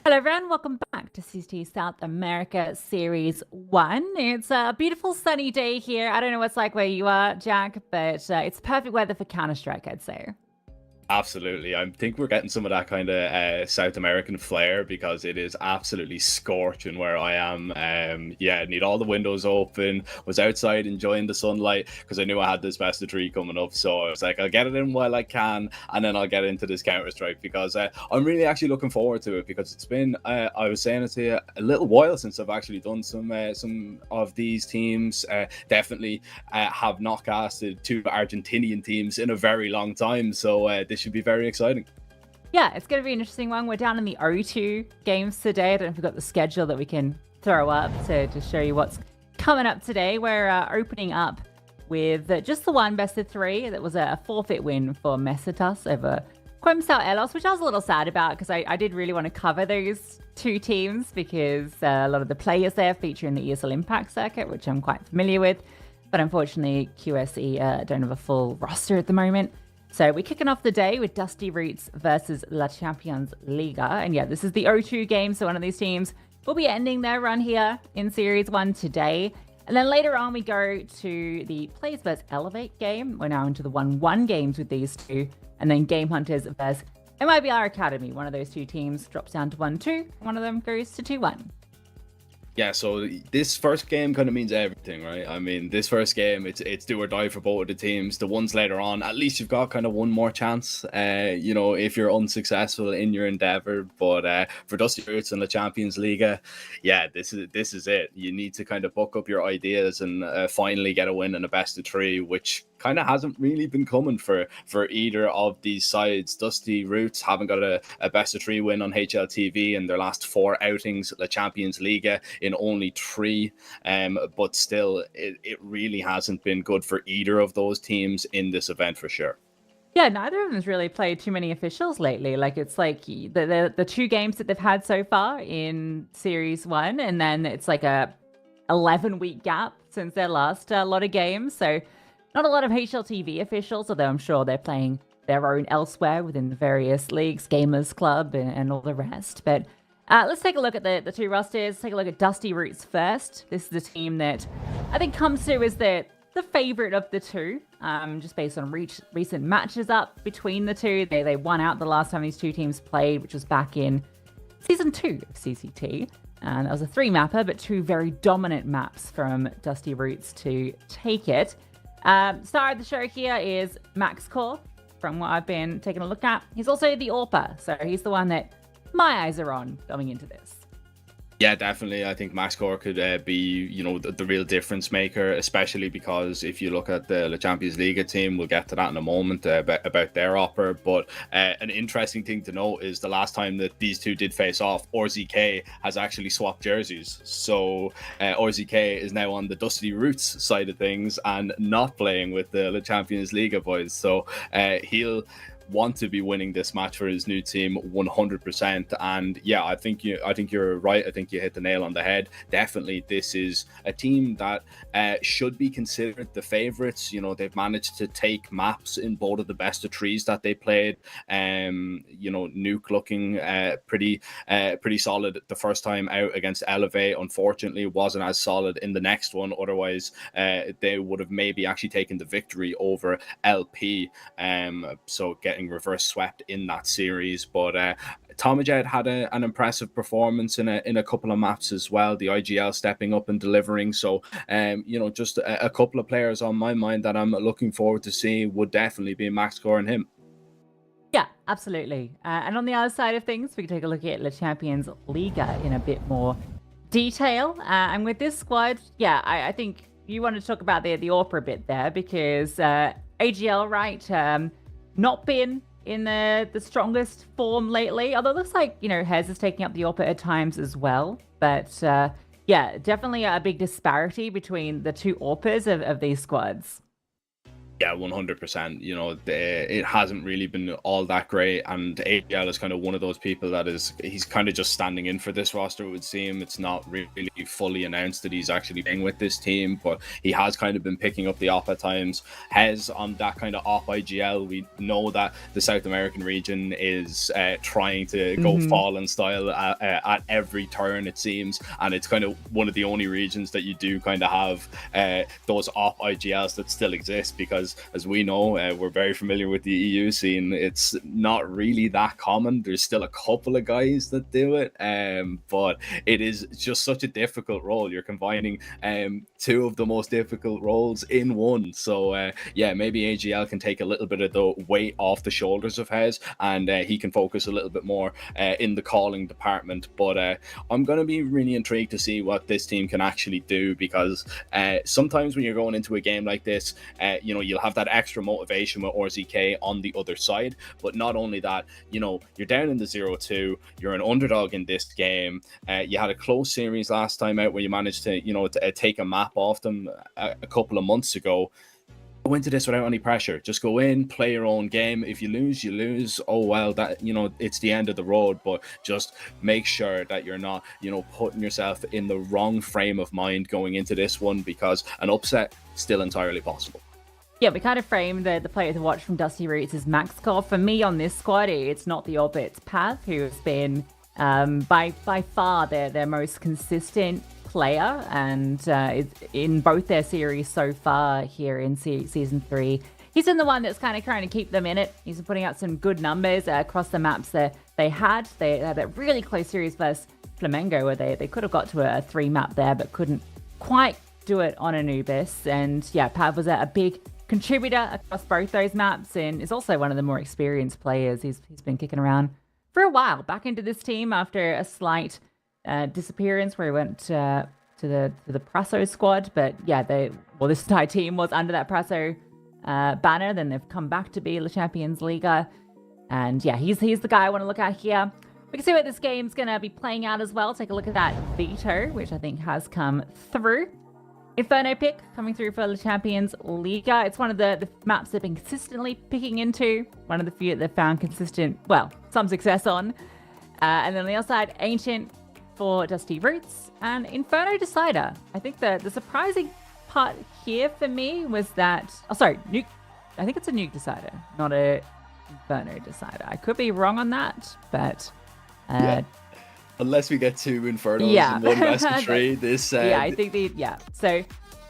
Hello everyone, welcome back to CCT South America Series 1. It's a beautiful sunny day here. I don't know what's like where you are, Jack, but it's perfect weather for Counter-Strike, I'd say. Absolutely. I think we're getting some of that kind of South American flair because it is absolutely scorching where I am. Yeah, need all the windows open. Was outside enjoying the sunlight because I knew I had this best of three coming up. So I was like, I'll get it in while I can, and then I'll get into this Counter-Strike because I'm really actually looking forward to it because it's been, I was saying it to you, a little while since I've actually done some of these teams. Definitely have not casted two Argentinian teams in a very long time. So this should be very exciting. Yeah, it's going to be an interesting one. We're down in the O2 games today. I don't know if we've got the schedule that we can throw up to show you what's coming up today. We're opening up with just the one best of three. That was a forfeit win for Mesitas over Quemsal Elos, which I was a little sad about because I did really want to cover those two teams because a lot of the players there feature in the ESL Impact circuit, which I'm quite familiar with. But unfortunately, QSE don't have a full roster at the moment. So we're kicking off the day with Dusty Roots versus La Champions Liga. And yeah, this is the O2 game, so one of these teams will be ending their run here in Series 1 today. And then later on, we go to the Plays vs Elevate game. We're now into the 1-1 games with these two. And then GameHunters versus MIBR Academy. One of those two teams drops down to 1-2. One of them goes to 2-1. Yeah, so this first game kind of means everything, right? I mean, this first game, it's do or die for both of the teams. The ones later on, at least you've got kind of one more chance, if you're unsuccessful in your endeavor. But for Dusty Roots and the Champions Liga, yeah, this is it. You need to kind of buck up your ideas and finally get a win in a best of three, which kind of hasn't really been coming for either of these sides. Dusty Roots haven't got a best of three win on HLTV in their last 4 outings. The Champions Liga in only 3, but still it really hasn't been good for either of those teams in this event for sure. Yeah, neither of them's really played too many officials lately. Like, it's like the 2 games that they've had so far in Series 1, and then it's like a 11-week gap since their last lot of games. So not a lot of HLTV officials, although I'm sure they're playing their own elsewhere within the various leagues, Gamers Club, and all the rest. But let's take a look at the 2 rosters. Take a look at Dusty Roots first. This is the team that I think comes to as the favorite of the 2, just based on recent matches up between the 2. They won out the last time these 2 teams played, which was back in Season 2 of CCT. And that was a 3-mapper, but 2 very dominant maps from Dusty Roots to take it. Star of the show here is Max Core, from what I've been taking a look at. He's also the AWPer, so he's the one that my eyes are on going into this. Yeah, definitely. I think Max Core could be, the real difference maker, especially because if you look at the Champions League team, we'll get to that in a moment about their offer. But an interesting thing to note is the last time that these two did face off, RZK has actually swapped jerseys. So RZK is now on the Dusty Roots side of things and not playing with the Champions League boys. So he'll want to be winning this match for his new team 100%. And yeah, I think you're right. I think you hit the nail on the head. Definitely this is a team that should be considered the favorites. They've managed to take maps in both of the best of threes that they played. Nuke looking pretty solid the first time out against Elevate. Unfortunately wasn't as solid in the next one, otherwise they would have maybe actually taken the victory over LP. So getting reverse swept in that series. But Tomajet had an impressive performance in a couple of maps as well. The IGL stepping up and delivering. So just a couple of players on my mind that I'm looking forward to seeing would definitely be Max Core and him. Yeah, absolutely. And on the other side of things, we can take a look at Le Champions Liga in a bit more detail. And with this squad, yeah, I think you want to talk about the AWPer a bit there because AGL, right? Not been in the strongest form lately, although it looks like, Hez is taking up the AWPer at times as well. But yeah, definitely a big disparity between the 2 AWPers of these squads. Yeah, 100%. You know, it hasn't really been all that great, and AGL is kind of one of those people that he's kind of just standing in for this roster. It would seem it's not really fully announced that he's actually playing with this team, but he has kind of been picking up the op at times. Hez on that kind of op IGL. We know that the South American region is trying to go fallen style at every turn, it seems, and it's kind of one of the only regions that you do kind of have those op IGLs that still exist, because as we know, we're very familiar with the EU scene. It's not really that common. There's still a couple of guys that do it, but it is just such a difficult role. You're combining two of the most difficult roles in one. So yeah, maybe AGL can take a little bit of the weight off the shoulders of Hez, and he can focus a little bit more in the calling department. But I'm going to be really intrigued to see what this team can actually do, because sometimes when you're going into a game like this, you know, you'll have that extra motivation with RZK on the other side. But not only that, you know, you're down in the 0-2, you're an underdog in this game. You had a close series last time out where you managed to, you know, take a map off them a couple of months ago. Go into this without any pressure. Just go in, play your own game. If you lose, you lose. Oh well, that, you know, it's the end of the road. But just make sure that you're not, you know, putting yourself in the wrong frame of mind going into this one, because an upset still entirely possible. Yeah, we kind of frame the player to watch from Dusty Roots as max score. For me on this squad, it's not the ob, it's Path, who has been by far their most consistent player, and in both their series so far here in Season 3. He's been the one that's kind of trying to keep them in it. He's been putting out some good numbers across the maps that they had. They had a really close series versus Flamengo, where they could have got to a 3-map there, but couldn't quite do it on Anubis. And yeah, Pav was a big contributor across both those maps, and is also one of the more experienced players. He's been kicking around for a while, back into this team after a slight disappearance where he went to the Praso squad. But yeah, this entire team was under that Praso banner. Then they've come back to be the Champions Liga, and yeah, he's the guy I want to look at here. We can see what this game's gonna be playing out as well. Take a look at that Veto, which I think has come through. Inferno pick coming through for the Champions Liga. It's one of the maps they've been consistently picking into. One of the few that they've found consistent, well, some success on. And then on the other side, Ancient for Dusty Roots and Inferno Decider. I think the surprising part here for me was that, Nuke. I think it's a Nuke Decider, not a Inferno Decider. I could be wrong on that, but yeah. Unless we get two Infernos in one best of three, this... yeah, I think So,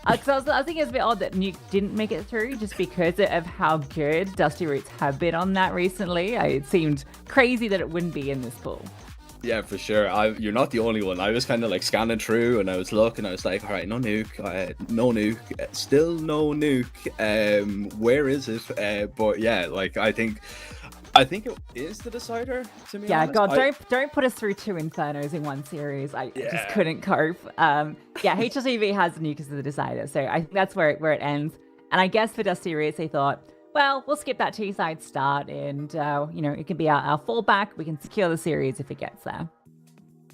I was thinking it's a bit odd that Nuke didn't make it through, just because of how good Dusty Roots have been on that recently. It seemed crazy that it wouldn't be in this pool. Yeah, for sure. You're not the only one. I was kind of like scanning through, and I was looking, I was like, all right, no Nuke, no Nuke, still no Nuke. Where is it? But yeah, like, I think it is the decider, to me. Yeah, honest. God, don't put us through two Infernos in one series. I just couldn't cope. Yeah, HLTV has Nuke as the decider, so I think that's where it ends. And I guess for Dusty Roots, they thought, well, we'll skip that two-side start, and you know, it can be our fallback. We can secure the series if it gets there.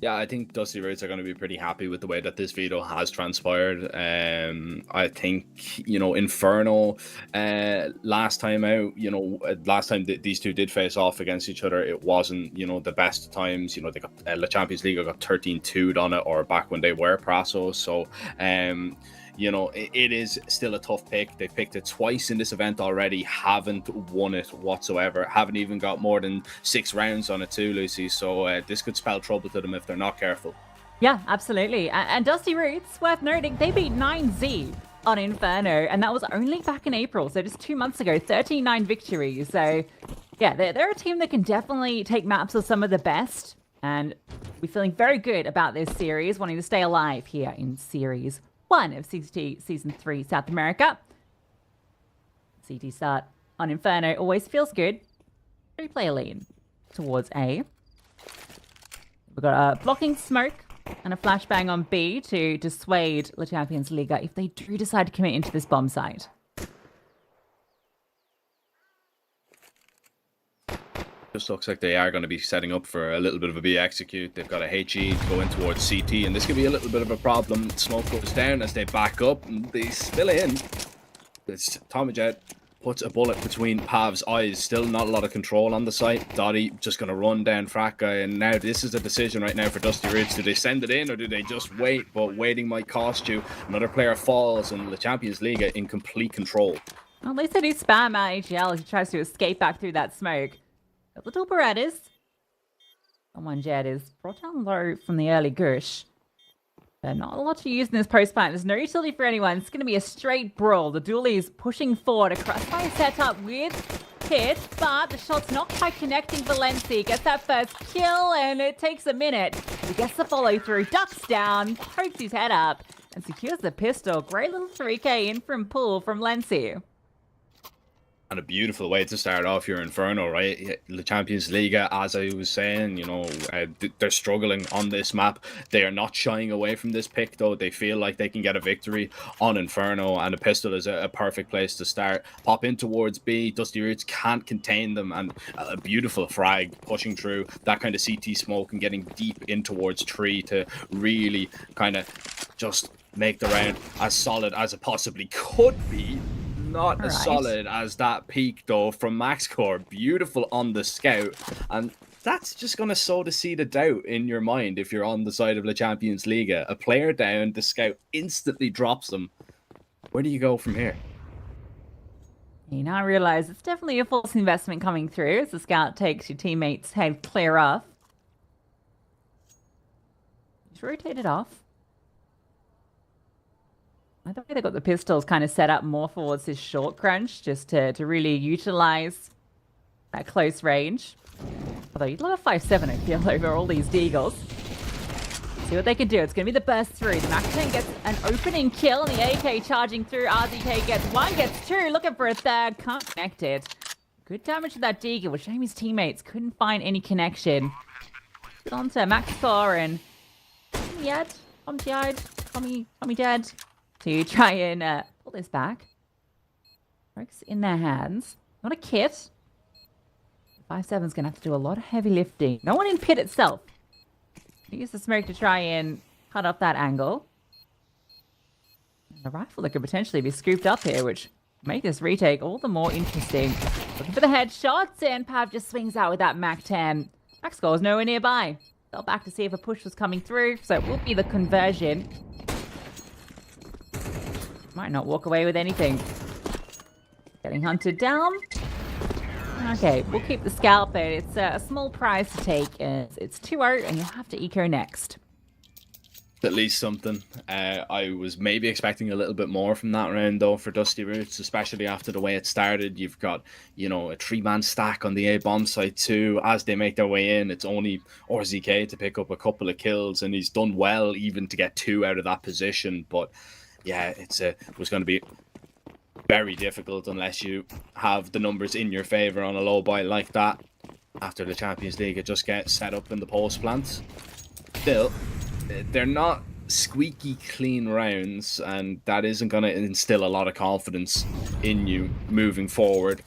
Yeah, I think Dusty Roots are going to be pretty happy with the way that this veto has transpired. I think, you know, Inferno, last time out, you know, last time these two did face off against each other, it wasn't, you know, the best of times. You know, they got La Champions League got 13-2'd on it, or back when they were Praso. So, you know, it is still a tough pick. They've picked it twice in this event already, haven't won it whatsoever, haven't even got more than 6 rounds on it too, Lucy. So this could spell trouble to them if they're not careful. Yeah, absolutely. And Dusty Roots, worth noting, they beat 9Z on Inferno, and that was only back in April, so just 2 months ago, 13-9 victories. So yeah, they're a team that can definitely take maps of some of the best, and we're feeling very good about this series, wanting to stay alive here in Series 1 of CCT Season 3 South America. CT start on Inferno always feels good. 3-player lead towards A. We've got a blocking smoke and a flashbang on B to dissuade La Champions Liga if they do decide to commit into this bomb site. Just looks like they are going to be setting up for a little bit of a B execute. They've got a HE going towards CT, and this could be a little bit of a problem. Smoke goes down as they back up, and they spill in. It's Tomajet puts a bullet between Pav's eyes. Still not a lot of control on the site. Dottie just going to run down Frat Guy, and now this is a decision right now for Dusty Roots. Do they send it in or do they just wait? But waiting might cost you. Another player falls, and the Champions League in complete control. Well, they said he spam out HL as he tries to escape back through that smoke. The little Berettas. Someone Jed is brought down low from the early gush. Not a lot to use in this post-plant. There's no utility for anyone. It's going to be a straight brawl. The dualies pushing forward. A crossfire setup with Pit, but the shot's not quite connecting. Valencia gets that first kill, and it takes a minute. He gets the follow-through, ducks down, pokes his head up, and secures the pistol. Great little 3K in from Pool from Lency. And a beautiful way to start off your Inferno, right? The Champions League, as I was saying, you know, they're struggling on this map. They are not shying away from this pick, though. They feel like they can get a victory on Inferno, and a pistol is a perfect place to start. Pop in towards B. Dusty Roots can't contain them, and a beautiful frag pushing through that kind of CT smoke and getting deep in towards 3 to really kind of just make the round as solid as it possibly could be. Not as solid as that peak, though, from MaxCore. Beautiful on the scout. And that's just going to sow the seed of doubt in your mind if you're on the side of the Champions League. A player down, the scout instantly drops them. Where do you go from here? You now realize it's definitely a false investment coming through as the scout takes your teammate's head clear off. Just rotate it off. I think they've got the pistols kind of set up more towards this short crunch, just to really utilize that close range. Although you'd love a 5-7, I feel, over all these deagles. See what they can do. It's going to be the burst through. The Mac-10 gets an opening kill, and the AK charging through. RZK gets 1, gets 2, looking for a third. Can't connect it. Good damage to that deagle, which shame his teammates couldn't find any connection. Get on to MaxCore and Tommy dead. To try and pull this back. Works in their hands. Not a kit. 5-7's going to have to do a lot of heavy lifting. No one in pit itself. Use the smoke to try and cut off that angle. And a rifle that could potentially be scooped up here, which make this retake all the more interesting. Looking for the headshots, and Pav just swings out with that Mac-10. MaxCore is nowhere nearby. Fell back to see if a push was coming through, so it will be the conversion. Might not walk away with anything. Getting hunted down. Okay, we'll keep the scalp, but it's a small prize to take. It's 2-0, and you'll have to eco next. At least something. I was maybe expecting a little bit more from that round, though, for Dusty Roots, especially after the way it started. You've got, you know, a 3-man stack on the A-bomb site, too. As they make their way in, it's only RZK to pick up a couple of kills, and he's done well even to get 2 out of that position, but yeah, it was going to be very difficult unless you have the numbers in your favour on a low buy like that. After the Champions League, it just gets set up in the post plants. Still, they're not squeaky clean rounds, and that isn't going to instill a lot of confidence in you moving forward.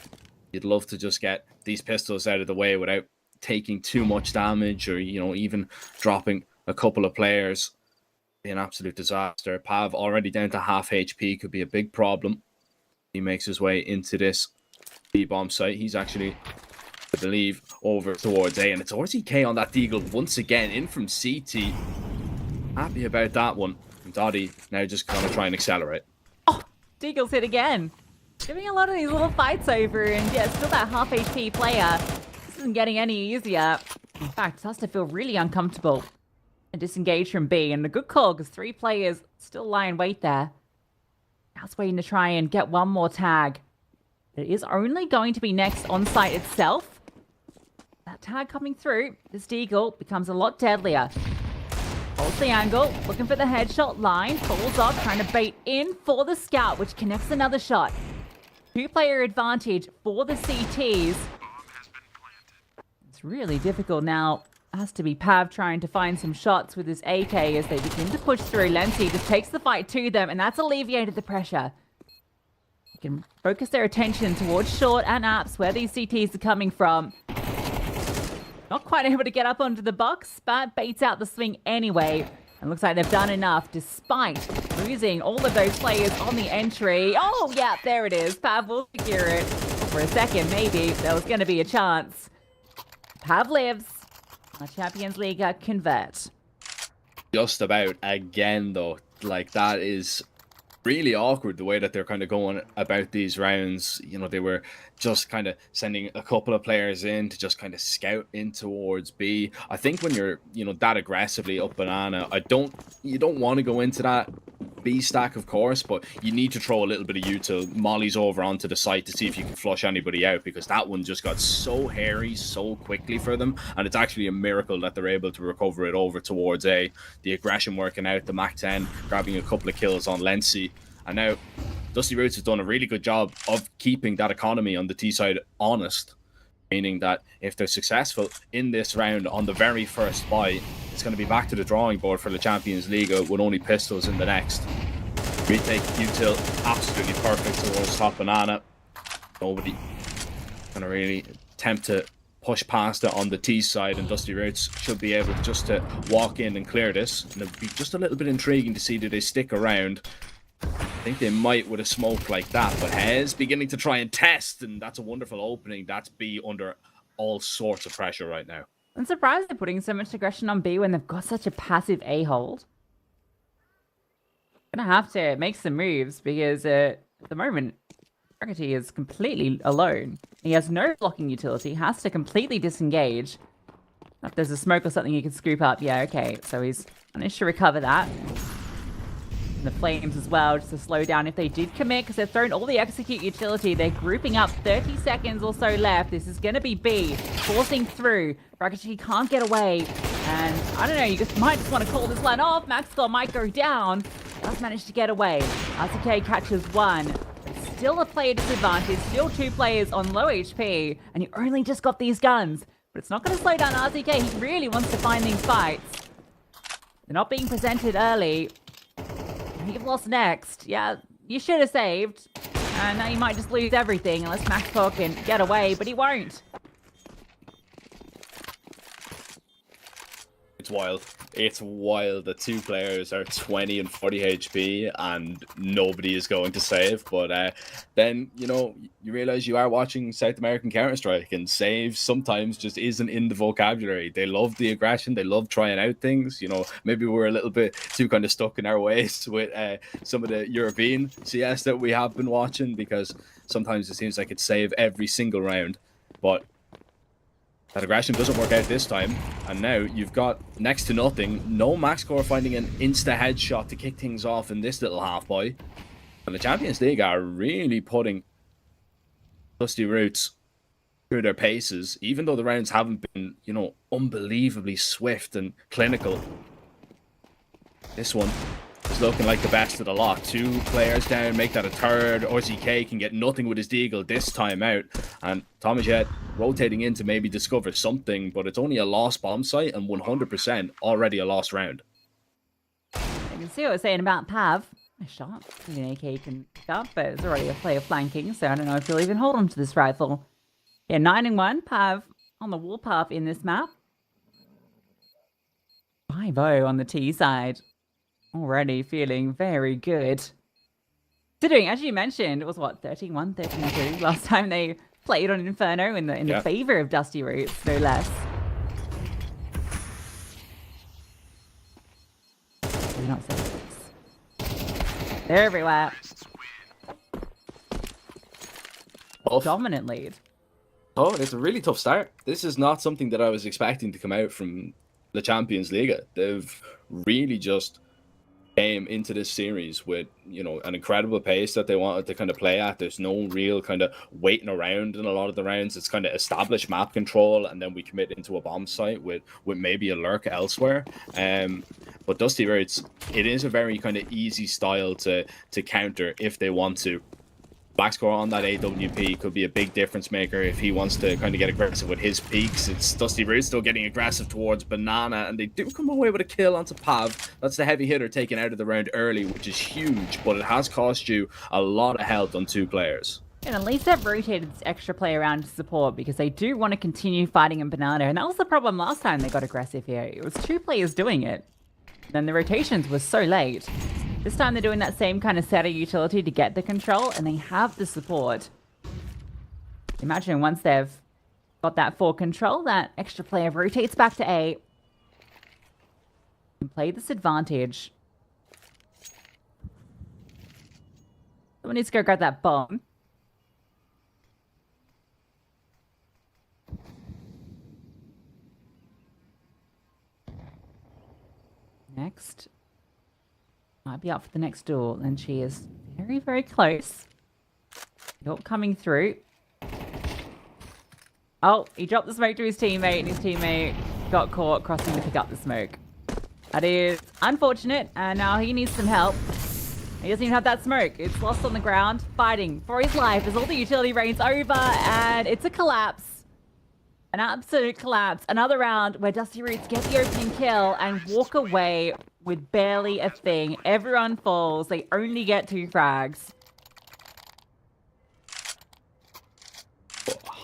You'd love to just get these pistols out of the way without taking too much damage, or, you know, even dropping a couple of players. An absolute disaster. Pav already down to half HP could be a big problem. He makes his way into this B-bomb site. He's actually, I believe, over towards A, and it's RZK on that deagle once again in from CT. Happy about that one. And Dottie now just going to try and accelerate. Oh, deagle's hit again. Giving a lot of these little fights over, and yeah, still that half HP player. This isn't getting any easier. In fact, it starts to feel really uncomfortable. Disengage from B, and a good call because 3 players still lie in wait there. Now it's waiting to try and get one more tag. It is only going to be next on site itself. That tag coming through, this deagle becomes a lot deadlier. Holds the angle, looking for the headshot line, falls off, trying to bait in for the scout, which connects another shot. 2-player advantage for the CTs. It's really difficult now. Has to be Pav trying to find some shots with his AK as they begin to push through. Lency just takes the fight to them, and that's alleviated the pressure. You can focus their attention towards short and apps where these CTs are coming from. Not quite able to get up onto the box, but baits out the swing anyway. And looks like they've done enough despite losing all of those players on the entry. Oh, yeah, there it is. Pav will secure it. For a second, maybe there was going to be a chance. Pav lives. Our Champions Liga convert. Just about again, though. Like, that is really awkward the way that they're kind of going about these rounds. You know, they were just kind of sending a couple of players in to just kind of scout in towards B. I think when you're, you know, that aggressively up banana, you don't want to go into that B stack, of course, but you need to throw a little bit of util mollies over onto the site to see if you can flush anybody out, because that one just got so hairy so quickly for them, and it's actually a miracle that they're able to recover it over towards A. The aggression working out, the Mac 10 grabbing a couple of kills on Lency, and now Dusty Roots has done a really good job of keeping that economy on the T side honest, meaning that if they're successful in this round on the very first buy, it's going to be back to the drawing board for the Champions League with only pistols in the next. Retake util absolutely perfect towards top banana. Nobody going to really attempt to push past it on the T side, and Dusty Roots should be able just to walk in and clear this. And it'll be just a little bit intriguing to see, do they stick around. I think they might with a smoke like that, but Hez beginning to try and test, and that's a wonderful opening. That's B under all sorts of pressure right now. I'm surprised they're putting so much aggression on B when they've got such a passive A hold. Gonna have to make some moves because at the moment, Rackety is completely alone. He has no blocking utility, has to completely disengage. If there's a smoke or something he can scoop up, yeah, okay. So he's managed to recover that. The flames as well, just to slow down if they did commit, because they've thrown all the execute utility. They're grouping up, 30 seconds or so left. This is going to be B, forcing through. Rackety can't get away, and I don't know, you might just want to call this one off. Max score might go down. Does manage to get away. RCK catches one. Still a player disadvantage, still two players on low HP, and you only just got these guns. But it's not going to slow down RCK. He really wants to find these fights. They're not being presented early. You've lost next. Yeah, you should have saved. And now you might just lose everything unless Max can get away, but he won't. It's wild. It's wild that two players are 20 and 40 HP and nobody is going to save. But then, you know, you realize you are watching South American Counter-Strike, and save sometimes just isn't in the vocabulary. They love the aggression. They love trying out things. You know, maybe we're a little bit too kind of stuck in our ways with some of the European CS that we have been watching, because sometimes it seems like it's save every single round. But that aggression doesn't work out this time, and now you've got next to nothing. No max score finding an insta headshot to kick things off in this little half buy. And the Champions League are really putting Dusty Roots through their paces, even though the rounds haven't been, you know, unbelievably swift and clinical. This one is looking like the best of the lot. Two players down, make that a third. RZK can get nothing with his deagle this time out, and Thomas Jet rotating in to maybe discover something, but it's only a lost bomb site and 100% already a lost round. You can see what I was saying about Pav. A shot. An AK can pick up, but it's already a player flanking, so I don't know if he'll even hold on to this rifle. Yeah, 9-1. Pav on the warpath in this map. 5-0 on the T side. Already feeling very good. Considering, as you mentioned, it was what, 31, 32 last time they played on Inferno in the favor of Dusty Roots, no less. They're not safe. They're everywhere. Dominant lead. Oh, it's a really tough start. This is not something that I was expecting to come out from the Champions League. They've really just came into this series with, you know, an incredible pace that they wanted to kind of play at. There's no real kind of waiting around in a lot of the rounds. It's kind of established map control, and then we commit into a bomb site with maybe a lurk elsewhere. But Dusty Roots, it is a very kind of easy style to counter if they want to. Black score on that AWP could be a big difference maker if he wants to kind of get aggressive with his peaks. It's Dusty Roots still getting aggressive towards Banana, and they do come away with a kill onto Pav. That's the heavy hitter taken out of the round early, which is huge, but it has cost you a lot of health on two players. And at least they've rotated this extra play around to support, because they do want to continue fighting in Banana, and that was the problem last time they got aggressive here. It was two players doing it. Then the rotations were so late. This time they're doing that same kind of setter utility to get the control, and they have the support. Imagine once they've got that for control, that extra player rotates back to A. And play this advantage. Someone needs to go grab that bomb. Next. Might be up for the next duel, and she is very, very close. Not coming through. Oh, he dropped the smoke to his teammate, and his teammate got caught crossing to pick up the smoke. That is unfortunate, and now he needs some help. He doesn't even have that smoke. It's lost on the ground, fighting for his life as all the utility rain's over, and it's a collapse. An absolute collapse. Another round where Dusty Roots get the opening kill and walk away with barely a thing. Everyone falls. They only get 2 frags.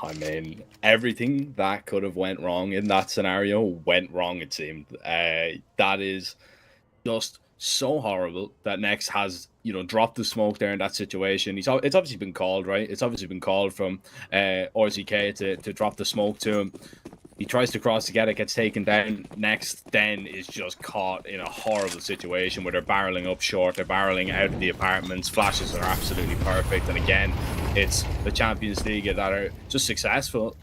I mean, everything that could have went wrong in that scenario went wrong, it seemed. That is just so horrible that Nex has, you know, dropped the smoke there in that situation. It's obviously been called, right? It's obviously been called from RZK to drop the smoke to him. He tries to cross to get it, gets taken down. Next, then is just caught in a horrible situation where they're barreling up short, they're barreling out of the apartments. Flashes are absolutely perfect, and again, it's the Champions League that are just successful.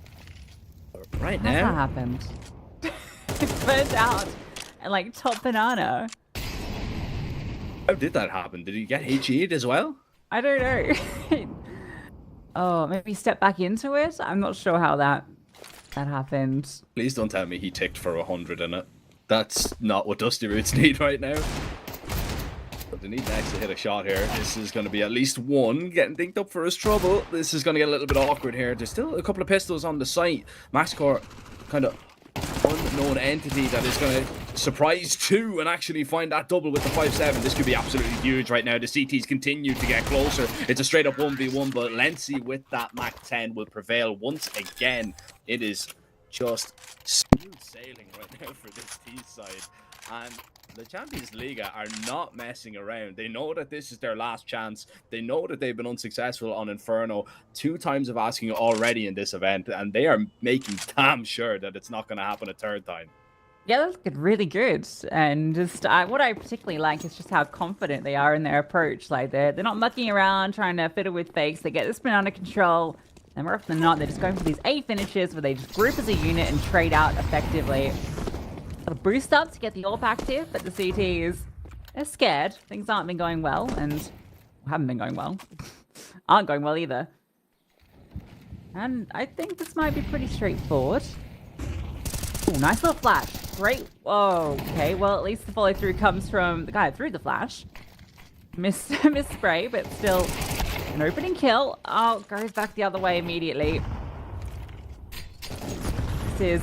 Right now, that happened. It burnt out and like top banana. How did that happen? Did he get HE'd as well? I don't know. Oh, maybe step back into it. I'm not sure how that happened. Please don't tell me he ticked for 100 in it. That's not what Dusty Roots need right now. But they need Nex to hit a shot here. This is going to be at least one getting dinked up for his trouble. This is going to get a little bit awkward here. There's still a couple of pistols on the site. MaxCore kind of unknown entity that is going to surprise 2 and actually find that double with the 5-7. This could be absolutely huge right now. The CTs continue to get closer. It's a straight up 1v1, but Lency with that Mach 10 will prevail once again. It is just smooth sailing right now for this T side. And the Champions League are not messing around. They know that this is their last chance. They know that they've been unsuccessful on Inferno 2 times of asking already in this event, and they are making damn sure that it's not going to happen a 3rd time. Yeah, that's good, really good. And just what I particularly like is just how confident they are in their approach. Like they're not mucking around trying to fiddle with fakes. They get this been under control, and more often than not, they're just going for these A finishes where they just group as a unit and trade out effectively. A boost up to get the AWP active, but the CTs, they're scared. Things aren't been going well, and haven't been going well. Aren't going well either. And I think this might be pretty straightforward. Ooh, nice little flash. Great. Whoa, okay. Well, at least the follow through comes from the guy that threw the flash. Miss spray, but still an opening kill. Oh, goes back the other way immediately. This is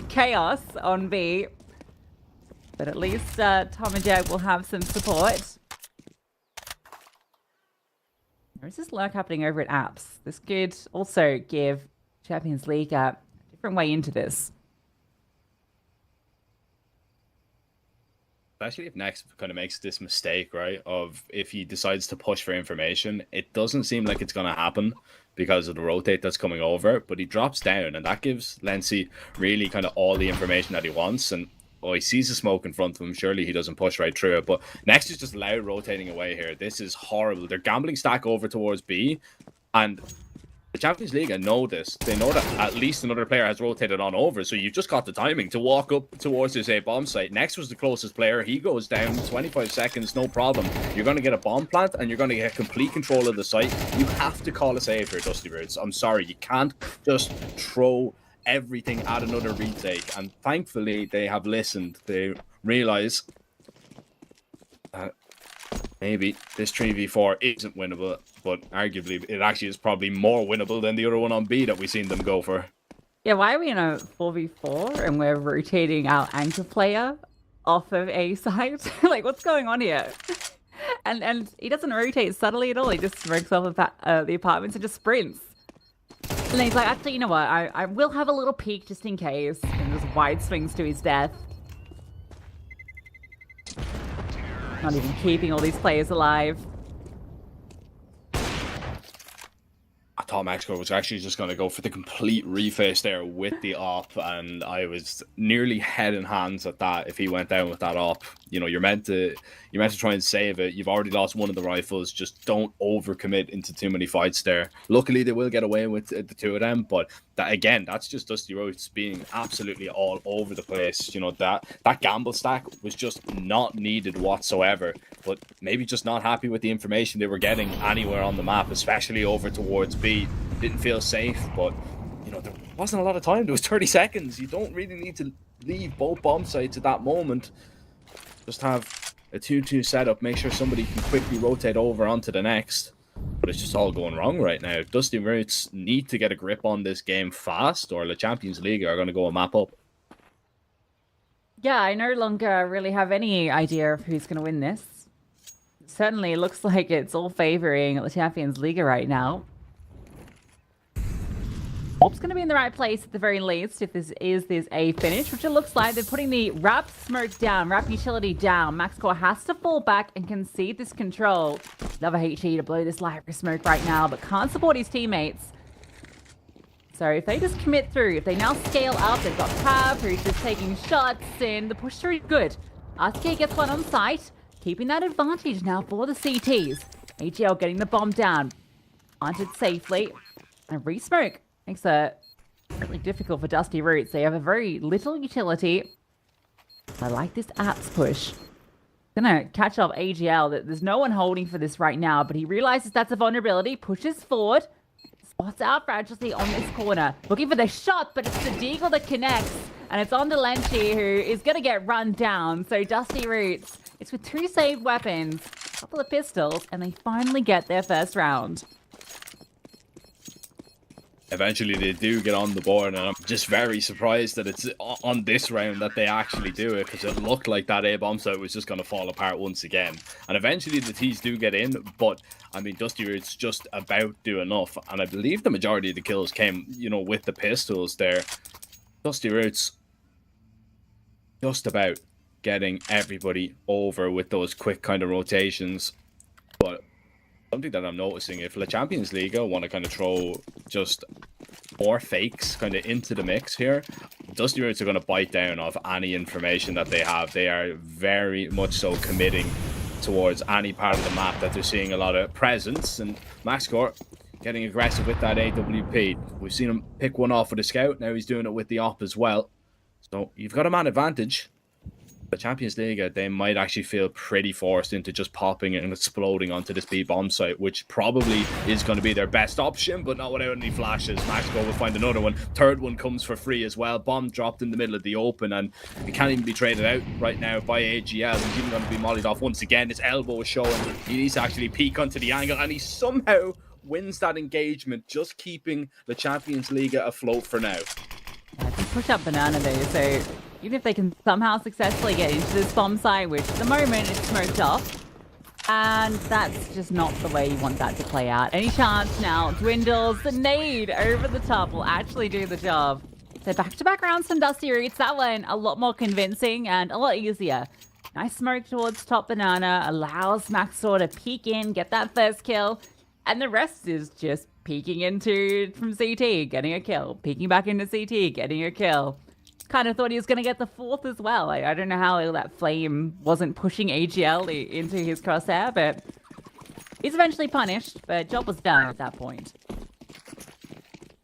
chaos on B, but at least Tom and Jag will have some support. There is this lurk happening over at Apps. This could also give Champions League a different way into this. Especially if Nex kind of makes this mistake, right? Of if he decides to push for information, it doesn't seem like it's going to happen because of the rotate that's coming over, but he drops down, and that gives Lency really kind of all the information that he wants. And he sees the smoke in front of him. Surely he doesn't push right through it, but Nex is just loud rotating away here. This is horrible. They're gambling stack over towards B, and the Champions League know this. They know that at least another player has rotated on over, so you've just got the timing to walk up towards this A bomb site. Next was the closest player. He goes down 25 seconds, no problem. You're going to get a bomb plant, and you're going to get complete control of the site. You have to call a save here, Dusty Roots. I'm sorry, you can't just throw everything at another retake. And thankfully, they have listened. They realize maybe this 3v4 isn't winnable, but arguably it actually is probably more winnable than the other one on B that we've seen them go for. Yeah, why are we in a 4v4 and we're rotating our anchor player off of A side? Like, what's going on here? And he doesn't rotate subtly at all. He just smokes off the apartments and just sprints. And then he's like, actually, you know what? I will have a little peek just in case. And just wide swings to his death. Not even keeping all these players alive. I thought MaxCore was actually just going to go for the complete reface there with the op, and I was nearly head and hands at that if he went down with that op. You know, you're meant to try and save it. You've already lost one of the rifles. Just don't overcommit into too many fights there. Luckily, they will get away with the two of them, but that again, that's just Dusty Rhodes being absolutely all over the place. You know, that gamble stack was just not needed whatsoever, but maybe just not happy with the information they were getting anywhere on the map, especially over towards B. Didn't feel safe, but you know, there wasn't a lot of time. There was 30 seconds. You don't really need to leave both bomb sites at that moment. Just have a 2-2 setup, make sure somebody can quickly rotate over onto the next. But it's just all going wrong right now. Dusty Roots need to get a grip on this game fast, or the Champions League are going to go a map up. Yeah, I no longer really have any idea of who's going to win this. Certainly, it looks like it's all favoring the Champions League right now. Hope's going to be in the right place at the very least if this is this A finish, which it looks like. They're putting the wrap smoke down, wrap utility down. MaxCore has to fall back and concede this control. Another HE to blow this library smoke right now, but can't support his teammates. So if they just commit through, if they now scale up, they've got Pav, who's just taking shots, and the push through is good. RTK gets one on site, keeping that advantage now for the CTs. AGL getting the bomb down. Planted safely. And re-smoke makes it really difficult for Dusty Roots. They have a very little utility. I like this apps push. Gonna catch up AGL. There's no one holding for this right now, but he realizes that's a vulnerability, pushes forward, spots out Fragility on this corner, looking for the shot, but it's the Deagle that connects, and it's on to Lenchi, who is gonna get run down. So Dusty Roots, it's with 2 saved weapons, a couple of pistols, and they finally get their first round. Eventually they do get on the board, and I'm just very surprised that it's on this round that they actually do it, because it looked like that A bomb site was just going to fall apart once again. And eventually the T's do get in, but I mean, Dusty Roots just about do enough, and I believe the majority of the kills came, you know, with the pistols there. Dusty Roots just about getting everybody over with those quick kind of rotations. But something that I'm noticing, if the Champions League want to kind of throw just more fakes kind of into the mix here, Dusty Roots are going to bite down off any information that they have. They are very much so committing towards any part of the map that they're seeing a lot of presence. And MaxCore getting aggressive with that AWP. We've seen him pick one off with a scout. Now he's doing it with the op as well. So you've got a man advantage. The Champions League, they might actually feel pretty forced into just popping and exploding onto this B bomb site, which probably is going to be their best option, but not without any flashes. MaxCore will find another one. Third one comes for free as well. Bomb dropped in the middle of the open, and it can't even be traded out right now by AGL. He's even going to be mollied off once again. His elbow is showing. He needs to actually peek onto the angle, and he somehow wins that engagement, just keeping the Champions League afloat for now. I can push up Banana there, so even if they can somehow successfully get into this bomb site, which at the moment is smoked off, and that's just not the way you want that to play out. Any chance now dwindles. The nade over the top will actually do the job. So back-to-back rounds from Dusty Roots. That one a lot more convincing and a lot easier. Nice smoke towards top Banana, allows MaxCore to peek in, get that first kill, and the rest is just peeking into from CT, getting a kill, peeking back into CT, getting a kill. Kind of thought he was going to get the fourth as well. I don't know how that flame wasn't pushing AGL into his crosshair, but he's eventually punished, but job was done at that point.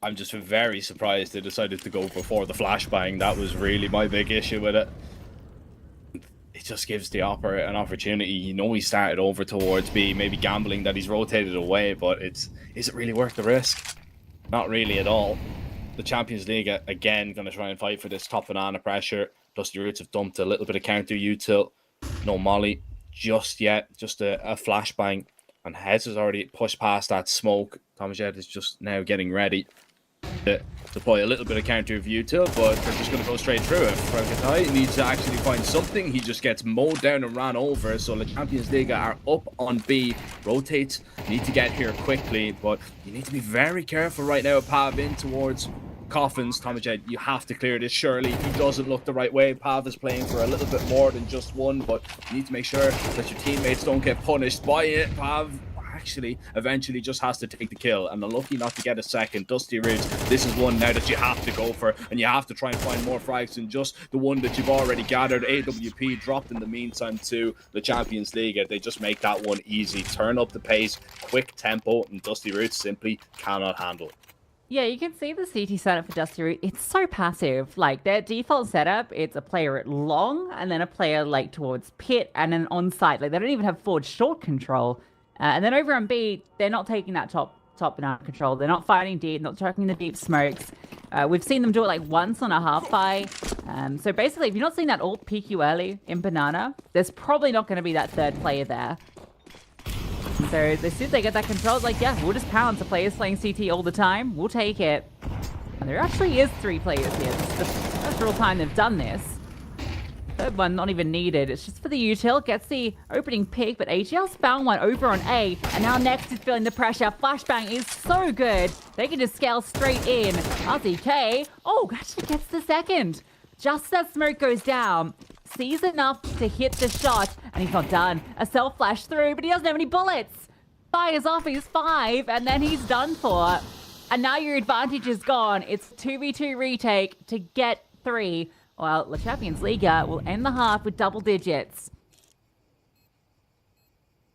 I'm just very surprised they decided to go before the flashbang. That was really my big issue with it. It just gives the operator an opportunity. You know, he started over towards B, maybe gambling that he's rotated away, but is it really worth the risk? Not really at all. The Champions League, again, going to try and fight for this top Banana pressure. Dusty Roots have dumped a little bit of counter util. No molly just yet. Just a flashbang. And Hez has already pushed past that smoke. Tomajet is just now getting ready to deploy a little bit of counter util, but they're just going to go straight through it. Fragatai needs to actually find something. He just gets mowed down and ran over. So the Champions League are up on B. Rotates. Need to get here quickly, but you need to be very careful right now. Pav in towards Coffins, Tomajet, you have to clear this. Surely he doesn't look the right way. Pav is playing for a little bit more than just one, but you need to make sure that your teammates don't get punished by it. Pav actually eventually just has to take the kill, and unlucky not to get a second. Dusty Roots, this is one now that you have to go for, and you have to try and find more frags than just the one that you've already gathered. AWP dropped in the meantime to the Champions League. They just make that one easy. Turn up the pace, quick tempo, and Dusty Roots simply cannot handle it. Yeah, you can see the CT setup for Dusty Root. It's so passive. Like, their default setup, it's a player at long, and then a player, like, towards pit, and then on site. Like, they don't even have forward short control. And then over on B, they're not taking that top banana control. They're not fighting deep, not tracking the deep smokes. We've seen them do it, like, once on a half buy. So basically, if you're not seeing that ult peek you early in banana, there's probably not going to be that third player there. So as soon as they get that control, it's like, yeah, we'll just pounce. The players playing CT all the time. We'll take it. And there actually is 3 players here. It's the first real time they've done this. Third one not even needed. It's just for the util. Gets the opening pick, but AGL's found one over on A. And now Next is feeling the pressure. Flashbang is so good. They can just scale straight in. RZK, oh, actually gets the second. Just as smoke goes down, sees enough to hit the shot, and he's not done. A self flash through, but he doesn't have any bullets. Fires off his 5, and then he's done for. And now your advantage is gone. It's 2v2 retake to get 3. Well, the Champions Liga will end the half with double digits.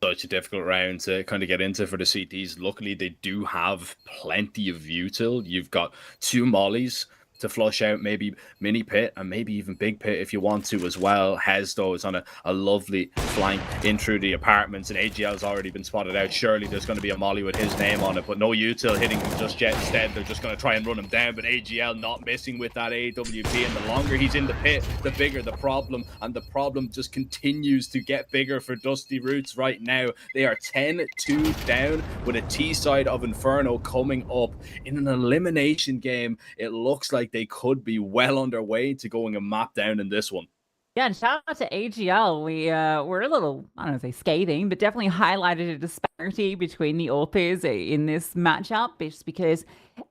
Such a difficult round to kind of get into for the CTs. Luckily, they do have plenty of util. You've got 2 mollies to flush out, maybe mini pit and maybe even big pit if you want to as well. Hez, though, is on a lovely flank in through the apartments, and AGL's already been spotted out. Surely there's going to be a molly with his name on it, but no util hitting him just yet. Instead, they're just going to try and run him down, but AGL not missing with that AWP, and the longer he's in the pit, the bigger the problem, and the problem just continues to get bigger for Dusty Roots right now. They are 10-2 down with a T side of Inferno coming up in an elimination game. It looks like they could be well underway to going a map down in this one. Yeah, and shout out to AGL. We're a little, I don't know if say scathing, but definitely highlighted a disparity between the AWPers in this matchup, just because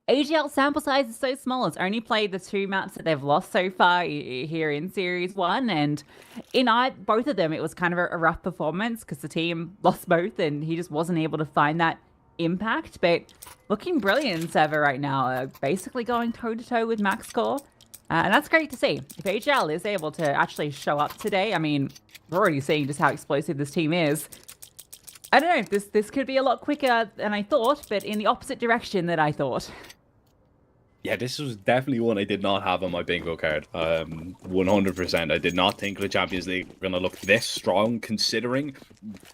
AGL sample size is so small. It's only played the 2 maps that they've lost so far here in Series 1, and in both of them, it was kind of a rough performance because the team lost both, and he just wasn't able to find that impact. But looking brilliant in server right now, basically going toe-to-toe with max score. And that's great to see. If AGL is able to actually show up today, I mean, we're already seeing just how explosive this team is. I don't know, this could be a lot quicker than I thought, but in the opposite direction that I thought. Yeah, this was definitely one I did not have on my bingo card. 100%. I did not think the Champions League were going to look this strong, considering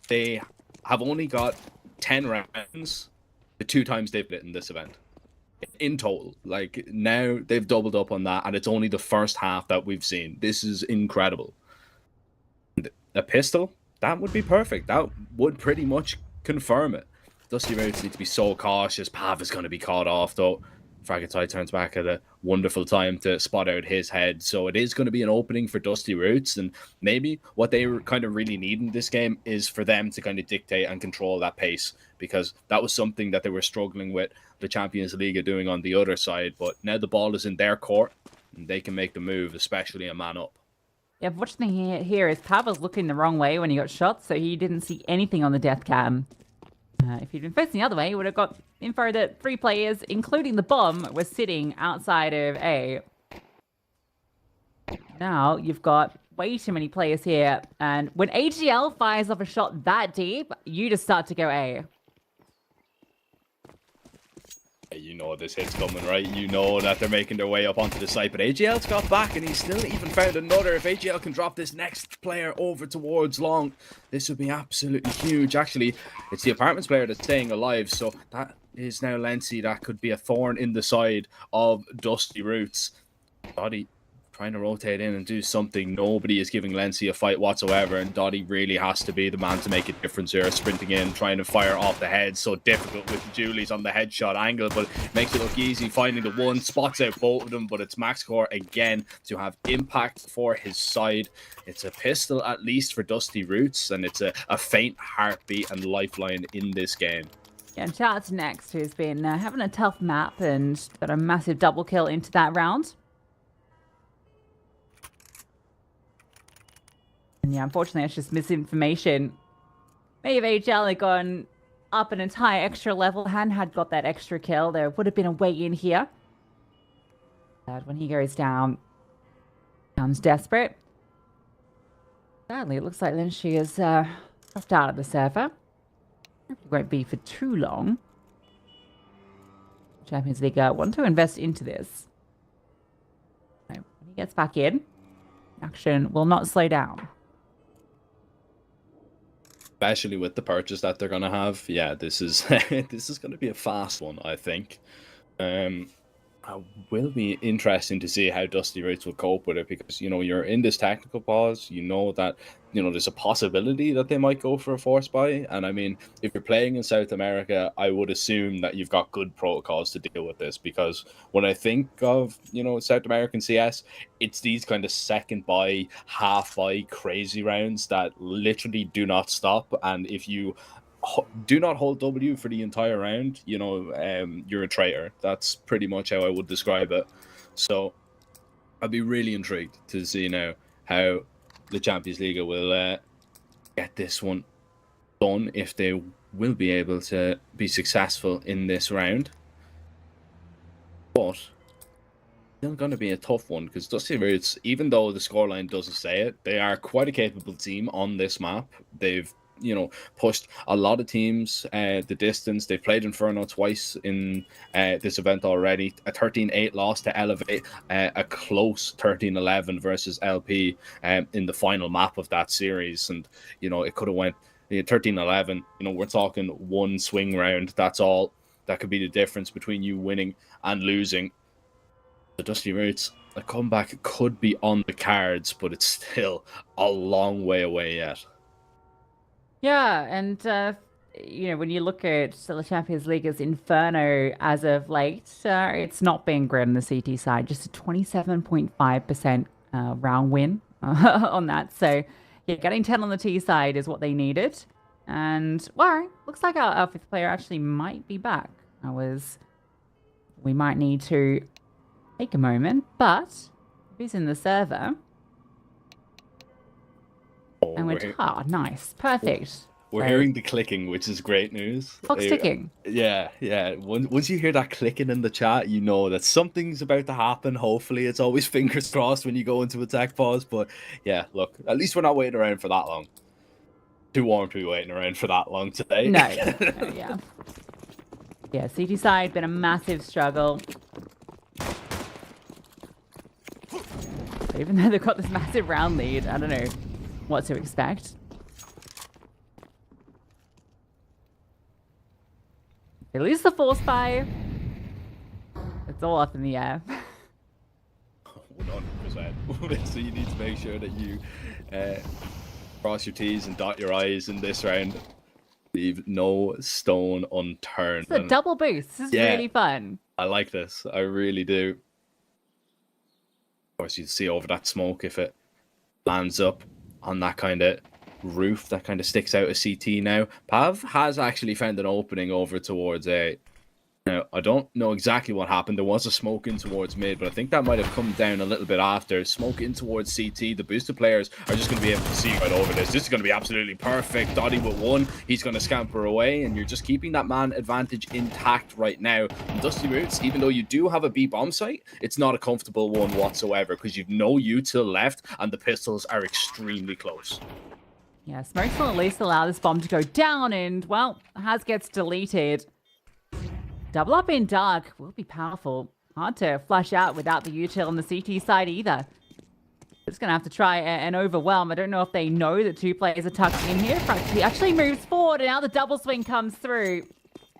they have only got 10 rounds the 2 times they've been in this event. In total, like, now they've doubled up on that, and it's only the first half that we've seen. This is incredible. A pistol, that would be perfect. That would pretty much confirm it. Dusty Roots need to be so cautious. Pav is going to be caught off, though. Fragatai turns back at a wonderful time to spot out his head. So it is going to be an opening for Dusty Roots, and maybe what they kind of really need in this game is for them to kind of dictate and control that pace, because that was something that they were struggling with the Champions League doing on the other side. But now the ball is in their court, and they can make the move, especially a man up. Yeah, watching here is Pav was looking the wrong way when he got shot, so he didn't see anything on the death cam. If he'd been facing the other way, he would have got info that 3 players, including the bomb, were sitting outside of A. Now you've got way too many players here, and when AGL fires off a shot that deep, you just start to go A. You know this hit's coming, right? You know that they're making their way up onto the site, but AGL's got back, and he's still even found another. If AGL can drop this next player over towards long, this would be absolutely huge. Actually, it's the apartments player that's staying alive, so that is now Lency. That could be a thorn in the side of Dusty Roots. Dottie trying to rotate in and do something. Nobody is giving Lency a fight whatsoever, and Dottie really has to be the man to make a difference here. Sprinting in, trying to fire off the head. So difficult with Julie's on the headshot angle, but makes it look easy. Finding the one, spots out both of them, but it's MaxCore again to have impact for his side. It's a pistol at least for Dusty Roots, and it's a faint heartbeat and lifeline in this game. Yeah, and shout out to Next, who's been having a tough map and got a massive double kill into that round. And yeah, unfortunately, it's just misinformation. Maybe if HL had gone up an entire extra level and had got that extra kill, there would have been a way in here. But when he goes down, becomes desperate. Sadly, it looks like then she is dropped out of the server. It won't be for too long. Champions League want to invest into this. So when he gets back in, action will not slow down. Especially with the purchase that they're gonna have. Yeah, this is this is gonna be a fast one, I think. It will be interesting to see how Dusty Roots will cope with it, because you're in this technical pause. You know that there's a possibility that they might go for a force buy, and I mean, if you're playing in South America, I would assume that you've got good protocols to deal with this, because when I think of South American CS, it's these kind of second buy, half buy crazy rounds that literally do not stop, and if you do not hold W for the entire round, you're a traitor. That's pretty much how I would describe it. So I'd be really intrigued to see now how the Champions League will get this one done, if they will be able to be successful in this round. But still going to be a tough one, because Dusty Roots, even though the scoreline doesn't say it, they are quite a capable team on this map. They've pushed a lot of teams the distance. They've played Inferno twice in this event already. A 13-8 loss to Elevate, a close 13-11 versus LP in the final map of that series. And it could have went 13-11. We're talking one swing round. That's all. That could be the difference between you winning and losing. The Dusty Roots, a comeback could be on the cards, but it's still a long way away yet. Yeah, and when you look at the Champions League's Inferno as of late, it's not been great on the CT side. Just a 27.5% round win on that. So yeah, getting 10 on the T side is what they needed. And well, looks like our fifth player actually might be back. We might need to take a moment, but if he's in the server. And nice. Perfect. We're hearing the clicking, which is great news. Clock's ticking. Yeah. Once you hear that clicking in the chat, you know that something's about to happen. Hopefully, it's always fingers crossed when you go into attack pause. But yeah, look, at least we're not waiting around for that long. Too warm to be waiting around for that long today. No, yeah. Yeah, CT side, been a massive struggle. Even though they've got this massive round lead, I don't know what to expect. They lose the force buy. It's all up in the air. 100%. So you need to make sure that you cross your T's and dot your I's in this round. Leave no stone unturned. It's a double boost. This is really fun. I like this. I really do. Of course, you'd see over that smoke if it lands up on that kind of roof that kind of sticks out of CT now. Pav has actually found an opening over towards A. Now, I don't know exactly what happened. There was a smoke in towards mid, but I think that might have come down a little bit after. Smoke in towards CT. The boosted players are just going to be able to see right over this. This is going to be absolutely perfect. Dotty with one. He's going to scamper away, and you're just keeping that man advantage intact right now. And Dusty Roots, even though you do have a B bomb site, it's not a comfortable one whatsoever, because you've no U to the left, and the pistols are extremely close. Yeah, Smokes will at least allow this bomb to go down, and, well, Has gets deleted. Double up in dark will be powerful. Hard to flush out without the util on the CT side either. Just going to have to try and overwhelm. I don't know if they know that two players are tucked in here. He actually moves forward, and now the double swing comes through.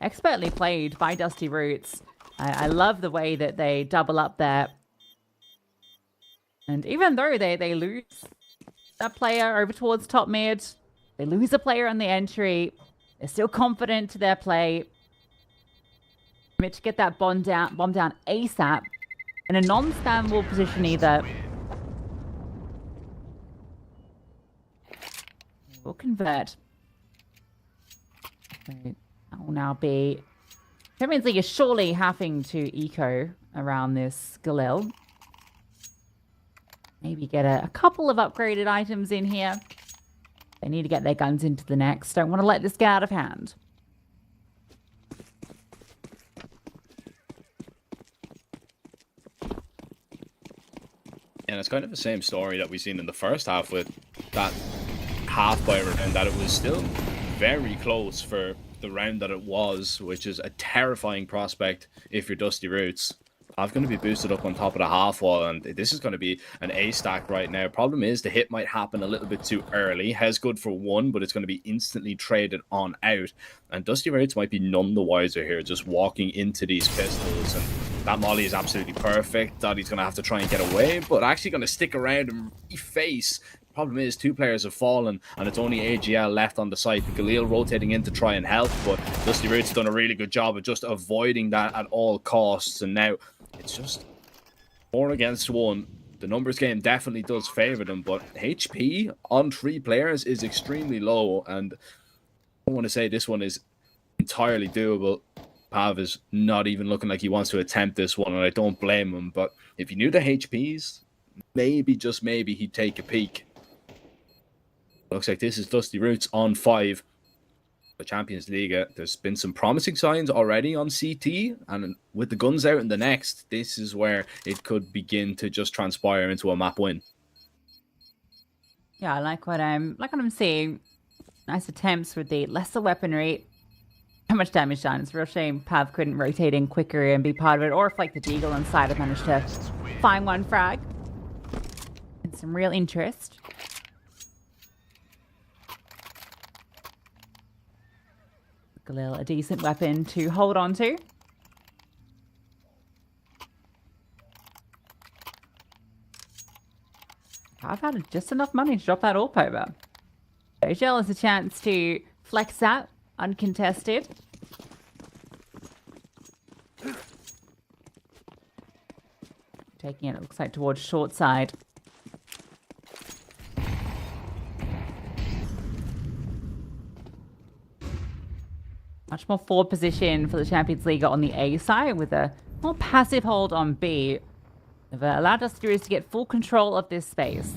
Expertly played by Dusty Roots. I love the way that they double up there. And even though they lose that player over towards top mid, they lose a player on the entry, they're still confident to their play. To get that bomb down ASAP in a non-spammable position either. We'll convert. So that will now be... Champions League is surely having to eco around this Galil. Maybe get a couple of upgraded items in here. They need to get their guns into the next. Don't want to let this get out of hand. And it's kind of the same story that we've seen in the first half with that half by round, that it was still very close for the round that it was, which is a terrifying prospect if you're Dusty Roots. I'm going to be boosted up on top of the half wall, and this is going to be an A stack right now. Problem is, the hit might happen a little bit too early. Has good for one, but it's going to be instantly traded on out. And Dusty Roots might be none the wiser here, just walking into these pistols. And that molly is absolutely perfect. Dotty's going to have to try and get away, but actually going to stick around and face. Problem is, two players have fallen, and it's only AGL left on the site. Galil rotating in to try and help, but Dusty Roots done a really good job of just avoiding that at all costs. And now it's just 4 against 1. The numbers game definitely does favor them, but HP on 3 players is extremely low, and I want to say this one is entirely doable. Pav is not even looking like he wants to attempt this one, and I don't blame him, but if he knew the HPs, maybe, just maybe, he'd take a peek. Looks like this is Dusty Roots on 5. The Champions Liga, there's been some promising signs already on CT, and with the guns out in the next, this is where it could begin to just transpire into a map win. Yeah, I like what I'm seeing. Nice attempts with the lesser weaponry. How much damage done? It's a real shame Pav couldn't rotate in quicker and be part of it, or if like the Deagle inside had managed to find one frag. And some real interest. Galil, a decent weapon to hold on to. I've had just enough money to drop that AWP over. AGL has a chance to flex that uncontested. Taking it looks like towards short side. Much more forward position for the Champions League on the A side with a more passive hold on B. They've allowed us to get full control of this space.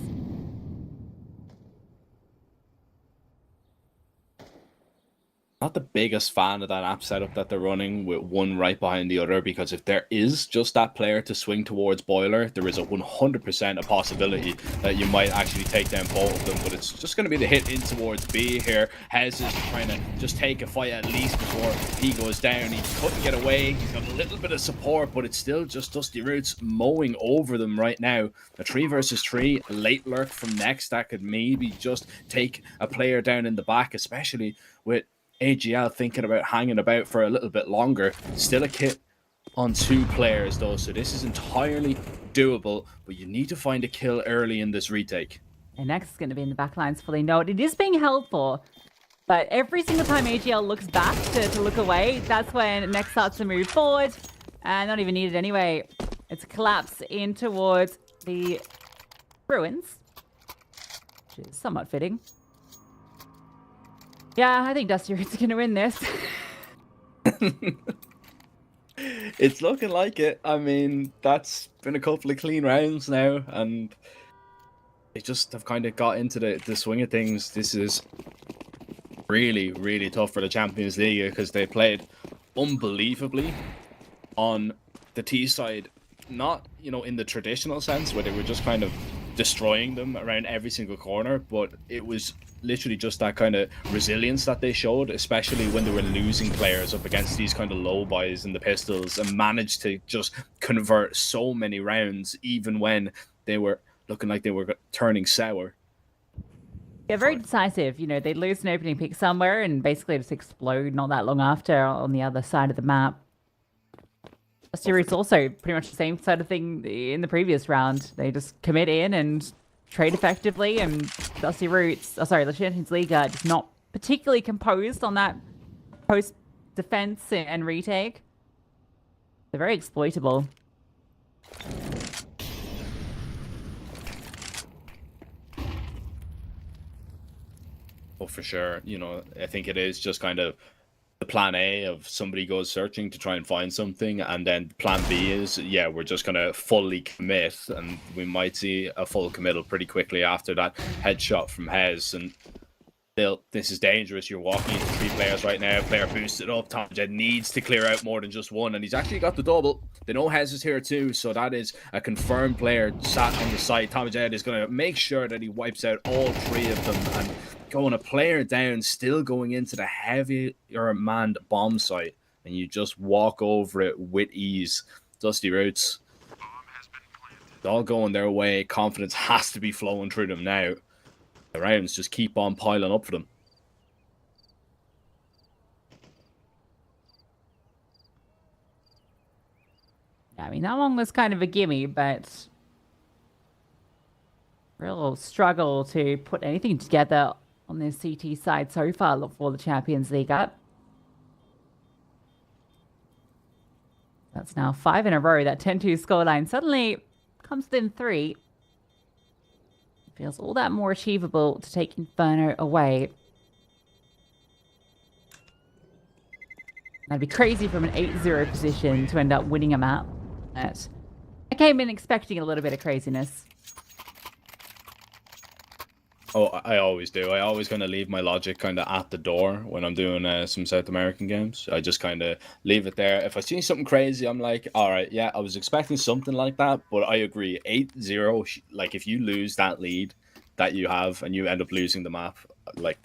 Not the biggest fan of that app setup that they're running with one right behind the other, because if there is just that player to swing towards Boiler, there is a 100% a possibility that you might actually take down both of them, but it's just going to be the hit in towards B here. Hez is trying to just take a fight at least before he goes down. He couldn't get away. He's got a little bit of support, but it's still just Dusty Roots mowing over them right now. A 3 versus 3 late lurk from next that could maybe just take a player down in the back, especially with AGL thinking about hanging about for a little bit longer. Still a kit on 2 players though, so this is entirely doable, but you need to find a kill early in this retake. And next is going to be in the back lines fully. No, it is being held for, but every single time AGL looks back to look away, that's when next starts to move forward, and not even needed anyway. It's a collapse in towards the ruins, which is somewhat fitting. Yeah, I think Dusty Roots are going to win this. It's looking like it. I mean, that's been a couple of clean rounds now, and they just have kind of got into the swing of things. This is really, really tough for the Champions League because they played unbelievably on the T side. Not, you know, in the traditional sense where they were just kind of destroying them around every single corner, but it was literally just that kind of resilience that they showed, especially when they were losing players up against these kind of low buys in the pistols, and managed to just convert so many rounds even when they were looking like they were turning sour. Yeah, very decisive. You know, they'd lose an opening pick somewhere and basically just explode not that long after on the other side of the map. Dusty Roots also pretty much the same sort of thing in the previous round. They just commit in and trade effectively, and Dusty Roots, the Champions League is not particularly composed on that post defense and retake. They're very exploitable. Oh, for sure. You know, I think it is just kind of the plan A of somebody goes searching to try and find something, and then plan B is, yeah, we're just going to fully commit, and we might see a full committal pretty quickly after that headshot from Hez. And still, this is dangerous. You're walking into 3 players right now. Player boosted up. Tomjed needs to clear out more than just one, and he's actually got the double. They know Hez is here too, so that is a confirmed player sat on the site. Tomjed is going to make sure that he wipes out all 3 of them, and going a player down, still going into the heavier manned bomb site, and you just walk over it with ease. Dusty Roots, it's all going their way. Confidence has to be flowing through them now. The rounds just keep on piling up for them. Yeah, I mean, that one was kind of a gimme, but real struggle to put anything together on this CT side so far for the Champions League up. That's now 5 in a row. That 10-2 scoreline suddenly comes within 3. It feels all that more achievable to take Inferno away. That'd be crazy from an 8-0 position to end up winning a map. But I came in expecting a little bit of craziness. Oh, I always do. I always kind of leave my logic kind of at the door when I'm doing some South American games. I just kind of leave it there. If I see something crazy, I'm like, all right, yeah, I was expecting something like that. But I agree, 8-0, like if you lose that lead that you have and you end up losing the map, like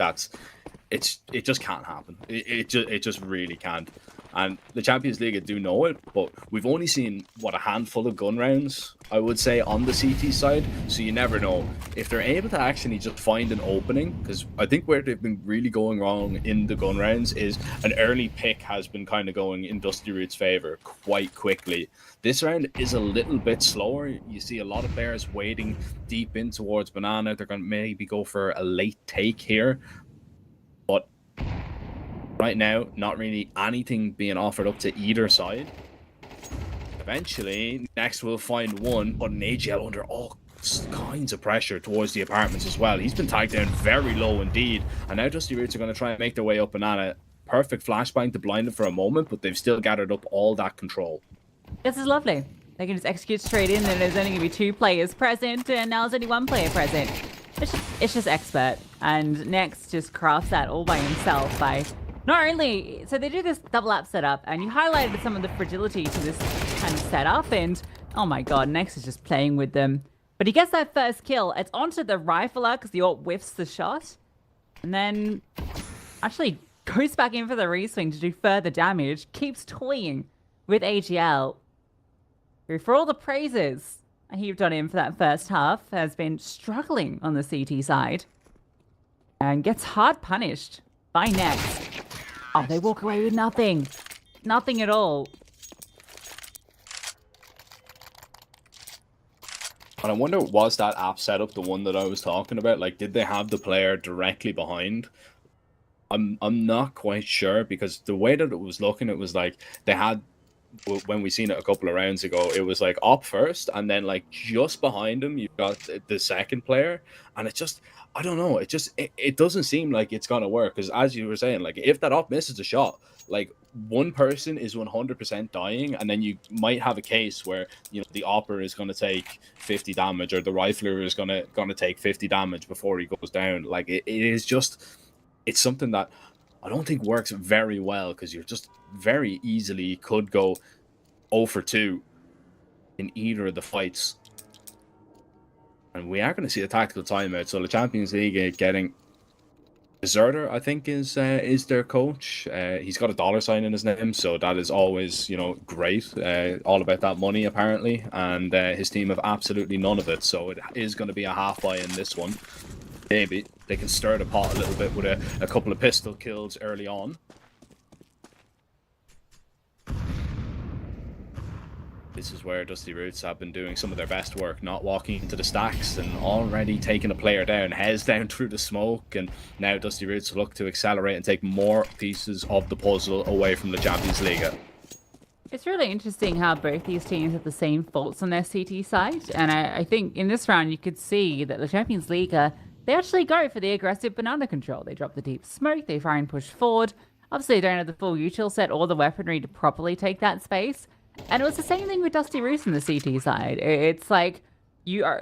it just can't happen. It just really can't. And the Champions League do know it, but we've only seen, what, a handful of gun rounds, I would say, on the CT side. So you never know. If they're able to actually just find an opening, because I think where they've been really going wrong in the gun rounds is an early pick has been kind of going in Dusty Root's favor quite quickly. This round is a little bit slower. You see a lot of players waiting deep in towards Banana. They're going to maybe go for a late take here. But right now, not really anything being offered up to either side. Eventually, next we'll find one, but an AGL under all kinds of pressure towards the apartments as well. He's been tagged down very low indeed, and now Dusty Roots are going to try and make their way up Banana. Perfect flashbang to blind them for a moment, but they've still gathered up all that control. This is lovely. They can just execute straight in, and there's only going to be 2 players present, and now there's only 1 player present. It's just expert, and Next just crafts that all by himself by... Not only, so they do this double app setup, and you highlighted some of the fragility to this kind of setup, and oh my god, Nex is just playing with them. But he gets that first kill. It's onto the rifler because the ult whiffs the shot, and then actually goes back in for the reswing to do further damage, keeps toying with AGL, who, for all the praises I heaped on him for that first half, has been struggling on the CT side, and gets hard punished by Next. Oh, they walk away with nothing. Nothing at all. And I wonder, was that app setup the one that I was talking about? Like, did they have the player directly behind? I'm not quite sure, because the way that it was looking, it was like they had, when we seen it a couple of rounds ago, it was like up first, and then like just behind him, you've got the second player, and it just, I don't know, it doesn't seem like it's gonna work, because as you were saying, like if that op misses a shot, like one person is 100% dying, and then you might have a case where, you know, the opper is going to take 50 damage, or the rifler is gonna take 50 damage before he goes down. Like it is just, it's something that I don't think works very well, because you're just very easily could go 0 for 2 in either of the fights. And we are going to see a tactical timeout. So the Champions League getting Deserter, I think, is their coach. He's got a $sign in his name, so that is always, you know, great. All about that money, apparently. And his team have absolutely none of it. So it is going to be a half buy in this one. Maybe they can stir the pot a little bit with a couple of pistol kills early on. This is where Dusty Roots have been doing some of their best work, not walking into the stacks and already taking a player down, Hez down through the smoke, and now Dusty Roots look to accelerate and take more pieces of the puzzle away from the Champions League. It's really interesting how both these teams have the same faults on their CT side, and I think in this round you could see that the Champions League, they actually go for the aggressive banana control. They drop the deep smoke, they try and push forward. Obviously, they don't have the full util set or the weaponry to properly take that space. And it was the same thing with Dusty Roots on the CT side. It's like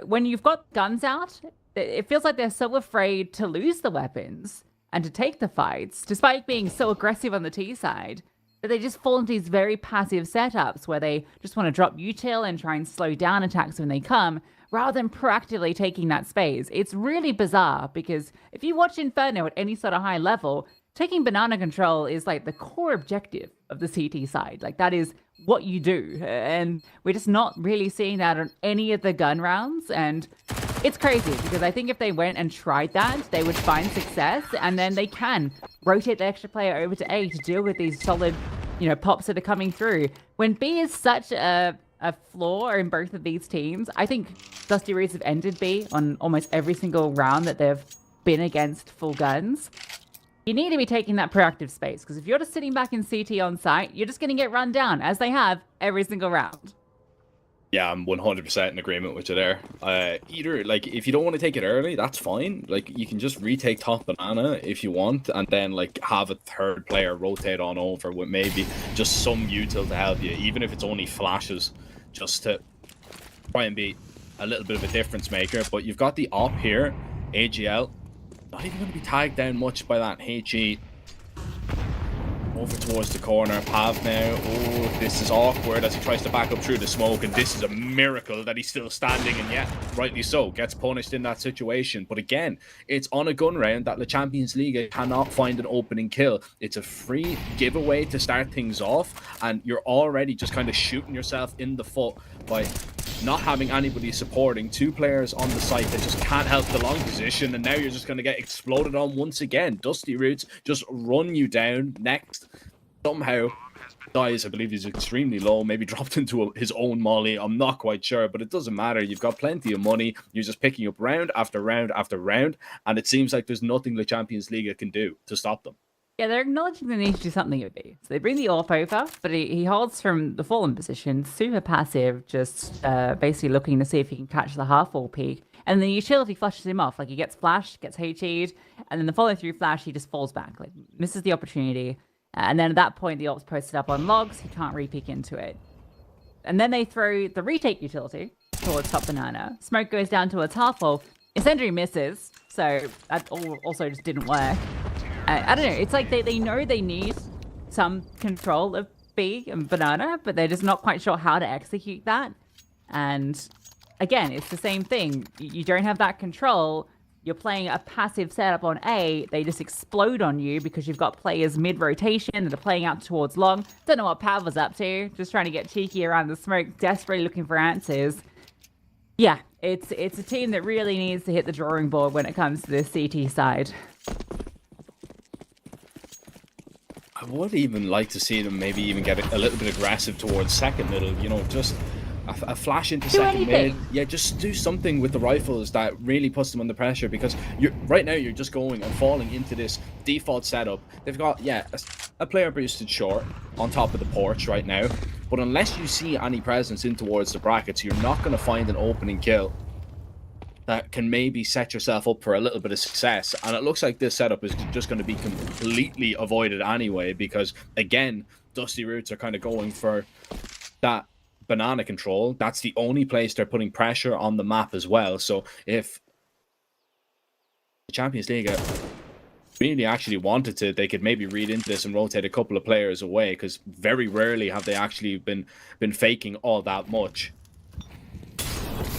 when you've got guns out, it feels like they're so afraid to lose the weapons and to take the fights, despite being so aggressive on the T side, that they just fall into these very passive setups where they just want to drop util and try and slow down attacks when they come, rather than proactively taking that space. It's really bizarre, because if you watch Inferno at any sort of high level, taking banana control is like the core objective of the CT side. Like, that is what you do. And we're just not really seeing that on any of the gun rounds. And it's crazy, because I think if they went and tried that, they would find success, and then they can rotate the extra player over to A to deal with these solid, pops that are coming through. When B is such a flaw in both of these teams, I think Dusty Roots have ended B on almost every single round that they've been against full guns. You need to be taking that proactive space, because if you're just sitting back in CT on site, you're just going to get run down, as they have every single round. Yeah, I'm 100% in agreement with you there. Either, like, if you don't want to take it early, that's fine. Like, you can just retake top banana if you want, and then, like, have a third player rotate on over with maybe just some util to help you, even if it's only flashes, just to try and be a little bit of a difference maker. But you've got the op here, AGL. Not even going to be tagged down much by that HE. Over towards the corner. Pav now. Oh, this is awkward as he tries to back up through the smoke, and this is a miracle that he's still standing, and yeah, rightly so, gets punished in that situation. But again, it's on a gun round that the Champions League cannot find an opening kill. It's a free giveaway to start things off, and you're already just kind of shooting yourself in the foot by not having anybody supporting. Two players on the site that just can't help the long position, and now you're just going to get exploded on once again. Dusty Roots just run you down. Next, somehow dies. I believe he's extremely low, maybe dropped into his own molly. I'm not quite sure, but it doesn't matter. You've got plenty of money. You're just picking up round after round after round, and it seems like there's nothing the Champions League can do to stop them. Yeah, they're acknowledging they need to do something with B. So they bring the AWP over, but he holds from the fallen position, super passive, just basically looking to see if he can catch the half-wall peak. And the utility flushes him off. Like, he gets flashed, gets HE'd, and then the follow-through flash, he just falls back. Like, misses the opportunity. And then at that point, the AWP's posted up on logs. He can't re-peek into it. And then they throw the retake utility towards top banana. Smoke goes down towards half-wall. Incendiary misses, so that also just didn't work. I don't know, it's like they know they need some control of B and banana, but they're just not quite sure how to execute that. And again, it's the same thing. You don't have that control. You're playing a passive setup on A. They just explode on you because you've got players mid-rotation that are playing out towards long. Don't know what Pav was up to. Just trying to get cheeky around the smoke, desperately looking for answers. Yeah, it's a team that really needs to hit the drawing board when it comes to this CT side. I would even like to see them maybe even get a little bit aggressive towards second middle, just a flash into second mid. Yeah, just do something with the rifles that really puts them under pressure, because right now you're just going and falling into this default setup. They've got, a player boosted short on top of the porch right now, but unless you see any presence in towards the brackets, you're not going to find an opening kill that can maybe set yourself up for a little bit of success. And it looks like this setup is just going to be completely avoided anyway, because again, Dusty Roots are kind of going for that banana control. That's the only place they're putting pressure on the map as well. So if the Champions League really actually wanted to, they could maybe read into this and rotate a couple of players away, because very rarely have they actually been faking all that much.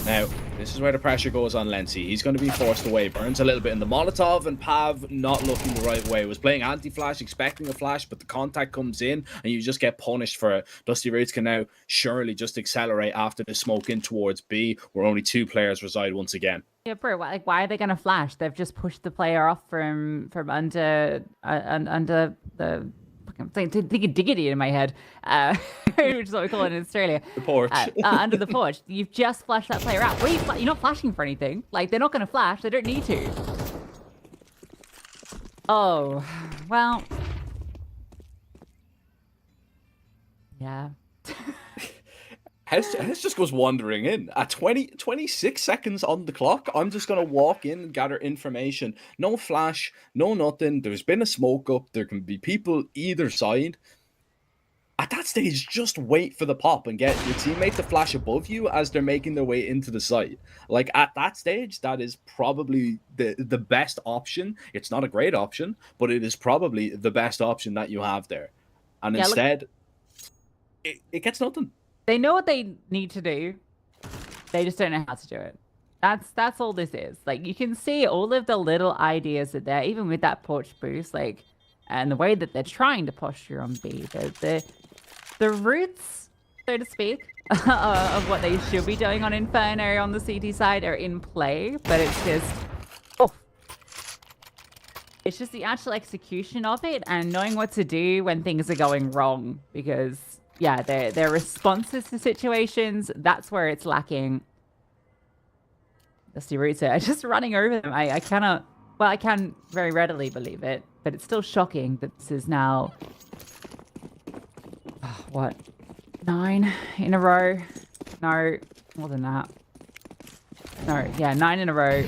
Now, this is where the pressure goes on Lency. He's going to be forced away. Burns a little bit in the Molotov, and Pav not looking the right way. Was playing anti-flash, expecting a flash, but the contact comes in, and you just get punished for it. Dusty Roots can now surely just accelerate after the smoke in towards B, where only two players reside once again. Yeah, bro, why are they going to flash? They've just pushed the player off from under the... I'm thinking diggity in my head, which is what we call it in Australia. The porch. Under the porch. You've just flashed that player out. You're not flashing for anything. Like, they're not going to flash. They don't need to. Oh, well. Yeah. Hez just goes wandering in at 26 seconds on the clock. I'm just going to walk in and gather information. No flash, no nothing. There's been a smoke up. There can be people either side. At that stage, just wait for the pop and get your teammate to flash above you as they're making their way into the site. Like, at that stage, that is probably the best option. It's not a great option, but it is probably the best option that you have there. And instead, it gets nothing. They know what they need to do. They just don't know how to do it. That's all this is. Like, you can see all of the little ideas that they're, even with that porch boost, like, and the way that they're trying to posture on B. The roots, so to speak, of what they should be doing on Inferno on the CT side are in play, but it's just, it's just the actual execution of it and knowing what to do when things are going wrong. Because, yeah, their responses to situations, that's where it's lacking. Dusty Roots are just running over them. I cannot, well, I can very readily believe it, but it's still shocking that this is now, what, 9 in a row? No, more than that. No, yeah, 9 in a row.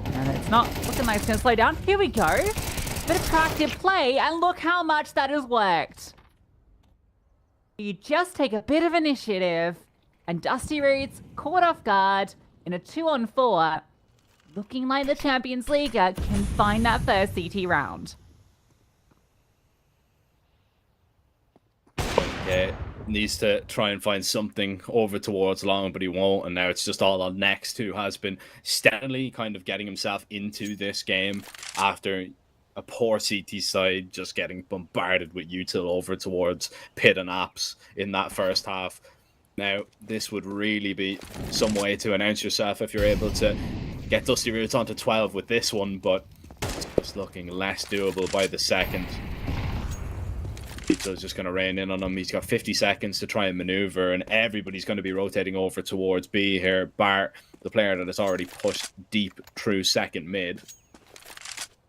And it's not looking like it's going to slow down. Here we go. Bit of proactive play, and look how much that has worked. You just take a bit of initiative, and Dusty Roots caught off guard in a 2-on-4, looking like the Champions Liga can find that first CT round. Yeah, needs to try and find something over towards long, but he won't. And now it's just all on Next, who has been steadily kind of getting himself into this game after a poor CT side just getting bombarded with util over towards Pit and Apps in that first half. Now, this would really be some way to announce yourself if you're able to get Dusty Roots onto 12 with this one, but it's just looking less doable by the second. Pizza's just going to rain in on him. He's got 50 seconds to try and maneuver, and everybody's going to be rotating over towards B here. Bart, the player that has already pushed deep through second mid.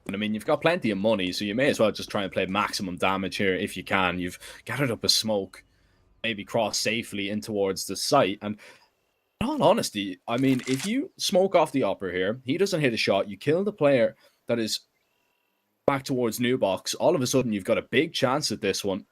And I mean, you've got plenty of money, so you may as well just try and play maximum damage here if you can. You've gathered up a smoke, maybe cross safely in towards the site. And in all honesty, I mean, if you smoke off the upper here, he doesn't hit a shot, you kill the player that is back towards new box, all of a sudden you've got a big chance at this one.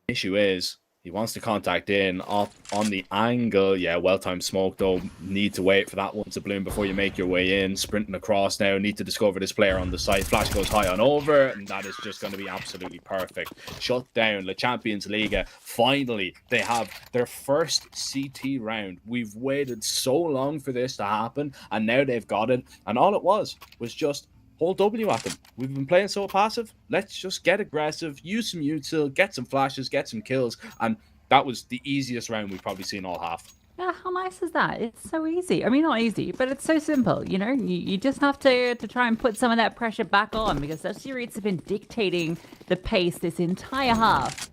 Issue is, he wants to contact in up on the angle. Yeah, well-timed smoke though. Need to wait for that one to bloom before you make your way in. Sprinting across now. Need to discover this player on the site. Flash goes high on over, and that is just going to be absolutely perfect. Shut down the Champions Liga. Finally, they have their first CT round. We've waited so long for this to happen, and now they've got it. And all it was just hold W at them. We've been playing so passive. Let's just get aggressive, use some util, get some flashes, get some kills. And that was the easiest round we've probably seen all half. Yeah, how nice is that? It's so easy. I mean, not easy, but it's so simple, you know? You just have to try and put some of that pressure back on, because Dusty Roots have been dictating the pace this entire half.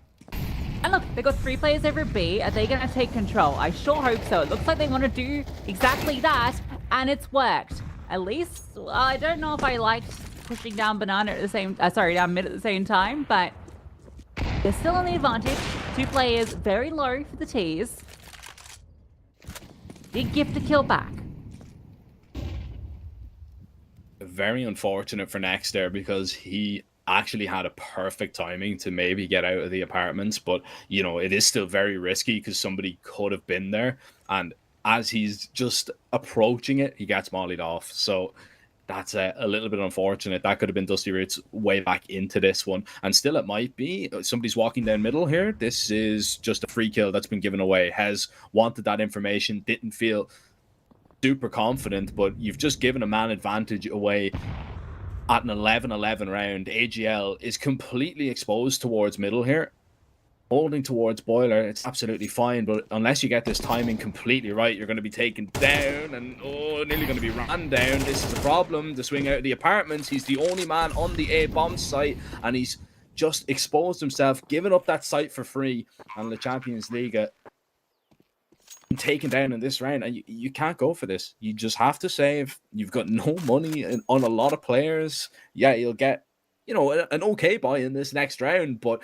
And look, they've got 3 players over B. Are they going to take control? I sure hope so. It looks like they want to do exactly that, and it's worked. At least, well, I don't know if I liked pushing down banana at the same, down mid at the same time, but they're still on the advantage. 2 players very low for the T's. Big gift to kill back. Very unfortunate for Next there, because he actually had a perfect timing to maybe get out of the apartments, but you know, it is still very risky because somebody could have been there, and as he's just approaching it, he gets mollied off. So that's a little bit unfortunate. That could have been Dusty Roots way back into this one. And still it might be. Somebody's walking down middle here. This is just a free kill that's been given away. Hez wanted that information, didn't feel super confident, but you've just given a man advantage away at an 11-11 round. AGL is completely exposed towards middle here. Holding towards Boiler, it's absolutely fine, but unless you get this timing completely right, you're going to be taken down, and nearly going to be ran down. This is a problem. The swing out of the apartments, he's the only man on the A bomb site, and he's just exposed himself, given up that site for free, and the Champions League taken down in this round, and you can't go for this. You just have to save. You've got no money on a lot of players. Yeah, you'll get, you know, an okay buy in this next round, but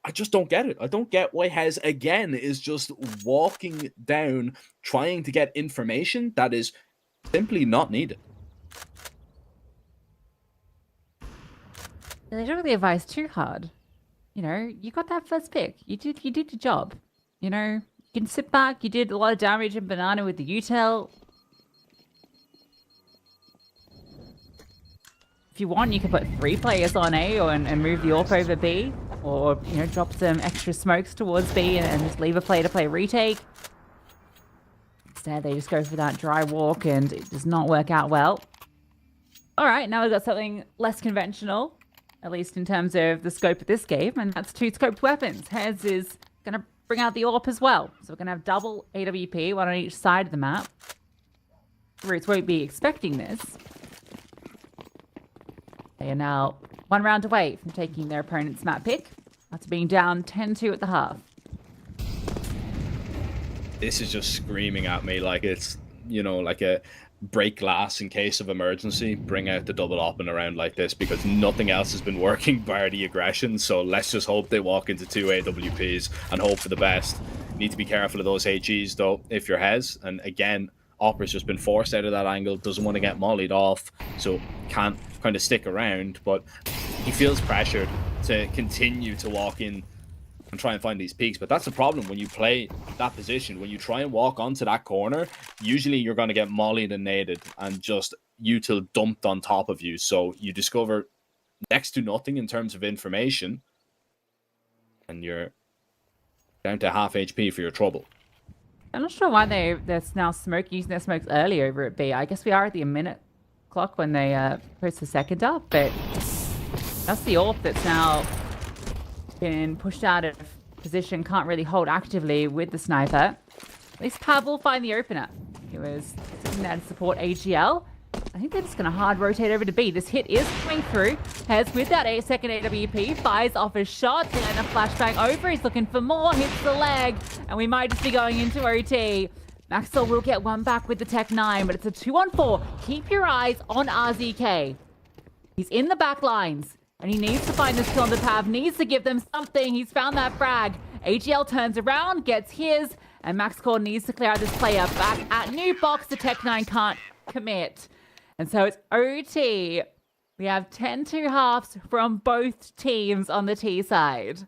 I just don't get it. I don't get why Hez again is just walking down trying to get information that is simply not needed. They don't really advise too hard. You know, you got that first pick. You did your job. You know, you can sit back. You did a lot of damage in Banana with the util. If you want, you can put 3 players on A and move the AWP over B. Or, you know, drop some extra smokes towards B and just leave a player to play retake. Instead, they just go for that dry walk and it does not work out well. Alright, now we've got something less conventional. At least in terms of the scope of this game. And that's 2 scoped weapons. Hez is going to bring out the AWP as well. So we're going to have double AWP, one on each side of the map. Roots won't be expecting this. They are now 1 round away from taking their opponent's map pick. After being down 10-2 at the half. This is just screaming at me like it's, you know, like a break glass in case of emergency. Bring out the double op and around like this because nothing else has been working bar the aggression. So let's just hope they walk into 2 AWPs and hope for the best. Need to be careful of those HEs though if you're Hez. And again, Opera's just been forced out of that angle, doesn't want to get mollied off, so can't kind of stick around, but he feels pressured to continue to walk in and try and find these peaks. But that's the problem when you play that position. When you try and walk onto that corner, usually you're going to get mollied and naded and just util dumped on top of you. So you discover next to nothing in terms of information, and you're down to half HP for your trouble. I'm not sure why they're now using their smokes early over at B. I guess we are at the minute clock when they post the second up, but that's the AWP that's now been pushed out of position, can't really hold actively with the sniper. At least Pav will find the opener. He was sitting there to support AGL. I think they're just going to hard rotate over to B. This hit is coming through. Hez with that second AWP, fires off a shot and a flashbang over. He's looking for more, hits the leg, and we might just be going into OT. Maxwell will get one back with the Tech 9, but it's a 2-on-4. Keep your eyes on RZK. He's in the back lines, and he needs to find this kill on the Pav, needs to give them something. He's found that frag. AGL turns around, gets his, and MaxCore needs to clear out this player. Back at new box, the Tech 9 can't commit. And so it's OT. We have 10-2 halves from both teams on the T side.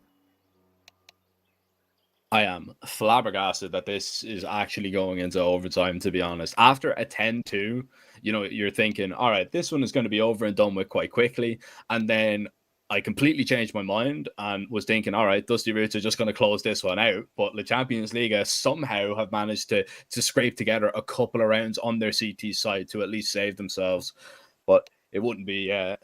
I am flabbergasted that this is actually going into overtime, to be honest. After a 10-2, you know, you're thinking, all right, this one is going to be over and done with quite quickly. And then I completely changed my mind and was thinking, all right, Dusty Roots are just going to close this one out. But the Champions Liga somehow have managed to scrape together a couple of rounds on their CT side to at least save themselves. But it wouldn't be an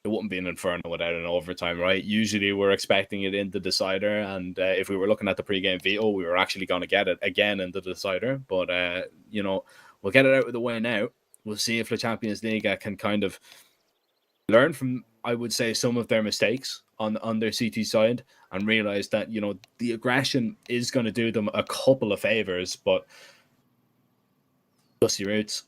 Inferno without an overtime, right? Usually we're expecting it in the decider. And if we were looking at the pregame veto, we were actually going to get it again in the decider. But, you know, we'll get it out of the way now. We'll see if the Champions Liga can kind of learn from, I would say, some of their mistakes on their CT side and realize that, you know, the aggression is going to do them a couple of favors. But Dusty Roots,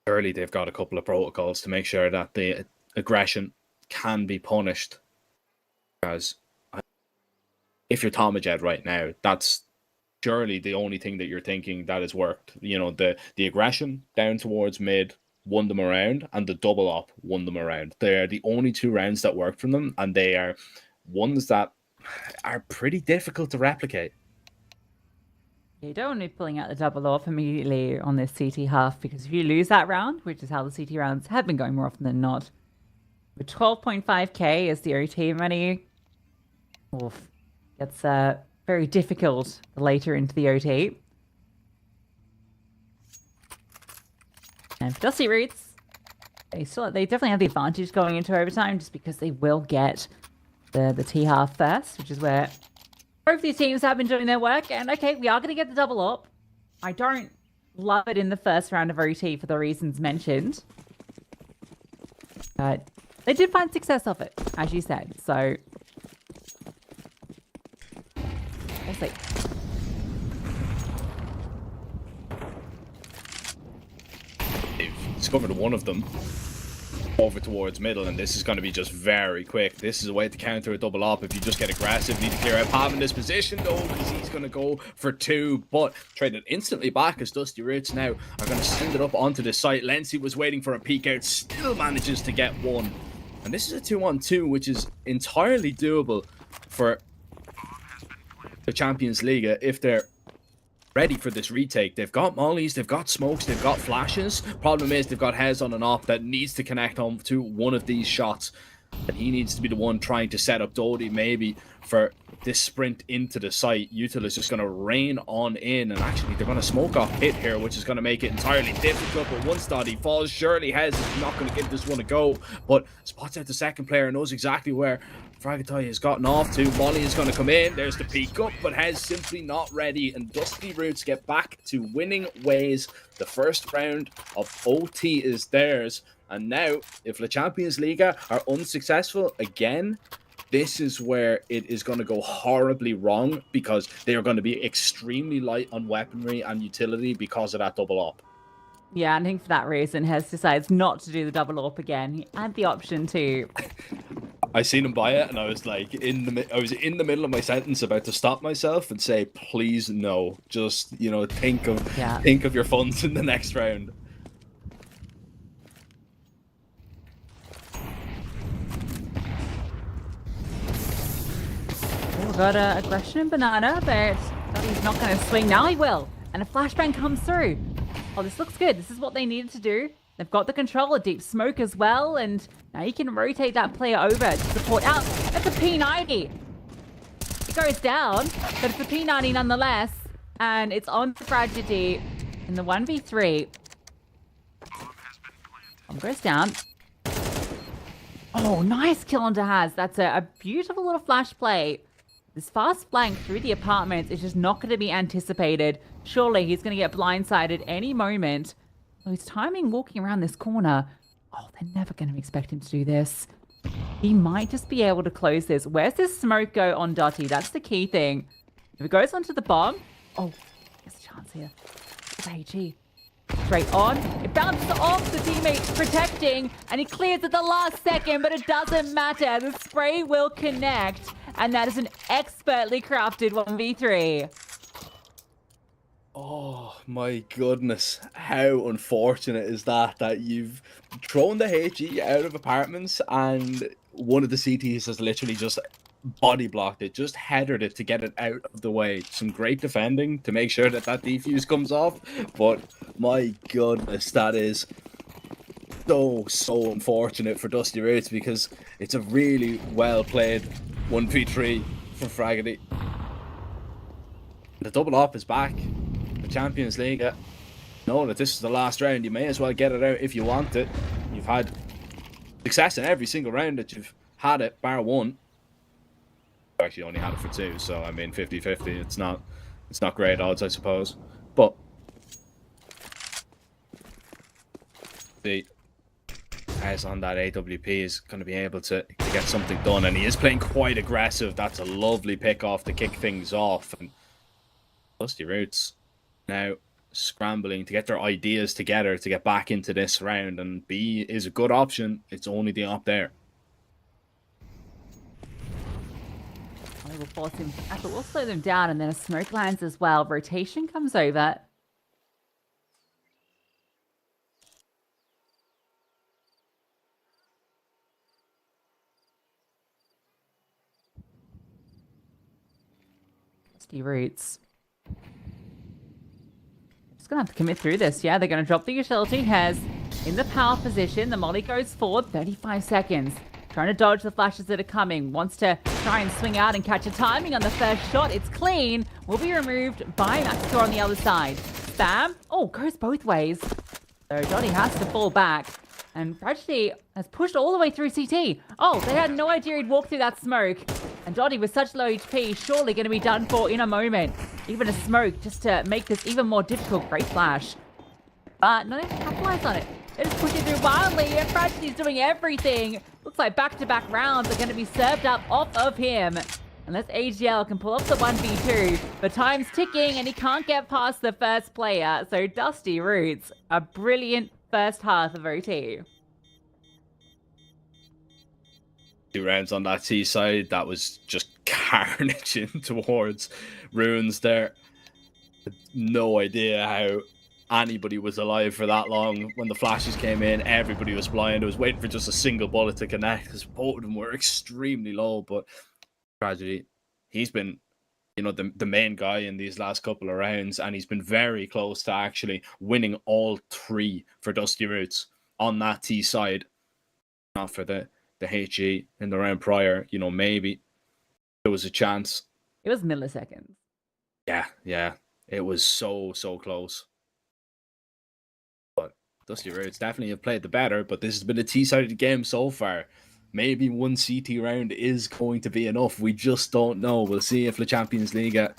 early they've got a couple of protocols to make sure that the aggression can be punished. Because if you're Tomajet right now, that's surely the only thing that you're thinking that has worked. You know, the aggression down towards mid won them around, and the double op won them around. They're the only 2 rounds that worked from them, and they are ones that are pretty difficult to replicate. You don't want to be pulling out the double off immediately on this CT half, because if you lose that round, which is how the CT rounds have been going more often than not, with 12.5k as the OT money, it's very difficult later into the OT. And for Dusty Roots, they definitely have the advantage going into overtime just because they will get the T half first, which is where both these teams have been doing their work. And okay, we are going to get the double up. I don't love it in the first round of OT for the reasons mentioned. But they did find success of it, as you said. So we'll see. They've discovered one of them. over towards middle, and this is going to be just very quick. This is a way to counter a double up if you just get aggressive. Need to clear out Pav in this position though, because he's going to go for 2, but traded instantly back as Dusty Roots now are going to send it up onto the site. Lency was waiting for a peek out, still manages to get 1, and this is a 2-on-2, which is entirely doable for the Champions Liga if they're ready for this retake. They've got mollies, they've got smokes, they've got flashes. Problem is they've got Hez on an op that needs to connect home to one of these shots, and he needs to be the one trying to set up Dodie maybe for this sprint into the site. Util is just going to rain on in, and actually they're going to smoke off Pit here, which is going to make it entirely difficult. But once Dodie falls, surely Hez is not going to give this one a go, but spots out the second player, knows exactly where Fragatai has gotten off to. Molly is going to come in. There's the peek up, but Hez simply not ready. And Dusty Roots get back to winning ways. The first round of OT is theirs. And now, if La Champions Liga are unsuccessful again, this is where it is going to go horribly wrong, because they are going to be extremely light on weaponry and utility because of that double op. Yeah, and I think for that reason, Hez decides not to do the double op again. He had the option to. I seen him buy it, and I was like, I was in the middle of my sentence, about to stop myself and say, please no. Just, you know, think of your funds in the next round. We've got aggression and banana, but he's not going to swing. Now he will, and a flashbang comes through. Oh, this looks good. This is what they needed to do. They've got the control, a deep smoke as well, and now you can rotate that player over to support out. That's a P90. It goes down, but it's a P90 nonetheless, and it's on to Tragedy in the 1v3. One goes down. Oh, nice kill onto Haz. That's a beautiful little flash play. This fast flank through the apartments is just not going to be anticipated. Surely he's going to get blindsided any moment. Oh, his timing walking around this corner. Oh, they're never going to expect him to do this. He might just be able to close this. Where's this smoke go on Dotty? That's the key thing. If it goes onto the bomb. Oh, there's a chance here. AG. Straight on. It bounces off the teammates protecting, and he clears at the last second, but it doesn't matter. The spray will connect, and that is an expertly crafted 1v3. Oh my goodness, how unfortunate is that you've thrown the HE out of apartments and one of the CTs has literally just body blocked it, just headered it to get it out of the way. Some great defending to make sure that defuse comes off, but my goodness, that is so unfortunate for Dusty Roots, because it's a really well played 1v3 for Fragedy. The double op is back. Champions League, know that this is the last round. You may as well get it out if you want it. You've had success in every single round that you've had it, bar one. You actually only had it for 2, so I mean 50-50. It's not great odds, I suppose. But the as on that AWP is going to be able to get something done, and he is playing quite aggressive. That's a lovely pick off to kick things off. And Dusty Roots now scrambling to get their ideas together to get back into this round, and B is a good option. It's only the op there. I will force him back, but we'll slow them down, and then a smoke lands as well. Rotation comes over. Dusty Roots. Gonna have to commit through this. Yeah, they're gonna drop the utility. Hez in the power position. The molly goes forward. 35 seconds. Trying to dodge the flashes that are coming. Wants to try and swing out and catch a timing on the first shot. It's clean. Will be removed by Maxcore on the other side. Spam. Oh, goes both ways. So Dotty has to fall back. And Tragedy has pushed all the way through CT. Oh, they had no idea he'd walk through that smoke. And Dotty with such low HP, surely going to be done for in a moment. Even a smoke just to make this even more difficult. Great flash. But not able to capitalize on it. They're just pushing through wildly, and Tragedy's doing everything. Looks like back-to-back rounds are going to be served up off of him. Unless AGL can pull off the 1v2. But time's ticking, and he can't get past the first player. So Dusty Roots, a brilliant first half of OT. 2 rounds on that T side. That was just carnage in towards Runes there. No idea how anybody was alive for that long. When the flashes came in, everybody was blind. I was waiting for just a single bullet to connect because both of them were extremely low. But tragedy, he's been, you know, the main guy in these last couple of rounds, and he's been very close to actually winning all 3 for Dusty Roots on that T side. Not for the HE in the round prior, you know, maybe there was a chance. It was milliseconds. Yeah. It was so close. But Dusty Roots definitely have played the better, but this has been a T-sided game so far. Maybe one CT round is going to be enough. We just don't know. We'll see if the Champions Liga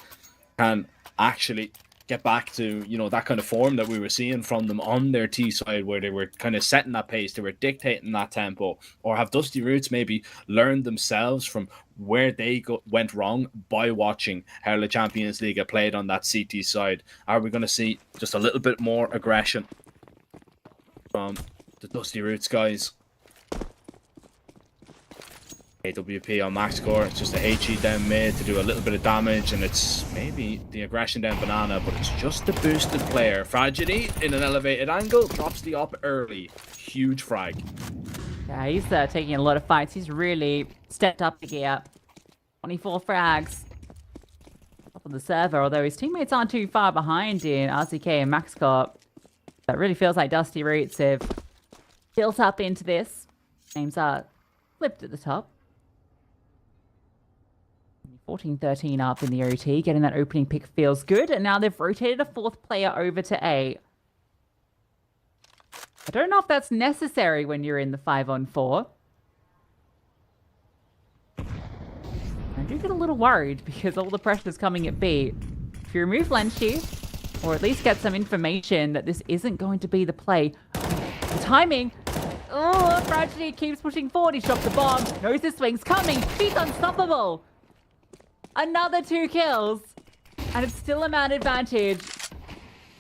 can actually get back to, you know, that kind of form that we were seeing from them on their T side, where they were kind of setting that pace, they were dictating that tempo, or have Dusty Roots maybe learned themselves from where they went wrong by watching how the Champions League played on that CT side. Are we going to see just a little bit more aggression from the Dusty Roots guys? AWP on max score. It's just a HE down mid to do a little bit of damage, and it's maybe the aggression down banana, but it's just the boosted player. Fragedy in an elevated angle, drops the op early. Huge frag. Yeah, he's taking a lot of fights. He's really stepped up the gear. 24 frags. Up on the server, although his teammates aren't too far behind in RCK and Max Corp. That really feels like Dusty Roots have built up into this. Names are flipped at the top. 14-13 up in the OT. Getting that opening pick feels good. And now they've rotated a 4th player over to A. I don't know if that's necessary when you're in the 5-on-4. I do get a little worried because all the pressure's coming at B. If you remove Lenchi, or at least get some information that this isn't going to be the play. The timing. Oh, Tragedy keeps pushing forward. He drops the bomb. Knows the swing's coming. He's unstoppable. Another 2 kills. And it's still a man advantage.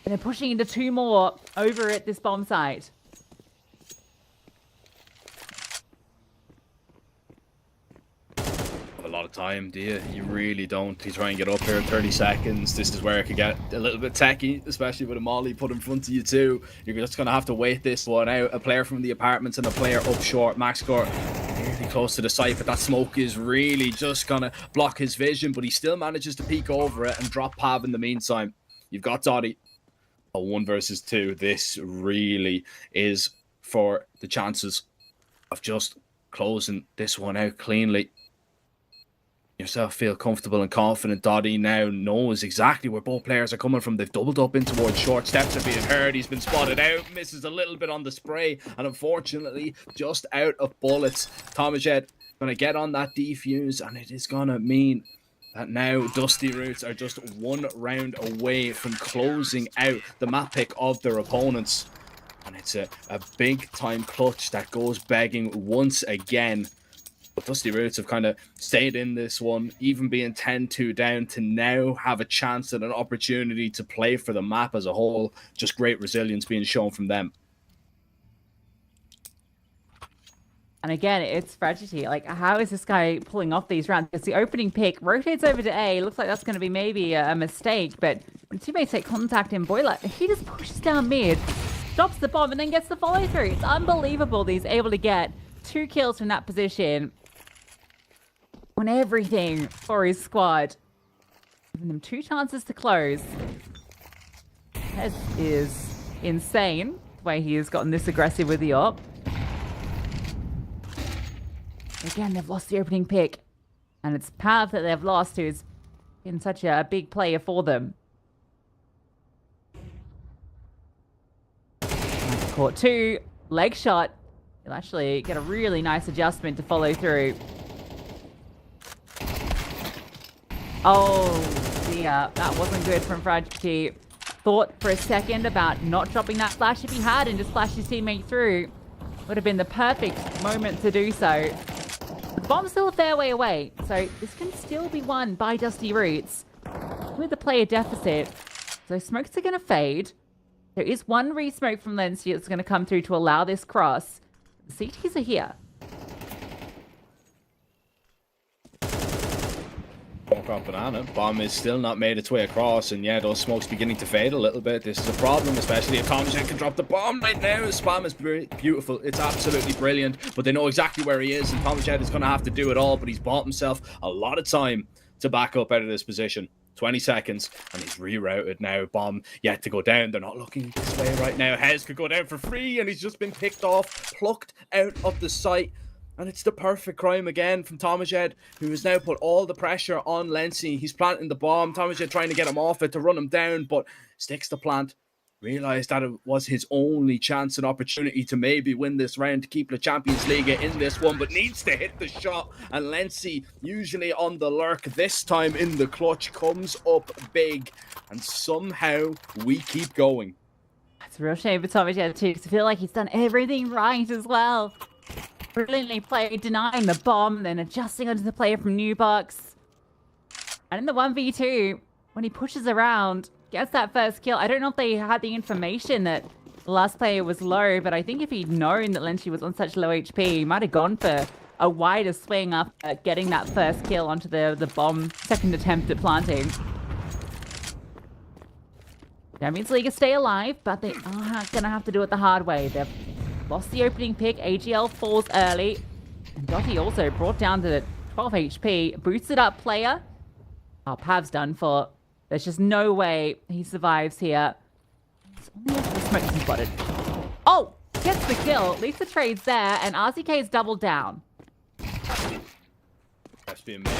And they're pushing into 2 more over at this bomb site. A lot of time, do you? You really don't. You try and get up here in 30 seconds. This is where it could get a little bit techy, especially with a molly put in front of you too. You're just going to have to wait this one out. A player from the apartments and a player up short. Max score nearly close to the site, but that smoke is really just going to block his vision, but he still manages to peek over it and drop Pav in the meantime. You've got Dottie. A 1 versus 2. This really is for the chances of just closing this one out cleanly. Yourself feel comfortable and confident. Dottie now knows exactly where both players are coming from. They've doubled up in towards short. Steps are being heard. He's been spotted out. Misses a little bit on the spray. And unfortunately, just out of bullets. Tomajet going to get on that defuse. And it is going to mean that now Dusty Roots are just 1 round away from closing out the map pick of their opponents. And it's a big time clutch that goes begging once again. But Dusty Roots have kind of stayed in this one, even being 10-2 down, to now have a chance and an opportunity to play for the map as a whole. Just great resilience being shown from them. And again, it's fragility. Like, how is this guy pulling off these rounds? It's the opening pick, rotates over to A. Looks like that's going to be maybe a mistake, but when teammates take contact in Boiler, he just pushes down mid, stops the bomb, and then gets the follow through. It's unbelievable that he's able to get 2 kills from that position on everything for his squad. Giving them 2 chances to close. That is insane, the way he has gotten this aggressive with the op. Again, they've lost the opening pick. And it's Pav that they've lost, who's been such a big player for them. Caught 2. Leg shot. He'll actually get a really nice adjustment to follow through. Oh dear, that wasn't good from Fragility. Thought for a second about not dropping that flash if he had and just flashed his teammate through. Would have been the perfect moment to do so. The bomb's still a fair way away, so this can still be won by Dusty Roots with the player deficit. So smokes are going to fade. There is 1 re-smoke from Lency that's going to come through to allow this cross. The CTs are here. Smoke on banana. Bomb is still not made its way across, and yeah, those smokes beginning to fade a little bit. This is a problem, especially if TomaJet can drop the bomb right now. His spam is beautiful. It's absolutely brilliant, but they know exactly where he is, and TomaJet is going to have to do it all, but he's bought himself a lot of time to back up out of this position. 20 seconds, and he's rerouted now. Bomb yet to go down. They're not looking this way right now. Hez could go down for free, and he's just been picked off, plucked out of the site. And it's the perfect crime again from TomaJet, who has now put all the pressure on Lency. He's planting the bomb. TomaJet trying to get him off it to run him down, but sticks the plant. Realised that it was his only chance and opportunity to maybe win this round, to keep the Champions League in this one, but needs to hit the shot. And Lency, usually on the lurk, this time in the clutch, comes up big. And somehow we keep going. It's a real shame for TomaJet too, because I feel like he's done everything right as well. Brilliantly played, denying the bomb, then adjusting onto the player from Nubox. And in the 1v2, when he pushes around, gets that first kill. I don't know if they had the information that the last player was low, but I think if he'd known that Lency was on such low HP, he might have gone for a wider swing after getting that first kill onto the bomb, second attempt at planting. Champions League stay alive, but they are going to have to do it the hard way. They've lost the opening pick. AGL falls early. And Dottie also brought down to 12 HP. Boosted up player. Oh, Pav's done for. There's just no way he survives here. It's only after the smoke is spotted. Oh! Gets the kill. At least the trade's there. And RCK's doubled down. That's being made.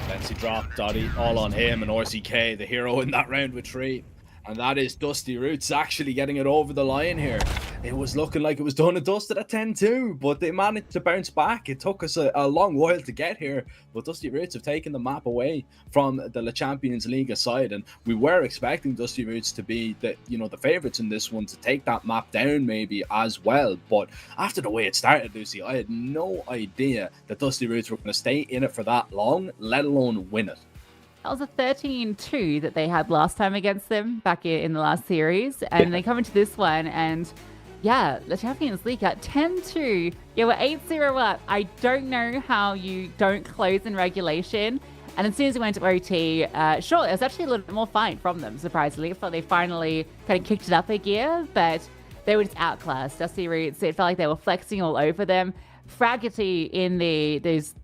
Lency dropped. Dottie all on him. And RCK, the hero in that round with 3. And that is Dusty Roots actually getting it over the line here. It was looking like it was done and dusted at 10-2, but they managed to bounce back. It took us a long while to get here, but Dusty Roots have taken the map away from the Champions League side, and we were expecting Dusty Roots to be the favourites in this one, to take that map down maybe as well. But after the way it started, Lucy, I had no idea that Dusty Roots were going to stay in it for that long, let alone win it. That was a 13-2 that they had last time against them back in the last series. And they come into this one and, yeah, the Champions League at 10-2. Yeah, we're 8-0 up. I don't know how you don't close in regulation. And as soon as we went to OT, sure, it was actually a little bit more fight from them, surprisingly. I thought they finally kind of kicked it up a gear, but they were just outclassed. Dusty Roots, it felt like they were flexing all over them. Fragility in the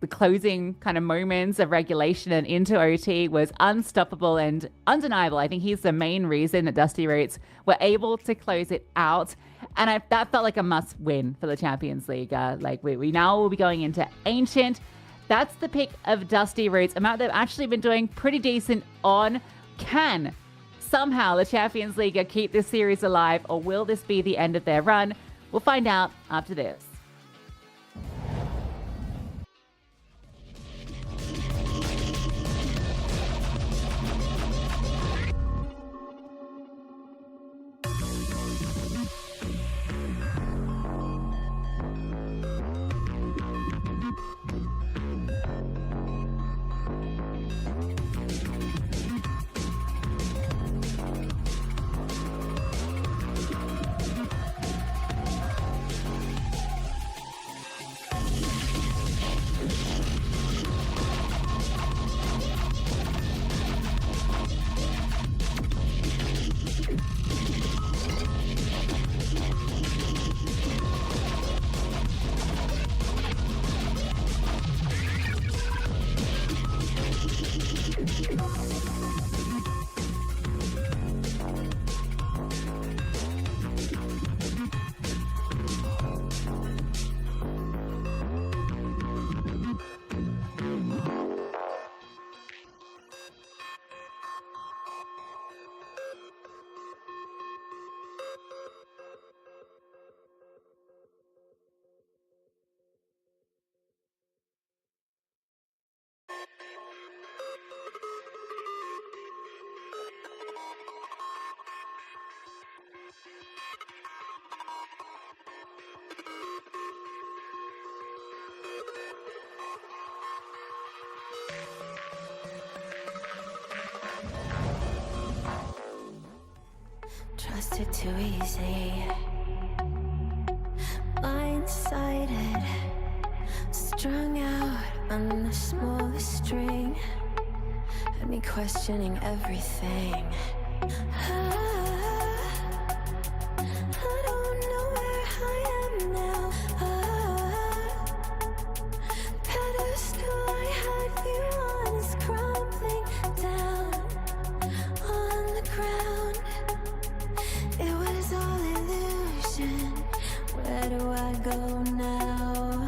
closing kind of moments of regulation and into OT was unstoppable and undeniable. I think he's the main reason that Dusty Roots were able to close it out, and that felt like a must win for the Champions League. Like we now will be going into Ancient. That's the pick of Dusty Roots. A map they've actually been doing pretty decent on. Can somehow the Champions League keep this series alive, or will this be the end of their run? We'll find out after this. Trusted too easy, blindsided, strung out on the smallest string. had me questioning everything. I don't know where I am now. Pedestal I had you on is crumbling down on the ground. It was all illusion. Where do I go now?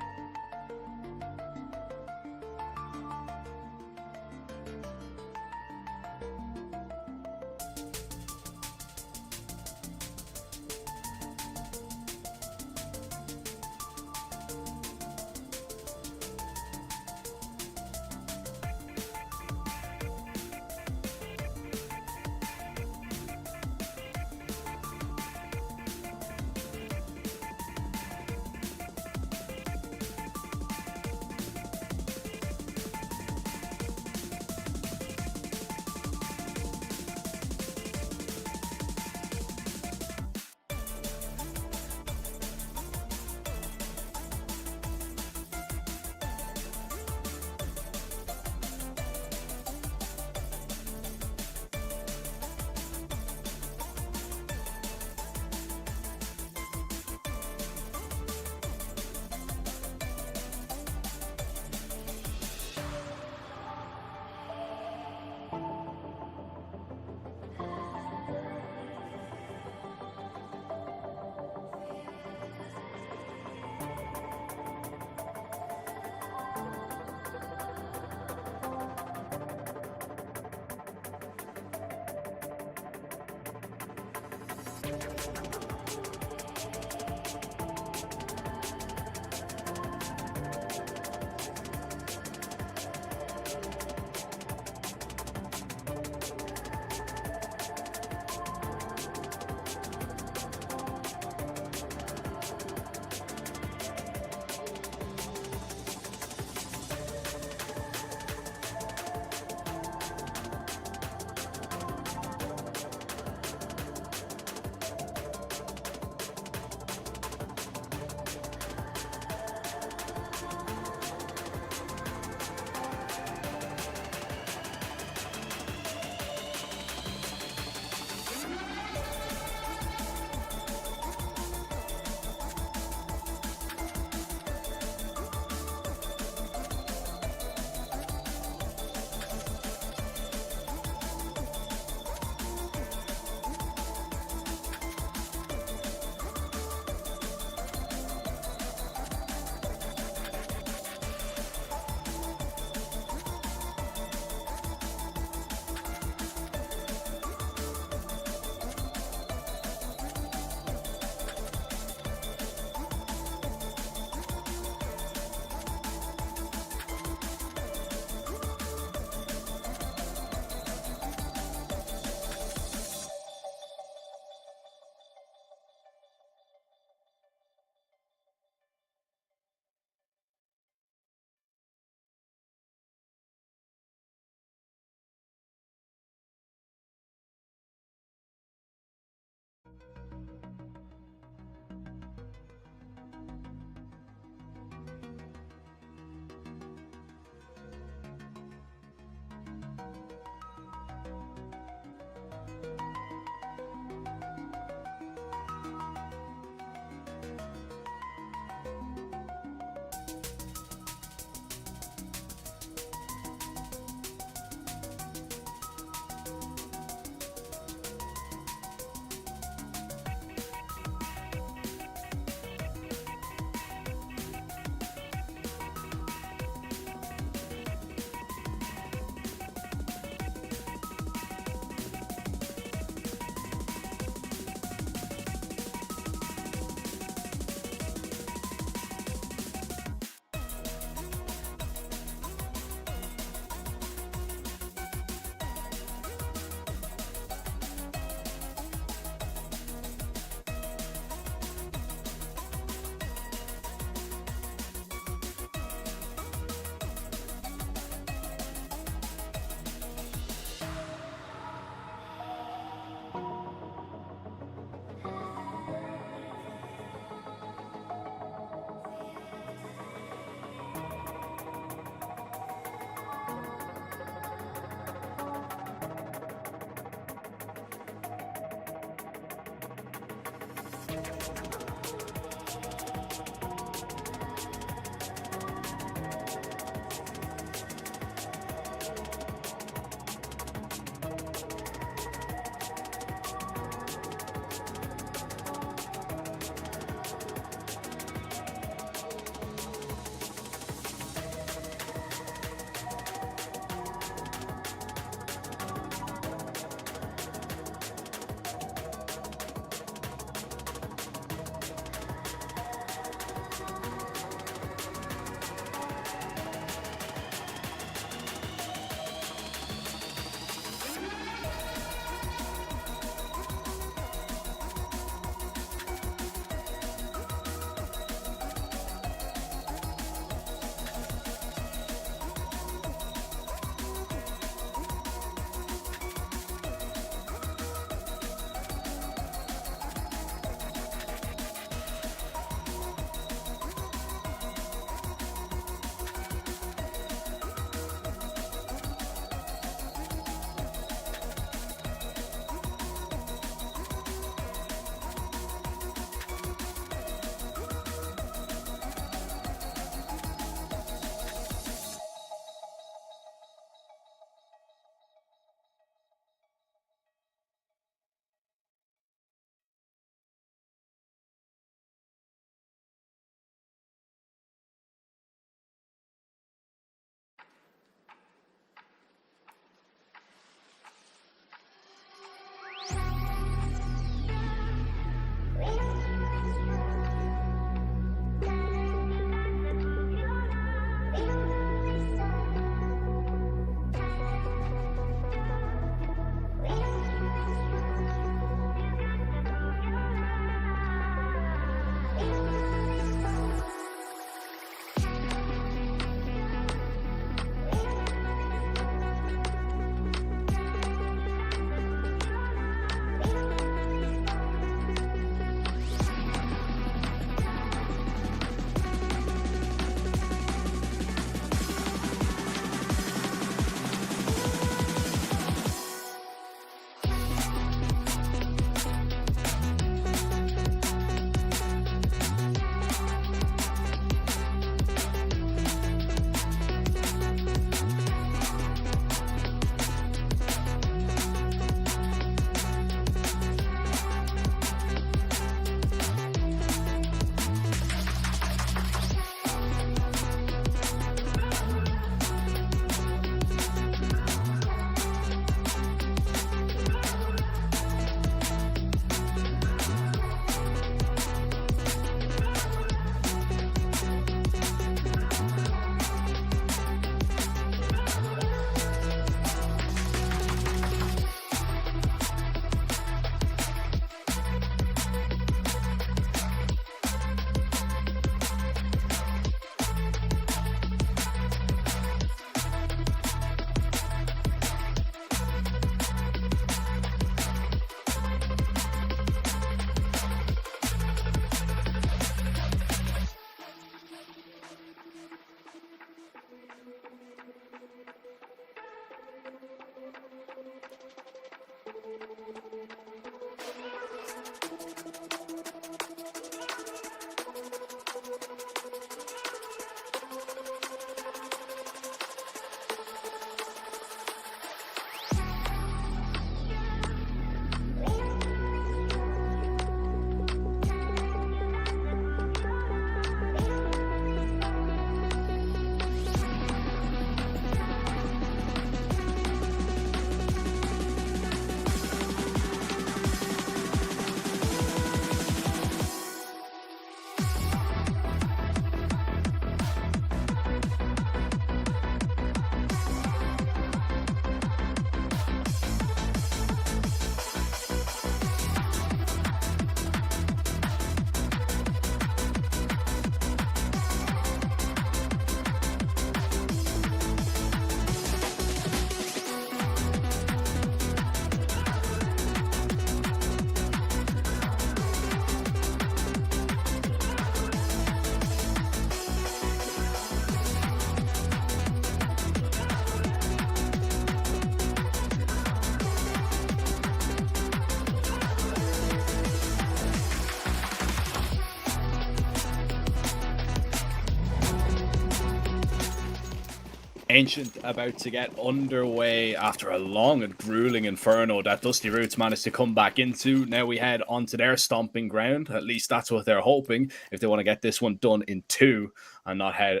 Ancient about to get underway after a long and grueling Inferno that Dusty Roots managed to come back into. Now we head onto their stomping ground. At least that's what they're hoping, if they want to get this one done in 2 and not head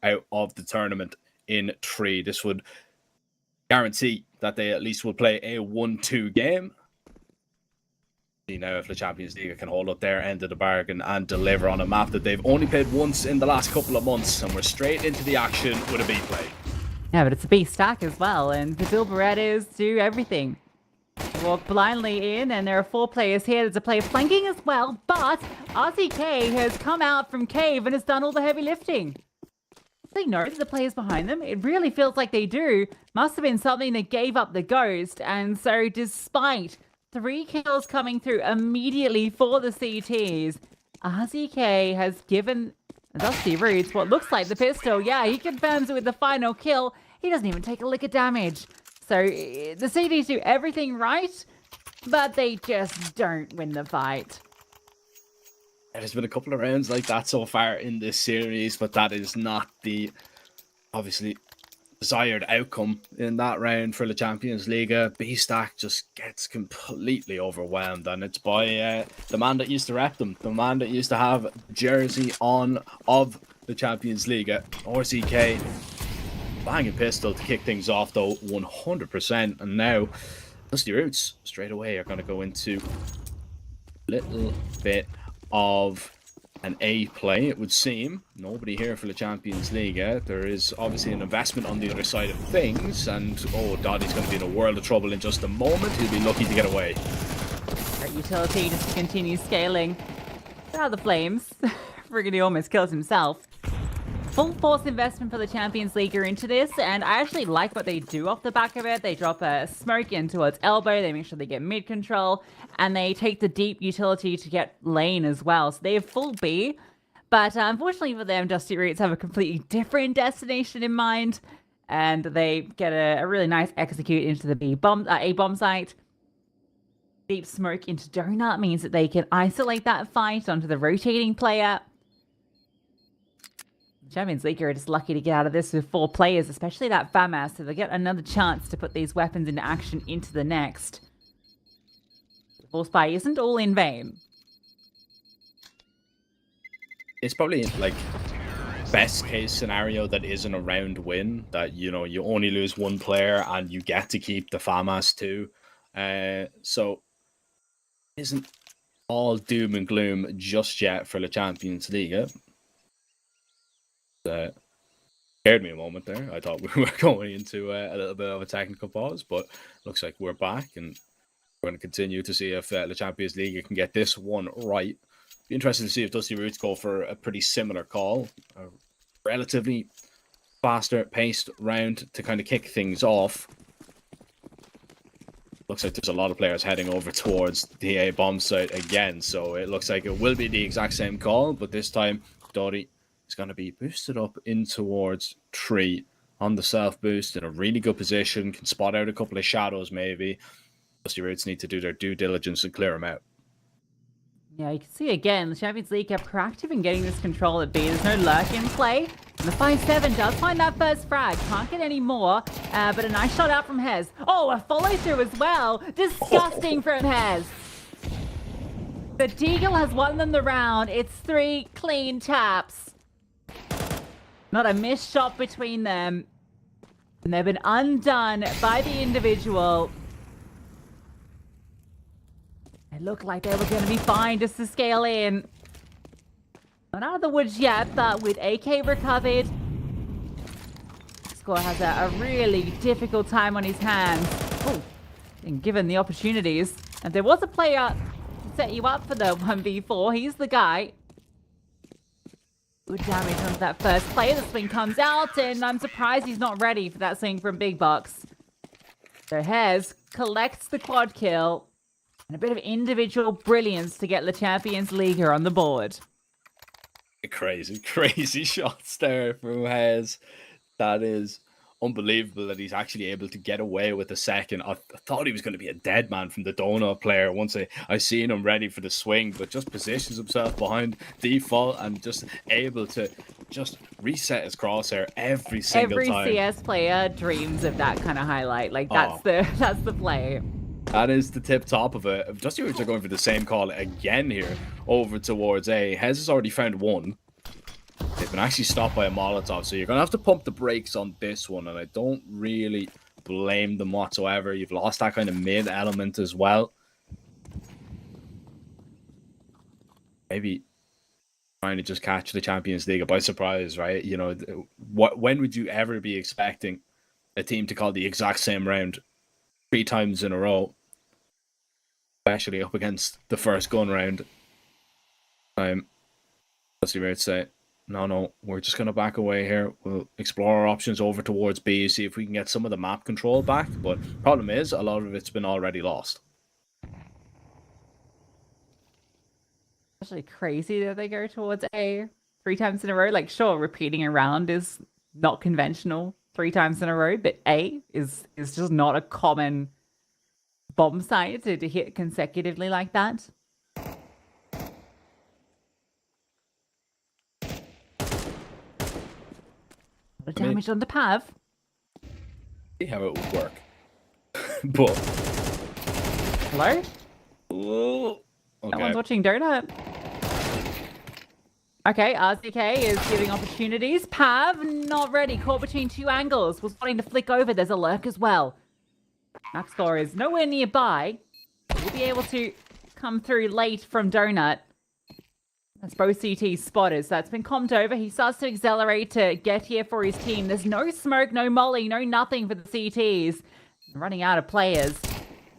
out of the tournament in 3. This would guarantee that they at least will play a 1-2 game. See now if the Champions League can hold up their end of the bargain and deliver on a map that they've only played once in the last couple of months, and we're straight into the action with a B play. Yeah, but it's a B stack as well, and the Bilberettas do everything. They walk blindly in, and there are 4 players here. There's a player flanking as well, but RCK has come out from cave and has done all the heavy lifting. They know that the players behind them. It really feels like they do. Must have been something that gave up the ghost, and so despite 3 kills coming through immediately for the CTs, RCK has given Dusty Roots what looks like the pistol. Yeah, he confirms it with the final kill. He doesn't even take a lick of damage. So the CTs do everything right, but they just don't win the fight. There's been a couple of rounds like that so far in this series, but that is not the, obviously, desired outcome in that round for the Champions Liga. B-Stack just gets completely overwhelmed, and it's by the man that used to rep them, the man that used to have jersey on of the Champions Liga, RCK. Banging pistol to kick things off though, 100%, and now Dusty Roots straight away are going to go into a little bit of an A play, it would seem. Nobody here for the Champions League. There is obviously an investment on the other side of things, and oh, Doddy's going to be in a world of trouble in just a moment. He'll be lucky to get away. Great utility just to continue scaling. There are the flames. Friggin' almost kills himself. Full force investment for the Champions League are into this, and I actually like what they do off the back of it. They drop a smoke in towards elbow, they make sure they get mid control, and they take the deep utility to get lane as well. So they have full B, but unfortunately for them, Dusty Roots have a completely different destination in mind, and they get a really nice execute into the A bomb site. Deep smoke into Donut means that they can isolate that fight onto the rotating player. Champions League are just lucky to get out of this with 4 players, especially that FAMAS, so they get another chance to put these weapons into action into the next. The force buy isn't all in vain. It's probably like best case scenario that isn't a round win, that you know you only lose 1 player and you get to keep the FAMAS too. So isn't all doom and gloom just yet for the Champions League. Scared me a moment there. I thought we were going into a little bit of a technical pause, but looks like we're back, and we're going to continue to see if the Champions League can get this one right. Be interested to see if Dusty Roots go for a pretty similar call, a relatively faster paced round to kind of kick things off. Looks like there's a lot of players heading over towards the A bomb site again, so it looks like it will be the exact same call, but this time Dotty is going to be boosted up in towards 3 on the self boost in a really good position, can spot out a couple of shadows maybe. Dusty Roots need to do their due diligence and clear them out. Yeah, you can see again, the Champions League kept proactive in getting this control at B. There's no lurk in play. And the 5-7 does find that first frag. Can't get any more, but a nice shot out from Hez. Oh, a follow through as well. Disgusting from Hez. The Deagle has won them the round. It's 3 clean taps. Not a missed shot between them. And they've been undone by the individual. It looked like they were going to be fine just to scale in. Not out of the woods yet, but with AK recovered, Score has a really difficult time on his hands. Oh, and given the opportunities. And there was a player to set you up for the 1v4. He's the guy. Good damage onto that first player. The swing comes out, and I'm surprised he's not ready for that swing from Big Box. So Hez collects the quad kill. And a bit of individual brilliance to get the Champions League here on the board. Crazy shots there from Hez. That is unbelievable that he's actually able to get away with a second. I thought he was going to be a dead man from the donut player once I seen him ready for the swing, but just positions himself behind default and just able to just reset his crosshair every single time. Every CS player dreams of that kind of highlight. Like that's the play. That is the tip top of it. Dusty Roots are going for the same call again here over towards A. Hez has already found one. They've been actually stopped by a Molotov, so you're going to have to pump the brakes on this one, and I don't really blame them whatsoever. You've lost that kind of mid element as well. Maybe trying to just catch the Champions League by surprise, right? You know, when would you ever be expecting a team to call the exact same round 3 times in a row? Especially up against the first gun round. Dusty Roots say, no, we're just going to back away here. We'll explore our options over towards B, see if we can get some of the map control back. But problem is, a lot of it's been already lost. Actually crazy that they go towards A 3 times in a row. Like, sure, repeating a round is not conventional 3 times in a row, but A is just not a common bomb site to hit consecutively like that. Damage on the Pav. See how it would work. But Hello? okay. No one's watching Donut. Okay, RCK is giving opportunities. Pav, not ready. Caught between 2 angles. Was wanting to flick over. There's a lurk as well. Max score is nowhere nearby. We'll be able to come through late from Donut. That's both CT spotters. That's been comped over. He starts to accelerate to get here for his team. There's no smoke, no molly, no nothing for the CTs. Running out of players.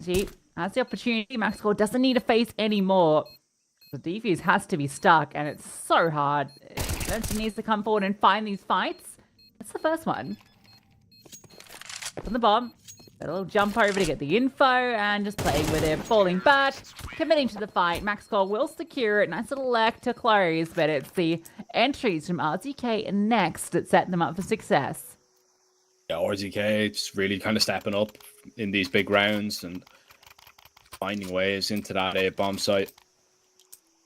Gee, has the opportunity. Max score doesn't need to face anymore. The defuse has to be stuck, and it's so hard. He needs to come forward and find these fights. That's the first one. From the bomb. A little jump over to get the info, and just playing with it, falling back, committing to the fight. Max score will secure it. Nice little leg to close, but it's the entries from RZK next that set them up for success. Yeah, RZK just really kind of stepping up in these big rounds and finding ways into that A bomb site.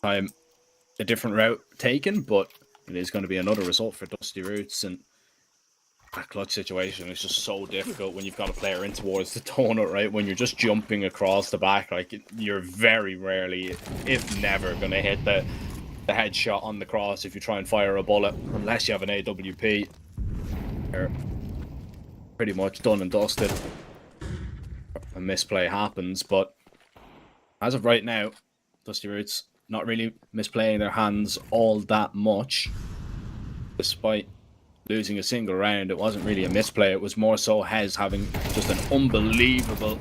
A different route taken, but it is going to be another result for Dusty Roots, and that clutch situation is just so difficult when you've got a player in towards the donut, right? When you're just jumping across the back, like you're very rarely, if never, going to hit the headshot on the cross if you try and fire a bullet, unless you have an AWP. You're pretty much done and dusted. A misplay happens, but as of right now, Dusty Roots not really misplaying their hands all that much, despite losing a single round. It wasn't really a misplay. It was more so Hez having just an unbelievable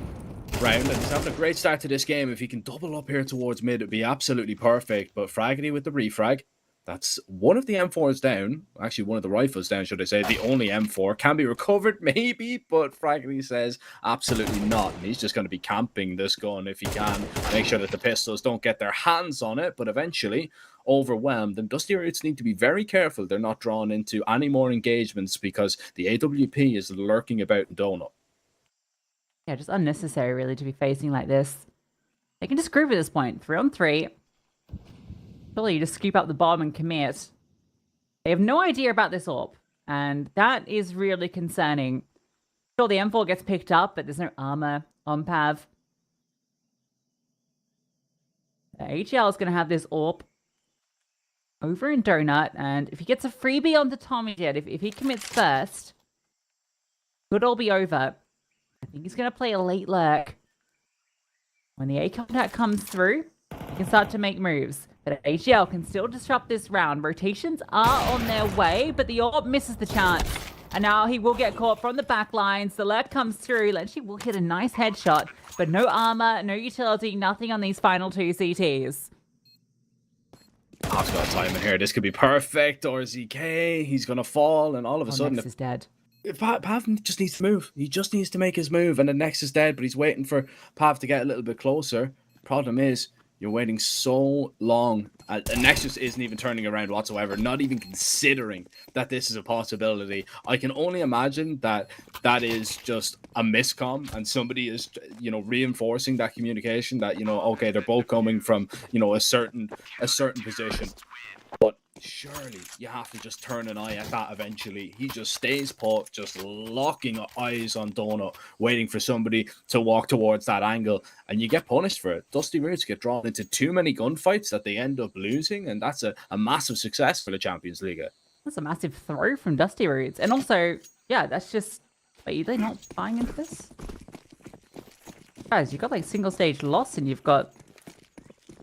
round, and he's having a great start to this game. If he can double up here towards mid, it'd be absolutely perfect. But Fraggedy with the refrag. That's one of the M4s down. Actually, one of the rifles down, should I say. The only M4 can be recovered, maybe, but Fraggedy says absolutely not. And he's just going to be camping this gun if he can. Make sure that the pistols don't get their hands on it, but eventually overwhelmed. And Dusty Roots need to be very careful they're not drawn into any more engagements, because the AWP is lurking about in Donut. Yeah, just unnecessary, really, to be facing like this. They can just group at this point. 3 on 3. Surely you just scoop up the bomb and commit. They have no idea about this AWP, and that is really concerning. Sure, the M4 gets picked up, but there's no armor on Pav. HL is going to have this AWP over in Donut, and if he gets a freebie on the Tommy Jet, if he commits first, could all be over. I think he's going to play a late lurk. When the A contact comes through, he can start to make moves. But HL can still disrupt this round. Rotations are on their way, but the AWP misses the chance. And now he will get caught from the back lines. The lurk comes through. Lenchi will hit a nice headshot, but no armor, no utility, nothing on these final 2 CTs. I've got time in here. This could be perfect. Or ZK, he's going to fall, and all of a sudden... Nex is dead. Pav just needs to move. He just needs to make his move, and the Nex is dead, but he's waiting for Pav to get a little bit closer. Problem is, you're waiting so long. And Nexus isn't even turning around whatsoever, not even considering that this is a possibility. I can only imagine that that is just a miscomm, and somebody is, reinforcing that communication that, okay, they're both coming from, a certain position. But surely you have to just turn an eye at that eventually. He just stays put, just locking eyes on Donut, waiting for somebody to walk towards that angle, and you get punished for it. Dusty Roots get drawn into too many gunfights that they end up losing, and that's a massive success for the Champions League. That's a massive throw from Dusty Roots. And also, yeah, that's just... Wait, are they not buying into this? Guys, you've got like single stage loss and you've got...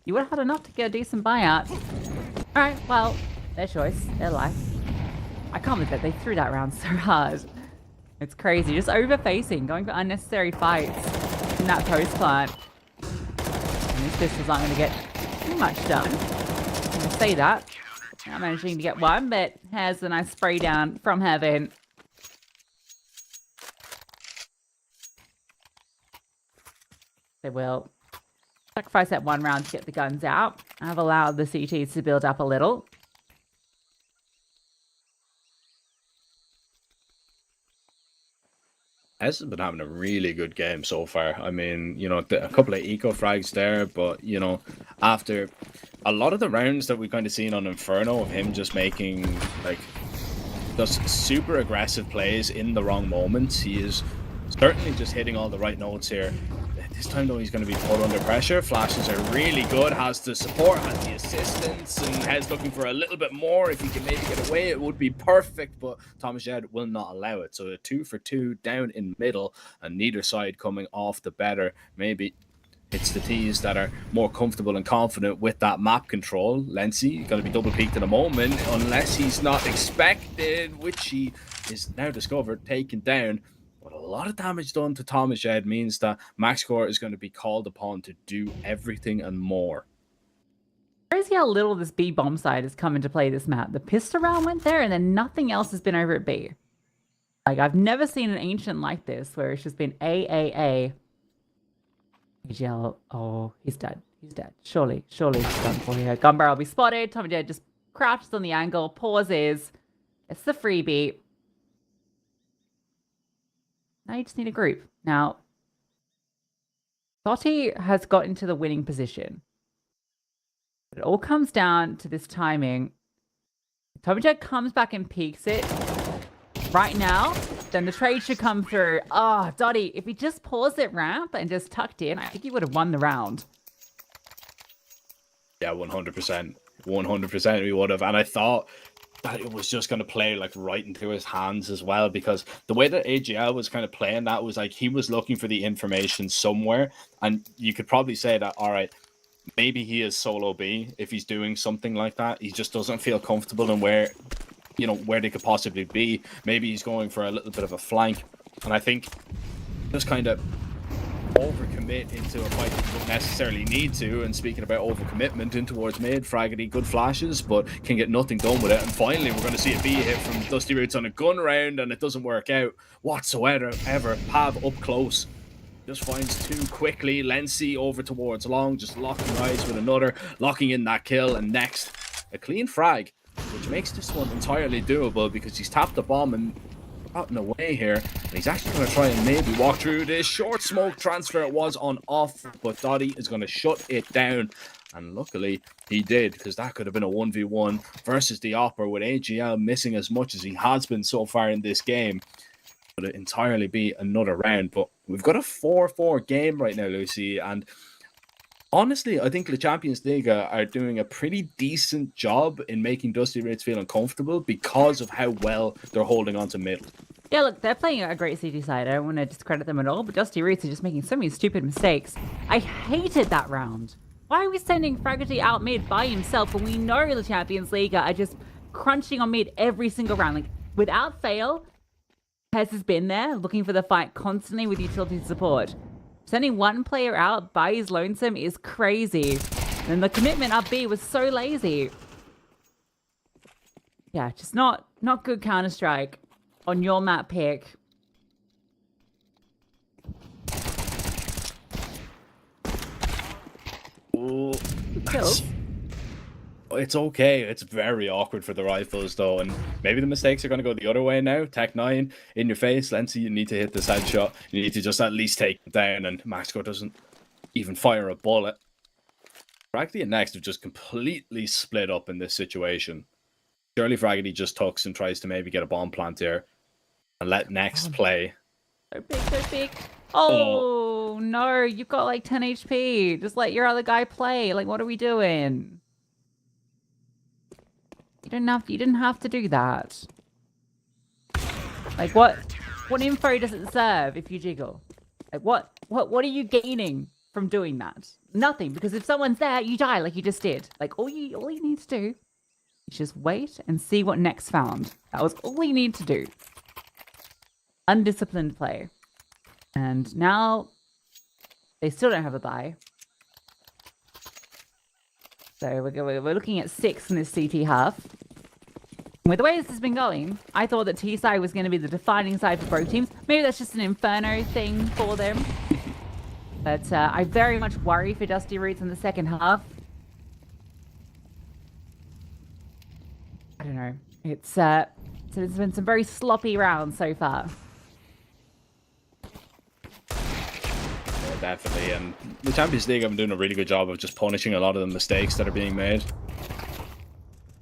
You would have had enough to get a decent buyout. Alright, well, their choice, their life. I can't believe that they threw that round so hard. It's crazy. Just over-facing, going for unnecessary fights in that post plant. And these pistols aren't going to get too much done. I'm going to say that. Not managing to get one, but has a nice spray down from heaven. They will sacrifice that one round to get the guns out. I've allowed the CTs to build up a little. Ez has been having a really good game so far. I mean, you know, a couple of eco frags there, but, you know, after a lot of the rounds that we've kind of seen on Inferno of him just making, like, just super aggressive plays in the wrong moments, he is certainly just hitting all the right notes here. This time, though, he's going to be put under pressure. Flashes are really good, has the support, has the assistance, and Hez looking for a little bit more. If he can maybe get away, it would be perfect, but Thomas Jed will not allow it. So a 2 for 2 down in middle, and neither side coming off the better. Maybe it's the T's that are more comfortable and confident with that map control. Lency going to be double peaked in a moment, unless he's not expected, which he is now discovered, taken down. But a lot of damage done to Thomas Jed means that MaxCore is going to be called upon to do everything and more. Crazy how little this B bomb side has come into play this map. The pistol round went there and then nothing else has been over at B. Like, I've never seen an Ancient like this where it's just been A. AGL, oh, he's dead. He's dead. Surely he's done for here. Gun barrel will be spotted. Thomas Jed just crouches on the angle, pauses. It's the freebie. Now you just need a group. Now, Gotti has got into the winning position. It all comes down to this timing. If Thomas Jed comes back and peaks it right now, then the trade should come through. Oh, Dottie, if he just paused it ramp and just tucked in, I think he would have won the round. Yeah, 100%. 100% we would have. And I thought that it was just going to play like right into his hands as well, because the way that AGL was kind of playing that was like he was looking for the information somewhere, and you could probably say that, all right, maybe he is solo B if he's doing something like that. He just doesn't feel comfortable in where, you know, where they could possibly be. Maybe he's going for a little bit of a flank, and I think just kind of overcommit into a fight that you don't necessarily need to. And speaking about overcommitment in towards mid, Fraggy, good flashes, but can get nothing done with it. And finally, we're going to see a B hit from Dusty Roots on a gun round, and it doesn't work out whatsoever. Pav up close just finds two quickly. Lency over towards long, just locking eyes with another, locking in that kill, and next a clean frag, which makes this one entirely doable because he's tapped the bomb and gotten away here, and he's actually going to try and maybe walk through this short smoke transfer. It was on off, but Dottie is going to shut it down, and luckily he did, because that could have been a 1v1 versus the Opera, with AGL missing as much as he has been so far in this game. Could it entirely be another round, but we've got a 4-4 game right now, Lucy, and honestly, I think the Champions League are doing a pretty decent job in making Dusty Roots feel uncomfortable because of how well they're holding on to middle. Yeah, look, they're playing a great CT side. I don't want to discredit them at all, but Dusty Roots are just making so many stupid mistakes. I hated that round. Why are we sending Fraggerty out mid by himself when we know the Champions League are just crunching on mid every single round? Like, without fail, Pez has been there looking for the fight constantly with utility support. Sending one player out by his lonesome is crazy. And the commitment up B was so lazy. Yeah, just not good Counter-Strike on your map pick. Oh, it's okay. It's very awkward for the rifles, though, and maybe the mistakes are going to go the other way now. Tech 9 in your face. Lency, you need to hit this headshot. You need to just at least take it down, and MaxCore doesn't even fire a bullet. Fraggy and Next have just completely split up in this situation. Surely Fraggy just tucks and tries to maybe get a bomb plant here and let next play. So big, so big. Oh, no, you've got like 10 HP. Just let your other guy play. Like, what are we doing? You didn't have to do that. Like, what info does it serve if you jiggle? Like, what are you gaining from doing that? Nothing, because if someone's there, you die like you just did. Like, all you need to do is just wait and see what next found. That was all you need to do. Undisciplined play. And now they still don't have a buy. So we're looking at 6 in this CT half. With the way this has been going, I thought that T side was going to be the defining side for both teams. Maybe that's just an Inferno thing for them. But I very much worry for Dusty Roots in the second half. I don't know. It's been some very sloppy rounds so far. Yeah, definitely. And the Champions League have been doing a really good job of just punishing a lot of the mistakes that are being made.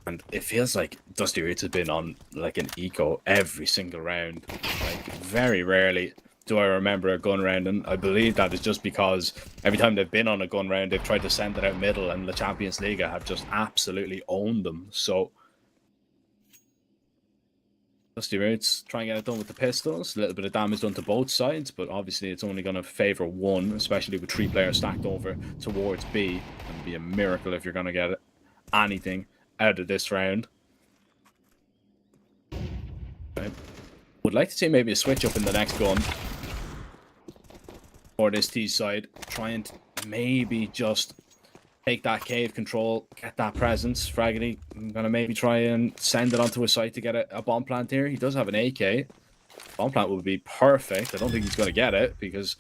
And it feels like Dusty Roots has been on like an eco every single round. Like, very rarely do I remember a gun round, and I believe that is just because every time they've been on a gun round, they've tried to send it out middle, and the Champions League have just absolutely owned them. So Dusty Roots try and get it done with the pistols. A little bit of damage done to both sides, but obviously it's only going to favour one, especially with 3 players stacked over towards B. It'd be a miracle if you're going to get anything out of this round. Right. Would like to see maybe a switch up in the next gun for this T side. Try and maybe just take that cave control, get that presence. Fraggedy, I'm gonna maybe try and send it onto a site to get a bomb plant here. He does have an AK. Bomb plant would be perfect. I don't think he's gonna get it because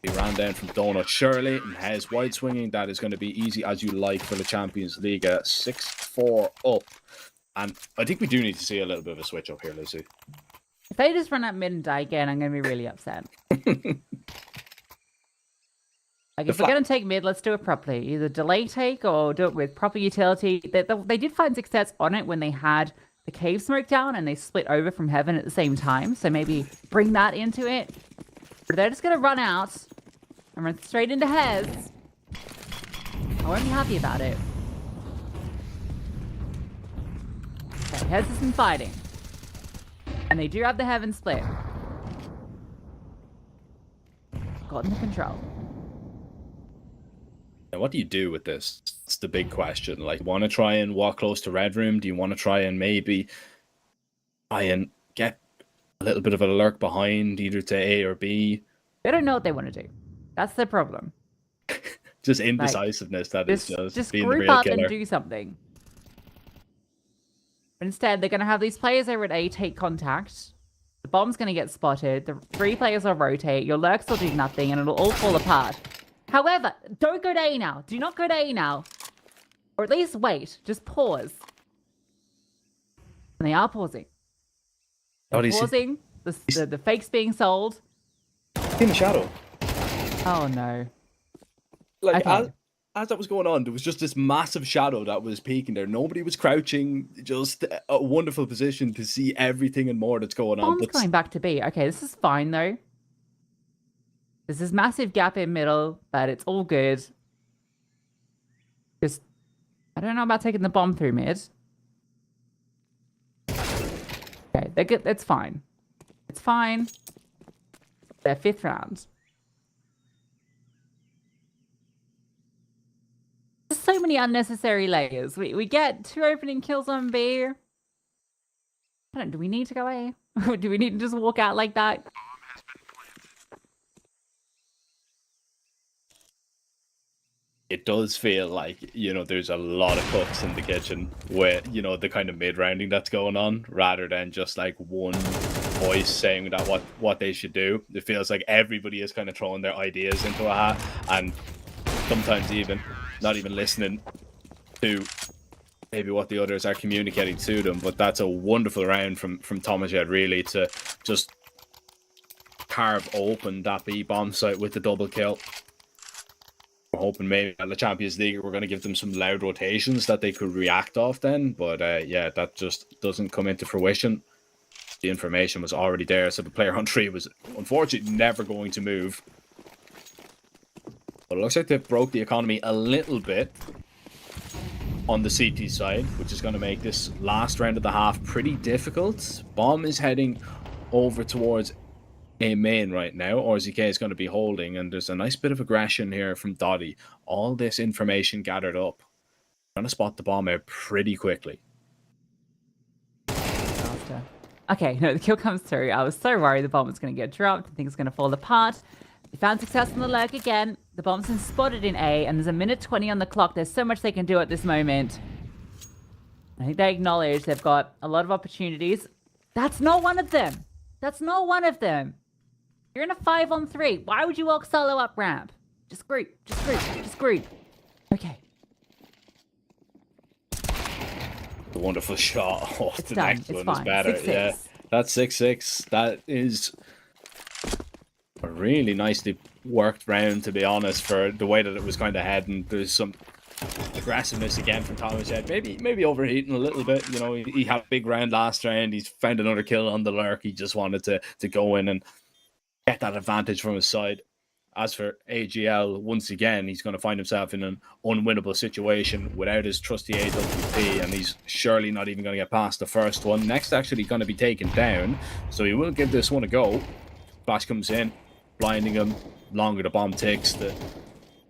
he ran down from Donut Shirley and has wide swinging. That is going to be easy as you like for the Champions League. 6-4 up. And I think we do need to see a little bit of a switch up here, Lucy. If they just run up mid and die again, I'm going to be really upset. Like, if we're going to take mid, let's do it properly. Either delay take or do it with proper utility. They did find success on it when they had the cave smoke down and they split over from heaven at the same time. So maybe bring that into it. But they're just going to run out and run straight into Hez. I won't be happy about it. Okay, Hez isn't fighting. And they do have the heaven split. Gotten the control. Now, what do you do with this? It's the big question. Like, want to try and walk close to Red Room? Do you want to try and maybe try and get a little bit of a lurk behind either to A or B? They don't know what they want to do. That's the problem. Just indecisiveness, like, that is just being the group real up killer. and do something. But instead, they're going to have these players over at A take contact. The bomb's going to get spotted. The 3 players will rotate. Your lurks will do nothing, and it'll all fall apart. However, don't go to A now. Do not go to A now. Or at least wait. Just pause. And they are pausing. They're pausing. The fake's being sold. In the shadow. Oh, no. Like, Okay. as that was going on, there was just this massive shadow that was peeking there. Nobody was crouching. Just a wonderful position to see everything and more that's going on. Bomb's going back to B. Okay, this is fine, though. There's this massive gap in middle, but it's all good. Just, I don't know about taking the bomb through mid. Okay, they're good. It's fine. It's fine. Their 5th round. There's so many unnecessary layers. We get 2 opening kills on B. I don't. Do we need to go A? Do we need to just walk out like that? It does feel like, you know, there's a lot of cooks in the kitchen with, you know, the kind of mid-rounding that's going on, rather than just like one voice saying that what they should do. It feels like everybody is kind of throwing their ideas into a hat, and sometimes even not even listening to maybe what the others are communicating to them. But that's a wonderful round from Tomajet, really, to just carve open that B bomb site with the double kill. we're hoping maybe at the Champions League we're going to give them some loud rotations that they could react off then. But yeah, that just doesn't come into fruition. The information was already there, so the player on 3 was unfortunately never going to move. But it looks like they've broke the economy a little bit on the CT side, which is going to make this last round of the half pretty difficult. Bomb is heading over towards A main right now. RZK is going to be holding, and there's a nice bit of aggression here from Dottie. All this information gathered up. Going to spot the bomb out pretty quickly. Okay, no, the kill comes through. I was so worried the bomb was going to get dropped. I think it's going to fall apart. They found success on the lurk again. The bomb's been spotted in A, and there's a minute 20 on the clock. There's so much they can do at this moment. I think they acknowledge they've got a lot of opportunities. That's not one of them. That's not one of them. You're in a 5-on-3. Why would you walk solo up ramp? Just group. Just group. Just group. Okay. A wonderful shot. Oh, It's the done. next It's one fine. is better. 6-6. Yeah, that's 6-6. That is a really nicely worked round, to be honest, for the way that it was kind of heading. There's some aggressiveness again from Thomas Head. Maybe overheating a little bit. You know, he had a big round last round. He's found another kill on the lurk. He just wanted to go in and get that advantage from his side. As for AGL, once again, he's going to find himself in an unwinnable situation without his trusty AWP, and he's surely not even going to get past the first one. Next, actually going to be taken down, so he will give this one a go. Flash comes in, blinding him. Longer the bomb takes, the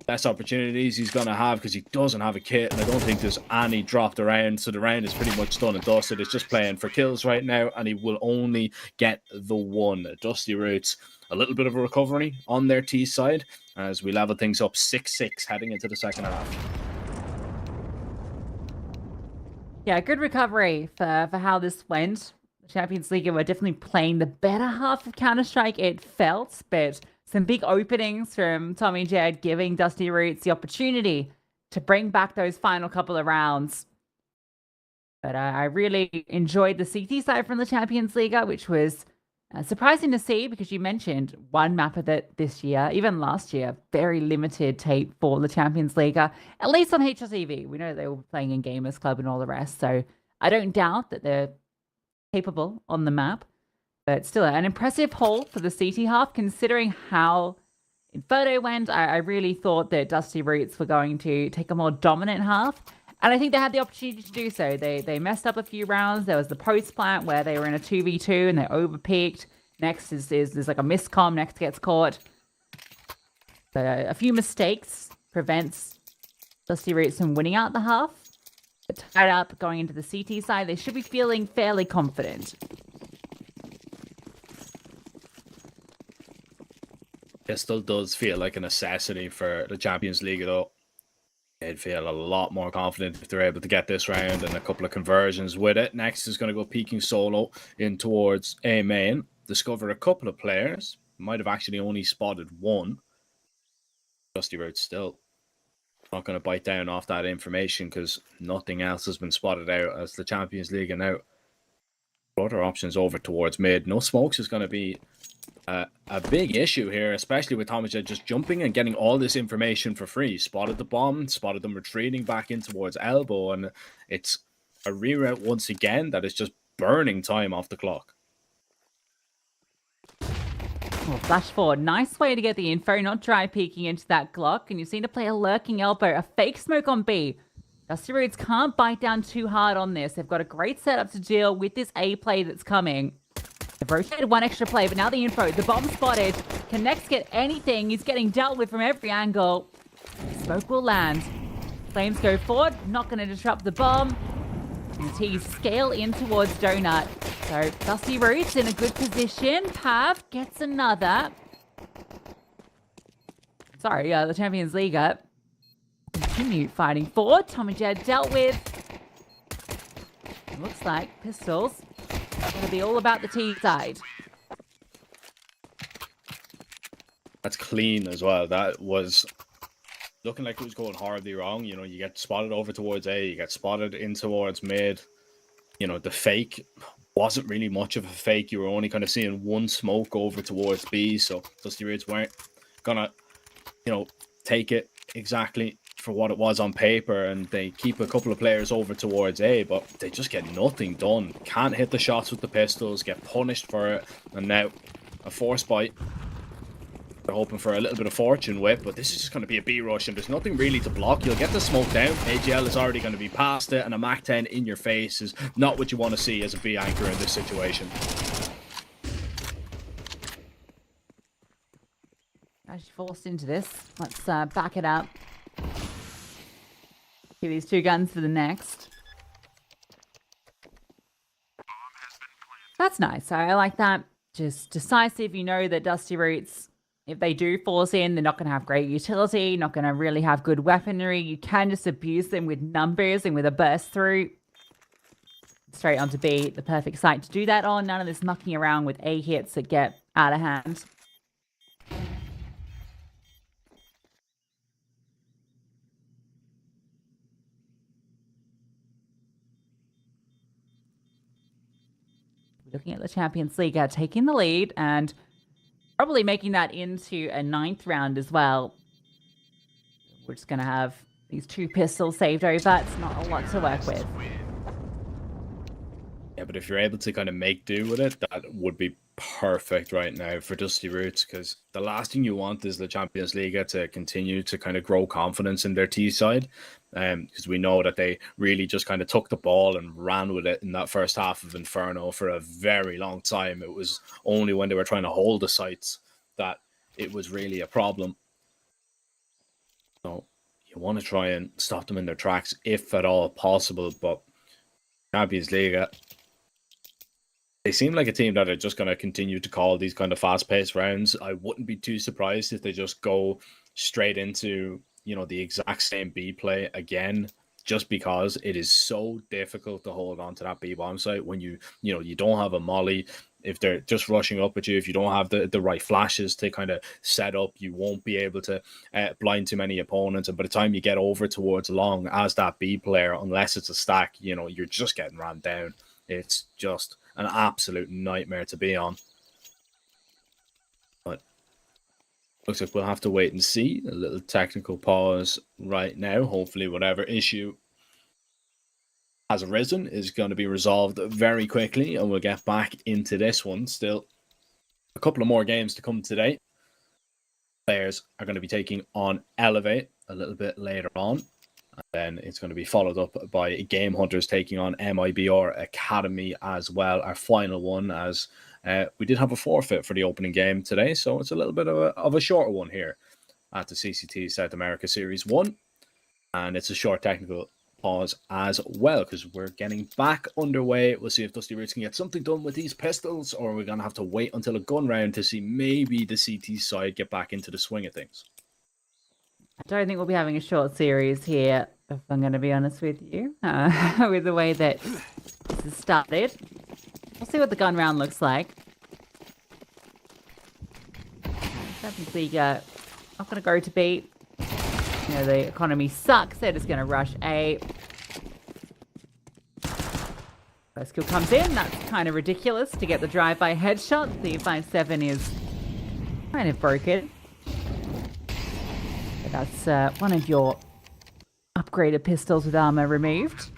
best opportunities he's going to have, because he doesn't have a kit, and I don't think there's any dropped around, so the round is pretty much done and dusted. It's just playing for kills right now, and he will only get the one. Dusty Roots, a little bit of a recovery on their T side as we level things up 6-6 heading into the second half. Yeah, good recovery for how this went. The Champions League were definitely playing the better half of Counter-Strike, it felt, but some big openings from Tommy Jed giving Dusty Roots the opportunity to bring back those final couple of rounds. But I really enjoyed the CT side from the Champions League, which was surprising to see, because you mentioned one map of it this year, even last year, very limited tape for the Champions League, at least on HLTV. We know they were playing in Gamers Club and all the rest, so I don't doubt that they're capable on the map. But still, an impressive haul for the CT half, considering how Inferno went. I really thought that Dusty Roots were going to take a more dominant half, and I think they had the opportunity to do so. They messed up a few rounds. There was the post plant where they were in a 2v2 and they overpeaked. Next is there's like a miscomm. Next gets caught. So a few mistakes prevents Dusty Roots from winning out the half. But tied up going into the CT side, they should be feeling fairly confident. It still does feel like a necessity for the Champions League, though. They'd feel a lot more confident if they're able to get this round and a couple of conversions with it. Next is going to go peeking solo in towards A main. Discover a couple of players. Might have actually only spotted one. Dusty Roots still not going to bite down off that information, because nothing else has been spotted out as the Champions League and out. Other options over towards mid. No smokes is going to be a big issue here, especially with Thomas just jumping and getting all this information for free. Spotted the bomb, spotted them retreating back in towards elbow, and it's a reroute once again that is just burning time off the clock. Well, flash forward. Nice way to get the info, not dry peeking into that Glock. And you've seen a player lurking elbow, a fake smoke on B. Dusty Roots can't bite down too hard on this. They've got a great setup to deal with this A play that's coming. They've rotated one extra play, but now the info. The bomb spotted. Can Next get anything? He's getting dealt with from every angle. Smoke will land. Flames go forward. Not going to disrupt the bomb. And T's scale in towards Donut. So Dusty Roots in a good position. Pav gets another. Sorry, the Champions League up. Continue fighting forward. Tommy Jed dealt with. It looks like pistols are going to be all about the T side. That's clean as well. That was looking like it was going horribly wrong. You know, you get spotted over towards A, you get spotted in towards mid. You know, the fake wasn't really much of a fake. You were only kind of seeing one smoke over towards B, so Dusty Roots weren't gonna, you know, take it exactly for what it was on paper, and they keep a couple of players over towards A, but they just get nothing done. Can't hit the shots with the pistols, get punished for it, and now a force bite. They're hoping for a little bit of fortune with, but this is just going to be a B rush, and there's nothing really to block. You'll get the smoke down. AGL is already going to be past it, and a Mac 10 in your face is not what you want to see as a B anchor in this situation. Actually forced into this. Let's back it up. Give these 2 guns for the next. That's nice. I like that. Just decisive. You know that Dusty Roots, if they do force in, they're not going to have great utility, not going to really have good weaponry. You can just abuse them with numbers and with a burst through. Straight onto B, the perfect site to do that on. None of this mucking around with A hits that get out of hand. Looking at the Champions League, taking the lead and probably making that into a 9th round as well. We're just going to have these 2 pistols saved over. It's not a lot to work with. Yeah, but if you're able to kind of make do with it, that would be perfect right now for Dusty Roots, because the last thing you want is the Champions League to continue to kind of grow confidence in their T side, because we know that they really just kind of took the ball and ran with it in that first half of Inferno for a very long time. It was only when they were trying to hold the sites that it was really a problem. So you want to try and stop them in their tracks if at all possible, but Champions League, they seem like a team that are just going to continue to call these kind of fast-paced rounds. I wouldn't be too surprised if they just go straight into, you know, the exact same B play again, just because it is so difficult to hold on to that B bomb site when you don't have a molly. If they're just rushing up at you, if you don't have the right flashes to kind of set up, you won't be able to blind too many opponents. And by the time you get over towards long as that B player, unless it's a stack, you know, you're just getting ran down. It's just an absolute nightmare to be on. But looks like we'll have to wait and see. A little technical pause right now. Hopefully whatever issue has arisen is going to be resolved very quickly, and we'll get back into this one. Still a couple of more games to come today. Players are going to be taking on Elevate a little bit later on. And then it's going to be followed up by GameHunters taking on MIBR Academy as well. Our final one, as we did have a forfeit for the opening game today. So it's a little bit of a shorter one here at the CCT South America Series 1. And it's a short technical pause as well, because we're getting back underway. We'll see if Dusty Roots can get something done with these pistols, or we're going to have to wait until a gun round to see maybe the CT side get back into the swing of things. I don't think we'll be having a short series here, if I'm going to be honest with you, with the way that this has started. We'll see what the gun round looks like. Champions League not going to go to B. You know, the economy sucks. They're just going to rush A. First kill comes in. That's kind of ridiculous to get the drive-by headshot. The 5.7 is kind of broken. That's one of your upgraded pistols with armor removed.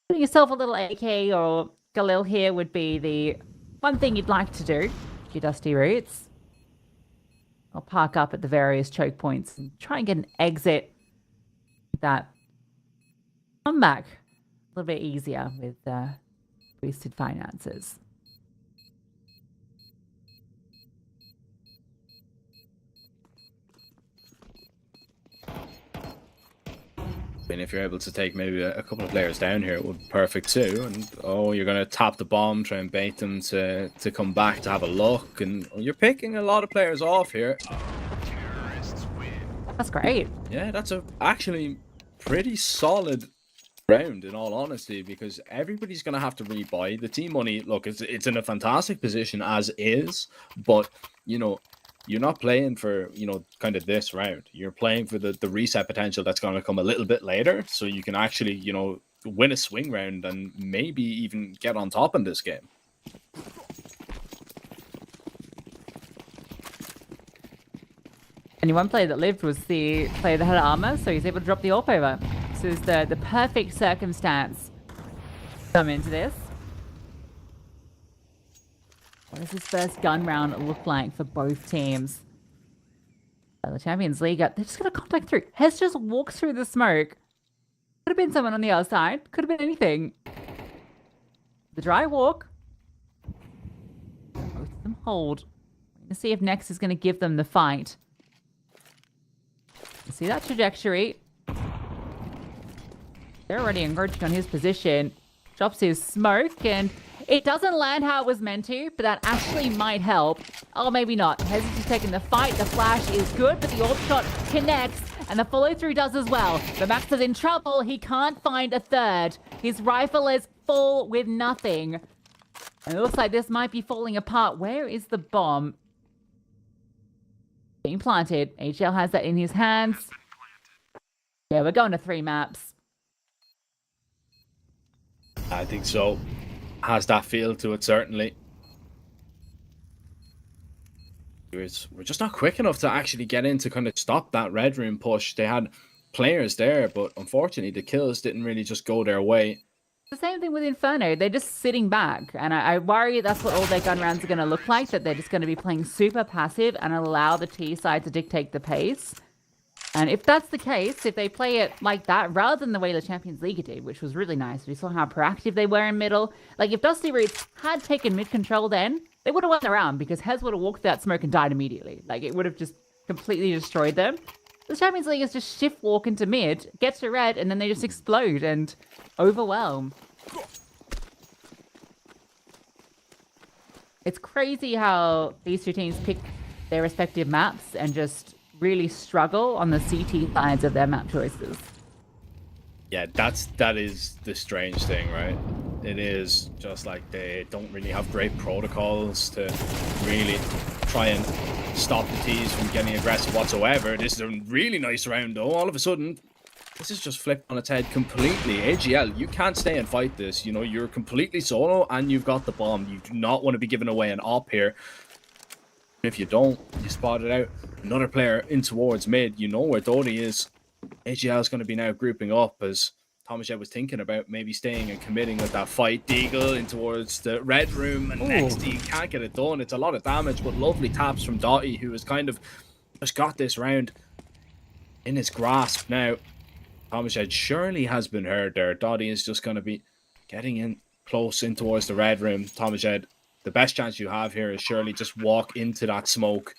Putting yourself a little AK or Galil here would be the one thing you'd like to do, your Dusty Roots. I'll park up at the various choke points and try and get an exit that come back a little bit easier with boosted finances. And if you're able to take maybe a couple of players down here, it would be perfect too. And you're going to tap the bomb, try and bait them to come back to have a look. And you're picking a lot of players off here. That's great. Yeah, that's actually pretty solid round, in all honesty, because everybody's going to have to rebuy. The team money, look, it's in a fantastic position as is, but, you know, you're not playing for, you know, kind of this round. You're playing for the reset potential that's going to come a little bit later, so you can actually, you know, win a swing round and maybe even get on top in this game. And one player that lived was the player that had armor, so he's able to drop the AWP over. This is the perfect circumstance to come into this. What does this first gun round look like for both teams? The Champions League, they're just going to contact through. Hez just walks through the smoke. Could have been someone on the other side. Could have been anything. The dry walk. Both of them hold. We're going to see if Nex is going to give them the fight. You see that trajectory. They're already encroaching on his position. Drops his smoke, and it doesn't land how it was meant to, but that actually might help. Oh, maybe not. Hez is taking the fight. The flash is good, but the AWP shot connects, and the follow-through does as well. But Max is in trouble. He can't find a third. His rifle is full with nothing. And it looks like this might be falling apart. Where is the bomb? Being planted. HL has that in his hands. Yeah, we're going to 3 maps. I think so. Has that feel to it, certainly. We're just not quick enough to actually get in to kind of stop that red room push. They had players there, but unfortunately the kills didn't really just go their way. The same thing with Inferno. They're just sitting back, and I worry that's what all their gun rounds are going to look like, that they're just going to be playing super passive and allow the T side to dictate the pace. And if that's the case, if they play it like that, rather than the way the Champions League did, which was really nice, we saw how proactive they were in middle. Like, if Dusty Roots had taken mid control then, they would have won the round, because Hez would have walked that smoke and died immediately. Like, it would have just completely destroyed them. The Champions League is just shift walk into mid, get to red, and then they just explode and overwhelm. It's crazy how these two teams pick their respective maps and just really struggle on the CT sides of their map choices. Yeah, that is the strange thing, right? It is just like they don't really have great protocols to really try and stop the T's from getting aggressive whatsoever. This is a really nice round, though. All of a sudden, this is just flipped on its head completely. AGL, you can't stay and fight this. You know, you're completely solo and you've got the bomb. You do not want to be giving away an op here. If you don't, you spot it out. Another player in towards mid. You know where Dodie is. AGL is going to be now grouping up, as Thomas was thinking about maybe staying and committing with that fight. Deagle in towards the red room, and next he can't get it done. It's a lot of damage, but lovely taps from Dottie, who has kind of just got this round in his grasp now. Thomas surely has been heard there. Dottie is just going to be getting in close in towards the red room. Thomas, the best chance you have here is surely just walk into that smoke,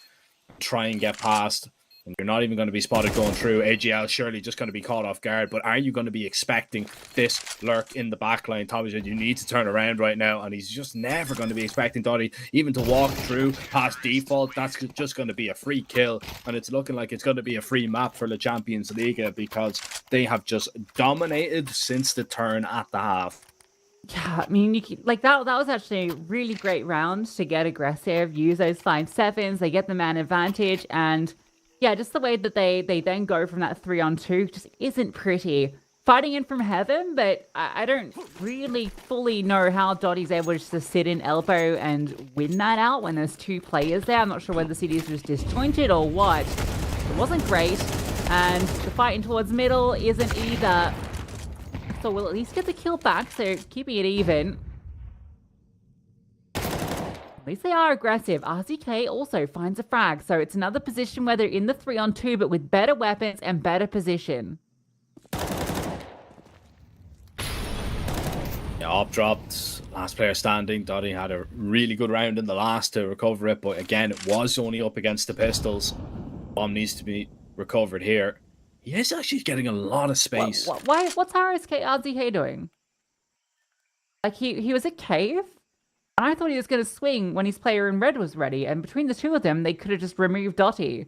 try and get past. And you're not even going to be spotted going through. AGL surely just going to be caught off guard. But are you going to be expecting this lurk in the backline? Thomas said you need to turn around right now. And he's just never going to be expecting Dottie even to walk through past default. That's just going to be a free kill. And it's looking like it's going to be a free map for the Champions Liga, because they have just dominated since the turn at the half. Yeah, I mean, that was actually a really great round to get aggressive, use those 5-7s, they get the man advantage, and yeah, just the way that they then go from that 3-on-2 just isn't pretty. Fighting in from heaven, but I don't really fully know how Dottie's able just to sit in elbow and win that out when there's 2 players there. I'm not sure whether the CDs was disjointed or what. It wasn't great, and the fighting towards middle isn't either. So we'll at least get the kill back, so keeping it even. At least they are aggressive. RZK also finds a frag, so it's another position where they're in the 3-on-2, but with better weapons and better position. Yeah, op dropped. Last player standing. Dottie had a really good round in the last to recover it, but again, it was only up against the pistols. Bomb needs to be recovered here. He is actually getting a lot of space. Why? What's RZK doing? Like, he was at cave? And I thought he was going to swing when his player in red was ready, and between the two of them, they could have just removed Dottie.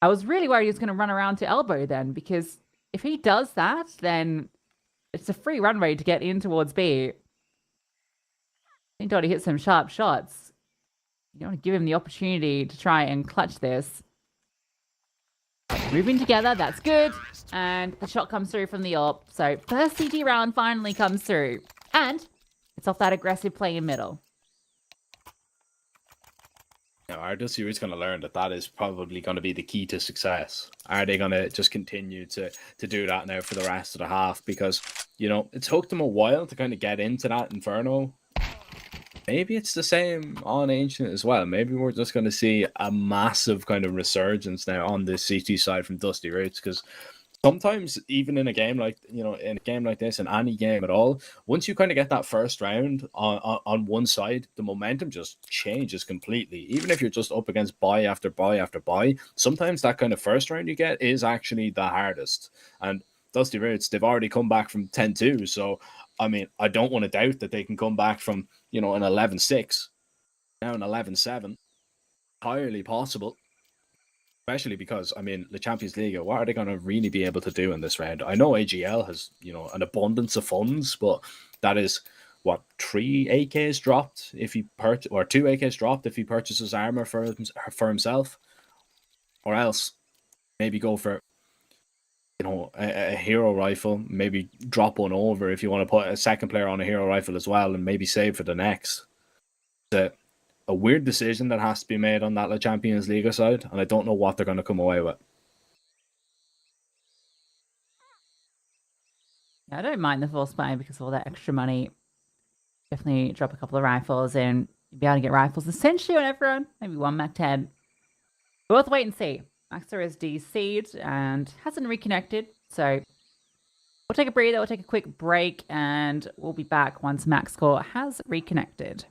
I was really worried he was going to run around to elbow then, because if he does that, then it's a free runway to get in towards B. I think Dottie hit some sharp shots. You want to give him the opportunity to try and clutch this. Moving together, that's good. And the shot comes through from the AWP. So first CT round finally comes through. And it's off that aggressive play in middle. Now, are Dusty Roots going to learn that is probably going to be the key to success? Are they going to just continue to do that now for the rest of the half? Because, you know, it took them a while to kind of get into that Inferno. Maybe it's the same on Ancient as well. Maybe we're just going to see a massive kind of resurgence now on the CT side from Dusty Roots, because sometimes even in a game like, you know, in a game like this, in any game at all, once you kind of get that first round on one side, the momentum just changes completely. Even if you're just up against buy after buy after buy, sometimes that kind of first round you get is actually the hardest. And Dusty Roots, they've already come back from 10-2, so I mean, I don't want to doubt that they can come back from, you know, an 11-6, now an 11-7. Entirely possible. Especially because, I mean, the Champions League, what are they going to really be able to do in this round? I know AGL has, you know, an abundance of funds, but that is, what, 3 AKs dropped if he or 2 AKs dropped if he purchases armor for himself, or else maybe go for, you know, a hero rifle, maybe drop one over if you want to put a second player on a hero rifle as well, and maybe save for the next. A weird decision that has to be made on that La Champions League side, and I don't know what they're going to come away with. I don't mind the force buy because of all that extra money. Definitely drop a couple of rifles and you'll be able to get rifles essentially on everyone. Maybe one Mac 10. We'll have to wait and see. Maxer is DC'd and hasn't reconnected, so we'll take a breather, we'll take a quick break, and we'll be back once MaxScore has reconnected.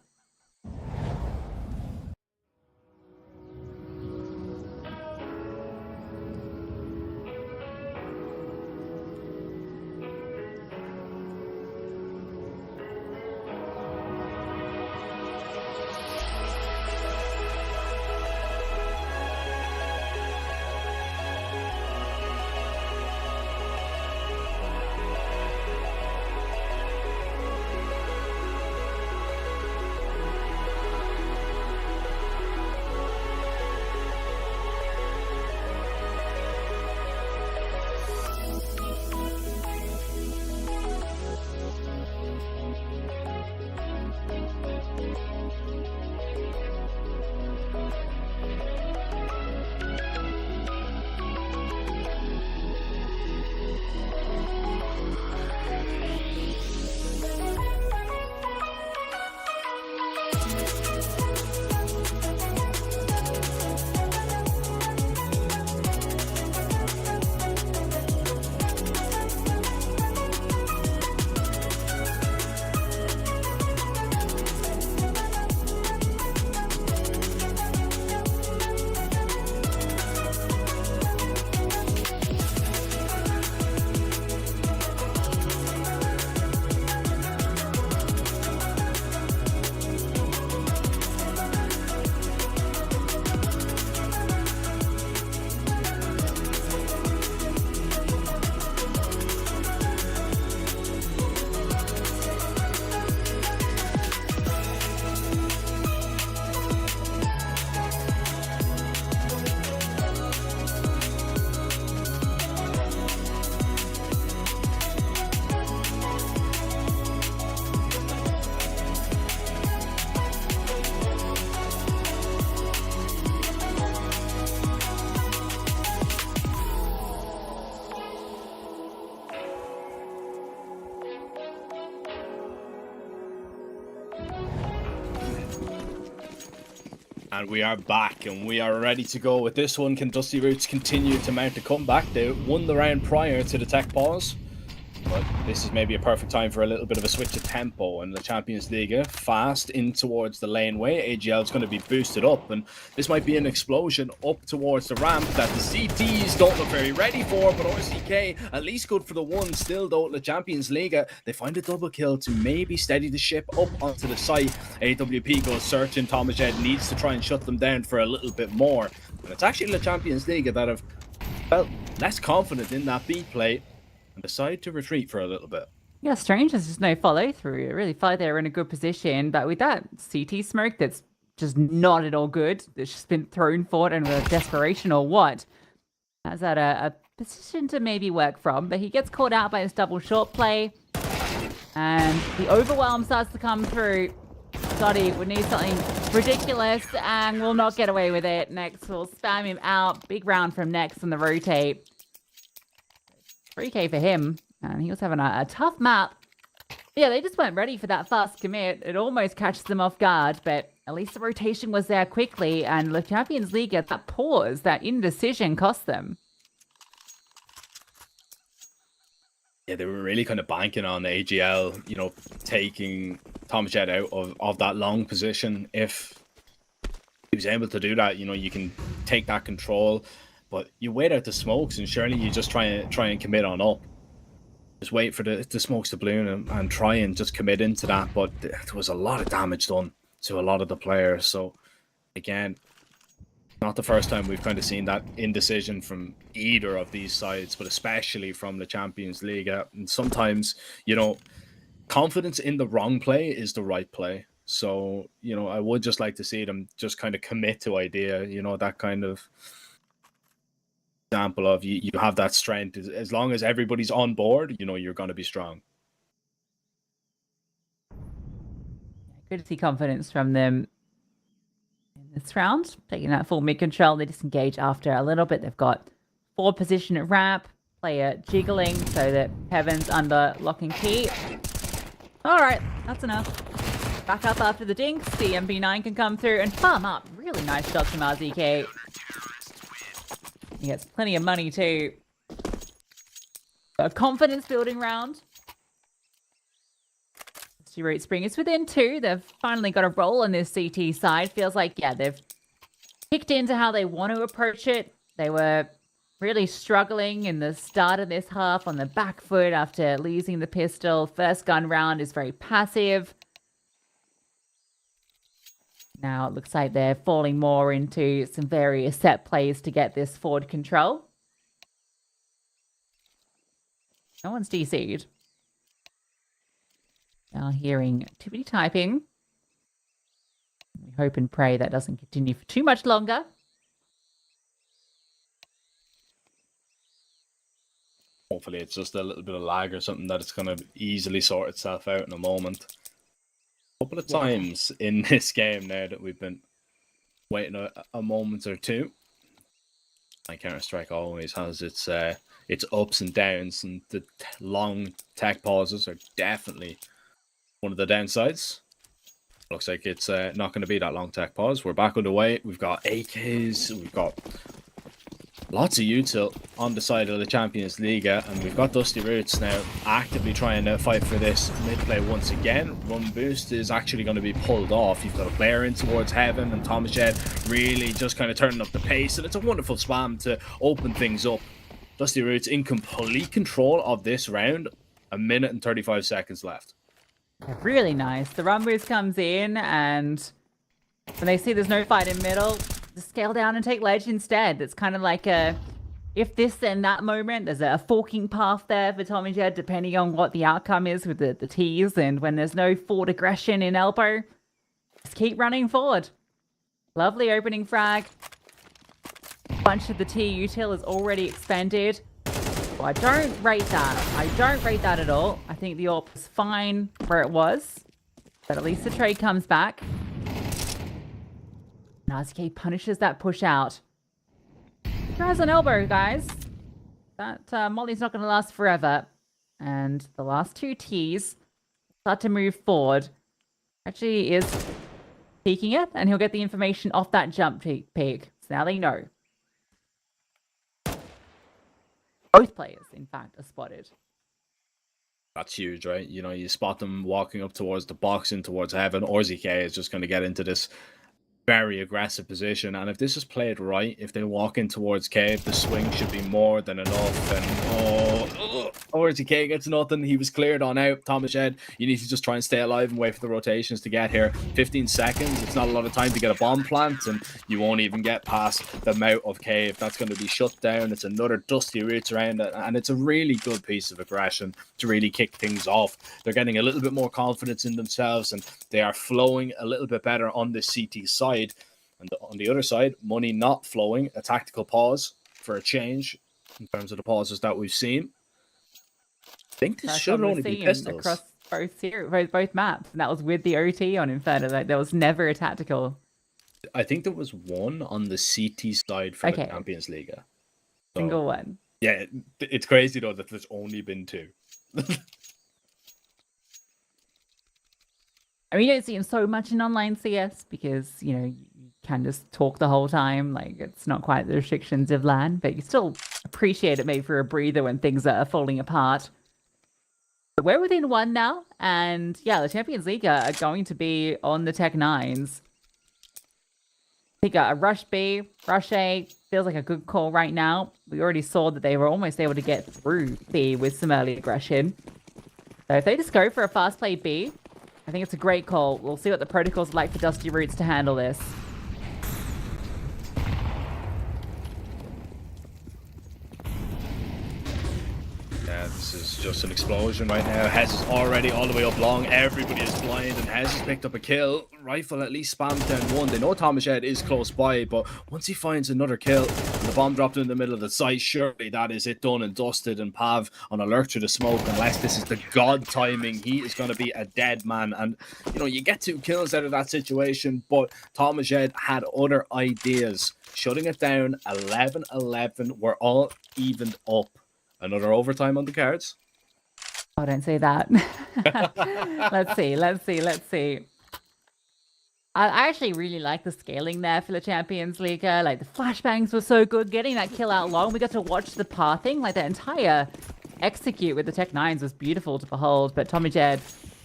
And we are back, and we are ready to go with this one. Can Dusty Roots continue to mount a comeback? They won the round prior to the tech pause, but this is maybe a perfect time for a little bit of a switch of tempo in the Champions League. Fast in towards the laneway. AGL is going to be boosted up, and this might be an explosion up towards the ramp that the CTs don't look very ready for, but RCK at least good for the one. Still though, the Champions League, they find a double kill to maybe steady the ship up onto the site. AWP goes searching. Thomas Jed needs to try and shut them down for a little bit more, and it's actually the Champions League that have felt less confident in that B play and decide to retreat for a little bit. Yeah, strange there's just no follow through. It really felt like they were in a good position, but with that CT smoke that's just not at all good, that's just been thrown forward and with desperation or what, that's at a position to maybe work from, but he gets caught out by his double short play, and the overwhelm starts to come through. Scotty would need something ridiculous and will not get away with it. Next will spam him out. Big round from Next on the rotate. 3k for him. And he was having a tough map. Yeah, they just weren't ready for that fast commit. It almost catches them off guard, but at least the rotation was there quickly. And the Champions Liga, that pause, that indecision cost them. Yeah, they were really kind of banking on AGL, you know, taking Thomas Jed out of that long position. If he was able to do that, you know, you can take that control, but you wait out the smokes and surely you just try and commit on up. Just wait for the smokes to bloom and try and just commit into that. But there was a lot of damage done to a lot of the players. So again, not the first time we've kind of seen that indecision from either of these sides, but especially from the Champions League. And sometimes, you know, confidence in the wrong play is the right play. So, you know, I would just like to see them just kind of commit to idea, you know, that kind of example of you have that strength. As long as everybody's on board, you know, you're going to be strong. Good to see confidence from them in this round. Taking that full mid control, they disengage after a little bit. They've got forward position at ramp, player jiggling so that Heaven's under lock and key. All right, that's enough. Back up after the dinks. The MP9 can come through and farm up. Really nice shots from RZK. He gets plenty of money too. A confidence building round. Root Spring is within 2. They've finally got a roll on this CT side. Feels like, yeah, they've kicked into how they want to approach it. They were really struggling in the start of this half on the back foot after losing the pistol. First gun round is very passive. Now it looks like they're falling more into some various set plays to get this forward control. No one's DC'd. Now hearing too many typing. We hope and pray that doesn't continue for too much longer. Hopefully it's just a little bit of lag or something that it's going to easily sort itself out in a moment. A couple of times in this game now that we've been waiting a moment or two. And Counter-Strike always has its ups and downs, and the long tech pauses are definitely one of the downsides. Looks like it's not going to be that long tech pause. We're back underway. We've got AKs. We've got lots of util on the side of the Champions Liga, and we've got Dusty Roots now actively trying to fight for this mid play once again. Run boost is actually going to be pulled off. You've got a player in towards Heaven, and Thomas Jed really just kind of turning up the pace, and it's a wonderful spam to open things up. Dusty Roots in complete control of this round. 1 minute and 35 seconds left. Really nice. The run boost comes in, and when they see there's no fight in middle, just scale down and take ledge instead. It's kind of like a if this then that moment. There's a forking path there for Tom and Jed, depending on what the outcome is with the T's. And when there's no forward aggression in elbow, just keep running forward. Lovely opening frag. Bunch of the T util is already expended. Well, I don't rate that. I don't rate that at all. I think the AWP was fine where it was, but at least the trade comes back. RZK punishes that push out. Tries an elbow, guys. That Molly's not going to last forever. And the last 2 T's start to move forward. Actually is peeking it, and he'll get the information off that jump peek. So now they know. Both players, in fact, are spotted. That's huge, right? You know, you spot them walking up towards the box in towards Heaven. RZK is just going to get into this very aggressive position, and if this is played right, if they walk in towards Cave, the swing should be more than enough. And RZK gets nothing. He was cleared on out. Thomas Jed, you need to just try and stay alive and wait for the rotations to get here. 15 seconds, it's not a lot of time to get a bomb plant, and you won't even get past the mouth of Cave. That's going to be shut down. It's another Dusty Roots around it, and it's a really good piece of aggression to really kick things off. They're getting a little bit more confidence in themselves, and they are flowing a little bit better on the CT side. And on the other side, money not flowing, a tactical pause for a change in terms of the pauses that we've seen. I think this should only be pistols. both maps, and that was with the OT on Inferno. Like there was never a tactical. I think there was one on the CT side for the Okay. Champions League. Single one. Yeah, it's crazy though that there's only been 2. I mean, you don't see him so much in online CS because, you know, you can just talk the whole time. Like, it's not quite the restrictions of LAN, but you still appreciate it maybe for a breather when things are falling apart. But we're within 1 now, and yeah, the Champions League are going to be on the Tech 9s. I think a rush B, rush A feels like a good call right now. We already saw that they were almost able to get through B with some early aggression. So if they just go for a fast play B, I think it's a great call. We'll see what the protocols are like for Dusty Roots to handle this. Yeah, this is just an explosion right now. Hez is already all the way up long. Everybody is blind, and Hez has picked up a kill. Rifle at least spams down 1. They know Thomas Shed is close by, but once he finds another kill, and the bomb dropped in the middle of the site, surely that is it done and dusted. And Pav on alert to the smoke. Unless this is the god timing, he is going to be a dead man. And, you know, you get 2 kills out of that situation, but Thomas Shed had other ideas. Shutting it down, 11-11. We're all evened up. Another overtime on the cards. Oh, don't say that. Let's see. I actually really like the scaling there for the Champions League. Like, the flashbangs were so good. Getting that kill out long, we got to watch the pathing. Like, the entire execute with the Tech 9s was beautiful to behold. But Tommy Jed,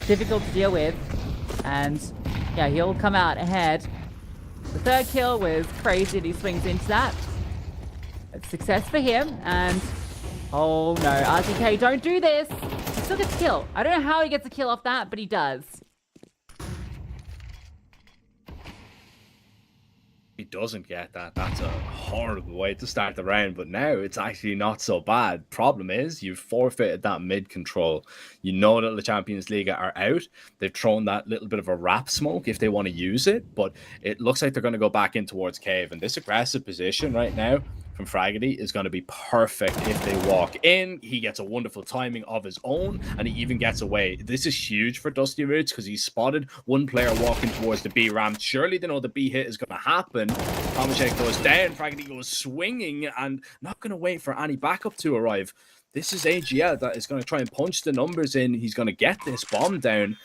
difficult to deal with. And, yeah, he'll come out ahead. The 3rd kill was crazy that he swings into that. It's success for him. And, oh, no. RTK, don't do this. He still gets a kill. I don't know how he gets a kill off that, but he does. He doesn't get that. That's a horrible way to start the round, but now it's actually not so bad. Problem is, you've forfeited that mid control. You know that the Champions League are out. They've thrown that little bit of a wrap smoke if they want to use it, but it looks like they're going to go back in towards Cave, and this aggressive position right now from Fragedy is going to be perfect if they walk in. He gets a wonderful timing of his own, and he even gets away. This is huge for Dusty Roots because he spotted one player walking towards the B ramp. Surely they know the B hit is going to happen. Tomaszek goes down, Fragedy goes swinging, and not going to wait for any backup to arrive. This is AGL that is going to try and punch the numbers in. He's going to get this bomb down.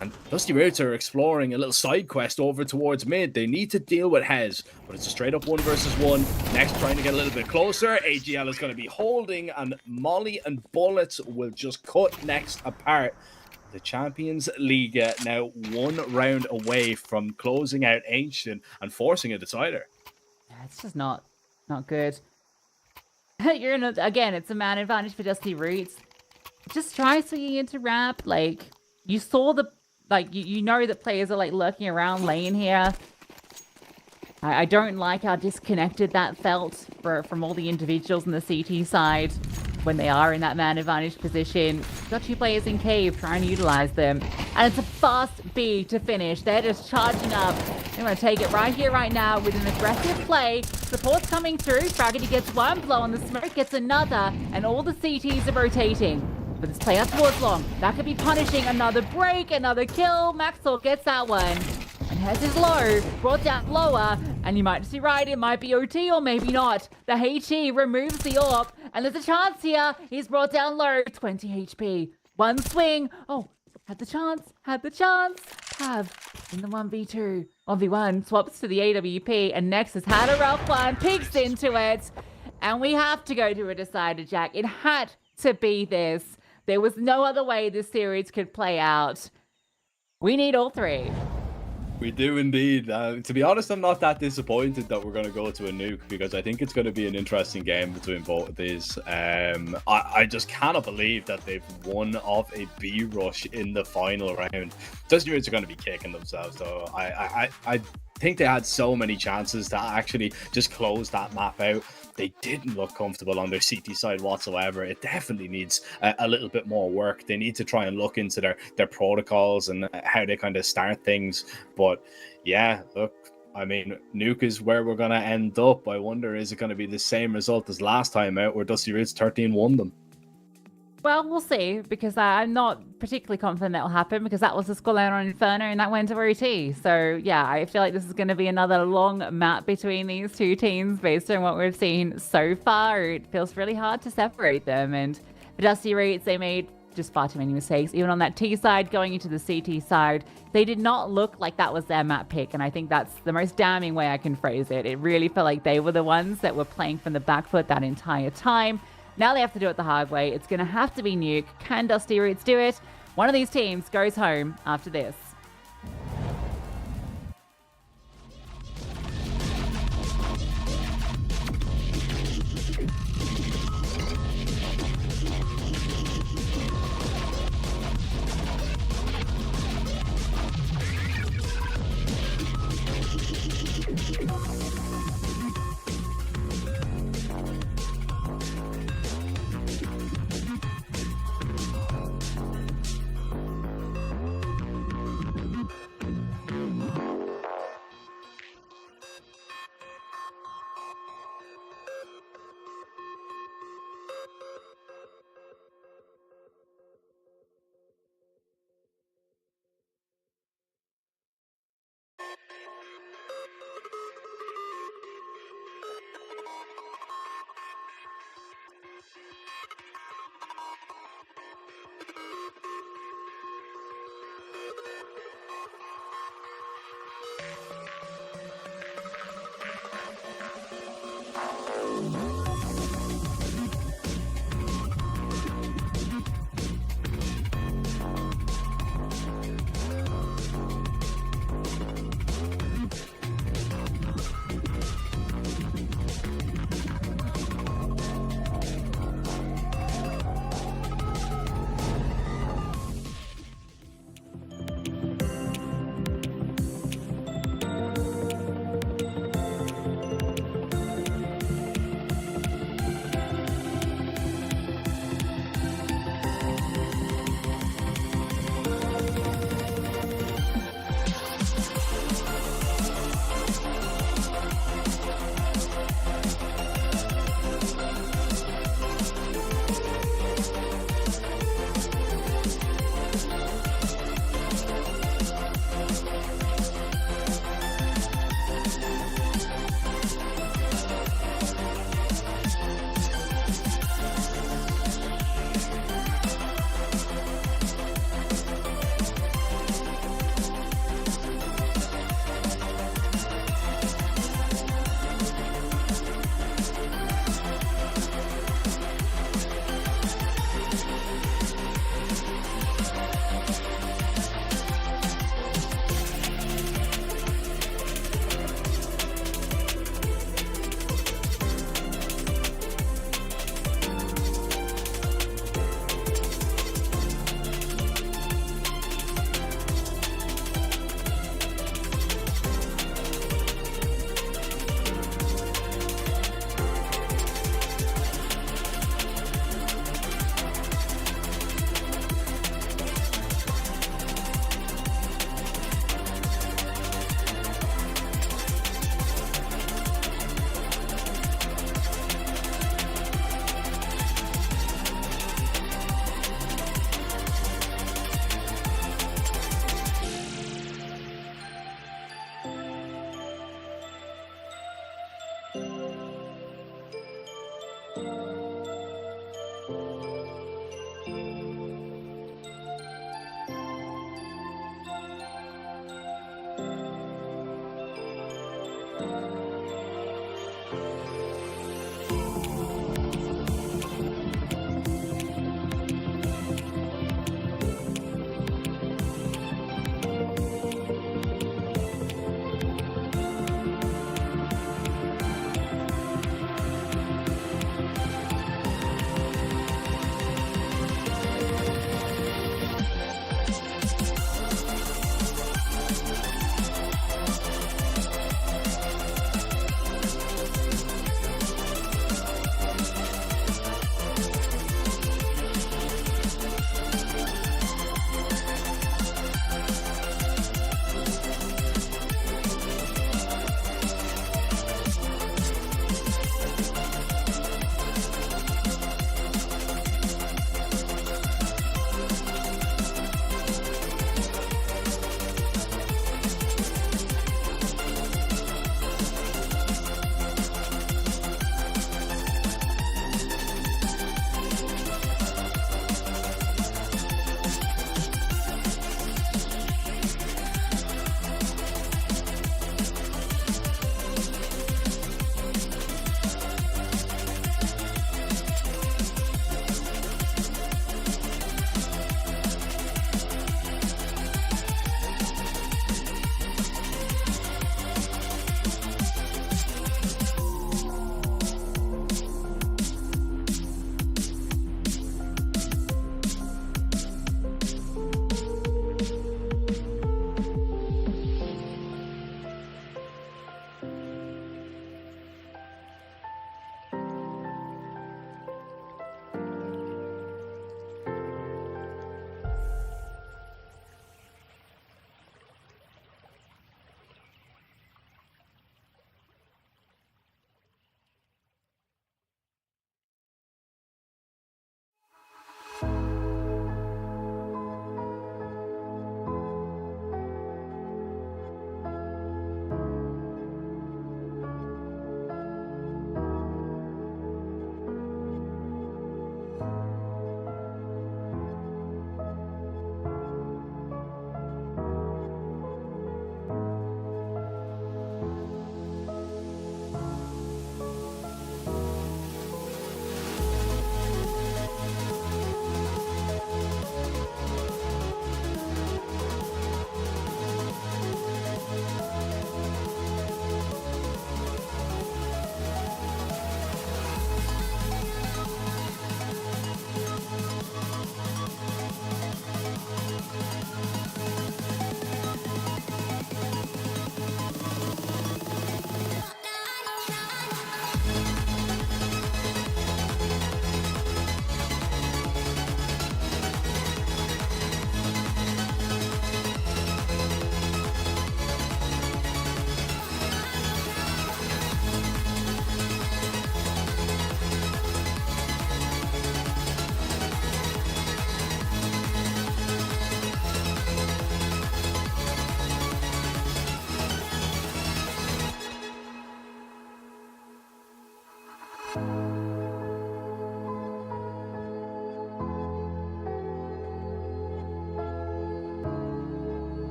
And Dusty Roots are exploring a little side quest over towards mid. They need to deal with Hez, but it's a straight up 1 versus 1. Next, trying to get a little bit closer. AGL is going to be holding, and Molly and Bullets will just cut next apart. The Champions League now 1 round away from closing out Ancient and forcing a decider. Yeah, it's just not good. You're in again, it's a man advantage for Dusty Roots. Just try swinging into ramp. Like, you saw the... Like, you know that players are, like, lurking around lane here. I don't like how disconnected that felt from all the individuals on the CT side when they are in that man advantage position. You've got 2 players in cave trying to utilize them. And it's a fast B to finish. They're just charging up. They're going to take it right here, right now with an aggressive play. Support's coming through. Fragedy gets 1 blow on the smoke, gets another, and all the CTs are rotating. But this play out towards long. That could be punishing. Another break, another kill. Maxwell gets that one. And Hez is low, brought down lower. And you might see right, it might be OT or maybe not. The HE removes the AWP. And there's a chance here. He's brought down low. 20 HP. 1 swing. Oh, had the chance. Pav in the 1v2. 1v1 swaps to the AWP. And Nexus had a rough one. Peeks into it. And we have to go to a decider, Jack. It had to be this. There was no other way this series could play out. We need all 3. We do indeed. To be honest, I'm not that disappointed that we're going to go to a nuke because I think it's going to be an interesting game between both of these. I just cannot believe that they've won off a B rush in the final round. Dusty Roots are going to be kicking themselves, though. I think they had so many chances to actually just close that map out. They didn't look comfortable on their CT side whatsoever. It definitely needs a little bit more work. They need to try and look into their protocols and how they kind of start things. But yeah, look, I mean, Nuke is where we're going to end up. I wonder, is it going to be the same result as last time out where Dusty Roots 13 won them? Well, we'll see, because I'm not particularly confident that will happen, because that was the scoreline on Inferno and that went to OT. So, yeah, I feel like this is going to be another long map between these two teams based on what we've seen so far. It feels really hard to separate them. And the Dusty Reeds, they made just far too many mistakes. Even on that T side, going into the CT side, they did not look like that was their map pick. And I think that's the most damning way I can phrase it. It really felt like they were the ones that were playing from the back foot that entire time. Now they have to do it the hard way. It's going to have to be Nuke. Can Dusty Roots do it? One of these teams goes home after this.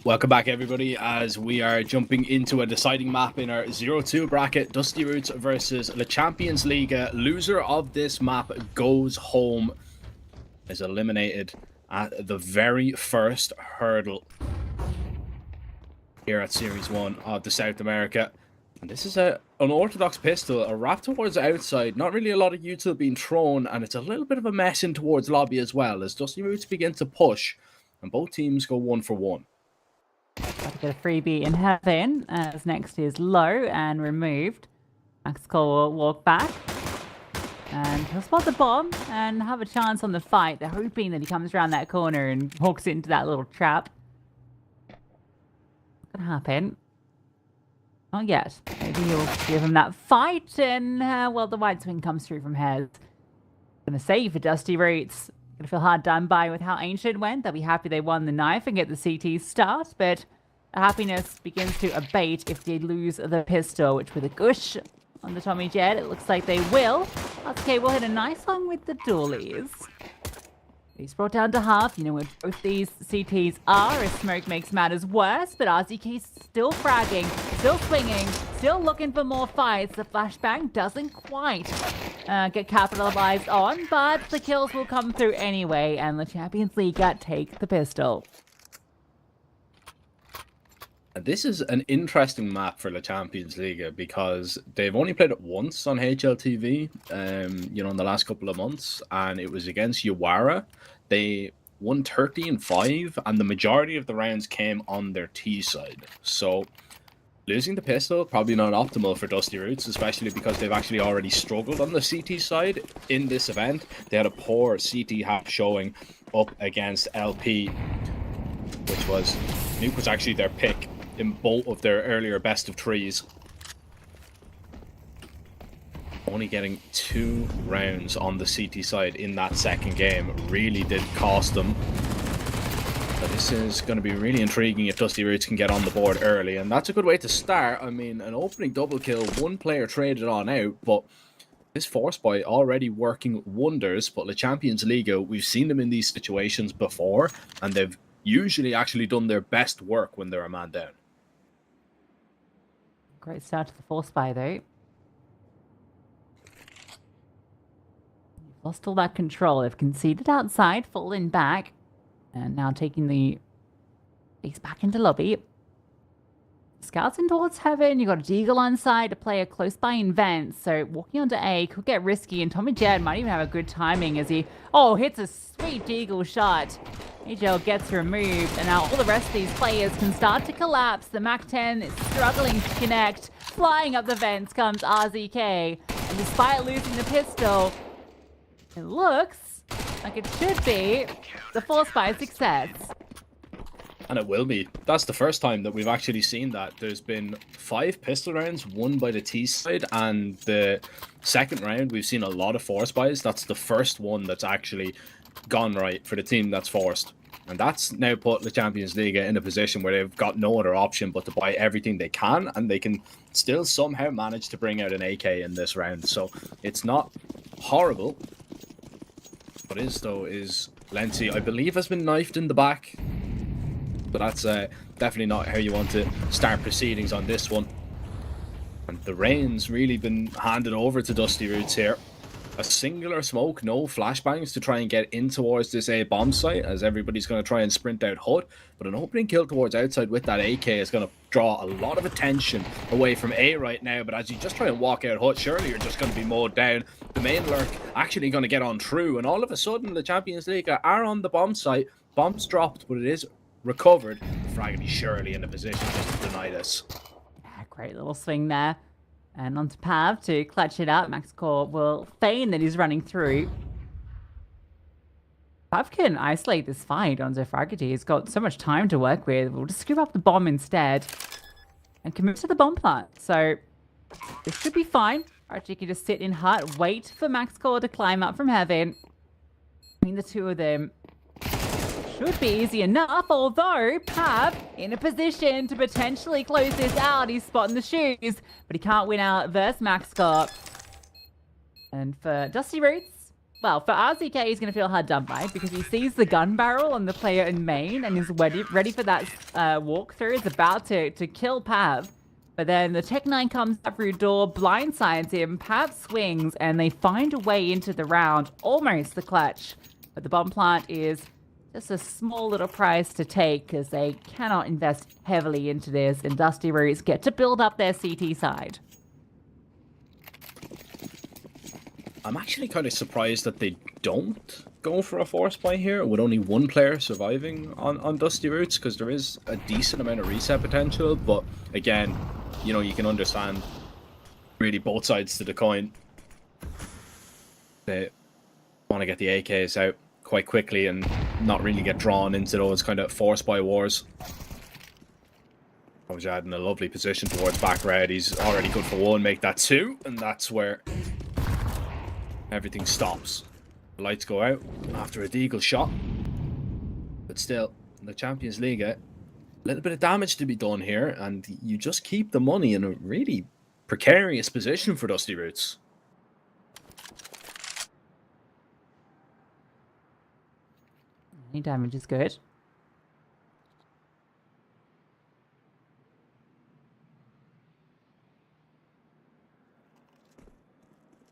Welcome back, everybody, as we are jumping into a deciding map in our 0-2 bracket. Dusty Roots versus the Champions Liga. Loser of this map goes home, is eliminated at the very first hurdle here at Series 1 of the South America. And this is an unorthodox pistol, a wrap towards the outside, not really a lot of util being thrown, and it's a little bit of a mess in towards lobby as well, as Dusty Roots begin to push, and both teams go 1 for 1. Got to get a freebie in heaven, as next is low and removed. Max Cole will walk back, and he'll spot the bomb and have a chance on the fight. They're hoping that he comes around that corner and walks into that little trap. Not gonna happen. Not yet. Maybe he'll give him that fight, and well, the wide swing comes through from Hez. Gonna save for Dusty Roots. Gonna feel hard done by with how Ancient went. They'll be happy they won the knife and get the CT start, but the happiness begins to abate if they lose the pistol, which with a gush on the Tommy Jet, it looks like they will. That's okay, we'll hit a nice one with the dualies. He's brought down to half. You know where both these CTs are, if smoke makes matters worse, but RZK's still fragging, still swinging, still looking for more fights. The flashbang doesn't quite get capitalized on, but the kills will come through anyway, and the Champions Liga take the pistol. This is an interesting map for the Champions League because they've only played it once on HLTV, you know, in the last couple of months, and it was against Uwara. They won 13-5, and the majority of the rounds came on their T side. So losing the pistol, probably not optimal for Dusty Roots, especially because they've actually already struggled on the CT side in this event. They had a poor CT half showing up against LP, which was, Nuke was actually their pick in both of their earlier best of threes. Only getting 2 rounds on the CT side in that second game really did cost them. But this is going to be really intriguing if Dusty Roots can get on the board early, and that's a good way to start. I mean, an opening double kill, 1 player traded on out, but this Force Boy already working wonders. But the Champions League, we've seen them in these situations before, and they've usually actually done their best work when they're a man down. Great start to the Force Spy, though. Lost all that control. They've conceded outside, falling back, and now taking the base back into lobby. Scouts in towards heaven. You got a Deagle on side, a player close by in vents. So walking onto A could get risky, and Tommy Jed might even have a good timing as he hits a sweet Deagle shot. AJL gets removed, and now all the rest of these players can start to collapse. The MAC-10 is struggling to connect. Flying up the vents comes RZK, and despite losing the pistol, it looks like it should be the Force by success. And it will be. That's the first time that we've actually seen that. There's been 5 pistol rounds won by the T side, and the second round we've seen a lot of Force buys. That's the first one that's actually gone right for the team that's forced. And that's now put the Champions League in a position where they've got no other option but to buy everything they can, and they can still somehow manage to bring out an AK in this round. So it's not horrible. What is, though, is Lenzi, I believe, has been knifed in the back. But that's definitely not how you want to start proceedings on this one. And the reins really been handed over to Dusty Roots here. A singular smoke, no flashbangs to try and get in towards this A bomb site, as everybody's going to try and sprint out HUD. But an opening kill towards outside with that AK is going to draw a lot of attention away from A right now. But as you just try and walk out HUD, surely you're just going to be mowed down. The main lurk actually going to get on through, and all of a sudden the Champions League are on the bomb site. Bomb's dropped, but it is recovered. Fraggy surely in a position just to deny this. Great little swing there. And onto Pav to clutch it up. Max Core will feign that he's running through. Pav can isolate this fight onto Fraggy. He's got so much time to work with. We'll just scoop up the bomb instead and commit to the bomb plant. So this should be fine. Archie can just sit in hut, wait for Max Core to climb up from heaven. Between the two of them, should be easy enough, although Pav in a position to potentially close this out. He's spotting the shoes, but he can't win out versus Max Scott. And for Dusty Roots, well, for RZK, he's going to feel hard done by because he sees the gun barrel on the player in main and is ready for that walkthrough. Is about to kill Pav. But then the Tech-9 comes up through door, blindsides him, Pav swings, and they find a way into the round. Almost the clutch. But the bomb plant is just a small little price to take because they cannot invest heavily into this, and Dusty Roots get to build up their CT side. I'm actually kind of surprised that they don't go for a force buy here with only one player surviving on Dusty Roots, because there is a decent amount of reset potential. But again, you know, you can understand really both sides to the coin. They want to get the AKs out quite quickly and not really get drawn into those kind of force buy wars. Ojad in a lovely position towards back red. He's already good for one, make that two, and that's where everything stops. The lights go out after a deagle shot. But still, in the Champions League, a little bit of damage to be done here, and you just keep the money in a really precarious position for Dusty Roots. Any damage is good.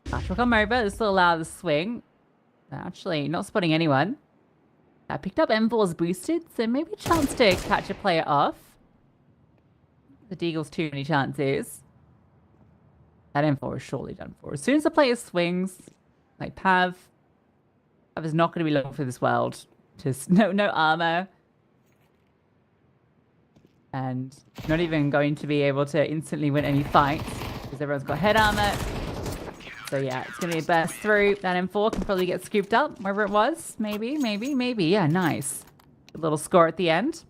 Flash will come over. This will allow the swing. Actually, not spotting anyone. I picked up M4's boosted, so maybe a chance to catch a player off. The Deagle's too many chances. That M4 is surely done for. As soon as the player swings, like Pav is not going to be long for this world. Just no armor. And not even going to be able to instantly win any fights because everyone's got head armor. So yeah, it's going to be a burst through. That M4 can probably get scooped up wherever it was. Maybe. Yeah, nice. A little score at the end.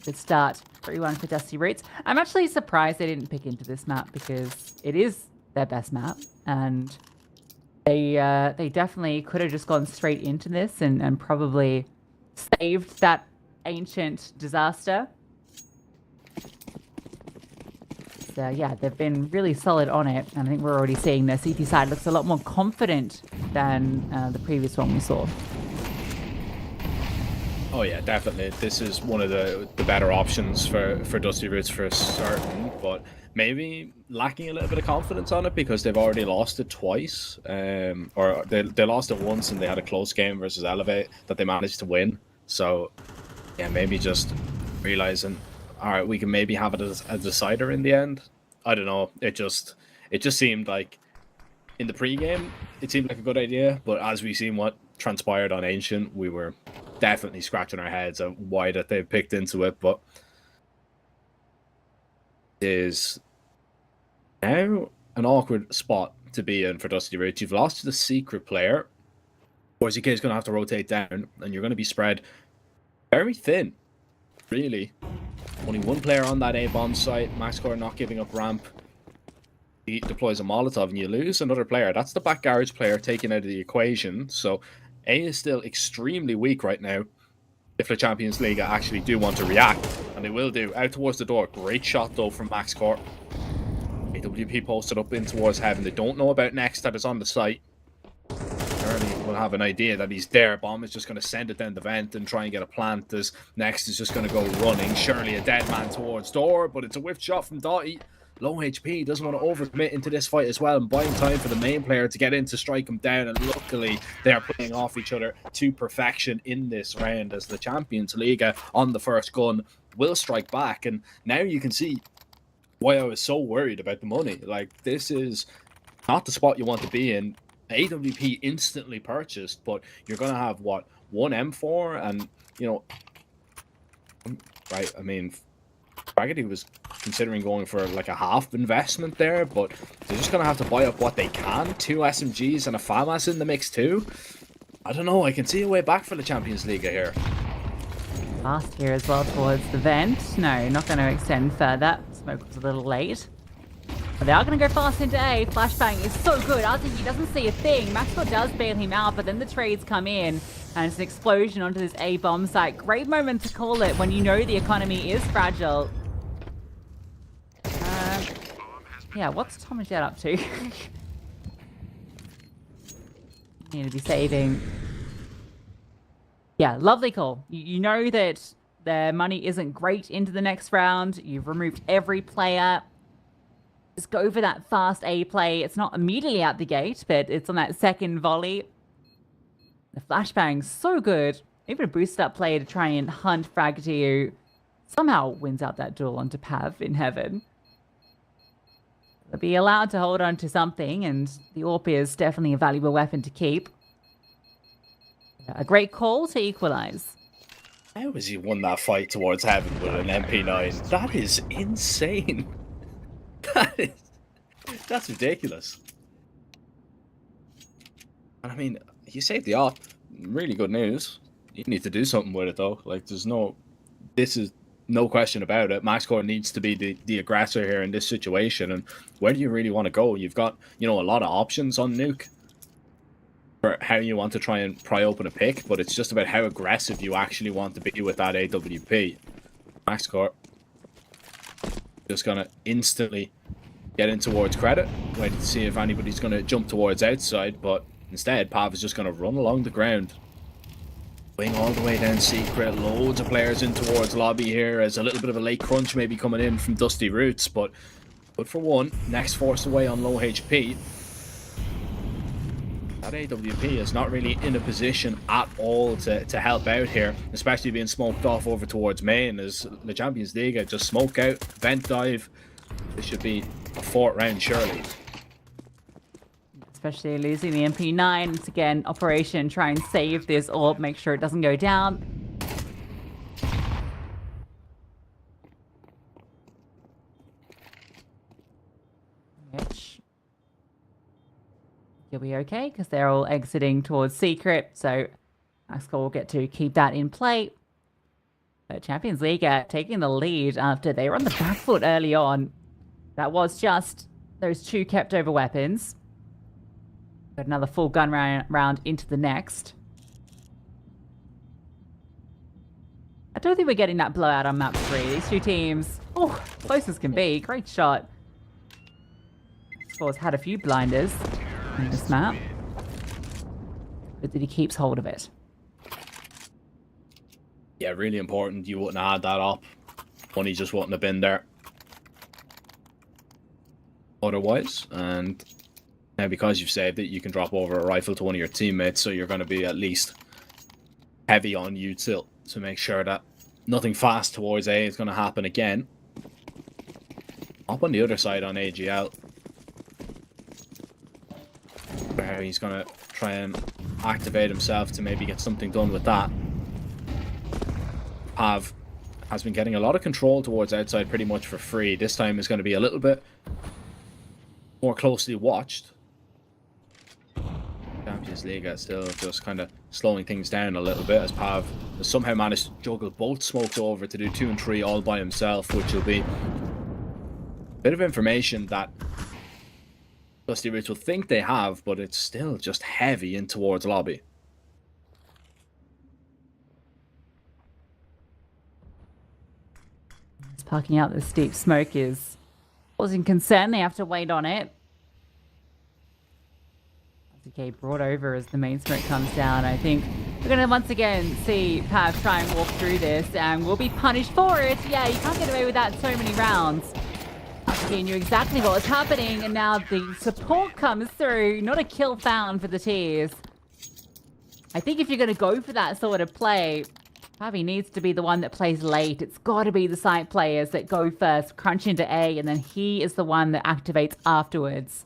Good start. 3-1 for Dusty Roots. I'm actually surprised they didn't pick into this map because it is their best map. And they definitely could have just gone straight into this and probably saved that ancient disaster. So yeah, they've been really solid on it, and I think we're already seeing their CT side looks a lot more confident than the previous one we saw. Oh yeah, definitely. This is one of the better options for Dusty Roots for certain, but maybe lacking a little bit of confidence on it because they've already lost it twice, or they lost it once and they had a close game versus Elevate that they managed to win. So yeah, maybe just realizing, all right, we can maybe have it as a decider in the end. I don't know. It just seemed like in the pregame, it seemed like a good idea, but as we seen what transpired on Ancient, we were definitely scratching our heads at why that they picked into it. But it is now an awkward spot to be in for Dusty Roots. You've lost to the secret player. RZK is going to have to rotate down, and you're going to be spread very thin, really. Only one player on that A-bomb site. Maxcore not giving up ramp. He deploys a Molotov, and you lose another player. That's the back garage player taken out of the equation. So A is still extremely weak right now. If the Champions League actually do want to react, and they will do, out towards the door. Great shot though from Maxcore. AWP posted up in towards heaven. They don't know about Next that is on the site. Early will have an idea that he's there. Bomb is just going to send it down the vent and try and get a plant. As Next is just going to go running. Surely a dead man towards door, but it's a whiff shot from Dottie. Low HP, doesn't want to overcommit into this fight as well, and buying time for the main player to get in to strike him down. And luckily, they are playing off each other to perfection in this round as the Champions Liga on the first gun will strike back. And now you can see why I was so worried about the money. Like, this is not the spot you want to be in. AWP instantly purchased, but you're going to have, what, one M4? And, you know, right, I mean, Braggedy was considering going for like a half investment there, but they're just going to have to buy up what they can. 2 SMGs and a FAMAS in the mix too. I don't know, I can see a way back for the Champions League here. Fast here as well towards the vent. No, not going to extend further. Smoke was a little late. But they are going to go fast into A. Flashbang is so good. RTG doesn't see a thing. Maxwell does bail him out, but then the trades come in. And it's an explosion onto this A bomb site. Great moment to call it when you know the economy is fragile. Yeah, what's Tom and Jet up to? Need to be saving. Yeah, lovely call. You know that their money isn't great into the next round. You've removed every player. Just go for that fast A play. It's not immediately out the gate, but it's on that second volley. The flashbang's so good. Even a boosted up play to try and hunt Fraggy, who somehow wins out that duel onto Pav in heaven. They'll be allowed to hold on to something, and the AWP is definitely a valuable weapon to keep. A great call to equalize. How has he won that fight towards heaven with an MP9? That is insane. That's ridiculous. And I mean, you saved the op. Really good news. You need to do something with it though. Like, this is no question about it. MaxCore needs to be the aggressor here in this situation. And where do you really want to go? You've got, a lot of options on Nuke for how you want to try and pry open a pick, but it's just about how aggressive you actually want to be with that AWP. MaxCore just gonna instantly get in towards credit, waiting to see if anybody's gonna jump towards outside, but instead Pav is just gonna run along the ground. Wing all the way down secret, loads of players in towards lobby here as a little bit of a late crunch maybe coming in from Dusty Roots, but good for one. Next forced away on low HP. That AWP is not really in a position at all to help out here, especially being smoked off over towards main as the Champions League just smoke out, vent dive. This should be a 4th round surely. Especially losing the MP9. It's again, operation, try and save this orb, make sure it doesn't go down. Which you'll be okay because they're all exiting towards secret, so MaxCore will get to keep that in play. But Champions League taking the lead after they were on the back foot early on. That was just those 2 kept over weapons. Got another full gun round into the next. I don't think we're getting that blowout on map 3. These 2 teams, close as can be. Great shot. Score's had a few blinders on this map, but that he keeps hold of it. Yeah, really important. You wouldn't have had that up. Money just wouldn't have been there otherwise. And now because you've saved it, you can drop over a rifle to one of your teammates, so you're going to be at least heavy on you to make sure that nothing fast towards A is going to happen again. Up on the other side on AGL, where he's going to try and activate himself to maybe get something done with that. Pav has been getting a lot of control towards outside pretty much for free. This time is going to be a little bit more closely watched. Champions League still just kind of slowing things down a little bit as Pav has somehow managed to juggle both smokes over to do 2 and 3 all by himself, which will be a bit of information that Dusty Roots will think they have, but it's still just heavy in towards lobby. Parking out the steep smoke is causing concern. They have to wait on it. Okay, brought over as the main smoke comes down. I think we're going to once again see Pav try and walk through this, and we'll be punished for it. Yeah, you can't get away with that so many rounds. He knew exactly what was happening, and now the support comes through. Not a kill found for the Tears. I think if you're going to go for that sort of play, Pavi needs to be the one that plays late. It's got to be the site players that go first, crunch into A, and then he is the one that activates afterwards.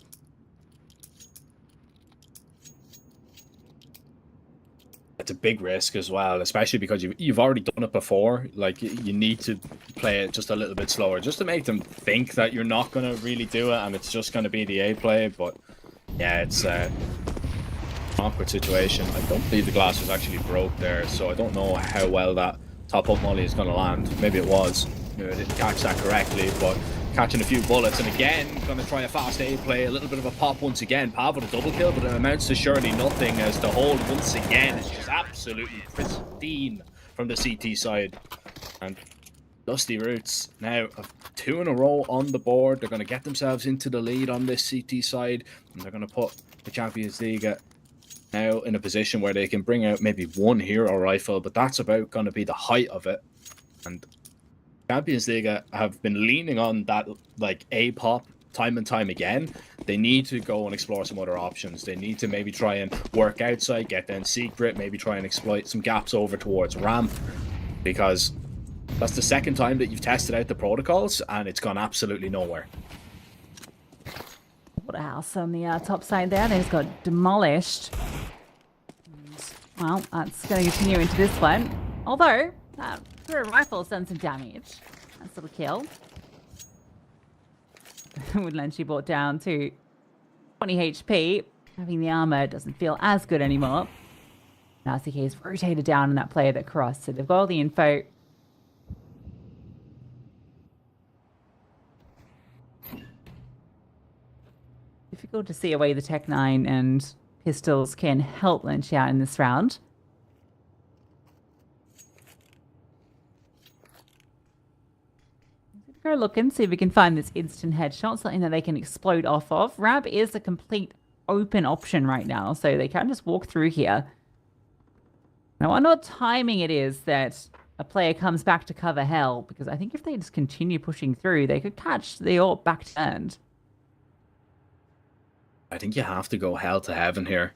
It's a big risk as well, especially because you've already done it before. Like, you need to play it just a little bit slower, just to make them think that you're not going to really do it, and it's just going to be the A play. But yeah, it's an awkward situation. I don't believe the glass was actually broke there, so I don't know how well that top-up molly is going to land. Maybe it was. Maybe I didn't catch that correctly, but catching a few bullets, and again, going to try a fast A play, a little bit of a pop once again. Pav with a double kill, but it amounts to surely nothing, as the hold once again is just absolutely pristine from the CT side. And Dusty Roots now have 2 in a row on the board. They're going to get themselves into the lead on this CT side, and they're going to put the Champions League now in a position where they can bring out maybe one hero rifle, but that's about going to be the height of it. And Champions League have been leaning on that like A-pop time and time again. They need to go and explore some other options. They need to maybe try and work outside, get down secret, maybe try and exploit some gaps over towards ramp, because that's the second time that you've tested out the protocols and it's gone absolutely nowhere. What a house on the top side there. They just got demolished. Well, that's going to continue into this one. Although, that rifle's done some damage. Nice little kill. Woodland she brought down to 20 HP. Having the armor doesn't feel as good anymore. Now CK's rotated down on that player that crossed, so they've got all the info. Difficult to see a way the Tech 9 and pistols can help Lynch out in this round. Go look and see if we can find this instant headshot, something that they can explode off of. Rab is a complete open option right now, so they can just walk through here. Now, I wonder what timing it is that a player comes back to cover hell, because I think if they just continue pushing through, they could catch the AWP back turned. I think you have to go hell to heaven here.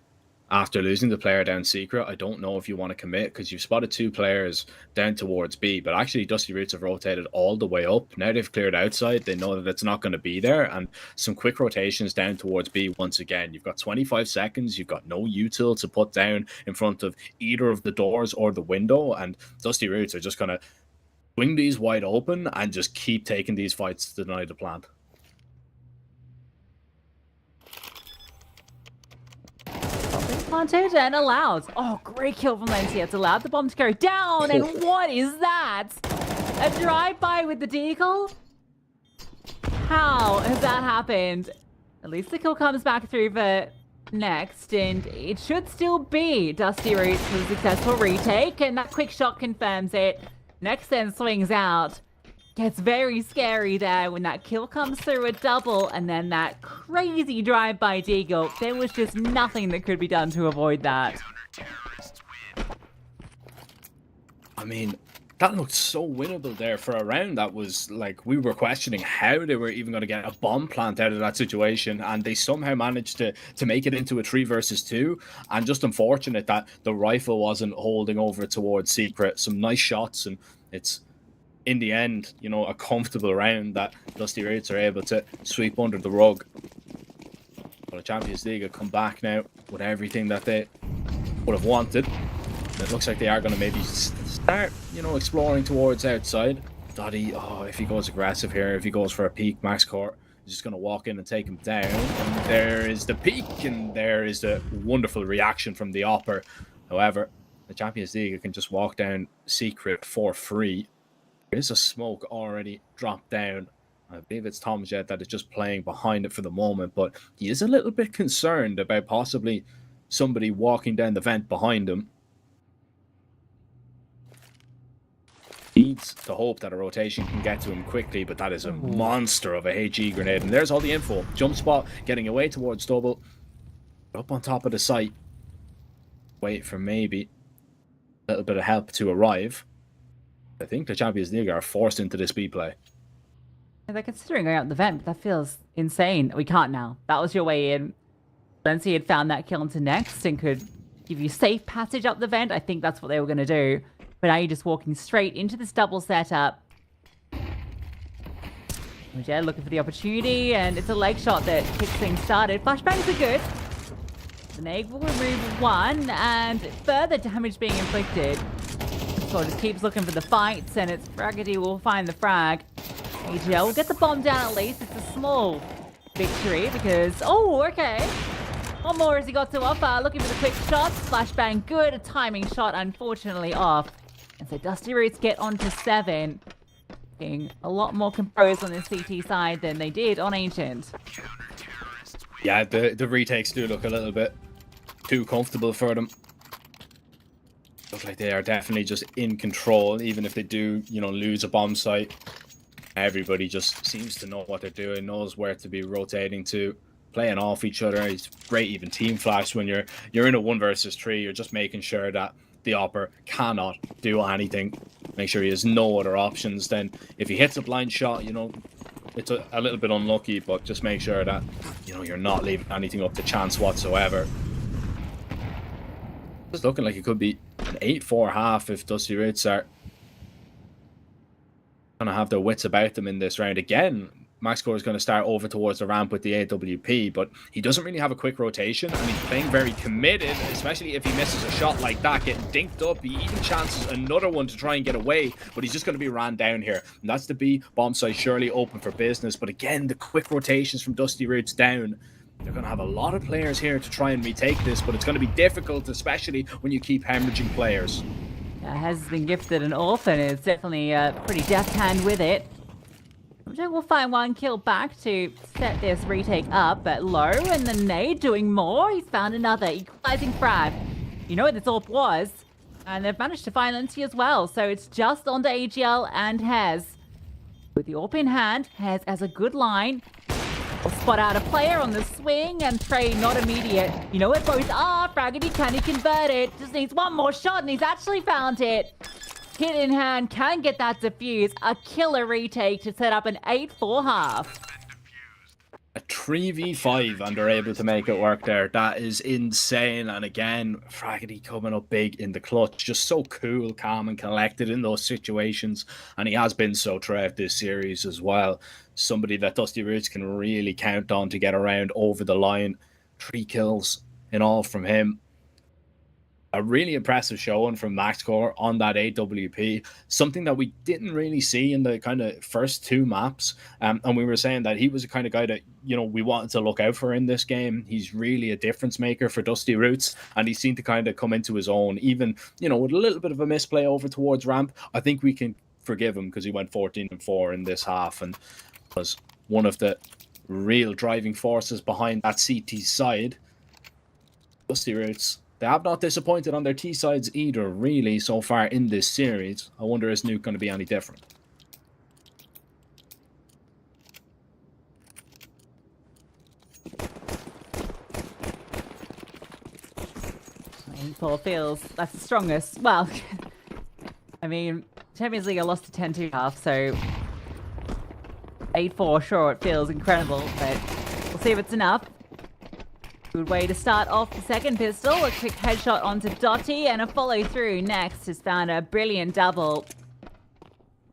After losing the player down secret, I don't know if you want to commit, because you've spotted two players down towards B, but actually Dusty Roots have rotated all the way up. Now they've cleared outside, they know that it's not going to be there, and some quick rotations down towards B once again. You've got 25 seconds, you've got no util to put down in front of either of the doors or the window, and Dusty Roots are just going to swing these wide open and just keep taking these fights to deny the plant. Planted and allowed. Oh, great kill from Lenzi. It's allowed the bomb to go down. And what is that? A drive-by with the deagle? How has that happened? At least the kill comes back through for next. And it should still be Dusty Roots with a successful retake. And that quick shot confirms it. Next then swings out. Gets very scary there when that kill comes through a double and then that crazy drive-by deagle. There was just nothing that could be done to avoid that. I mean, that looked so winnable there for a round. That was like, we were questioning how they were even going to get a bomb plant out of that situation, and they somehow managed to make it into a 3 versus 2. And just unfortunate that the rifle wasn't holding over towards secret. Some nice shots, and it's, in the end, you know, a comfortable round that Dusty Roots are able to sweep under the rug. But the Champions League have come back now with everything that they would have wanted. It looks like they are going to maybe start, you know, exploring towards outside. Dottie, oh, if he goes aggressive here, if he goes for a peek, Max Court is just going to walk in and take him down. And there is the peek, and there is the wonderful reaction from the Opper. However, the Champions League can just walk down secret for free. There is a smoke already dropped down. I believe it's Tom Jet that is just playing behind it for the moment, but he is a little bit concerned about possibly somebody walking down the vent behind him. Needs to hope that a rotation can get to him quickly, but that is a monster of a HE grenade. And there's all the info. Jump spot, getting away towards double. Up on top of the site. Wait for maybe a little bit of help to arrive. I think the Champions League are forced into this B play. They're considering going out the vent, but that feels insane. We can't now. That was your way in. Lenzi had found that kill into next and could give you safe passage up the vent. I think that's what they were going to do. But now you're just walking straight into this double setup. Yeah, looking for the opportunity, and it's a leg shot that kicks things started. Flashbangs are good. The nade will remove one, and further damage being inflicted. So just keeps looking for the fights, and it's Fragedy will find the frag. AGL will get the bomb down at least. It's a small victory because... Oh, okay. What more has he got to offer? Looking for the quick shots. Flashbang good. A timing shot, unfortunately, off. And so Dusty Roots get onto 7. Being a lot more composed on this CT side than they did on Ancient. Yeah, the retakes do look a little bit too comfortable for them. Look like they are definitely just in control, even if they do, you know, lose a bomb site. Everybody just seems to know what they're doing, knows where to be rotating to. playing off each other. He's great even team flash when you're in a 1 versus 3. You're just making sure that the Opper cannot do anything. Make sure he has no other options. Then if he hits a blind shot, you know, it's a little bit unlucky, but just make sure that, you know, you're not leaving anything up to chance whatsoever. It's looking like it could be an 8-4 half if Dusty Roots are going to have their wits about them in this round. Again, MaxCore is going to start over towards the ramp with the AWP, but he doesn't really have a quick rotation, and he's playing very committed, especially if he misses a shot like that, getting dinked up. He even chances another one to try and get away, but he's just going to be ran down here. And that's the B bomb site surely open for business, but again, the quick rotations from Dusty Roots down. They're going to have a lot of players here to try and retake this, but it's going to be difficult, especially when you keep hemorrhaging players. Has been gifted an orphan. It's definitely a pretty deft hand with it. We'll find 1 kill back to set this retake up, but low, and the nade doing more. He's found another equalizing frag. You know what this AWP was, and they've managed to find Lindsay as well, so it's just onto AGL and Hez. With the AWP in hand, Hez has a good line. Will spot out a player on the swing, and Trey not immediate. You know what both are. Fraggedy, can he convert it? Just needs 1 more shot, and he's actually found it. Hit in hand, can get that defuse. A killer retake to set up an 8-4 half. A 3v5, and they're able to make it work there. That is insane. And again, Fraggedy coming up big in the clutch. Just so cool, calm, and collected in those situations. And he has been so throughout this series as well. Somebody that Dusty Roots can really count on to get around over the line. 3 kills in all from him. A really impressive showing from MaxCore on that AWP. Something that we didn't really see in the kind of first 2 maps. And we were saying that he was the kind of guy that, you know, we wanted to look out for in this game. He's really a difference maker for Dusty Roots. And he seemed to kind of come into his own. Even, you know, with a little bit of a misplay over towards ramp, I think we can forgive him because he went 14-4 in this half. And was one of the real driving forces behind that CT side. Dusty Roots, they have not disappointed on their T sides either, really, so far in this series. I wonder, is Nuke going to be any different? Paul feels that's the strongest. Well, I mean, Champions League lost to 10-2 half, so 8-4, sure, it feels incredible, but we'll see if it's enough. Good way to start off the second pistol. A quick headshot onto Dotty, and a follow through next has found a brilliant double.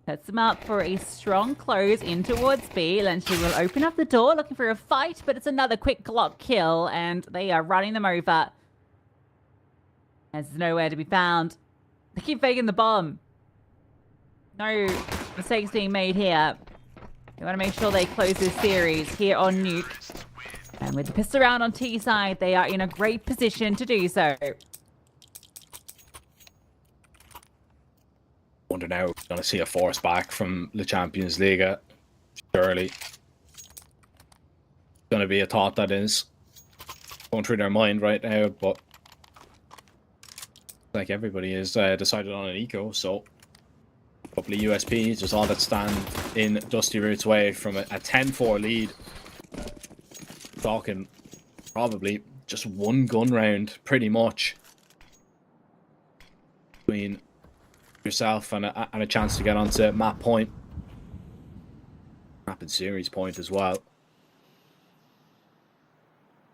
Sets them up for a strong close in towards B. Lenchi will open up the door looking for a fight, but it's another quick Glock kill, and they are running them over. There's nowhere to be found. They keep faking the bomb. No mistakes being made here. They want to make sure they close this series here on Nuke. And with the pistol round on T side, they are in a great position to do so. Wonder now, we're going to see a force back from the Champions Liga. Surely. Going to be a thought that is going through their mind right now, but like everybody is decided on an eco, so a couple of USPs is all that stand in Dusty Roots' way from a 10-4 lead. Talking probably just 1 gun round, pretty much, between yourself and a chance to get onto map point. Rapid series point as well.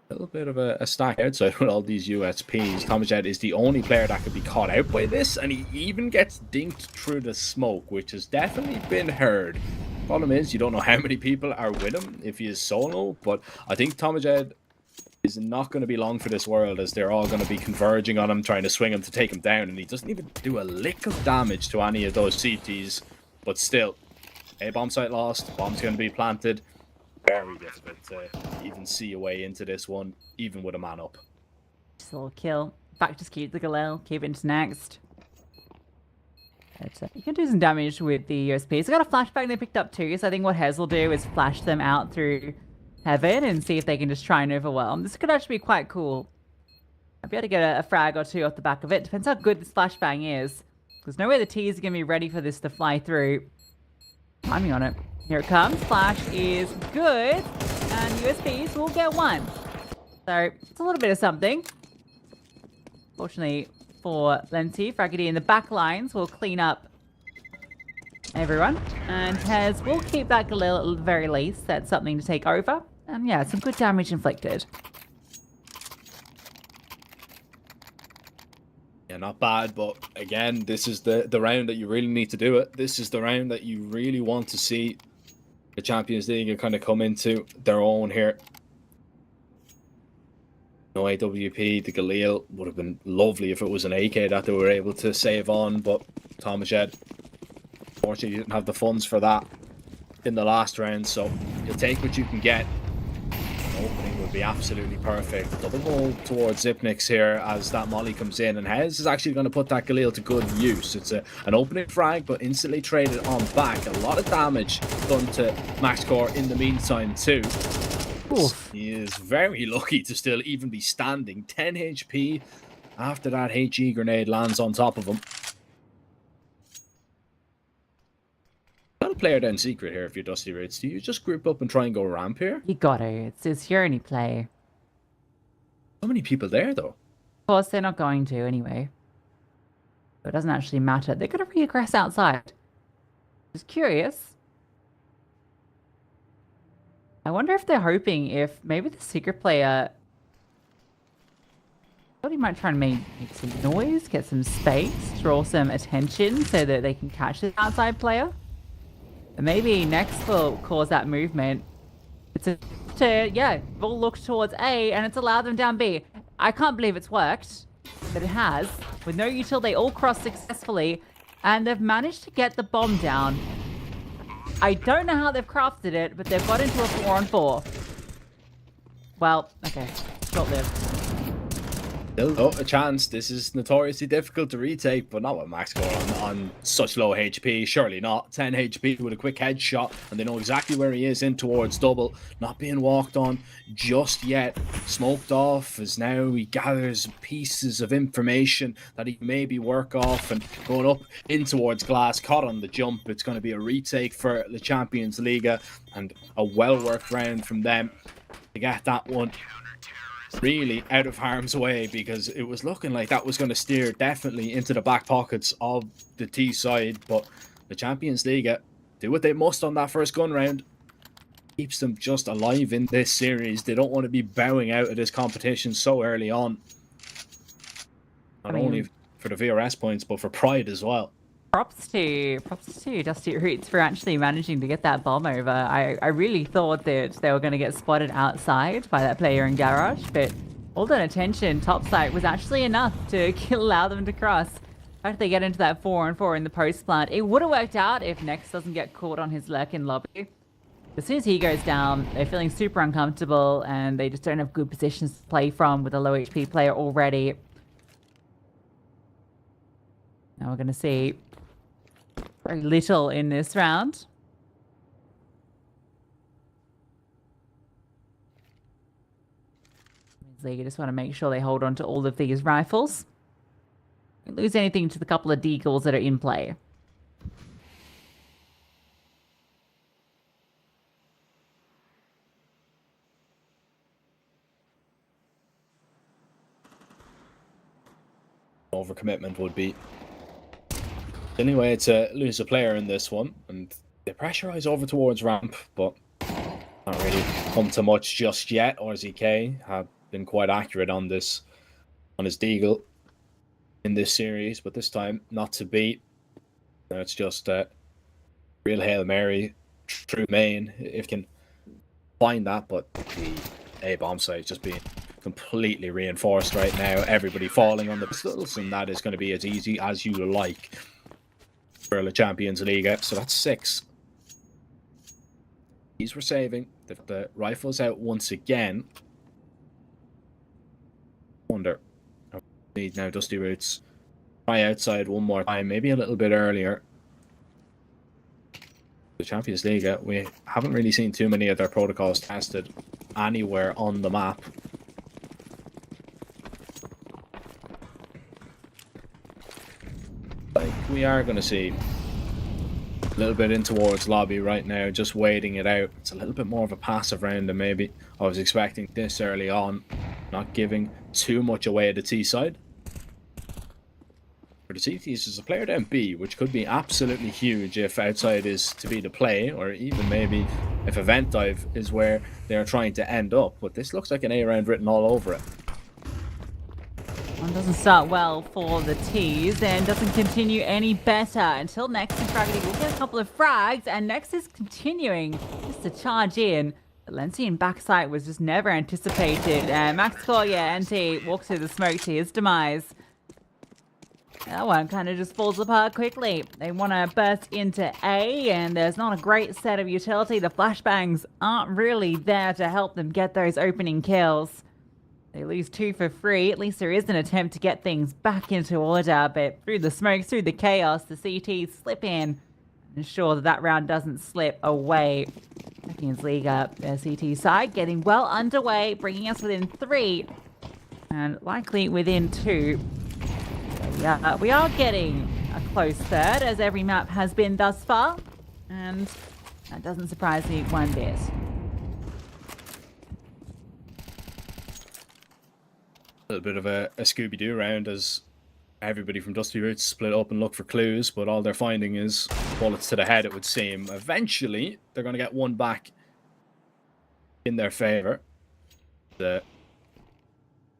A little bit of a stack outside with all these USPs. Tomajed is the only player that could be caught out by this, and he even gets dinked through the smoke, which has definitely been heard. Problem is, you don't know how many people are with him if he is solo, but I think Tomajed is not going to be long for this world, as they're all going to be converging on him, trying to swing him to take him down, and he doesn't even do a lick of damage to any of those CTs. But still, a bomb site lost, bomb's going to be planted. Very difficult to even see a way into this one, even with a man up. Just a little kill. Back just keep the Galil, keep it into next. You can do some damage with the USPs. They got a flashbang they picked up too, so I think what Hez will do is flash them out through heaven and see if they can just try and overwhelm. This could actually be quite cool. I'll be able to get a frag or 2 off the back of it. Depends how good this flashbang is. There's no way the T's are going to be ready for this to fly through. Timing on it. Here it comes. Flash is good. And USPs will get one. So it's a little bit of something. Fortunately for Lenti, Fragedy in the back lines will clean up everyone. And Tez will keep that Galil at the very least. That's something to take over. And yeah, some good damage inflicted. Yeah, not bad, but again, this is the round that you really need to do it. This is the round that you really want to see the Champions League kind of come into their own here. No AWP, the Galil would have been lovely if it was an AK that they were able to save on, but Thomas Shed, unfortunately, didn't have the funds for that in the last round, so you'll take what you can get. Opening would be absolutely perfect. Double roll towards Zipnix here as that molly comes in, and Hez is actually going to put that Galil to good use. It's an opening frag, but instantly traded on back. A lot of damage done to MaxCore in the meantime too. Oof. He is very lucky to still even be standing. 10 HP after that HE grenade lands on top of him. Got a player down secret here if you're Dusty Roots. Do you just group up and try and go ramp here? You gotta. It's your only play. So many people there though. Of course, they're not going to anyway. So it doesn't actually matter. They're gonna reaggress outside. Just curious. I wonder if they're hoping if maybe the secret player... I thought he might try and make some noise, get some space, draw some attention so that they can catch the outside player. And maybe next will cause that movement. It's we'll look towards A and it's allowed them down B. I can't believe it's worked, but it has. With no util, they all cross successfully and they've managed to get the bomb down. I don't know how they've crafted it, but they've got into a 4-on-4. Well, okay, short-lived. Still a chance. This is notoriously difficult to retake, but not with MaxCore on such low HP. Surely not. 10 HP with a quick headshot, and they know exactly where he is in towards double. Not being walked on just yet. Smoked off as now he gathers pieces of information that he can maybe work off and going up in towards glass. Caught on the jump. It's going to be a retake for the Champions Liga and a well-worked round from them to get that one really out of harm's way, because it was looking like that was going to steer definitely into the back pockets of the T side, but the Champions League do what they must on that first gun round. Keeps them just alive in this series. They don't want to be bowing out of this competition so early on. Not only for the VRS points, but for pride as well. Props to Dusty Roots for actually managing to get that bomb over. I really thought that they were going to get spotted outside by that player in garage, but all that attention topside was actually enough to allow them to cross. After they get into that 4-on-4 in the post plant, it would have worked out if Nex doesn't get caught on his lurk in lobby. As soon as he goes down, they're feeling super uncomfortable and they just don't have good positions to play from with a low HP player already. Now we're going to see very little in this round. You just want to make sure they hold on to all of these rifles. Don't lose anything to the couple of deagles that are in play. Overcommitment would be the only way to lose a player in this one, and they pressurize over towards ramp, but not really come to much just yet. RZK have been quite accurate on this, on his deagle in this series, but this time not to beat. Now it's just a real Hail Mary through main if you can find that, but the A bomb site is just being completely reinforced right now. Everybody falling on the pistols, and that is going to be as easy as you like for the Champions League. So that's 6. These were saving. The rifles out once again. Wonder. Need now Dusty Roots. Try outside one more time, maybe a little bit earlier. The Champions League, we haven't really seen too many of their protocols tested anywhere on the map. Like, we are going to see A little bit in towards lobby right now, just waiting it out. It's a little bit more of a passive round than maybe I was expecting this early on. Not giving too much away at the T side. For the CTs, there's a player down B, which could be absolutely huge if outside is to be the play, or even maybe if event dive is where they're trying to end up. But this looks like an A round written all over it. One doesn't start well for the T's and doesn't continue any better until Nexus Gravity will get a couple of frags, and Nexus continuing just to charge in. But Lency and backside was just never anticipated, and Max Core, yeah, NT walks through the smoke to his demise. That one kind of just falls apart quickly. They want to burst into A, and there's not a great set of utility. The flashbangs aren't really there to help them get those opening kills. They lose 2 for free. At least there is an attempt to get things back into order, but through the smoke, through the chaos, the CTs slip in and ensure that that round doesn't slip away. Champions Liga, their CT side, getting well underway, bringing us within 3 and likely within 2. Yeah, we are getting a close third, as every map has been thus far, and that doesn't surprise me one bit. A little bit of a Scooby-Doo round as everybody from Dusty Roots split up and look for clues, but all they're finding is bullets to the head, it would seem. Eventually, they're going to get one back in their favor. The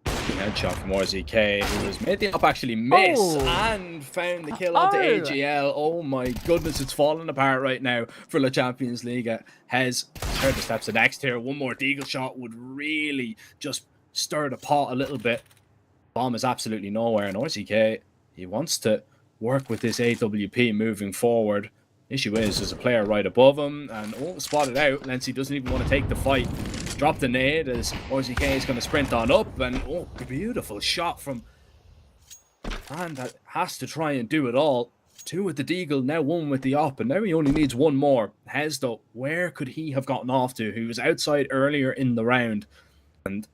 headshot from RZK, who was made the up actually miss and found the kill onto AGL. Oh my goodness, it's falling apart right now for the Champions League. Hez heard the steps of next here. One more Deagle shot would really just stir the pot a little bit. Bomb is absolutely nowhere, and RZK, he wants to work with this AWP moving forward. Issue is, there's a player right above him, and spotted out. Lency doesn't even want to take the fight. Dropped the nade as RZK is going to sprint on up, and beautiful shot from man that has to try and do it all. 2 with the Deagle, now 1 with the op, and now he only needs 1 more. Hez, though, where could he have gotten off to? He was outside earlier in the round, and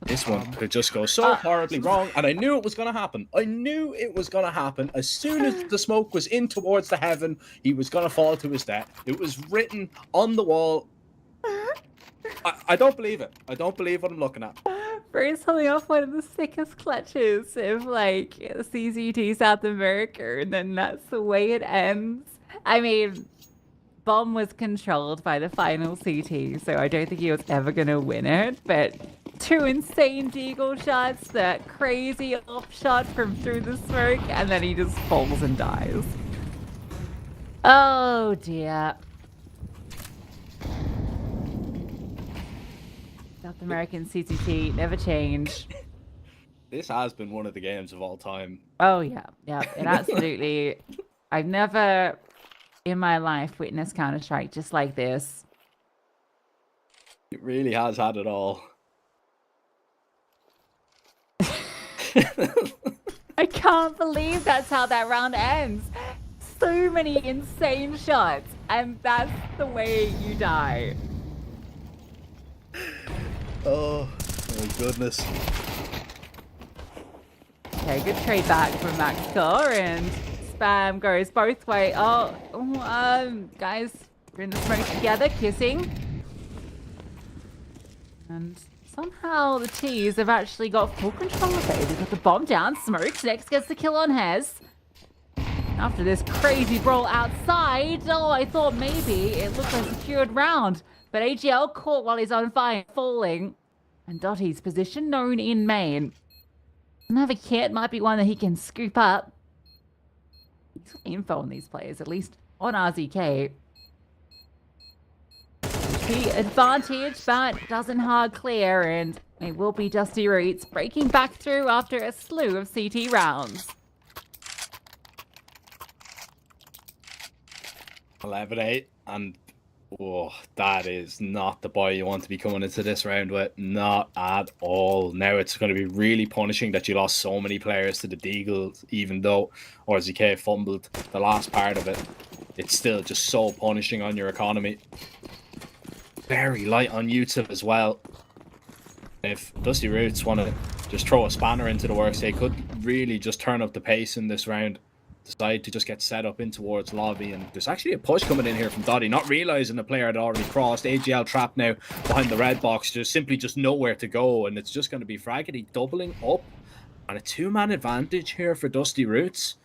this one could just go so horribly wrong, and I knew it was going to happen. I knew it was going to happen. As soon as the smoke was in towards the heaven, he was going to fall to his death. It was written on the wall. I don't believe it. I don't believe what I'm looking at. Bruce holding off one of the sickest clutches of, like, CCT South America, and then that's the way it ends. I mean, Bomb was controlled by the final CT, so I don't think he was ever going to win it, but 2 insane Deagle shots, that crazy off shot from through the smoke, and then he just falls and dies. Oh dear. South American CCT never change. This has been one of the games of all time. Oh yeah, yeah, it absolutely. I've never in my life witnessed Counter-Strike just like this. It really has had it all. I can't believe that's how that round ends. So many insane shots, and that's the way you die. Oh my goodness. Okay, good trade back from Max Core, and spam goes both ways. Guys, we're in the smoke together, kissing. And somehow the T's have actually got full control of it. They've got the bomb down, smokes, next gets the kill on Hez. After this crazy brawl outside, I thought maybe it looked like a secured round. But AGL caught while he's on fire, falling. And Dotty's position known in main. Another kit might be one that he can scoop up. He's got info on these players, at least on RZK. The advantage, but doesn't hard clear, and it will be Dusty Roots breaking back through after a slew of CT rounds. 11-8, and that is not the boy you want to be coming into this round with. Not at all. Now it's going to be really punishing that you lost so many players to the Deagle, even though RZK fumbled the last part of it. It's still just so punishing on your economy. Very light on util as well. If Dusty Roots want to just throw a spanner into the works, they could really just turn up the pace in this round. decide to just get set up in towards lobby, and there's actually a push coming in here from Dottie, not realizing the player had already crossed. AGL trapped now behind the red box. There's simply just nowhere to go, and it's just going to be Fraggedy doubling up on a 2-man advantage here for Dusty Roots.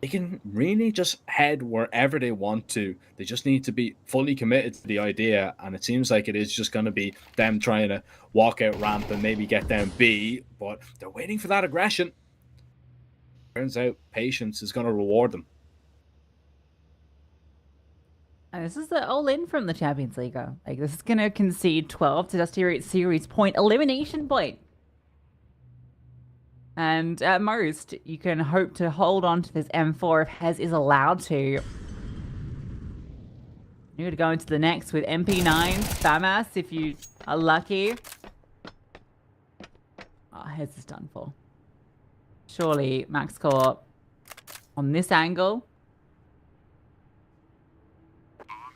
They can really just head wherever they want to. They just need to be fully committed to the idea, and it seems like it is just going to be them trying to walk out ramp and maybe get down B, but they're waiting for that aggression. Turns out patience is going to reward them. And this is the all-in from the Champions League. Like, this is going to concede 12 to Dusty Roots series point, elimination point. And at most, you can hope to hold on to this M4 if Hez is allowed to. You're going to go into the next with MP9, Spamas if you are lucky. Oh, Hez is done for. Surely max core on this angle.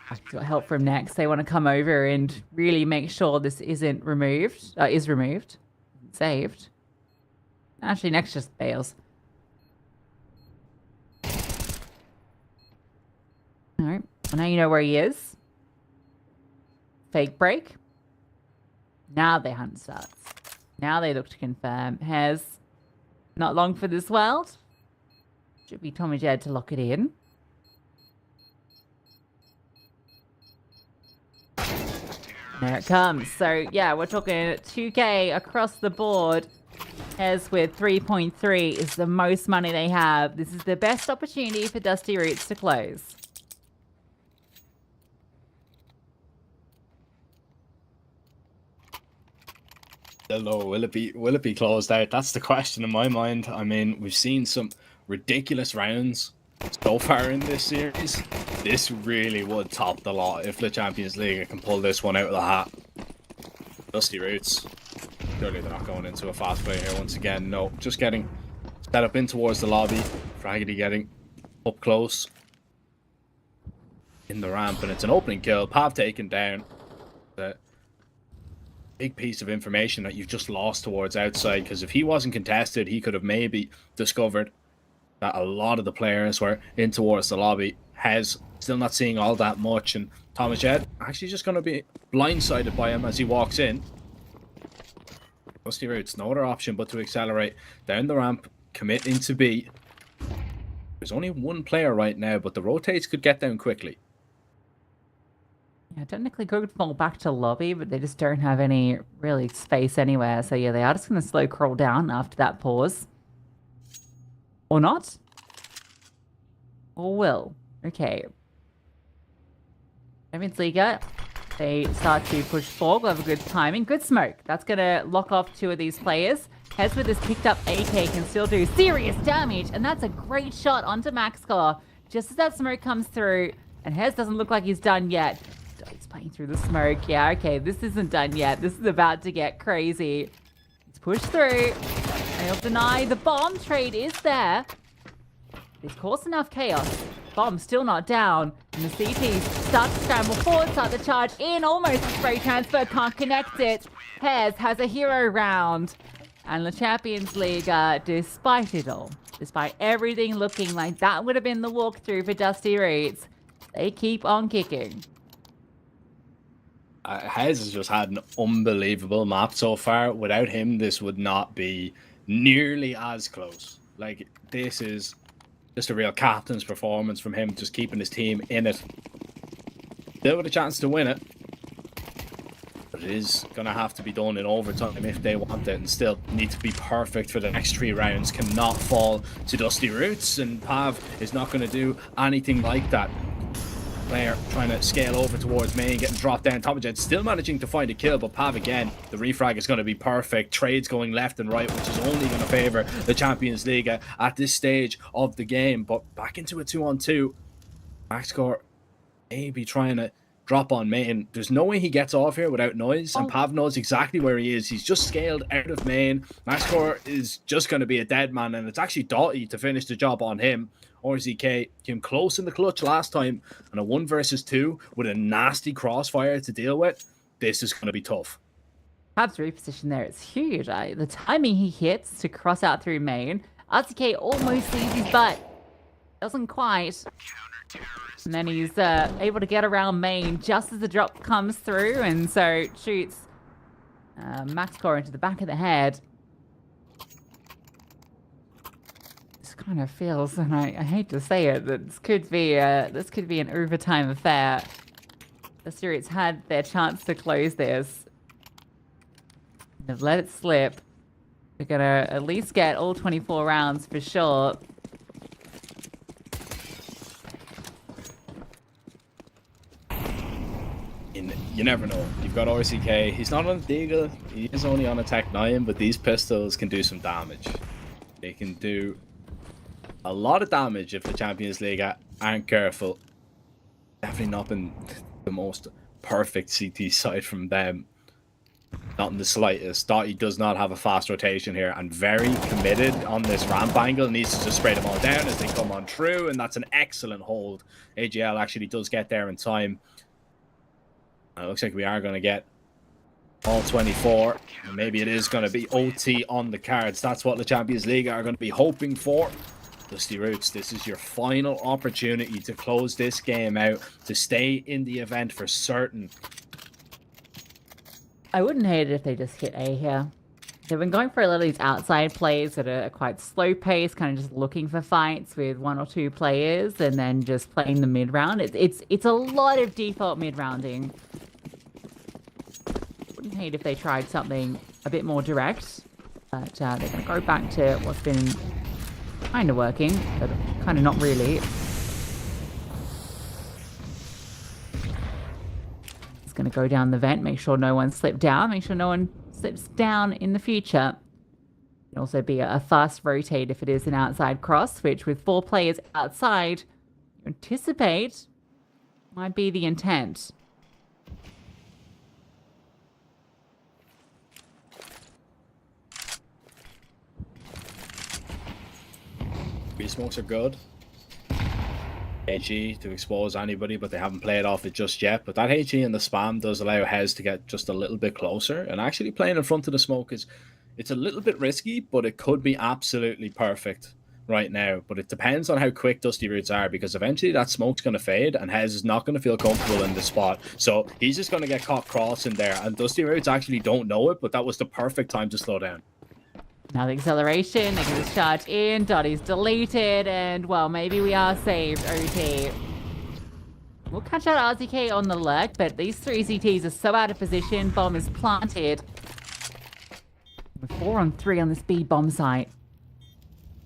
I've got help from next. They want to come over and really make sure this isn't removed. Is removed. Saved. Actually, next just bails. Alright. Well, now you know where he is. Fake break. Now the hunt starts. Now they look to confirm. Hez. Not long for this world. Should be Tommy Jed to lock it in. There it comes. So, yeah, we're talking 2K across the board. Hez with 3.3 is the most money they have. This is the best opportunity for Dusty Roots to close. Hello, will it be closed out? That's the question in my mind. I mean, we've seen some ridiculous rounds so far in this series. This really would top the lot if the Champions League can pull this one out of the hat. Dusty Roots. Surely they're not going into a fast play here once again. No, just getting set up in towards the lobby. Fraggedy getting up close in the ramp, and it's an opening kill. Pav taken down. The big piece of information that you've just lost towards outside, because if he wasn't contested, he could have maybe discovered that a lot of the players were in towards the lobby. Hez still not seeing all that much, and Thomas Jed actually just going to be blindsided by him as he walks in. Dusty Roots, no other option but to accelerate down the ramp, commit into B. There's only one player right now, but the rotates could get down quickly. Yeah, technically could fall back to lobby, but they just don't have any really space anywhere. So yeah, they are just going to slow crawl down after that pause. Or not? Or will? Okay. Champions Liga. They start to push forward. We'll have a good timing. Good smoke. That's going to lock off 2 of these players. Hez with this picked up AK can still do serious damage. And that's a great shot onto Maxcore. Just as that smoke comes through. And Hez doesn't look like he's done yet. He's playing through the smoke. Yeah, okay. This isn't done yet. This is about to get crazy. He's pushed through. They'll deny. The bomb trade is there. It's caused enough chaos. Bomb still not down. And the CTs start to scramble forward, start the charge in. Almost a spray transfer, can't connect it. Hez has a hero round. And the Champions League, despite it all, despite everything looking like that would have been the walkthrough for Dusty Roots, they keep on kicking. Hez has just had an unbelievable map so far. Without him, this would not be nearly as close. Like, this is just a real captain's performance from him, just keeping his team in it. Still with a chance to win it. But it is going to have to be done in overtime if they want it, and still need to be perfect for the next 3 rounds. Cannot fall to Dusty Roots, and Pav is not going to do anything like that. Player trying to scale over towards main, getting dropped down. Tomajet still managing to find a kill, but Pav again, the refrag is going to be perfect. Trades going left and right, which is only going to favour the Champions League at this stage of the game. But back into a 2-on-2. Maxcore maybe trying to drop on main. There's no way he gets off here without noise, and Pav knows exactly where he is. He's just scaled out of main. Maxcore is just going to be a dead man, and it's actually Dottie to finish the job on him. RZK came close in the clutch last time, and a 1 versus 2 with a nasty crossfire to deal with. This is going to be tough. Pav's reposition there is huge. The timing he hits to cross out through main. RZK almost leaves his butt. Doesn't quite. And then he's able to get around main just as the drop comes through, and so shoots Max Core into the back of the head. This kind of feels, and I hate to say it, that this could be an overtime affair. The Spirits had their chance to close this. They've let it slip. They're gonna at least get all 24 rounds for sure. You never know. You've got RCK. He's not on a Deagle. He is only on a Tech 9, but these pistols can do some damage. They can do a lot of damage if the Champions League aren't careful. Definitely not been the most perfect CT side from them. Not in the slightest. Dottie does not have a fast rotation here and very committed on this ramp angle. Needs to just spray them all down as they come on through, and that's an excellent hold. AGL actually does get there in time. It looks like we are going to get all 24. And maybe it is going to be OT on the cards. That's what the Champions League are going to be hoping for. Dusty Roots, this is your final opportunity to close this game out, to stay in the event for certain. I wouldn't hate it if they just hit A here. They've been going for a lot of these outside plays that are quite slow paced, kind of just looking for fights with 1 or 2 players and then just playing the mid round. It's a lot of default mid rounding. Wouldn't hate if they tried something a bit more direct, but they're going to go back to what's been kind of working, but kind of not really. It's going to go down the vent, make sure no one slipped down, make sure no one slips down in the future. It can also be a fast rotate if it is an outside cross, which with 4 players outside, you anticipate might be the intent. Smokes are good. HE to expose anybody, but they haven't played off it just yet. But that HE and the spam does allow Hez to get just a little bit closer. And actually playing in front of the smoke it's a little bit risky, but it could be absolutely perfect right now. But it depends on how quick Dusty Roots are, because eventually that smoke's going to fade and Hez is not going to feel comfortable in the spot. So he's just going to get caught crossing there. And Dusty Roots actually don't know it, but that was the perfect time to slow down. Now the acceleration, they can just charge in, Dottie's deleted, and well, maybe we are saved, OT. We'll catch out RZK on the lurk, but these 3 CTs are so out of position, bomb is planted. We're 4 on 3 on this B bomb site.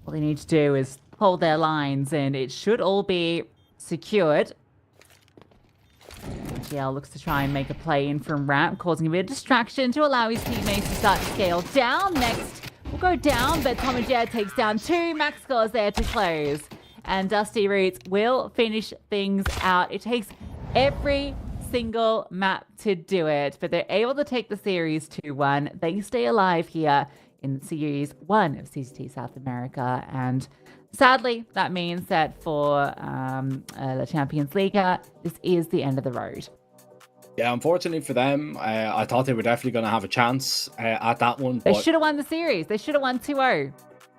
All they need to do is hold their lines, and it should all be secured. GL looks to try and make a play in from ramp, causing a bit of distraction to allow his teammates to start to scale down. Next, we'll go down, but Tom and Jed takes down 2. Max scores there to close. And Dusty Roots will finish things out. It takes every single map to do it, but they're able to take the series 2-1. They stay alive here in Series 1 of CCT South America. And sadly, that means that for the Champions League, this is the end of the road. Yeah, unfortunately for them, I thought they were definitely going to have a chance at that one. They should have won the series. They should have won 2-0.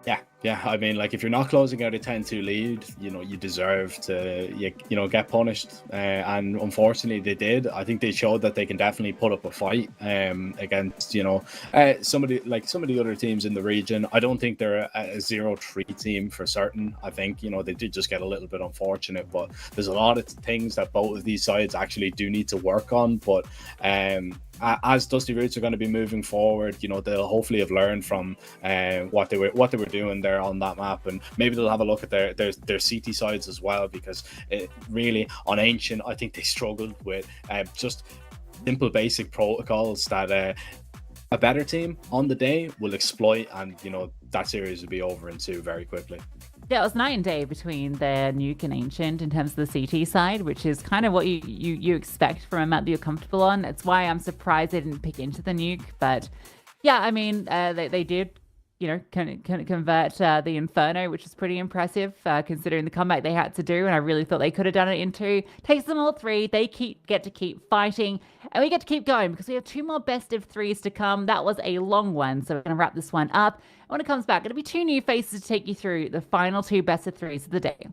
Yeah. I mean, like, if you're not closing out a 10-2 lead, you deserve to, get punished. And unfortunately, they did. I think they showed that they can definitely put up a fight against, some of the other teams in the region. I don't think they're a 0-3 team for certain. I think, they did just get a little bit unfortunate. But there's a lot of things that both of these sides actually do need to work on. But as Dusty Roots are going to be moving forward, they'll hopefully have learned from what they were doing there on that map, and maybe they'll have a look at their CT sides as well, because really on Ancient, I think they struggled with just simple basic protocols that a better team on the day will exploit, and that series will be over in 2 very quickly. Yeah, it was night and day between the Nuke and Ancient in terms of the CT side, which is kind of what you expect from a map that you're comfortable on. That's why I'm surprised they didn't pick into the Nuke. But yeah, I mean, they did, convert the Inferno, which is pretty impressive considering the comeback they had to do. And I really thought they could have done it in 2. Takes them all 3. They get to keep fighting, and we get to keep going because we have 2 more best of 3s to come. That was a long one, so we're going to wrap this one up. When it comes back, it'll be 2 new faces to take you through the final 2 best of 3s of the day.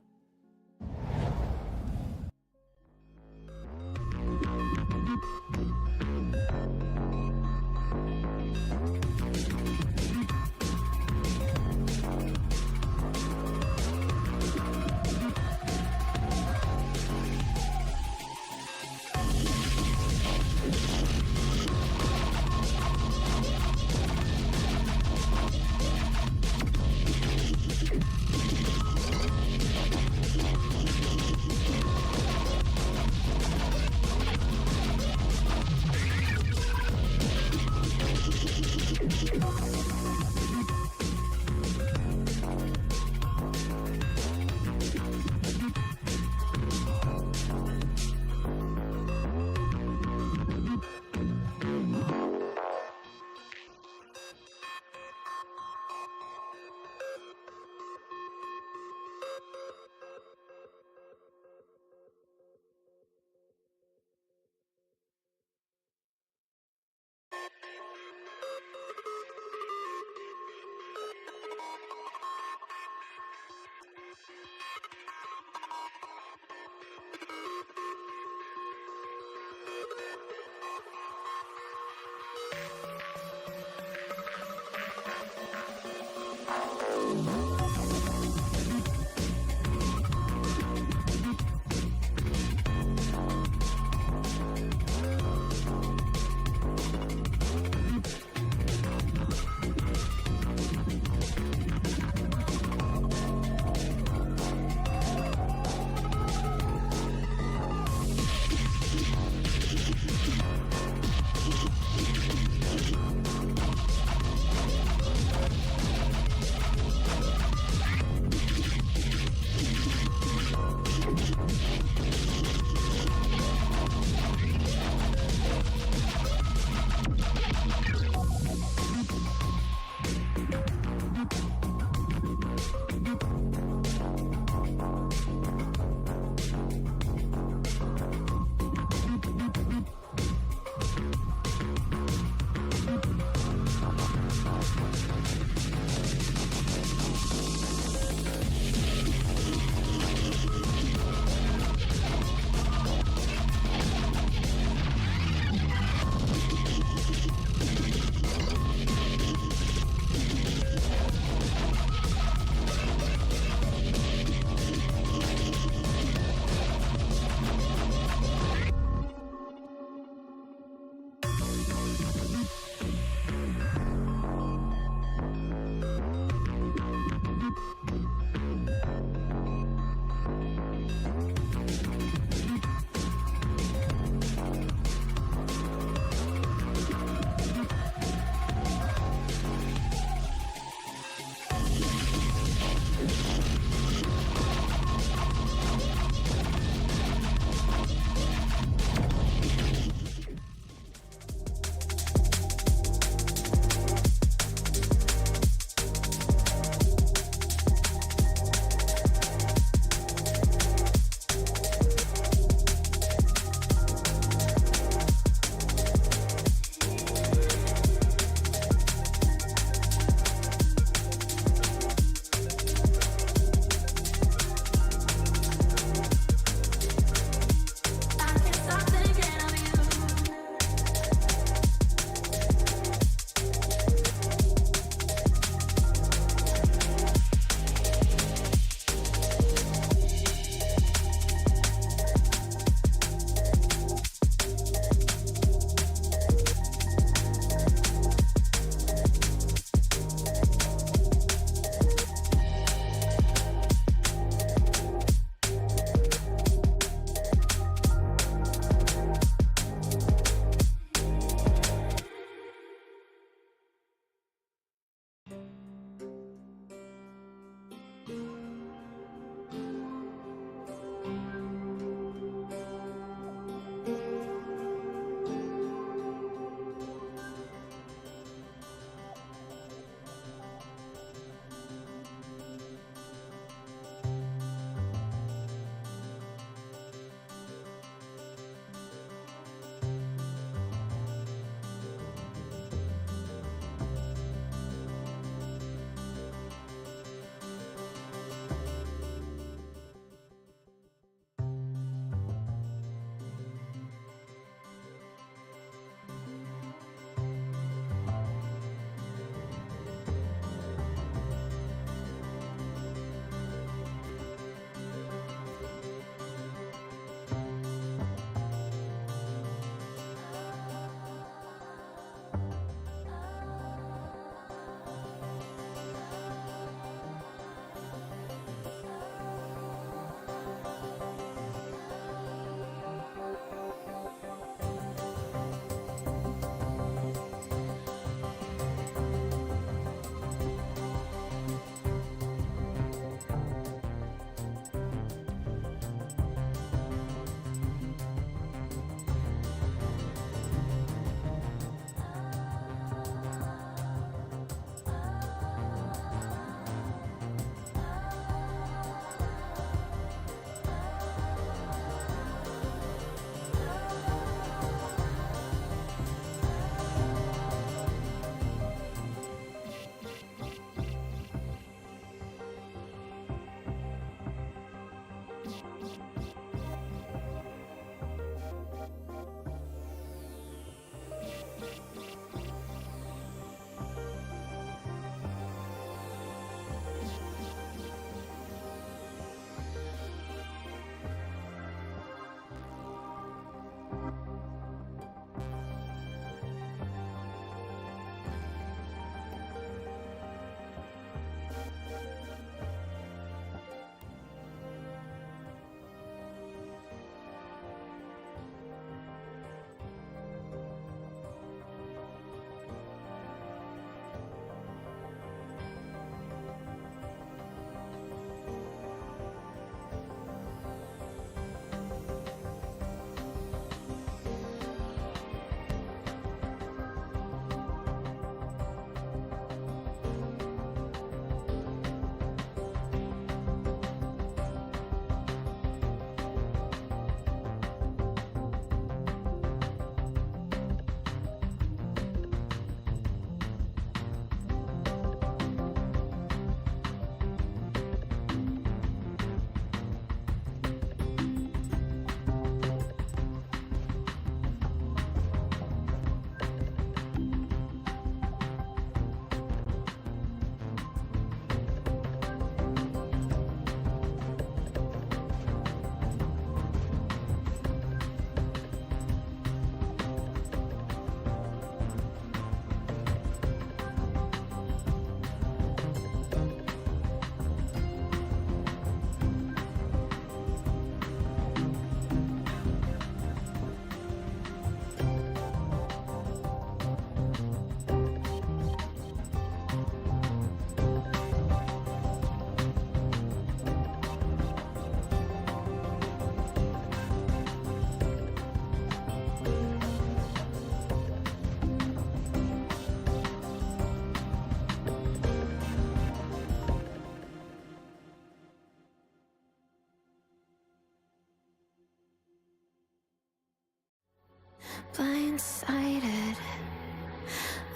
Blindsided,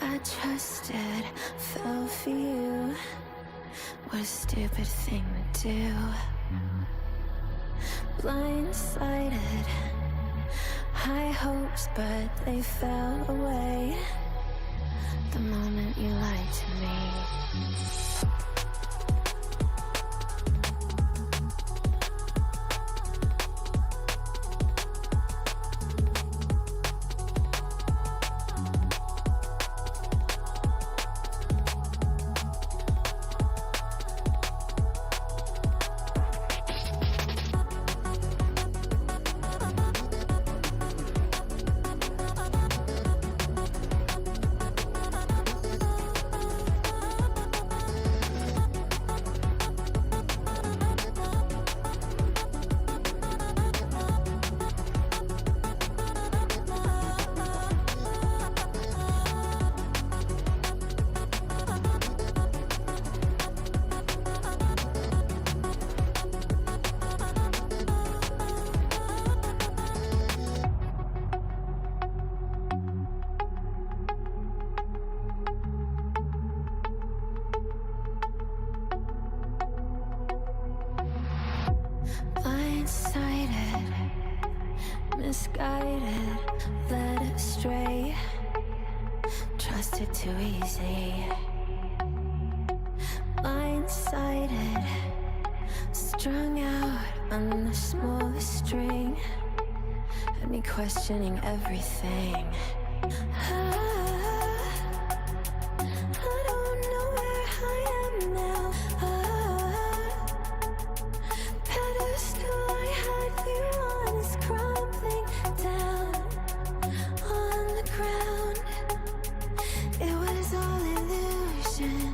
I trusted, fell for you. What a stupid thing to do. Blindsided, high hopes, but they fell away the moment you lied to me. Blindsided, misguided, led astray, trusted too easy. Blindsided, strung out on the smallest string, had me questioning everything. I don't know where I am now. Pedestal I had you on is crumbling down on the ground. It was all illusion.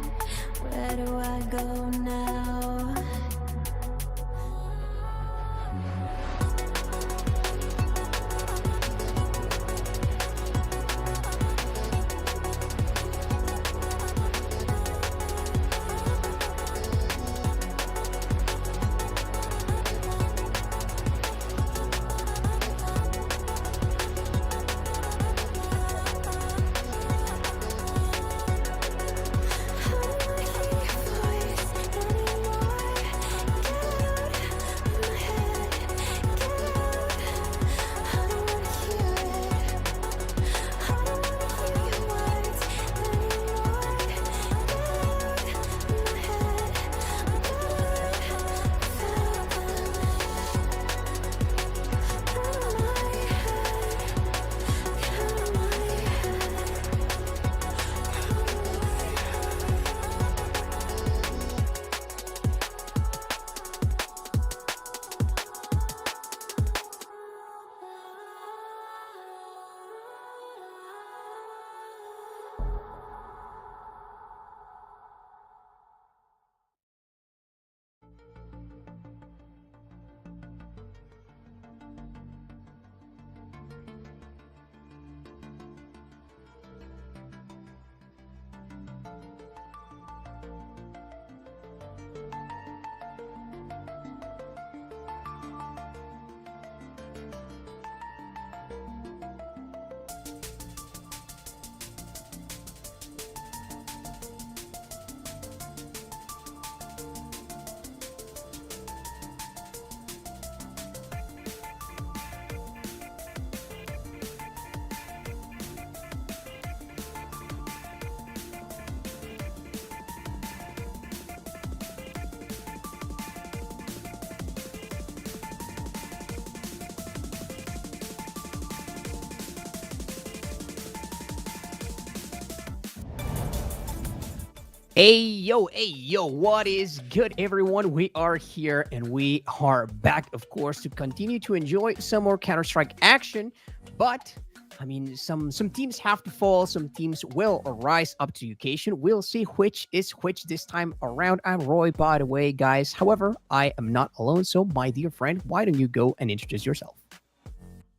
Where do I go now? Hey yo, what is good, everyone? We are here and we are back, of course, to continue to enjoy some more Counter-Strike action. But, I mean, some teams have to fall, some teams will rise up to the occasion. We'll see which is which this time around. I'm Roy, by the way, guys. However, I am not alone, so my dear friend, why don't you go and introduce yourself?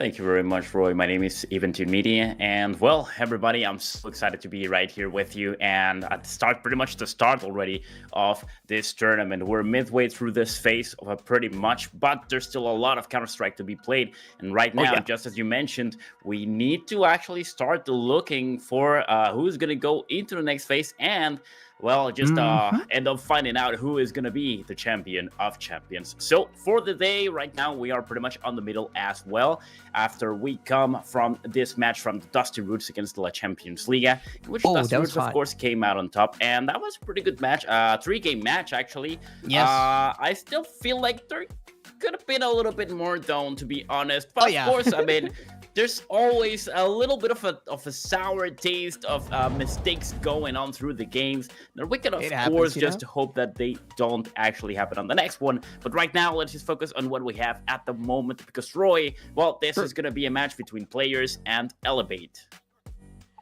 Thank you very much, Roy. My name is Eventude Media, and well, everybody, I'm so excited to be right here with you. And at pretty much the start already of this tournament. We're midway through this phase of a pretty much, but there's still a lot of Counter-Strike to be played. And right now, just as you mentioned, we need to actually start looking for who's going to go into the next phase and well, just end up finding out who is going to be the champion of champions. So for the day, right now, we are pretty much on the middle as well. After we come from this match from the Dusty Roots against the La Champions Liga, which Dusty Roots, of course, came out on top. And that was a pretty good match, 3-game match, actually. Yes. I still feel like there could have been a little bit more down, to be honest. But of course, I mean, there's always a little bit of a sour taste of mistakes going on through the games. Now, we can, of course, just hope that they don't actually happen on the next one. But right now, let's just focus on what we have at the moment. Because, Roy, well, this is going to be a match between Players and Elevate.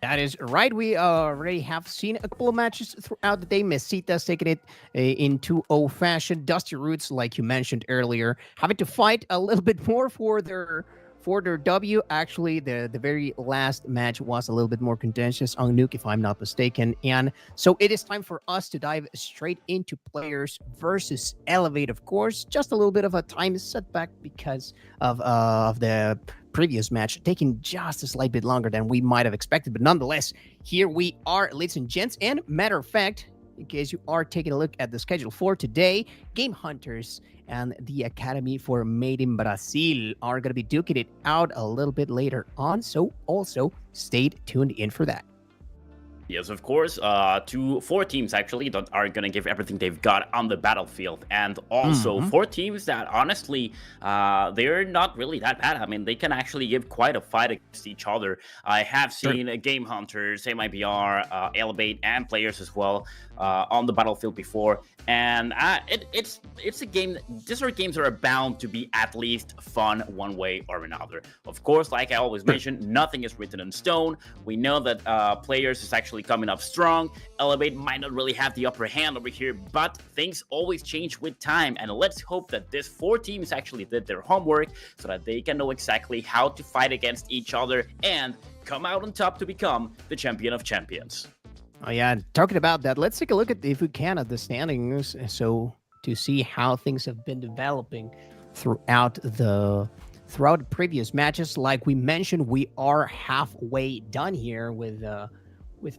That is right. We already have seen a couple of matches throughout the day. Mesita's taking it in 2-0 fashion. Dusty Roots, like you mentioned earlier, having to fight a little bit more for their W. Actually, the very last match was a little bit more contentious on Nuke, if I'm not mistaken. And so it is time for us to dive straight into Players versus Elevate, of course. Just a little bit of a time setback because of the previous match taking just a slight bit longer than we might have expected. But nonetheless, here we are, ladies and gents. And matter of fact, in case you are taking a look at the schedule for today, GameHunters and the Academy for Made in Brazil are going to be duking it out a little bit later on. So also stay tuned in for that. Yes, of course. 4 teams actually that are going to give everything they've got on the battlefield. And also 4 teams that honestly, they're not really that bad. I mean, they can actually give quite a fight against each other. I have seen GameHunters, MIBR, Elevate, and Players as well on the battlefield before. And it's a game. These sort of games are bound to be at least fun one way or another. Of course, like I always mention, nothing is written in stone. We know that Players is actually coming up strong. Elevate might not really have the upper hand over here, but things always change with time. And let's hope that these 4 teams actually did their homework so that they can know exactly how to fight against each other and come out on top to become the champion of champions. Oh yeah, talking about that, let's take a look at, if we can, at the standings, so to see how things have been developing throughout the previous matches. Like we mentioned, we are halfway done here with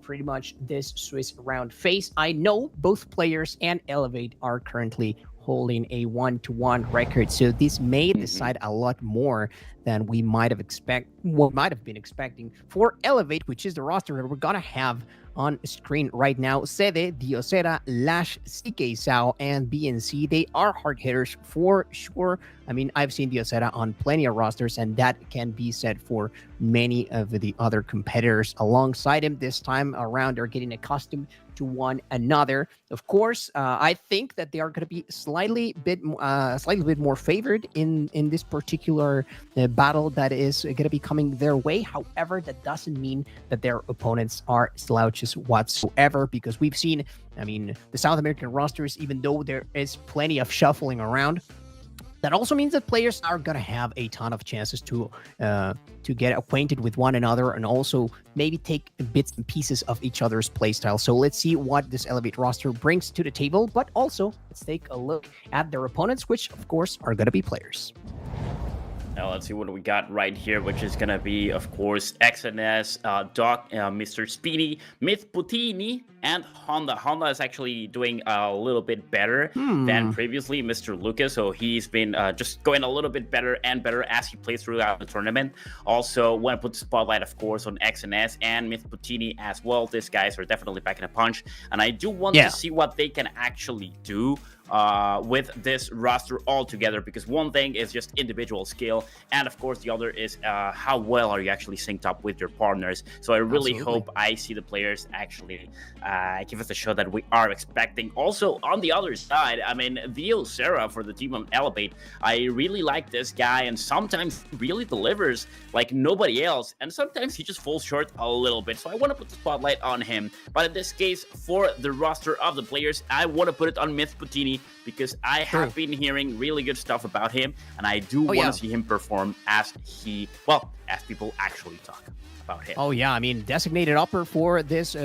pretty much this Swiss round phase. I know both Players and Elevate are currently holding a 1-1 record, so this may decide a lot more than we might have been expecting for Elevate, which is the roster that we're gonna have on screen right now. Sede, Diosera, Lash, CK Sao, and BNC, they are hard hitters for sure. I mean, I've seen Diosera on plenty of rosters, and that can be said for many of the other competitors alongside him. This time around, they're getting accustomed to one another. Of course, I think that they are going to be slightly bit more favored in this particular battle that is going to be coming their way. However, that doesn't mean that their opponents are slouches whatsoever, because we've seen, I mean, the South American rosters, even though there is plenty of shuffling around, that also means that players are going to have a ton of chances to get acquainted with one another and also maybe take bits and pieces of each other's playstyle. So let's see what this Elevate roster brings to the table, but also let's take a look at their opponents, which of course are going to be Players. Now let's see what we got right here, which is going to be, of course, XNS, Doc, Mr. Speedy, Myth Putini, and Honda. Honda is actually doing a little bit better than previously, Mr. Lucas. So he's been just going a little bit better and better as he plays throughout the tournament. Also, want to put the spotlight, of course, on XNS and Myth Putini as well. These guys are definitely packing a punch. And I do want to see what they can actually do with this roster all together, because one thing is just individual skill, and of course the other is how well are you actually synced up with your partners. So I really hope I see the Players actually give us the show that we are expecting. Also on the other side, I mean, Vio Serra for the team of Elevate, I really like this guy, and sometimes he really delivers like nobody else, and sometimes he just falls short a little bit. So I want to put the spotlight on him, but in this case, for the roster of the Players, I want to put it on Myth Putini, Speedy, because I have been hearing really good stuff about him, and I do want to see him perform as people actually talk about him. Oh yeah, I mean, designated upper for this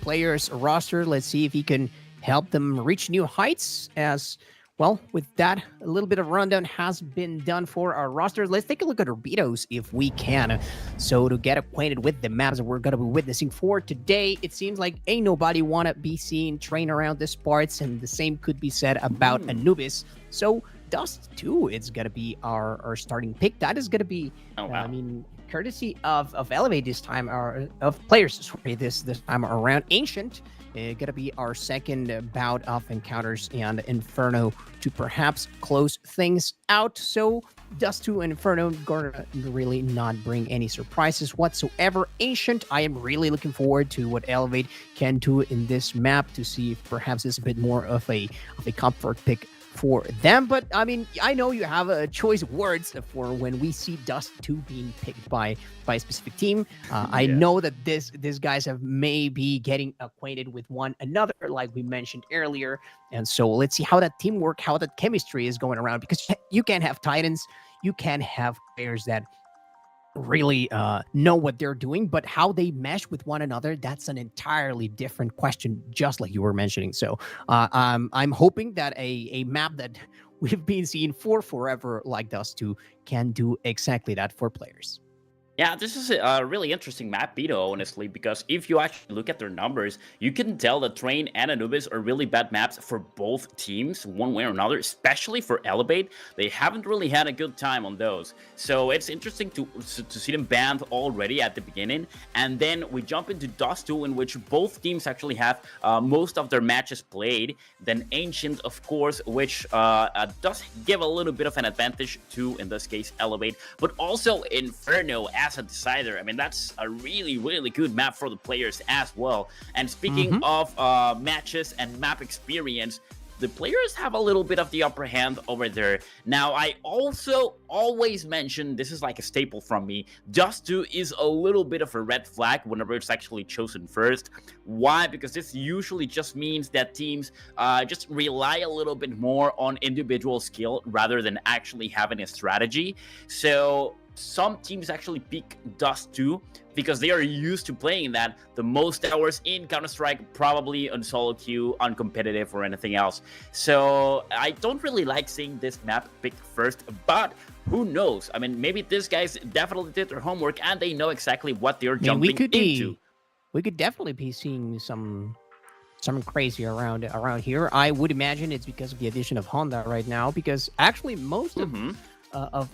player's roster. Let's see if he can help them reach new heights. As well, with that, a little bit of rundown has been done for our rosters. Let's take a look at our betos if we can. So to get acquainted with the maps that we're going to be witnessing for today, it seems like ain't nobody want to be seen train around these parts, and the same could be said about Anubis. So Dust 2, it's going to be our starting pick. That is going to be, I mean, courtesy of Elevate this time, or of players, sorry, this time around. Ancient gonna be our second bout of encounters, and Inferno to perhaps close things out. So Dust 2 and Inferno gonna really not bring any surprises whatsoever. Ancient, I am really looking forward to what Elevate can do in this map, to see if perhaps it's a bit more of a comfort pick for them. But I mean, I know you have a choice of words for when we see Dust 2 being picked by a specific team. I know that these guys have maybe getting acquainted with one another, like we mentioned earlier. And so let's see how that teamwork, how that chemistry is going around, because you can't have Titans, you can't have players that really know what they're doing, but how they mesh with one another, that's an entirely different question, just like you were mentioning. So I'm hoping that a map that we've been seeing for forever, like Dust 2, can do exactly that for players. Yeah, this is a really interesting map, Beto, honestly, because if you actually look at their numbers, you can tell that Train and Anubis are really bad maps for both teams, one way or another, especially for Elevate. They haven't really had a good time on those. So it's interesting to see them banned already at the beginning. And then we jump into Dust 2, in which both teams actually have most of their matches played. Then Ancient, of course, which does give a little bit of an advantage to, in this case, Elevate, but also Inferno as a decider. I mean, that's a really, really good map for the players as well. And speaking of matches and map experience, the players have a little bit of the upper hand over there. Now, I also always mention, this is like a staple from me, Dust 2 is a little bit of a red flag whenever it's actually chosen first. Why? Because this usually just means that teams just rely a little bit more on individual skill rather than actually having a strategy. So some teams actually pick Dust 2 because they are used to playing that the most hours in Counter-Strike, probably on solo queue, uncompetitive, or anything else. So I don't really like seeing this map picked first, but who knows? I mean, maybe these guys definitely did their homework and they know exactly what they're jumping into. We could definitely be seeing something crazy around here. I would imagine it's because of the addition of Honda right now, because actually most of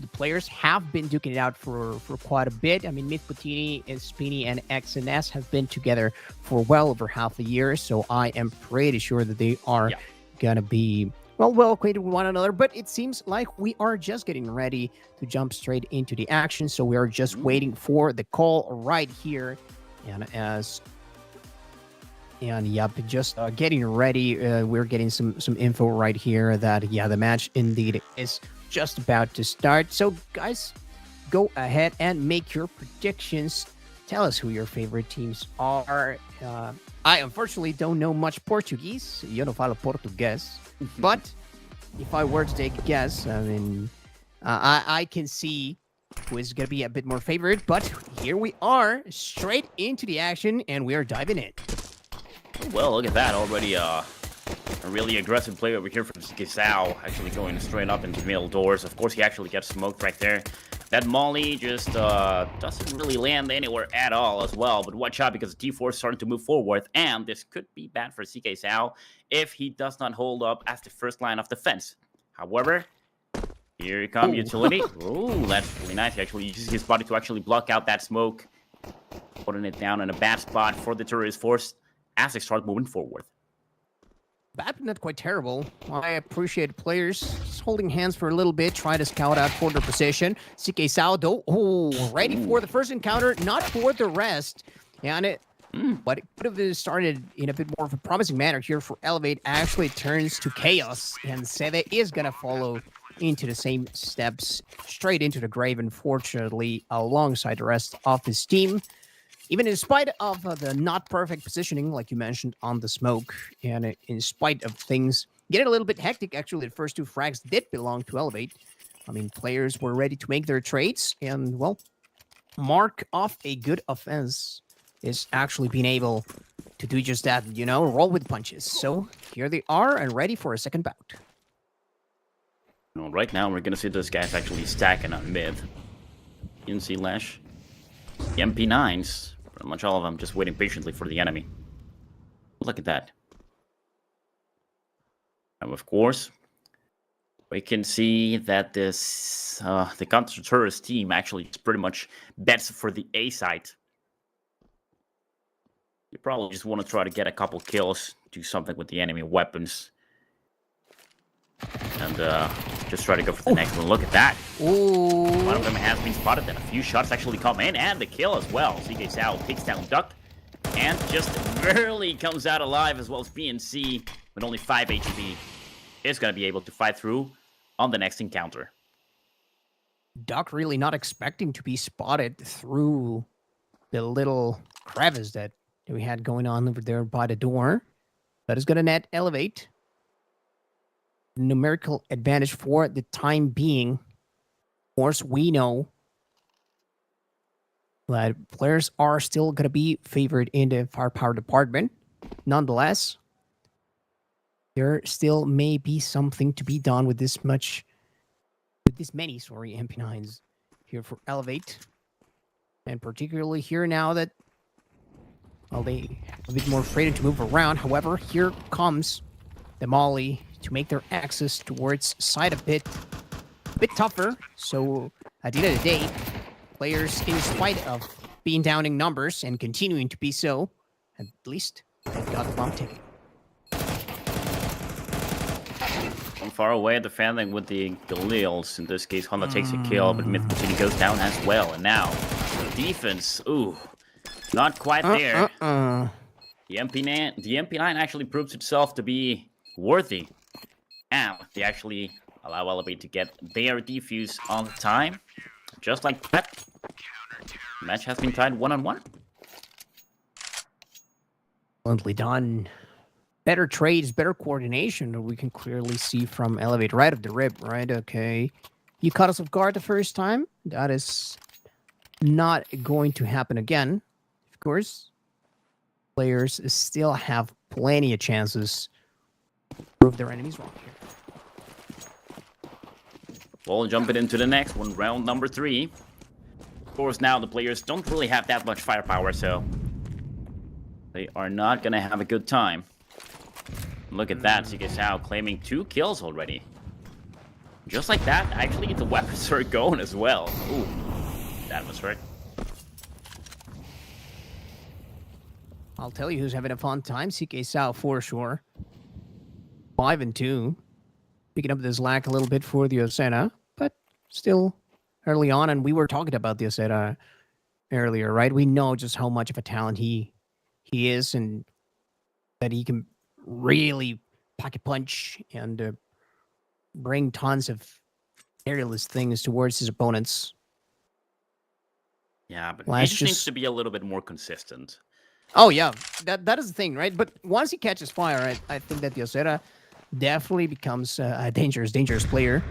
the players have been duking it out for quite a bit. I mean, Myth, Spini, and XNS have been together for well over half a year, so I am pretty sure that they are gonna be well acquainted with one another. But it seems like we are just getting ready to jump straight into the action, so we are just waiting for the call right here. And yep, just getting ready. We're getting some info right here that the match indeed is just about to start. So guys, go ahead and make your predictions. Tell us who your favorite teams are. I unfortunately don't know much Portuguese. Yo no falo portugués. But if I were to take a guess, I mean, I can see who is going to be a bit more favored. But here we are, straight into the action, and we are diving in. Well, look at that already. A really aggressive play over here from Gisao, actually going straight up into the middle doors. Of course, he actually gets smoked right there. That molly just doesn't really land anywhere at all as well. But watch out, because the T4 is starting to move forward, and this could be bad for Gisao if he does not hold up as the first line of defense. However, here comes Utility. Ooh, that's really nice. He actually uses his body to actually block out that smoke, putting it down in a bad spot for the terrorist force as they start moving forward. Bad, but not quite terrible. I appreciate players just holding hands for a little bit, try to scout out for their position. Gisao, though, ready for the first encounter, not for the rest. And but it could have started in a bit more of a promising manner here for Elevate. Actually turns to chaos, and Seve is going to follow into the same steps, straight into the grave, unfortunately, alongside the rest of his team. Even in spite of the not perfect positioning, like you mentioned, on the smoke, and in spite of things getting a little bit hectic. Actually, the first 2 frags did belong to Elevate. I mean, players were ready to make their trades, and, well, mark of a good offense is actually being able to do just that, roll with punches. So here they are and ready for a second bout. Well, right now, we're going to see those guys actually stacking on mid. You can see Lash. The MP9s, pretty much all of them, just waiting patiently for the enemy. Look at that. And of course, we can see that this the counter-terrorist team actually is pretty much bets for the A side. You probably just want to try to get a couple kills, do something with the enemy weapons, and just try to go for the next one. Look at that. Ooh. One of them has been spotted, and a few shots actually come in, and the kill as well. CK Sao takes down Duck, and just barely comes out alive, as well as BNC with only 5 HP. Is going to be able to fight through on the next encounter. Duck really not expecting to be spotted through the little crevice that we had going on over there by the door. That is going to net Elevate. Numerical advantage for the time being. Of course, we know that players are still going to be favored in the firepower department. Nonetheless, there still may be something to be done with this many MP9s here for Elevate. And particularly here now that, well, they have a bit more freedom to move around. However, here comes the Molly to make their access towards side a bit tougher. So at the end of the day, players, in spite of being down in numbers and continuing to be so, at least they've got the bomb ticket. From far away, defending with the Galils. In this case, Honda takes a kill, but Myth goes down as well. And now, the defense, not quite there. The MP9 actually proves itself to be worthy. And they actually allow Elevate to get their defuse on time. Just like that. The match has been tied 1-1. Excellently done. Better trades, better coordination, we can clearly see from Elevate right off the rip, right? Okay. You caught us off guard the first time. That is not going to happen again. Of course, players still have plenty of chances to prove their enemies wrong here. Well, jumping into the next one, round number 3. Of course, now the players don't really have that much firepower, so they are not going to have a good time. Look at that, CK Sao claiming 2 kills already. Just like that, actually, the weapons are going as well. Ooh, that was hurt. I'll tell you who's having a fun time. CK Sao for sure. 5-2. Picking up this lack a little bit for the Osena, but still early on, and we were talking about the Osena earlier, right? We know just how much of a talent he is, and that he can really pocket punch and bring tons of perilous things towards his opponents. Yeah, but Lash he seems to be a little bit more consistent. Oh, yeah. That is the thing, right? But once he catches fire, I think that the Osera definitely becomes a dangerous player.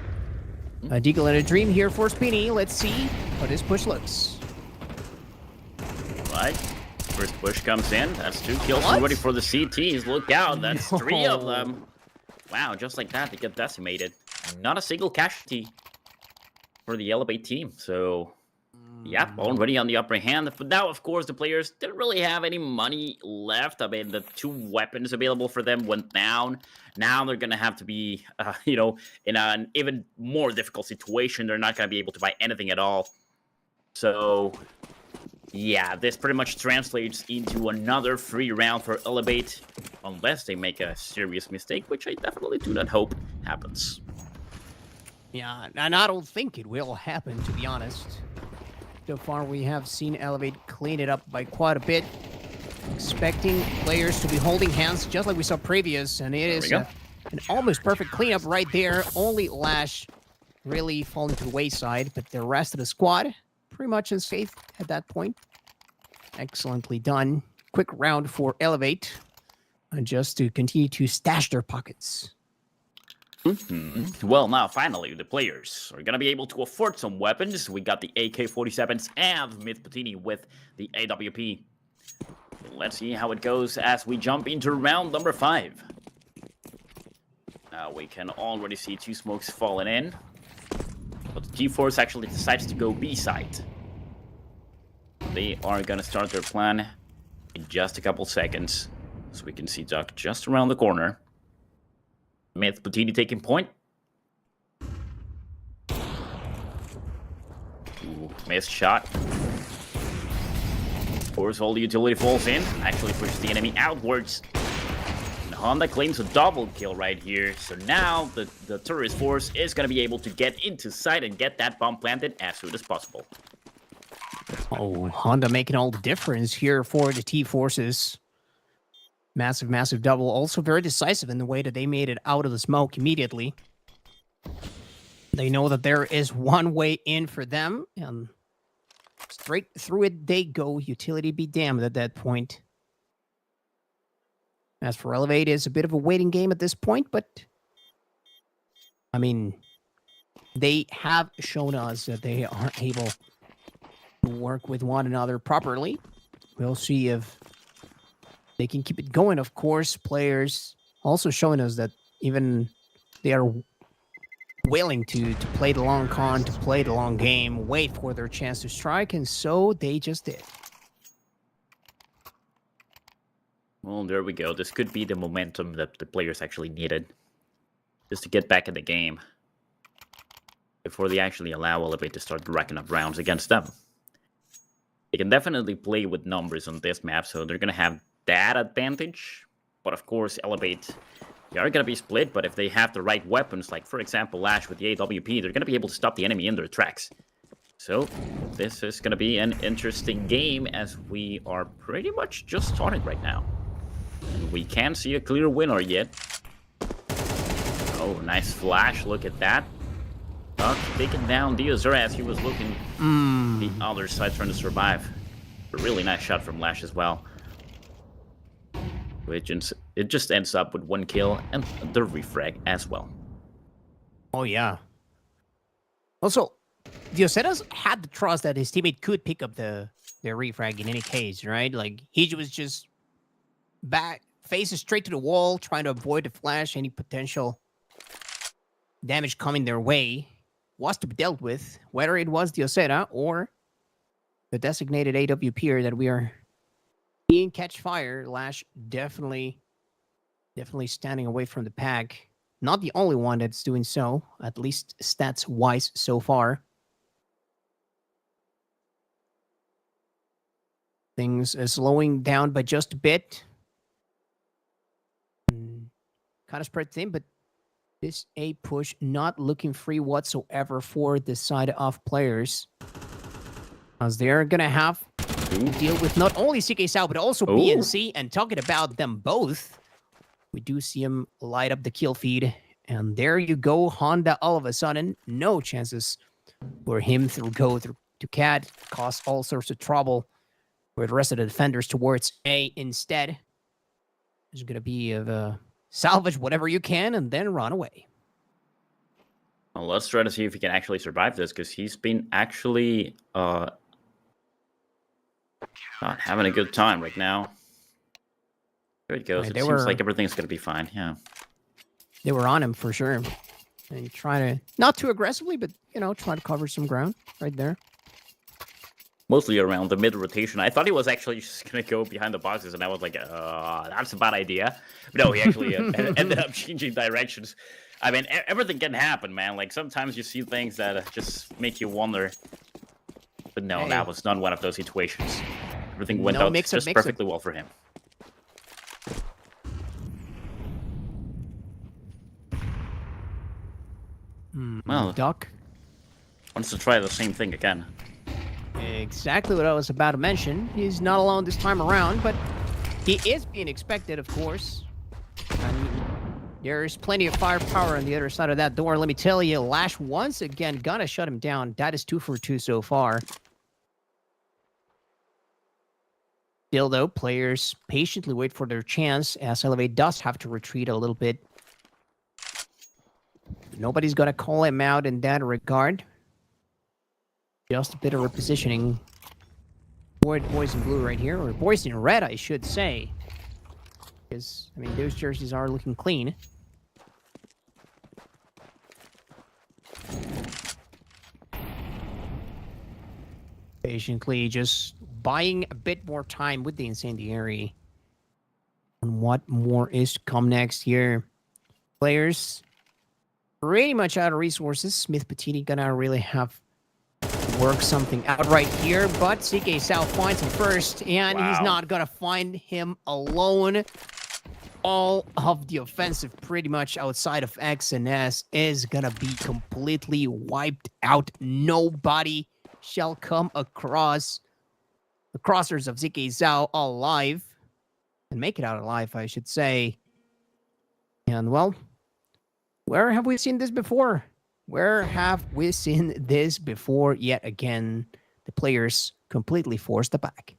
A Deagle and a Dream here for Spinny. Let's see how this push looks. Right. First push comes in. That's 2 kills already for the CTs. Look out. That's 3 of them. Wow, just like that, they get decimated. Not a single casualty for the Elevate team. So, yep, already on the upper hand. But now, of course, the players didn't really have any money left. I mean, the 2 weapons available for them went down. Now they're going to have to be, in an even more difficult situation. They're not going to be able to buy anything at all. So, yeah, this pretty much translates into another free round for Elevate, unless they make a serious mistake, which I definitely do not hope happens. Yeah, and I don't think it will happen, to be honest. So far, we have seen Elevate clean it up by quite a bit. Expecting players to be holding hands, just like we saw previous, and it is an almost perfect cleanup right there. Only Lash really falling to the wayside, but the rest of the squad pretty much unsafe at that point. Excellently done. Quick round for Elevate. And just to continue to stash their pockets. Well, now finally the players are gonna be able to afford some weapons. We got the AK-47s and Myth-Patini with the AWP. Let's see how it goes as we jump into round number 5. Now we can already see 2 smokes falling in, but the G-Force actually decides to go B side. They are gonna start their plan in just a couple seconds, so we can see Duck just around the corner. Myth-Patini taking point. Ooh, missed shot. Of course, all the utility falls in. Actually pushes the enemy outwards. And Honda claims a double kill right here. So now the tourist force is going to be able to get into sight and get that bomb planted as soon as possible. Oh, Honda making all the difference here for the T-Forces. Massive, massive double. Also very decisive in the way that they made it out of the smoke immediately. They know that there is one way in for them, and straight through it they go. Utility be damned at that point. As for Elevate, it's a bit of a waiting game at this point, but I mean, they have shown us that they are able to work with one another properly. We'll see if they can keep it going. Of course, players also showing us that even they are willing to play the long con, to play the long game, wait for their chance to strike, and so they just did. Well, there we go. This could be the momentum that the players actually needed just to get back in the game before they actually allow Elevate to start racking up rounds against them. They can definitely play with numbers on this map, so they're going to have that advantage. But of course, Elevate, they are going to be split, but if they have the right weapons, like for example Lash with the AWP, they're going to be able to stop the enemy in their tracks. So this is going to be an interesting game as we are pretty much just started right now. And we can't see a clear winner yet. Oh, nice flash. Look at that. Duck taking down Diazur as he was looking the other side trying to survive. A really nice shot from Lash as well. It just ends up with 1 kill and the refrag as well. Oh, yeah. Also, Dioceras had the trust that his teammate could pick up the refrag in any case, right? Like, he was just back, faces straight to the wall, trying to avoid the flash, any potential damage coming their way was to be dealt with, whether it was Diocera or the designated AWPer that we are seeing catch fire. Lash definitely standing away from the pack. Not the only one that's doing so, at least stats-wise so far. Things are slowing down by just a bit. Kind of spread thin, but this A push not looking free whatsoever for the side of players. As they're going to have to deal with not only CK Sao, but also BNC. And talking about them both, we do see him light up the kill feed. And there you go, Honda all of a sudden. No chances for him to go through to CAD. Cause all sorts of trouble for the rest of the defenders towards A instead. There's going to be a salvage whatever you can and then run away. Well, let's try to see if he can actually survive this, because he's been actually not having a good time right now. There it goes. Right, it seems like everything's going to be fine. Yeah. They were on him for sure. And try to, not too aggressively, but, you know, try to cover some ground right there. Mostly around the mid rotation. I thought he was actually just going to go behind the boxes, and I was like, that's a bad idea. But no, he actually ended up changing directions. I mean, everything can happen, man. Like, sometimes you see things that just make you wonder. But no, that was not one of those situations. Everything went out just perfectly well for him. Well, Duck wants to try the same thing again. Exactly what I was about to mention. He's not alone this time around, but he is being expected, of course. I mean, there's plenty of firepower on the other side of that door. Let me tell you, Lash once again gonna shut him down. That is 2 for 2 so far. Still, though, players patiently wait for their chance, as Elevate does have to retreat a little bit. Nobody's gonna call him out in that regard. Just a bit of repositioning for boys in blue right here, or boys in red, I should say. Because, I mean, those jerseys are looking clean. Patiently just buying a bit more time with the incendiary. And what more is to come next here? Players pretty much out of resources. Smith Patini gonna really have to work something out right here, but CK South finds him first, and he's not gonna find him alone. All of the offensive pretty much outside of X and S is gonna be completely wiped out. Nobody shall come across the crossers of ZK Zhao alive. And make it out alive, I should say. And, well, where have we seen this before? Where have we seen this before? Yet again, the players completely forced the back.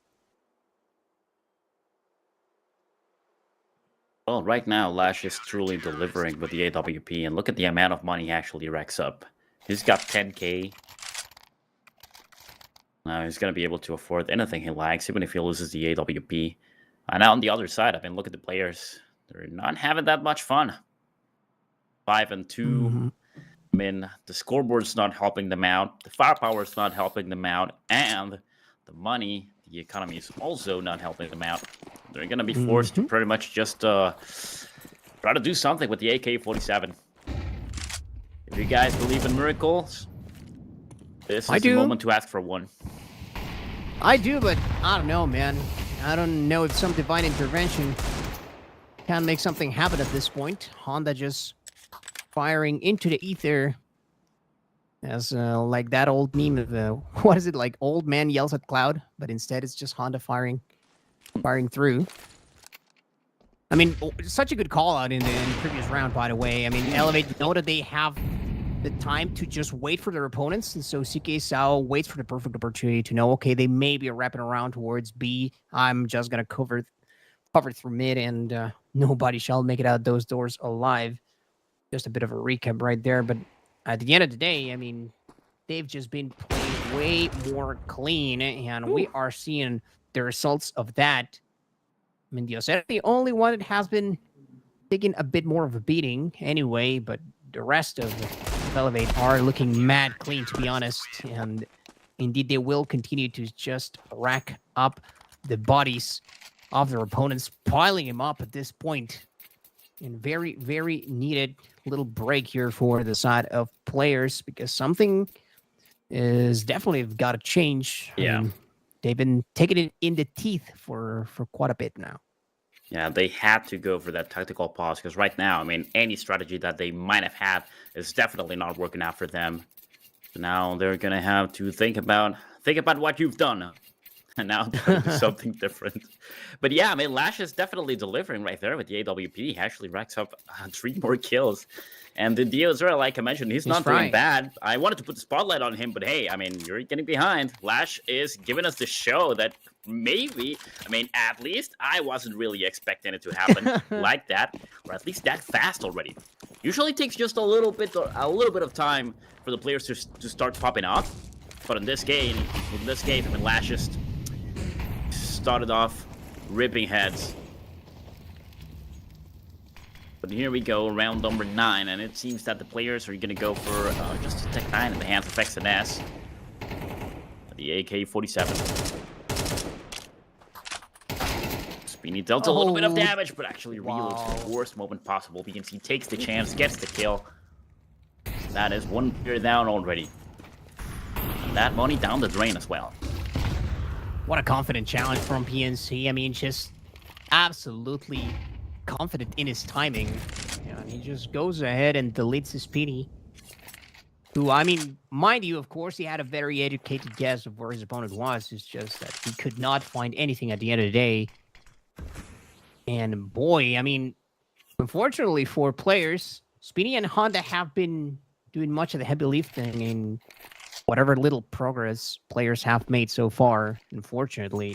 Well, right now, Lash is truly delivering with the AWP, and look at the amount of money he actually racks up. He's got 10K. Now he's going to be able to afford anything he likes, even if he loses the AWP. And on the other side, I mean, look at the players. They're not having that much fun. 5 and 2. I mean, the scoreboard's not helping them out. The firepower's not helping them out. And the money, the economy is also not helping them out. They're going to be forced to pretty much just try to do something with the AK-47. If you guys believe in miracles, this is the moment to ask for one. I do, but I don't know, man. I don't know if some divine intervention can make something happen at this point. Honda just firing into the ether. As like that old meme of, what is it, like old man yells at cloud, but instead it's just Honda firing through. I mean, such a good call out in the previous round, by the way. I mean, Elevate know that they have the time to just wait for their opponents, and so CK Sao waits for the perfect opportunity to know, okay, they may be wrapping around towards B. I'm just gonna cover through mid, and nobody shall make it out those doors alive. Just a bit of a recap right there, but at the end of the day, I mean, they've just been playing way more clean, and we are seeing the results of that. I mean, the only one that has been taking a bit more of a beating anyway, but the rest of Elevate are looking mad clean, to be honest, and indeed they will continue to just rack up the bodies of their opponents, piling them up at this point. And very, very needed little break here for the side of players, because something is definitely got to change. Yeah. They've been taking it in the teeth for quite a bit now. Yeah, they had to go for that tactical pause, because right now, I mean, any strategy that they might have had is definitely not working out for them. So now they're going to have to think about what you've done. And now do something different. But yeah, I mean, Lash is definitely delivering right there with the AWP. He actually racks up 3 more kills. And the DOZR, like I mentioned, he's not doing bad. I wanted to put the spotlight on him, but hey, I mean, you're getting behind. Lash is giving us the show that maybe, I mean, at least I wasn't really expecting it to happen like that, or at least that fast already. Usually takes just a little bit of time for the players to start popping off. But in this game, I mean, Lash just started off ripping heads. But here we go, round number 9, and it seems that the players are going to go for just a Tech 9 in the hands of XNS. The AK-47. Speedy dealt a little bit of damage, but actually reloads for the worst moment possible. Because he takes the chance, gets the kill. That is 1 player down already. And that money down the drain as well. What a confident challenge from PNC. I mean, just absolutely confident in his timing. Yeah, and he just goes ahead and deletes his Speedy. Who, I mean, mind you, of course, he had a very educated guess of where his opponent was. It's just that he could not find anything at the end of the day. And boy, I mean, unfortunately for players, Speedy and Honda have been doing much of the heavy lifting in whatever little progress players have made so far. Unfortunately,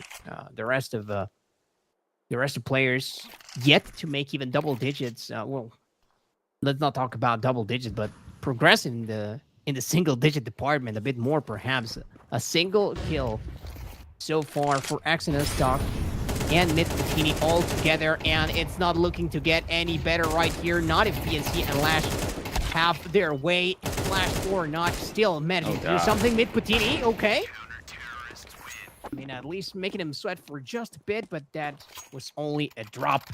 the rest of players yet to make even double digits. Well, let's not talk about double digits, but progress in the single digit department a bit more, perhaps. A single kill so far for Exodus, Doc, and Mitbikini all together, and it's not looking to get any better right here. Not if BNC and Lash have their way. Flash or not, still managing to do something. Mitbikini, okay. I mean, at least making him sweat for just a bit, but that was only a drop.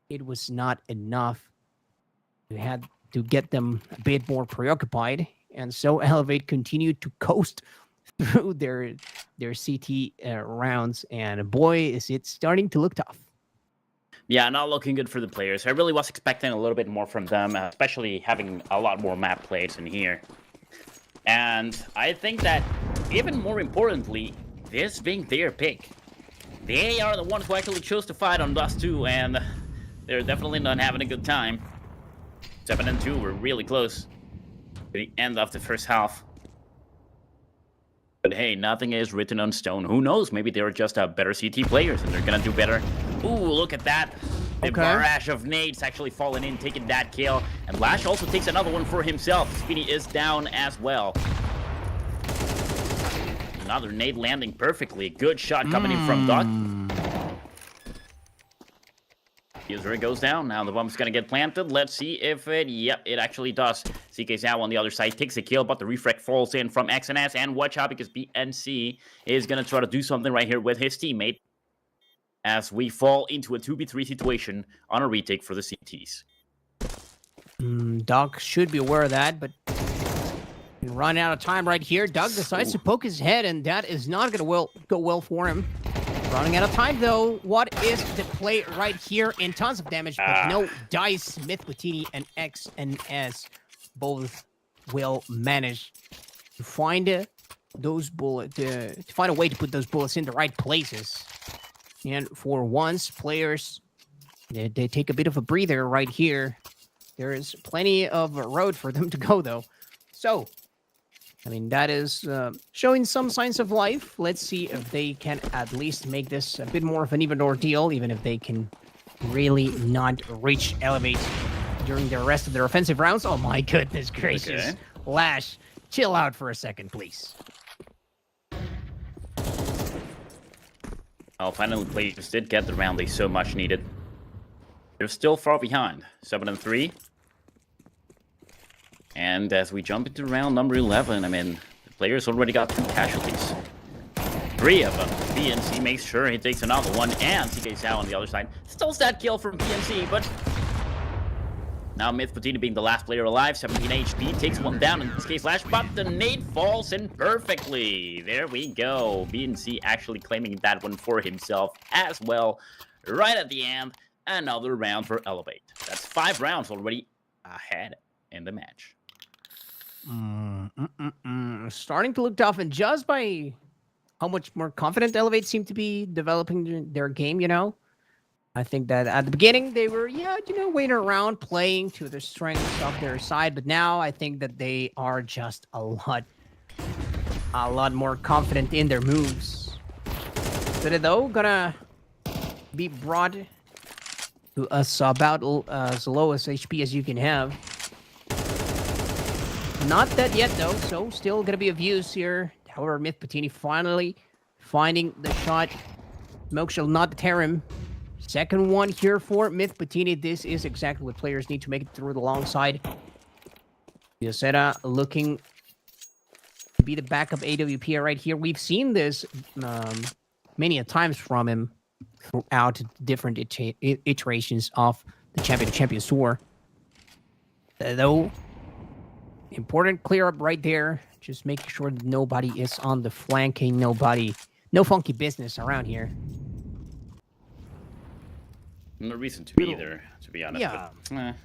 It was not enough. We had to get them a bit more preoccupied, and so Elevate continued to coast through their CT rounds, and boy, is it starting to look tough. Yeah, not looking good for the players. I really was expecting a little bit more from them, especially having a lot more map plays in here. And I think that, even more importantly, this being their pick. They are the ones who actually chose to fight on Dust 2, and they're definitely not having a good time. 7-2, we're really close to the end of the first half. But hey, nothing is written on stone. Who knows? Maybe they're just better CT players and they're gonna do better. Ooh, look at that. The barrage of nades actually falling in, taking that kill. And Lash also takes another one for himself. Speedy is down as well. Another nade landing perfectly. Good shot coming in from Doc. User goes down. Now the bomb's gonna get planted. Let's see if yep, it actually does. CK Zhao on the other side takes a kill, but the refrag falls in from XNS. And watch out, because BNC is gonna try to do something right here with his teammate, as we fall into a 2v3 situation on a retake for the CTs. Doc should be aware of that, but run out of time right here. Doug decides to poke his head, and that is not gonna go well for him. Running out of time, though. What is the play right here? In tons of damage, but no dice. Smith, Watini, and X and S both will manage to find those bullets, to find a way to put those bullets in the right places. And for once, players, they take a bit of a breather right here. There is plenty of road for them to go, though. So, I mean, that is showing some signs of life. Let's see if they can at least make this a bit more of an even ordeal, even if they can really not reach Elevate during the rest of their offensive rounds. Oh my goodness gracious. Okay. Lash, chill out for a second, please. Oh, finally players did get the round they so much needed. They're still far behind. 7-3. And as we jump into round number 11, I mean, the players already got 2 casualties. 3 of them. BNC makes sure he takes another one, and CK Zhao on the other side steals that kill from BNC, but now Myth being the last player alive, 17 HP, takes one down in this case Lash, but the nade falls in perfectly. There we go. BNC actually claiming that one for himself as well. Right at the end, another round for Elevate. That's 5 rounds already ahead in the match. Starting to look tough, and just by how much more confident Elevate seem to be developing their game, you know? I think that at the beginning they were, waiting around, playing to the strengths of their side, but now I think that they are just a lot more confident in their moves. So though, gonna be brought to us about as low as HP as you can have. Not dead yet, though, so still gonna be of use here. However, Myth Patini finally finding the shot. Smoke shall not deter him. Second one here for Myth Patini. This is exactly what players need to make it through the long side. Yosera looking to be the backup AWP right here. We've seen this many a times from him throughout different iterations of the Champion Tour. Though, important clear up right there. Just making sure that nobody is on the flank. Ain't no funky business around here. No reason to be either, to be honest. Yeah. But,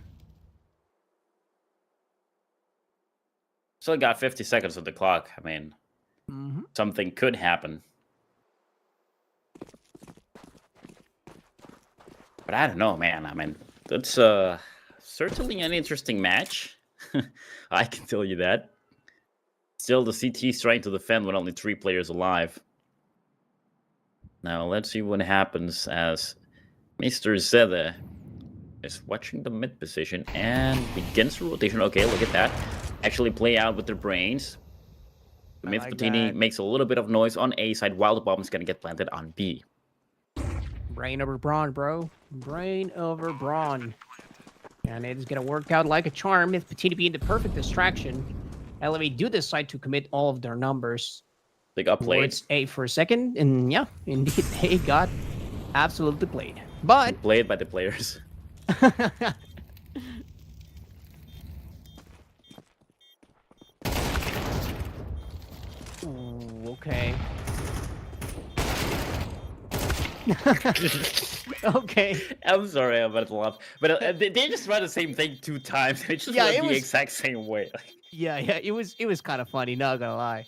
still got 50 seconds of the clock. I mean, something could happen. But I don't know, man. I mean, that's certainly an interesting match. I can tell you that. Still, the CT's trying to defend with only 3 players alive. Now, let's see what happens as Mr. Zede is watching the mid position and begins the rotation. Okay, look at that. Actually play out with their brains. The Myth Patini makes a little bit of noise on A side while the bomb is going to get planted on B. Brain over brawn, bro. Brain over brawn. And it's going to work out like a charm. Myth Patini being the perfect distraction. Elevate do decide to commit all of their numbers. They got played. It's A for a second. And yeah, indeed, they got absolutely played. But played by the players. Ooh, okay. Okay. I'm sorry, I'm about to laugh. But they just tried the same thing 2 times. It just went the exact same way. Yeah, it was kind of funny, not gonna lie.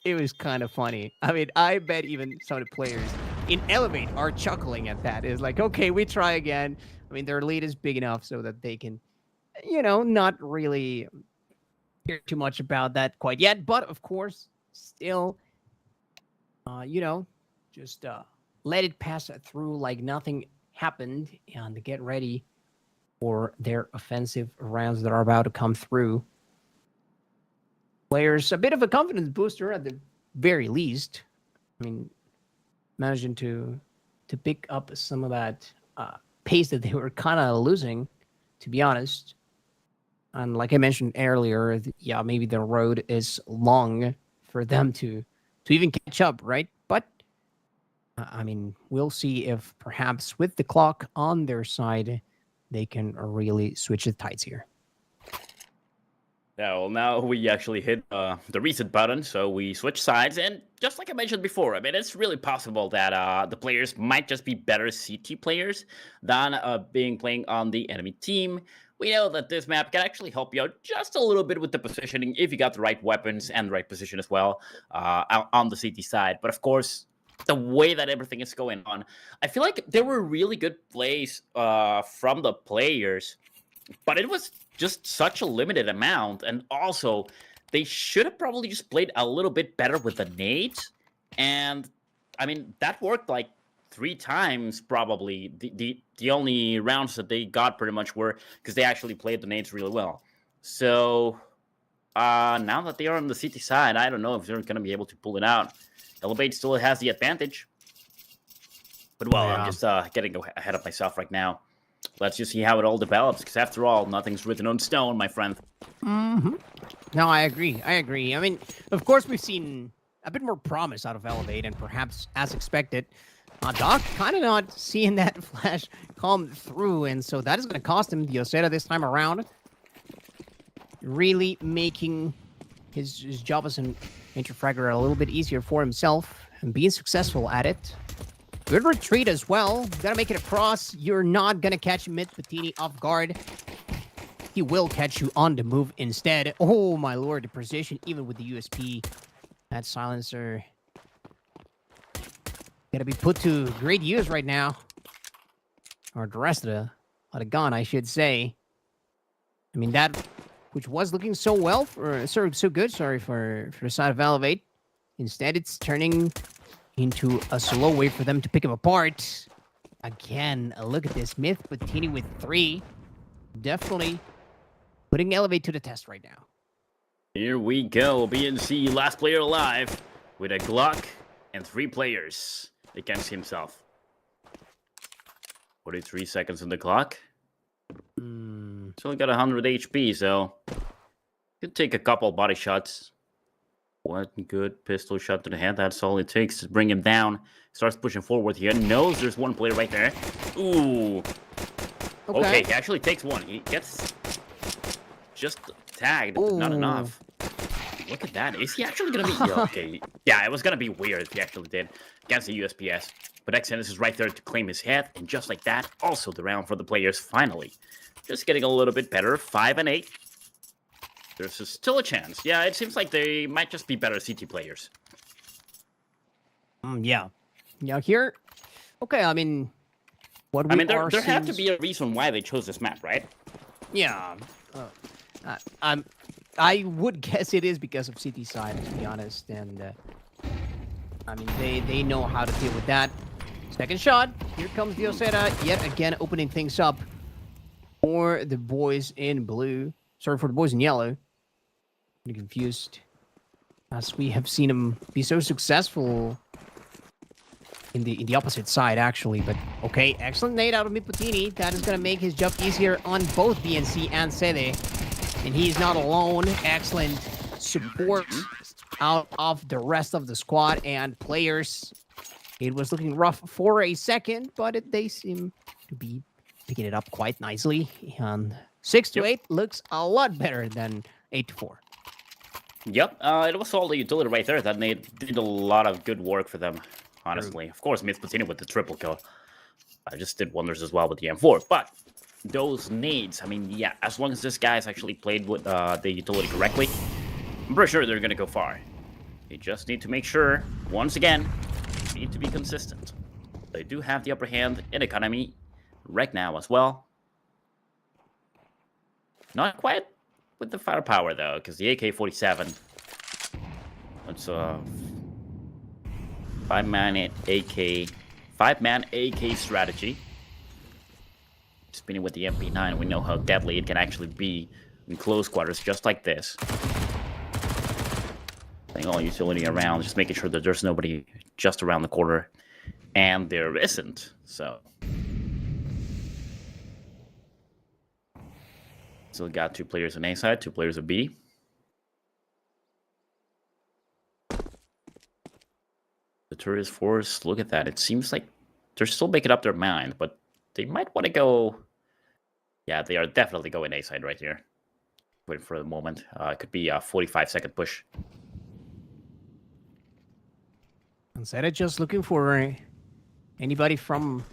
It was kind of funny. I mean, I bet even some of the players in Elevate are chuckling at that. It's like, okay, we try again. I mean, their lead is big enough so that they can, not really care too much about that quite yet. But of course, still, just let it pass through like nothing happened and get ready for their offensive rounds that are about to come through. Players, a bit of a confidence booster at the very least. I mean, managing to pick up some of that pace that they were kind of losing, to be honest. And like I mentioned earlier, maybe the road is long for them to even catch up, right? But I mean, we'll see if perhaps with the clock on their side, they can really switch the tides here. Yeah, well, now we actually hit the reset button, so we switch sides, and just like I mentioned before, I mean, it's really possible that the players might just be better CT players than playing on the enemy team. We know that this map can actually help you out just a little bit with the positioning if you got the right weapons and the right position as well on the CT side. But of course, the way that everything is going on, I feel like there were really good plays from the players, but it was just such a limited amount. And also, they should have probably just played a little bit better with the nades. And I mean, that worked like 3 times probably. The only rounds that they got pretty much were because they actually played the nades really well. So now that they are on the CT side, I don't know if they're going to be able to pull it out. Elevate still has the advantage. But well, I'm just getting ahead of myself right now. Let's just see how it all develops, because after all, nothing's written on stone, my friend. Mm-hmm. No, I agree. I mean, of course, we've seen a bit more promise out of Elevate, and perhaps as expected, Doc kind of not seeing that flash come through, and so that is going to cost him the Oseta this time around. Really making his job as an interfragger a little bit easier for himself, and being successful at it. Good retreat as well. Gotta make it across. You're not gonna catch Myth Patini off guard. He will catch you on the move instead. Oh my lord, the precision, even with the USP. That silencer gotta be put to great use right now. Or the rest of the gun, I should say. I mean, that which was looking so well for so good, for the side of Elevate. Instead, it's turning into a slow way for them to pick him apart. Again, look at this. Myth Patini with 3. Definitely putting Elevate to the test right now. Here we go. BNC, last player alive, with a Glock and 3 players against himself. 43 seconds on the clock. It's only got 100 HP, so could take a couple body shots. One good pistol shot to the head. That's all it takes to bring him down. Starts pushing forward here. Knows there's one player right there. Ooh. Okay, he actually takes one. He gets just tagged, but not enough. Look at that. Is he actually going to be... Okay. Yeah, it was going to be weird if he actually did against the USPS. But Exodus is right there to claim his head. And just like that, also the round for the players finally. Just getting a little bit better. 5 and 8. There's still a chance. Yeah, it seems like they might just be better CT players. Yeah. Yeah, here... Okay, I mean... there had to be a reason why they chose this map, right? Yeah. I would guess it is because of CT side, to be honest. And, I mean, they know how to deal with that. Second shot. Here comes the Oseta, yet again opening things up. for the boys in blue. Sorry, for the boys in yellow. I'm confused, as we have seen him be so successful in the opposite side, actually. But okay, excellent nade out of Miputini. That is going to make his job easier on both BNC and Sede. And he's not alone. Excellent support out of the rest of the squad and players. It was looking rough for a second, but they seem to be picking it up quite nicely. And 6-8 looks a lot better than 8-4. Yep, it was all the utility right there that they did a lot of good work for them, honestly. Of course, Myth Patino with the triple kill. I just did wonders as well with the M4. But those nades, I mean, yeah, as long as this guy's actually played with the utility correctly, I'm pretty sure they're going to go far. They just need to make sure, once again, need to be consistent. They do have the upper hand in economy right now as well. Not quite with the firepower, though, because the AK-47, it's a five-man AK strategy. Spinning with the MP9, we know how deadly it can actually be in close quarters, just like this. Playing all utility around, just making sure that there's nobody just around the corner, and there isn't, so. Still got 2 players on A side, 2 players on B. The tourist force, look at that. It seems like they're still making up their mind, but they might want to go. Yeah, they are definitely going A side right here. Waiting for the moment. It could be a 45-second push. Instead of just looking for anybody from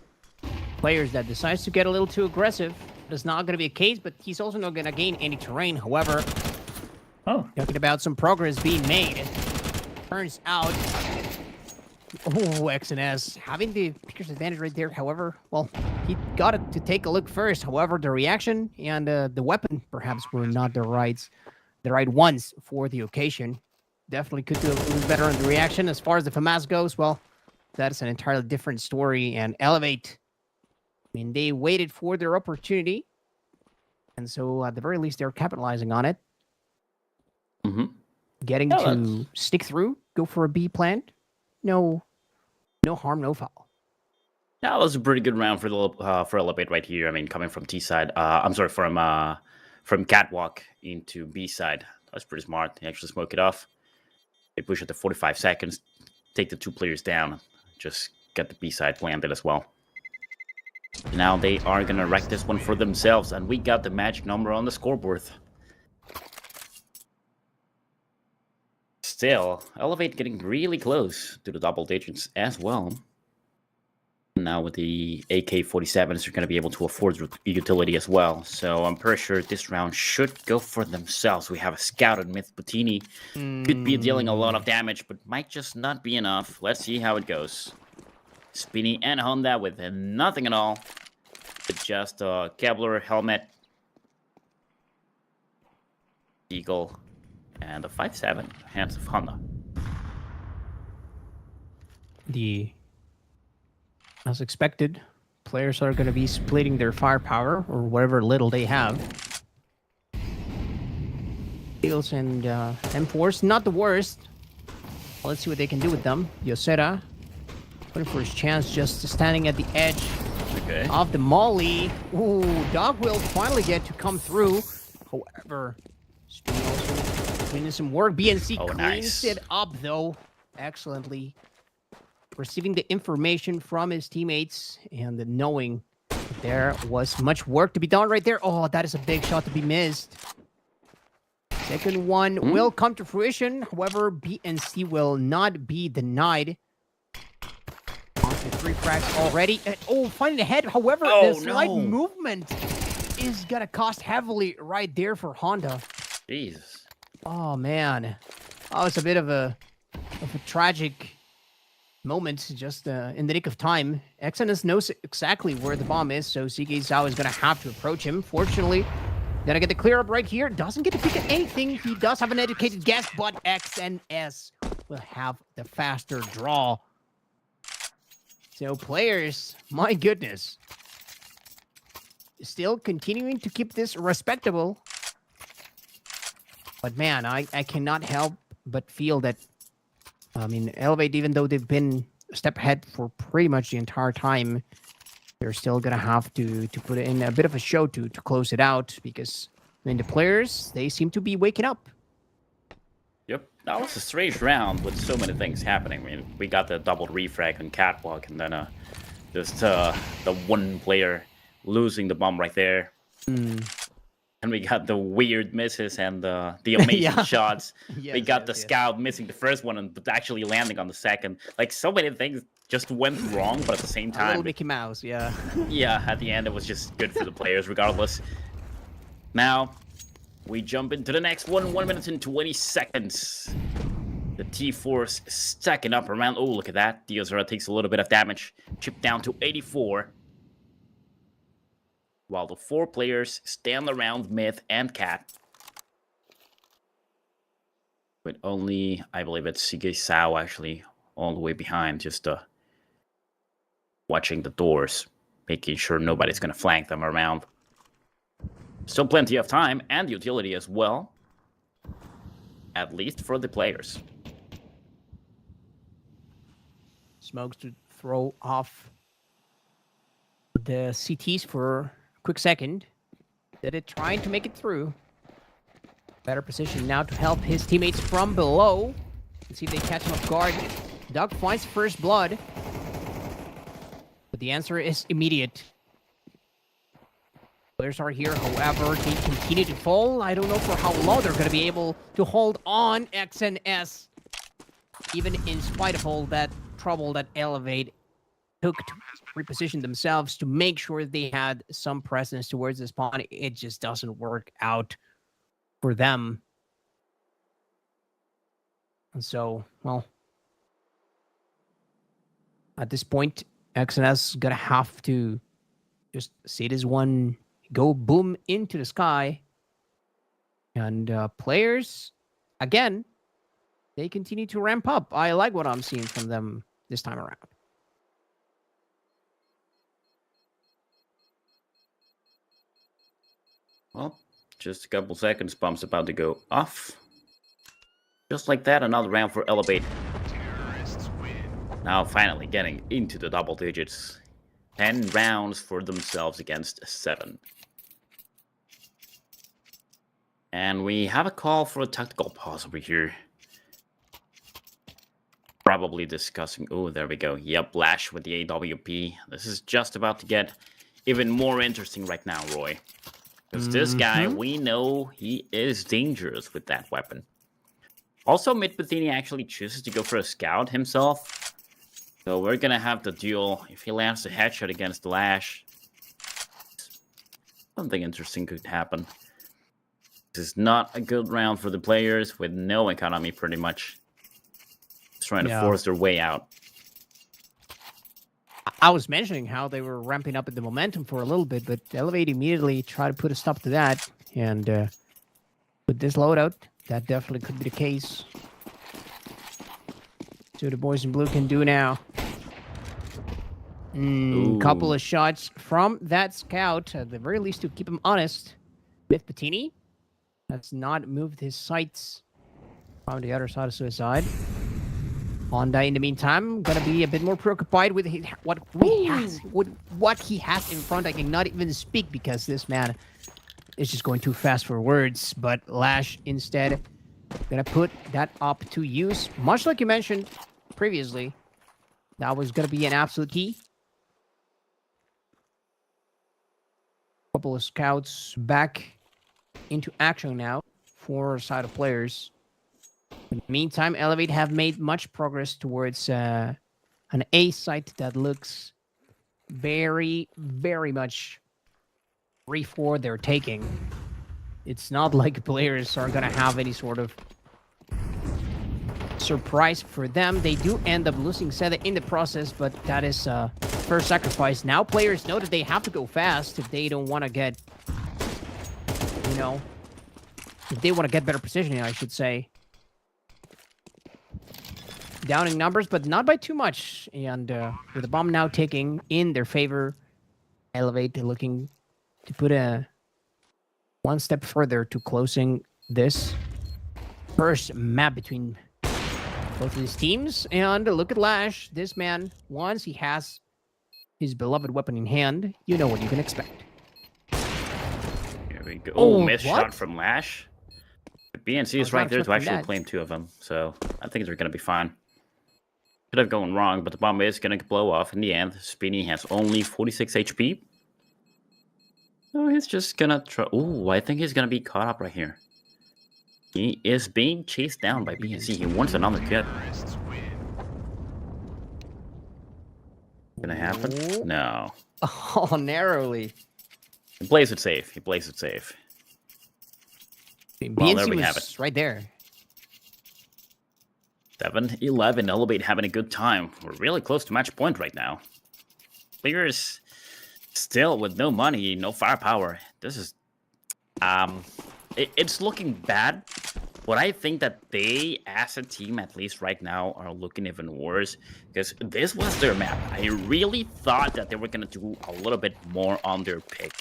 players that decides to get a little too aggressive. That's not going to be a case, but he's also not going to gain any terrain. However, talking about some progress being made. Turns out, XNS having the picker's advantage right there. However, well, he got it to take a look first. However, the reaction and the weapon perhaps were not the right ones for the occasion. Definitely could do a little better on the reaction. As far as the FAMAS goes, well, that is an entirely different story. And Elevate, I mean, they waited for their opportunity, and so at the very least, they're capitalizing on it. Mm-hmm. Getting to stick through, go for a B plan. No harm, no foul. That was a pretty good round for Elevate right here. I mean, coming from T side, I'm sorry, from Catwalk into B side. That's pretty smart. They actually smoke it off. They push it to 45 seconds, take the 2 players down, just get the B side planted as well. Now they are going to wreck this one for themselves, and we got the magic number on the scoreboard. Still, Elevate getting really close to the double digits as well. Now with the AK-47s, they're going to be able to afford utility as well. So I'm pretty sure this round should go for themselves. We have a scout on Myth Butini. Could be dealing a lot of damage, but might just not be enough. Let's see how it goes. Spinny and Honda with nothing at all. With just a Kevlar helmet. Eagle. And a 5-7. Hands of Honda. As expected, players are going to be splitting their firepower, or whatever little they have. Eagles and M4s, not the worst. Let's see what they can do with them. Yosera, waiting for his chance, just standing at the edge of the molly. Ooh, Dog will finally get to come through. However, Spinny also doing some work. BNC cleans it up, though, excellently. Receiving the information from his teammates and knowing there was much work to be done right there. Oh, that is a big shot to be missed. Second one will come to fruition. However, BNC will not be denied. On to 3 frags already. And, finding the head. However, the slight movement is going to cost heavily right there for Honda. Jesus. Oh, man. Oh, it's a bit of a tragic moment, just in the nick of time. XNS knows exactly where the bomb is, so CK Zhao is going to have to approach him. Fortunately, gonna get the clear up right here. Doesn't get to pick at anything. He does have an educated guess, but XNS will have the faster draw. So players, my goodness. still continuing to keep this respectable. But man, I cannot help but feel that, I mean, Elevate, even though they've been a step ahead for pretty much the entire time, they're still going to have to put in a bit of a show to close it out, because, I mean, the players, they seem to be waking up. Yep, that was a strange round with so many things happening. I mean, we got the double refrag on Catwalk, and then just the one player losing the bomb right there. And we got the weird misses and the amazing shots. We got the scout missing the first one and but actually landing on the second. Like, so many things just went wrong, but at the same time... A little Mickey Mouse, yeah. Yeah, at the end, it was just good for the players regardless. Now, we jump into the next one. 1 minute and 20 seconds. The T-Force stacking up around... Oh, look at that. Diozera takes a little bit of damage. Chipped down to 84. While the 4 players stand around Myth and Cat. With only, I believe it's Sige Sao actually all the way behind, just watching the doors, making sure nobody's going to flank them around. Still plenty of time and utility as well, at least for the players. Smokes to throw off the CTs for... quick second. Did it trying to make it through. Better position now to help his teammates from below. Let's see if they catch him off guard. Doug finds first blood. But the answer is immediate. Players are here, however, they continue to fall. I don't know for how long they're going to be able to hold on XNS. Even in spite of all that trouble that Elevate took to reposition themselves to make sure they had some presence towards the spawn, it just doesn't work out for them. And so, well, at this point, XNS is gonna have to just see this one go boom into the sky. And players, again, they continue to ramp up. I like what I'm seeing from them this time around. Well, just a couple seconds, bomb's about to go off. Just like that, another round for Elevate. Now finally getting into the double digits. 10 rounds for themselves against 7. And we have a call for a tactical pause over here. Probably discussing... Oh, there we go. Yep, Lash with the AWP. This is just about to get even more interesting right now, Roy. Because this guy, we know he is dangerous with that weapon. Also, Midbethini actually chooses to go for a scout himself. So we're going to have the duel. If he lands a headshot against the Lash, something interesting could happen. This is not a good round for the players with no economy, pretty much. Just trying to force their way out. I was mentioning how they were ramping up at the momentum for a little bit, but Elevate immediately tried to put a stop to that. And with this loadout, that definitely could be the case. See what the boys in blue can do now. Couple of shots from that scout, at the very least to keep him honest. Midbethini has not moved his sights from the other side of Suicide. Honda, in the meantime, gonna be a bit more preoccupied with what he has in front. I cannot even speak because this man is just going too fast for words. But Lash instead gonna put that up to use, much like you mentioned previously. That was gonna be an absolute key. Couple of scouts back into action now for side of players. In the meantime, Elevate have made much progress towards an A site that looks very, very much free for their taking. It's not like players are going to have any sort of surprise for them. They do end up losing Seda in the process, but that is first sacrifice. Now players know that they have to go fast if they don't want to get, you know, if they want to get better positioning, I should say. Downing numbers, but not by too much. And with the bomb now taking in their favor, Elevate looking to put a one step further to closing this first map between both of these teams. And look at Lash. This man, once he has his beloved weapon in hand, you know what you can expect. Here we go. Oh, Missed what? shot from Lash. BNC is right there to actually claim 2 of them, so I think they're going to be fine. Could have gone wrong, but the bomb is going to blow off in the end. Spinny has only 46 HP. So he's just going to try... Ooh, I think he's going to be caught up right here. He is being chased down by BNC. He wants another kill. Gonna happen? Ooh. No. Oh, narrowly. He plays it safe. He plays it safe. BNC Well, there we have was right there. 7-11, Elevate having a good time. We're really close to match point right now. Players still with no money, no firepower. This is... It's looking bad, but I think that they, as a team, at least right now, are looking even worse, because this was their map. I really thought that they were going to do a little bit more on their pick.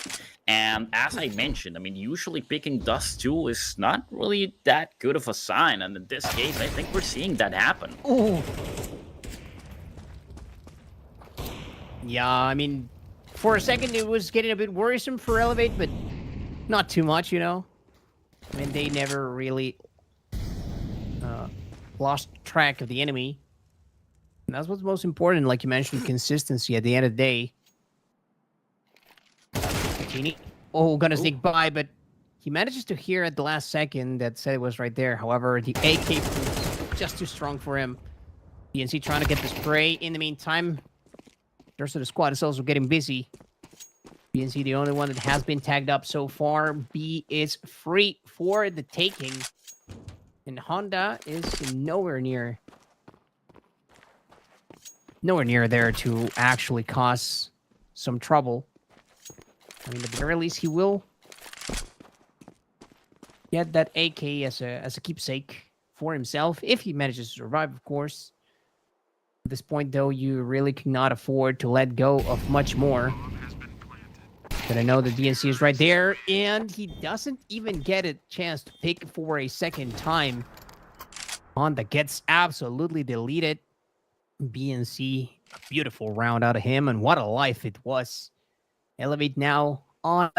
And as I mentioned, I mean, usually picking Dust 2 is not really that good of a sign, and in this case, I think we're seeing that happen. Ooh. Yeah, I mean, for a second it was getting a bit worrisome for Elevate, but not too much, you know? I mean, they never really lost track of the enemy. And that's what's most important, like you mentioned, consistency at the end of the day. Genie. Oh, gonna sneak by, but he manages to hear at the last second that said it was right there. However, the AK was just too strong for him. BNC trying to get the spray. In the meantime, the rest of the squad is also getting busy. BNC, the only one that has been tagged up so far. B is free for the taking. And Honda is nowhere near there to actually cause some trouble. I mean, at the very least, he will get that AK as a keepsake for himself, if he manages to survive, of course. At this point, though, you really cannot afford to let go of much more. But I know that BNC is right there, and he doesn't even get a chance to pick for a second time. Honda gets absolutely deleted. BNC, a beautiful round out of him, and what a life it was. Elevate now on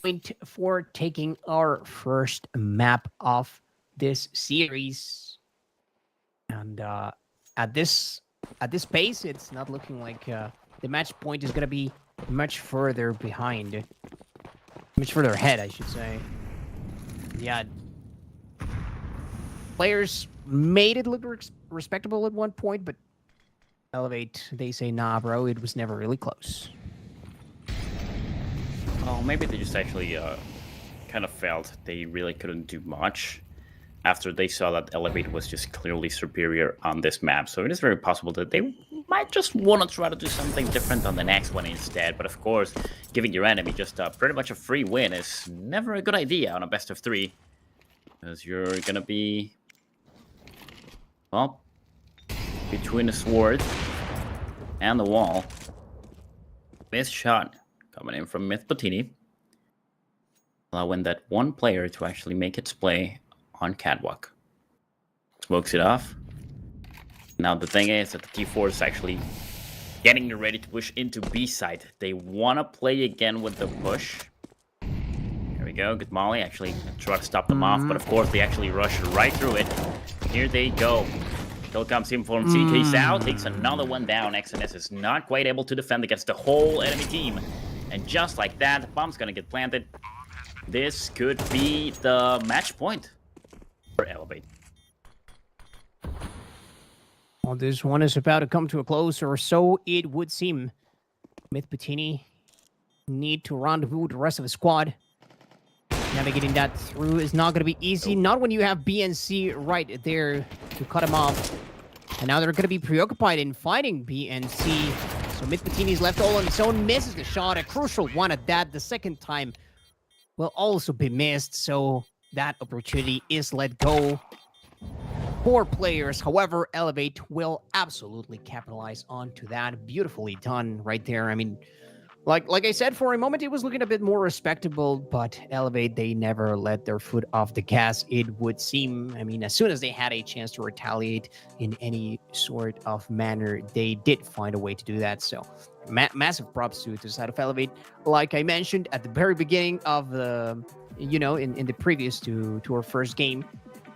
point for taking our first map of this series. And at this pace, it's not looking like the match point is going to be much further behind. Much further ahead, I should say. Yeah. Players made it look respectable at one point, but Elevate, they say, nah, bro, it was never really close. Oh, maybe they just actually kind of felt they really couldn't do much after they saw that Elevate was just clearly superior on this map. So it is very possible that they might just want to try to do something different on the next one instead. But of course, giving your enemy just pretty much a free win is never a good idea on a best of 3. Because you're going to be, well, between the sword and the wall. Missed shot coming in from Myth Bottini, allowing that one player to actually make its play on Catwalk. Smokes it off. Now the thing is that the T4 is actually getting ready to push into B side. They want to play again with the push. There we go. Good molly. Actually try to stop them off, but of course they actually rush right through it. Here they go. Kill comes in from CK South, takes another one down. XNS is not quite able to defend against the whole enemy team. And just like that, the bomb's gonna get planted. This could be the match point for Elevate. Well, this one is about to come to a close, or so it would seem. Myth Bottini need to rendezvous with the rest of the squad. Navigating that through is not going to be easy. Not when you have BNC right there to cut him off. And now they're going to be preoccupied in fighting BNC. So Myth Bottini's left all on his own. Misses the shot. A crucial one at that. The second time will also be missed. So that opportunity is let go. 4 players. However, Elevate will absolutely capitalize onto that. Beautifully done right there. I mean, Like I said, for a moment it was looking a bit more respectable, but Elevate, they never let their foot off the gas, it would seem. I mean, as soon as they had a chance to retaliate in any sort of manner, they did find a way to do that. So massive props to the side of Elevate. Like I mentioned at the very beginning of the, in the previous to our first game,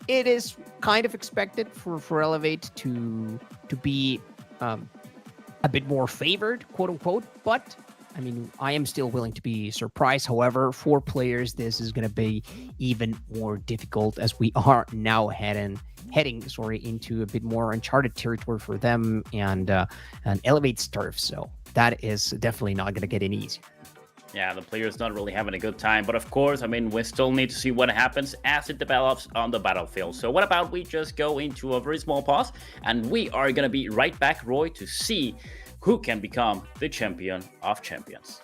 it is kind of expected for Elevate to be a bit more favored, quote unquote, but I mean, I am still willing to be surprised. However, for players, this is going to be even more difficult as we are now heading into a bit more uncharted territory for them and Elevate's turf. So that is definitely not going to get any easier. Yeah, the player's not really having a good time. But of course, I mean, we still need to see what happens as it develops on the battlefield. So what about we just go into a very small pause, and we are going to be right back, Roy, to see who can become the champion of champions.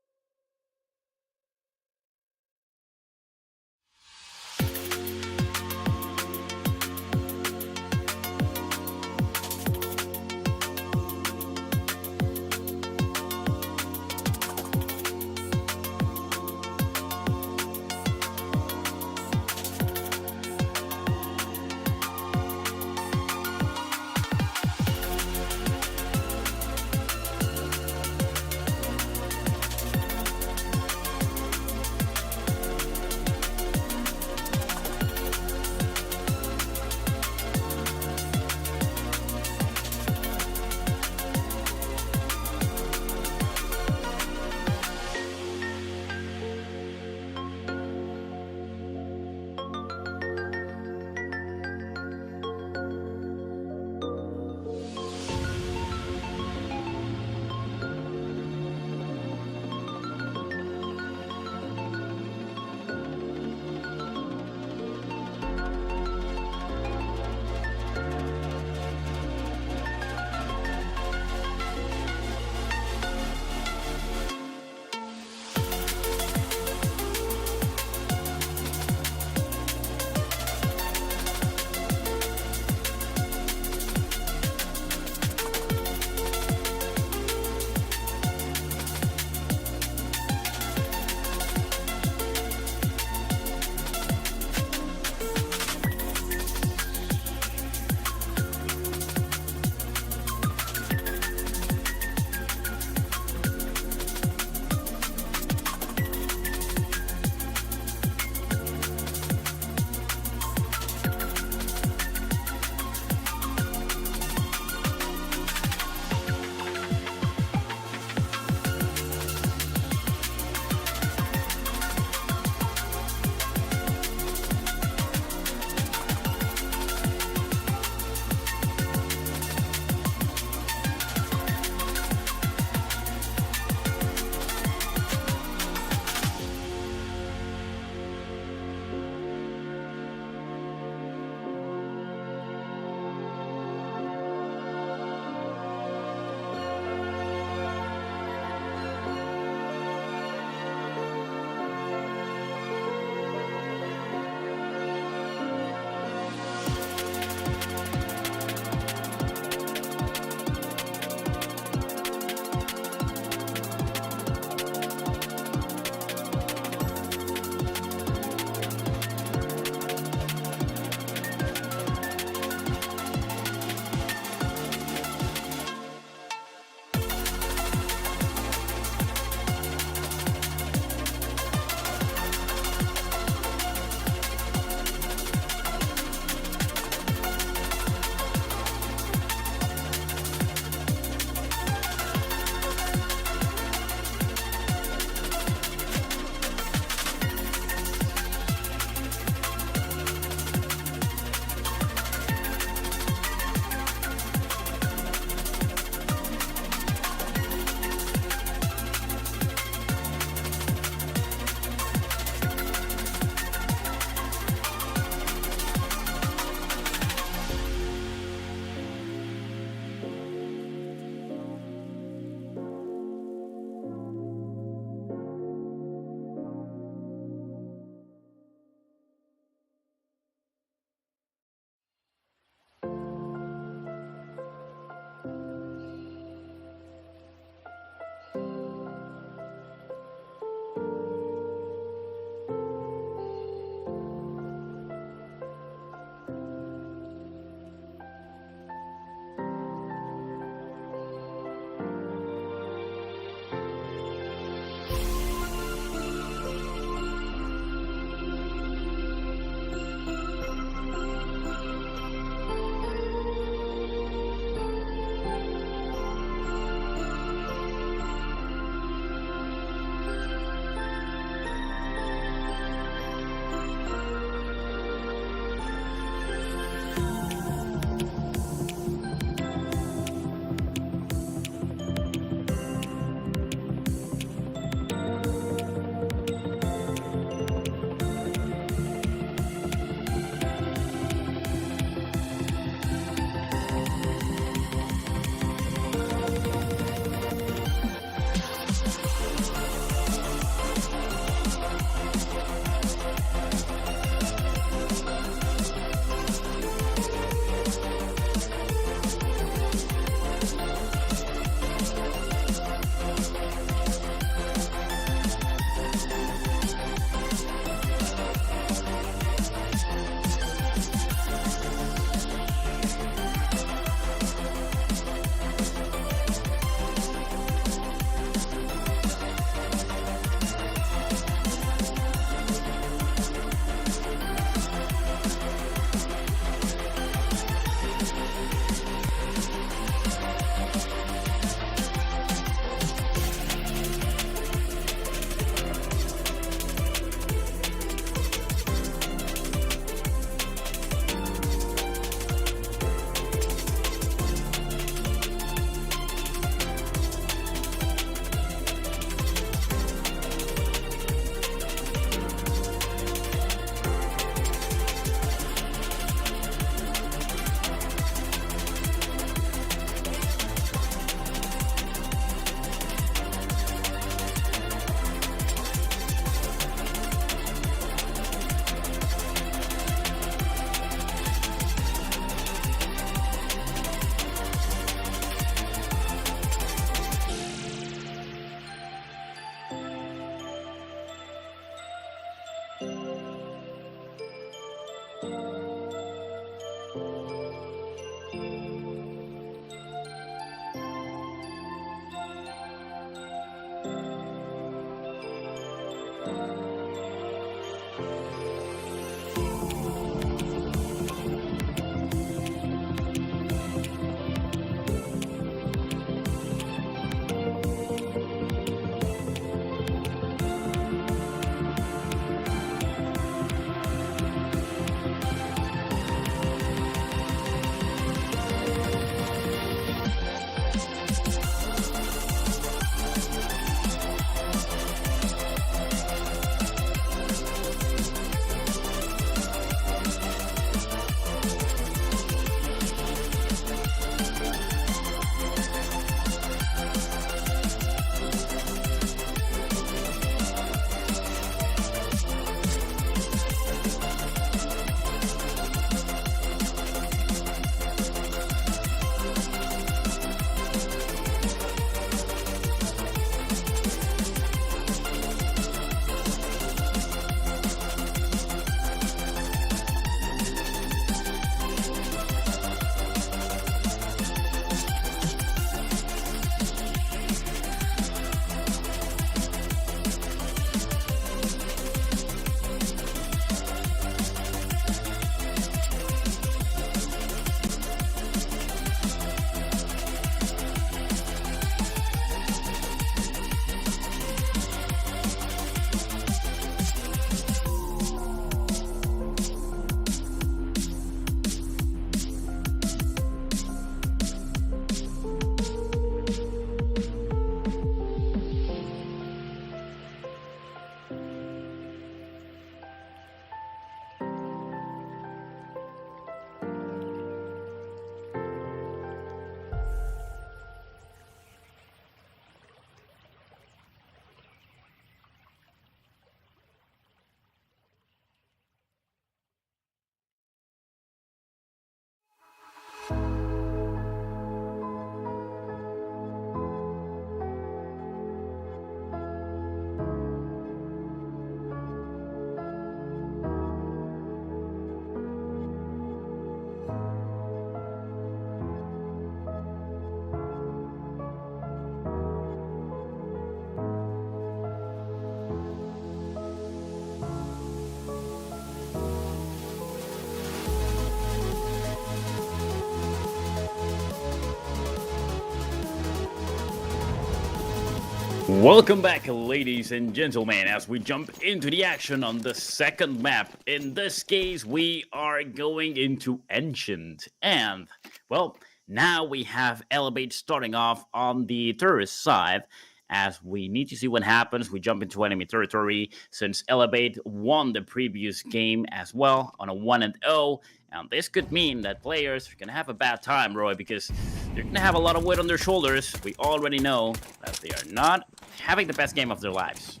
Welcome back, ladies and gentlemen, as we jump into the action on the second map. In this case, we are going into Ancient. And, well, now we have Elevate starting off on the terrorist side. As we need to see what happens, we jump into enemy territory since Elevate won the previous game as well on a 1-0. And this could mean that players are going to have a bad time, Roy, because they're going to have a lot of weight on their shoulders. We already know that they are not having the best game of their lives.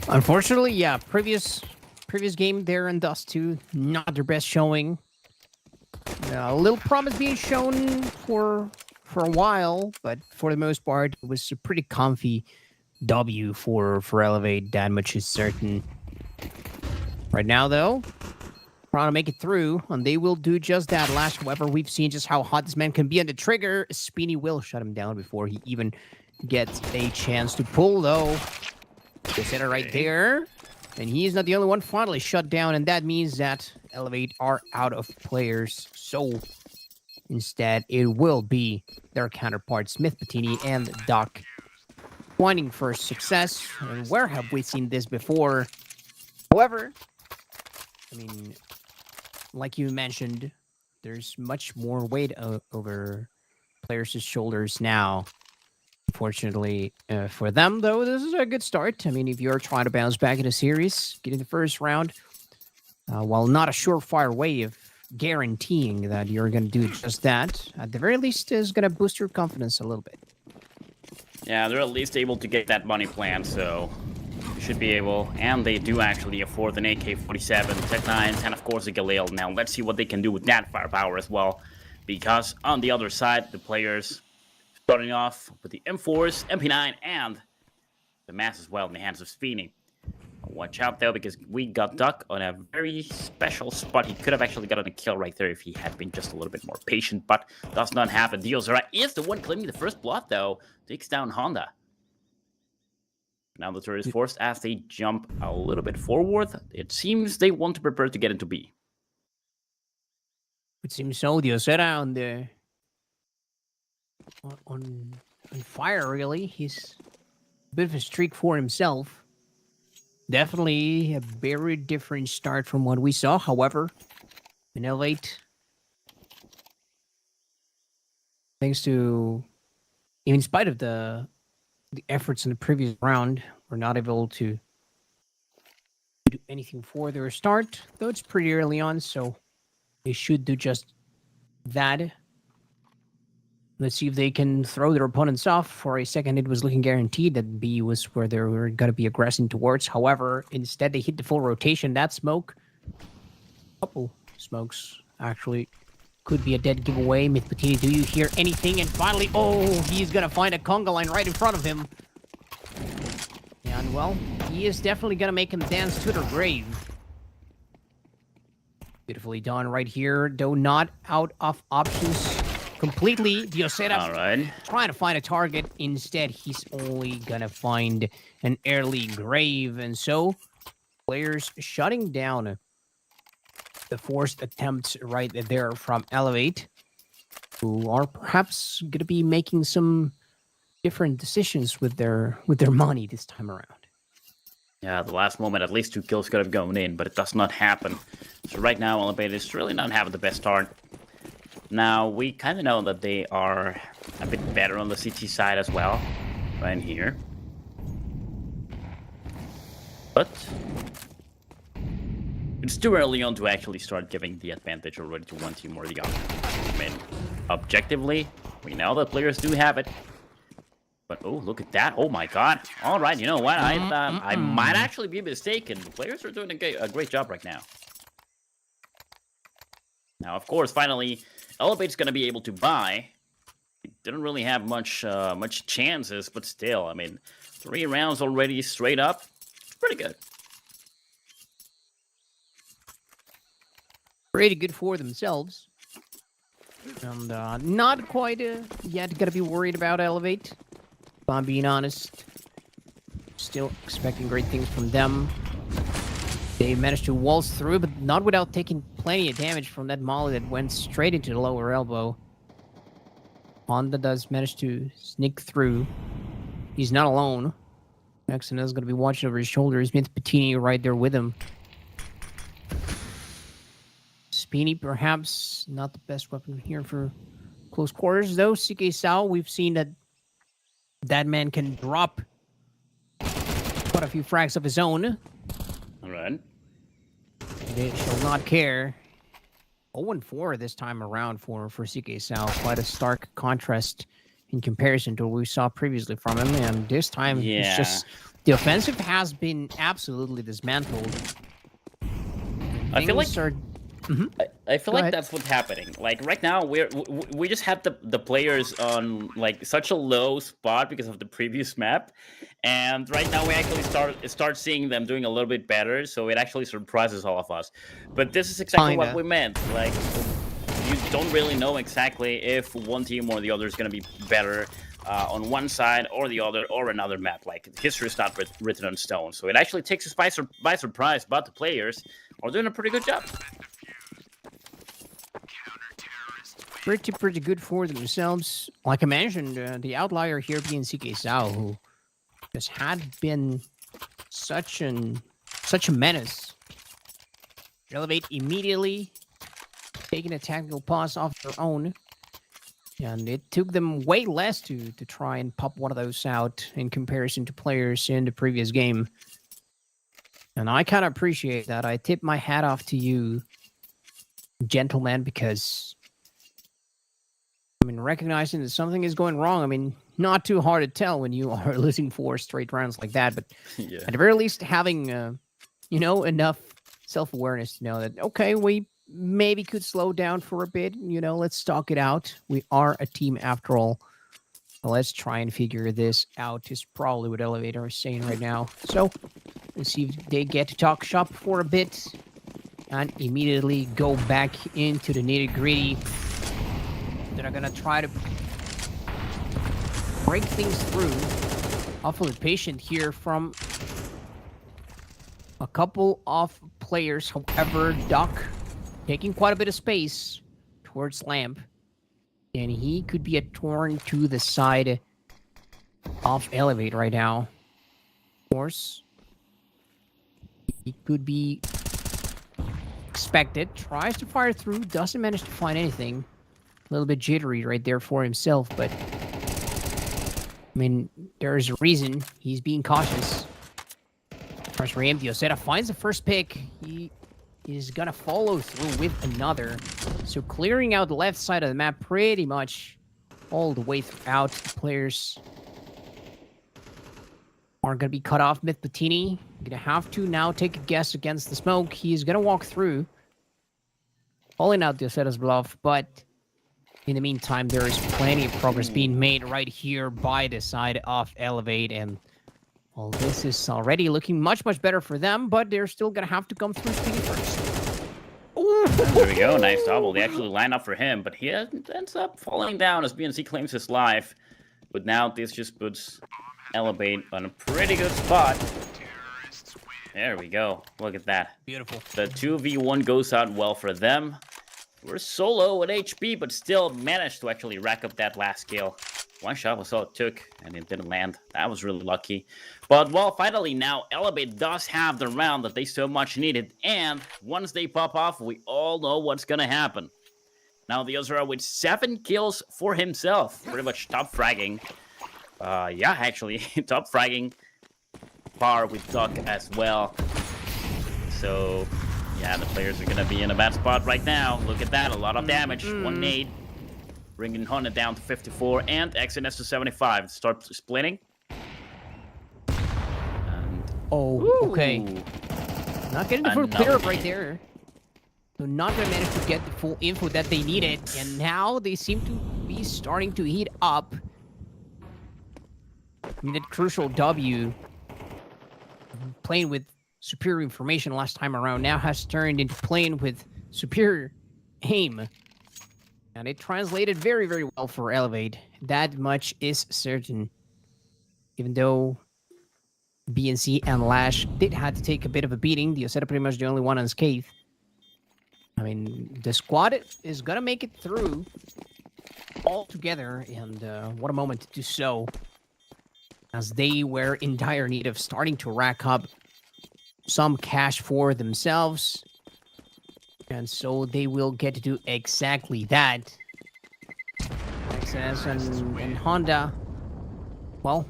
Unfortunately, yeah, previous game there in Dust 2, not their best showing. A little promise being shown for a while, but for the most part, it was a pretty comfy W for Elevate. That much is certain. Right now, though, trying to make it through, and they will do just that. Last, however, we've seen just how hot this man can be on the trigger. Speedy will shut him down before he even gets a chance to pull, though. They set it right there, and he's not the only one finally shut down, and that means that Elevate are out of players. So instead, it will be their counterparts, Smith, Patini, and Doc, pointing for success. And where have we seen this before? However, I mean, like you mentioned, there's much more weight over players' shoulders now. Fortunately for them, though, this is a good start. I mean, if you're trying to bounce back in a series, getting the first round, while not a surefire way of guaranteeing that you're going to do just that, at the very least is going to boost your confidence a little bit. Yeah, they're at least able to get that money plan, so should be able, and they do actually afford an AK-47, Tech-9, and of course a Galil. Now let's see what they can do with that firepower as well, because on the other side, the players starting off with the M4s, MP9, and the mass as well in the hands of Speedy. Watch out though, because we got Duck on a very special spot. He could have actually gotten a kill right there if he had been just a little bit more patient, but does not happen. Diozera is the one claiming the first blood though, takes down Honda. Now the turret is forced as they jump a little bit forward. It seems they want to prepare to get into B. It seems so. Diosera on the on fire, really. He's a bit of a streak for himself. Definitely a very different start from what we saw. However, in Elevate, thanks to, even in spite of the efforts in the previous round, we're not able to do anything for their start, though it's pretty early on, so they should do just that. Let's see if they can throw their opponents off. For a second, it was looking guaranteed that B was where they were going to be aggressing towards. However, instead, they hit the full rotation. That smoke, couple smokes, actually, could be a dead giveaway. Mythpatini, do you hear anything? And finally, oh, he's going to find a conga line right in front of him. And, well, he is definitely going to make him dance to their grave. Beautifully done right here, though not out of options completely. Diosera trying to find a target. Instead, he's only gonna find an early grave. And so, players shutting down the forced attempts right there from Elevate, who are perhaps gonna be making some different decisions with their money this time around. Yeah, the last moment, at least 2 kills could have gone in, but it does not happen. So right now, Elevate is really not having the best start. Now, we kind of know that they are a bit better on the CT side as well, right here. But it's too early on to actually start giving the advantage already to one team or the other. I mean, objectively, we know that players do have it. But, oh, look at that. Oh, my God. All right, you know what? I might actually be mistaken. The players are doing a great job right now. Now, of course, finally, Elevate's going to be able to buy. It didn't really have much chances, but still, I mean, 3 rounds already straight up. It's pretty good. Pretty good for themselves. And not quite yet going to be worried about Elevate. If I'm being honest, still expecting great things from them. They managed to waltz through, but not without taking plenty of damage from that molly that went straight into the lower elbow. Honda does manage to sneak through. He's not alone. Maxon is going to be watching over his shoulder. Mythpatini right there with him. Speedy, perhaps not the best weapon here for close quarters, though. CK Sao, we've seen that man can drop quite a few frags of his own. All right. They shall not care. 0-4 this time around for CK Sao. Quite a stark contrast in comparison to what we saw previously from him. And this time, it's just the offensive has been absolutely dismantled. I feel like I feel Go like ahead. that's what's happening. Like right now, we just have the players on like such a low spot because of the previous map, and right now we actually start seeing them doing a little bit better. So it actually surprises all of us. But this is exactly what we meant. Like you don't really know exactly if one team or the other is going to be better on one side or the other or another map. Like history is not written on stone. So it actually takes us by surprise. But the players are doing a pretty good job. Pretty good for themselves. Like I mentioned, the outlier here being CK Sao, who just had been such a menace. Elevate immediately, taking a tactical pause off their own. And it took them way less to try and pop one of those out in comparison to players in the previous game. And I kind of appreciate that. I tip my hat off to you, gentlemen, because I mean, recognizing that something is going wrong, I mean, not too hard to tell when you are losing 4 straight rounds like that, but Yeah. at the very least, having, enough self-awareness to know that, okay, we maybe could slow down for a bit, let's stalk it out. We are a team after all. Let's try and figure this out is probably what Elevator is saying right now. So, let's see if they get to talk shop for a bit and immediately go back into the nitty-gritty. They're gonna try to break things through. awfully patient here from a couple of players. However, Duck taking quite a bit of space towards Lamp. And he could be a torn to the side of Elevate right now. Of course, he could be expected. Tries to fire through, doesn't manage to find anything. A little bit jittery right there for himself, but I mean, there's a reason he's being cautious. First, Ram Dioseta finds the first pick. He is gonna follow through with another. So clearing out the left side of the map pretty much all the way throughout. The players are gonna be cut off. Myth Patini gonna have to now take a guess against the smoke. He's gonna walk through, calling out Dioseta's bluff, but in the meantime, there is plenty of progress being made right here by the side of Elevate, and well, this is already looking much, much better for them, but they're still gonna have to come through Speedy first. Ooh. There we go, nice double. They actually line up for him, but he ends up falling down as BNC claims his life. But now this just puts Elevate on a pretty good spot. There we go. Look at that. Beautiful. The 2v1 goes out well for them. We're so low at HP, but still managed to actually rack up that last kill. One shot was all it took, and it didn't land. That was really lucky. But, well, finally now, Elevate does have the round that they so much needed. And once they pop off, we all know what's gonna happen. Now, the Ozora with 7 kills for himself. Pretty much top fragging. Yeah, actually, top fragging. Par with Duck as well. So, yeah, the players are gonna be in a bad spot right now. Look at that, a lot of damage. 1 nade. Bringing Honda down to 54 and XNS to 75. Start splitting. And Okay. Not getting the full clear up right there. So not gonna manage to get the full info that they needed. And now they seem to be starting to heat up. I mean, that crucial W, playing with superior information last time around, now has turned into playing with superior aim. And it translated very, very well for Elevate. That much is certain. Even though BNC and Lash did have to take a bit of a beating, Dioseta pretty much the only one unscathed. I mean, the squad is gonna make it through all together, and what a moment to do so, as they were in dire need of starting to rack up some cash for themselves. And so they will get to do exactly that. XS and Honda, well,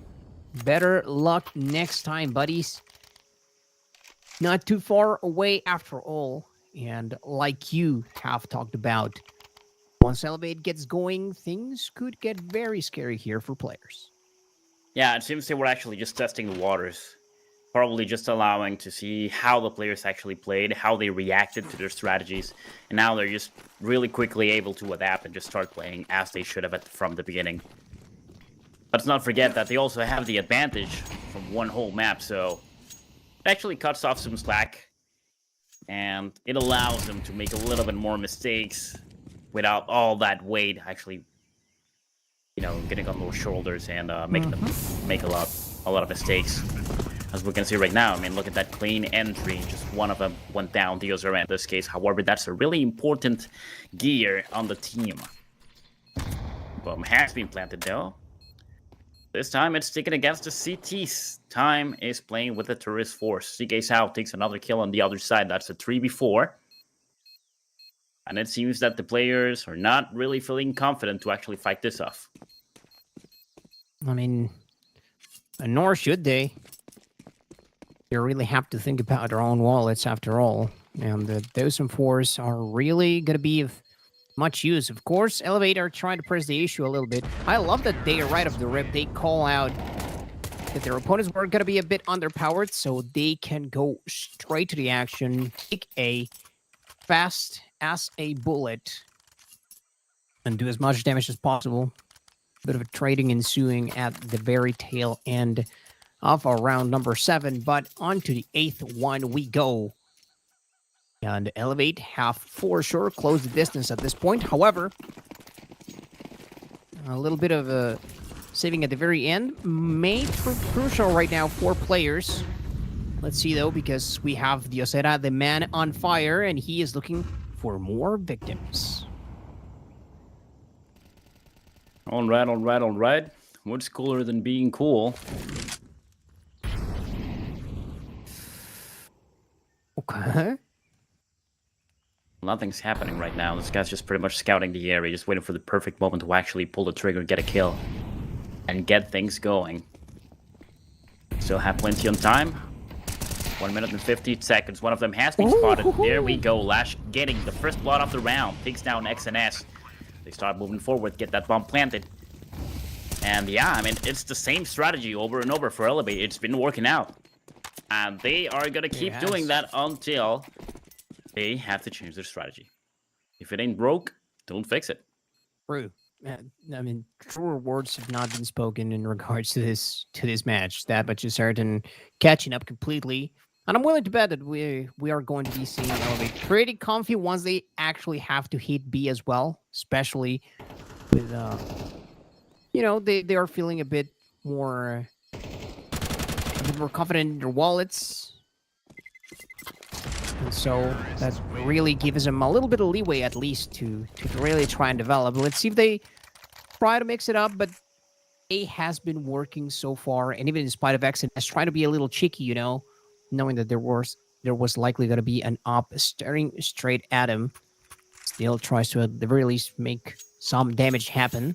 better luck next time, buddies. Not too far away after all. And like you have talked about, once Elevate gets going, things could get very scary here for players. yeah, it seems they were actually just testing the waters. Probably just allowing to see how the players actually played, how they reacted to their strategies, and now they're just really quickly able to adapt and just start playing as they should have from the beginning. Let's not forget that they also have the advantage from one whole map, so it actually cuts off some slack, and it allows them to make a little bit more mistakes without all that weight actually, you know, getting on those shoulders and making them make a lot of mistakes. As we can see right now, I mean, look at that clean entry. Just one of them went down, the Ozora in this case. However, that's a really important gear on the team. Bomb has been planted, though. This time, it's sticking against the CTs. Time is playing with the Tourist Force. CK South takes another kill on the other side. That's a 3v4. And it seems that the players are not really feeling confident to actually fight this off. I mean, nor should they. They really have to think about their own wallets after all. And the Dozen Force are really going to be of much use. Of course, Elevate are trying to press the issue a little bit. I love that they, right off the rip, they call out that their opponents were going to be a bit underpowered, so they can go straight to the action, take a fast as a bullet, and do as much damage as possible. Bit of a trading ensuing at the very tail end of our round number 7, but on to the 8th one we go. And Elevate have for sure closed the distance at this point. However, a little bit of a saving at the very end may prove crucial right now for players. Let's see though, because we have Diosera, the man on fire, and he is looking for more victims. All right. What's cooler than being cool? Okay. Nothing's happening right now. This guy's just pretty much scouting the area, just waiting for the perfect moment to actually pull the trigger and get a kill. And get things going. Still have plenty on time. 1 minute and 50 seconds. One of them has been spotted. There we go. Lash getting the first blood of the round. Takes down XNS. They start moving forward, get that bomb planted. And yeah, I mean, it's the same strategy over and over for Elevate. It's been working out. And they are going to keep doing that until they have to change their strategy. If it ain't broke, don't fix it. True. I mean, truer words have not been spoken in regards to this match. That much is certain. Catching up completely. And I'm willing to bet that we are going to be seeing Elevate pretty comfy once they actually have to hit B as well. Especially with, you know, they are feeling a bit more confident in their wallets. And so that really gives them a little bit of leeway, at least, to really try and develop. Let's see if they try to mix it up, but A has been working so far, and even in spite of XNS trying to be a little cheeky, you know, knowing that there was likely going to be an op staring straight at him, still tries to at the very least make some damage happen.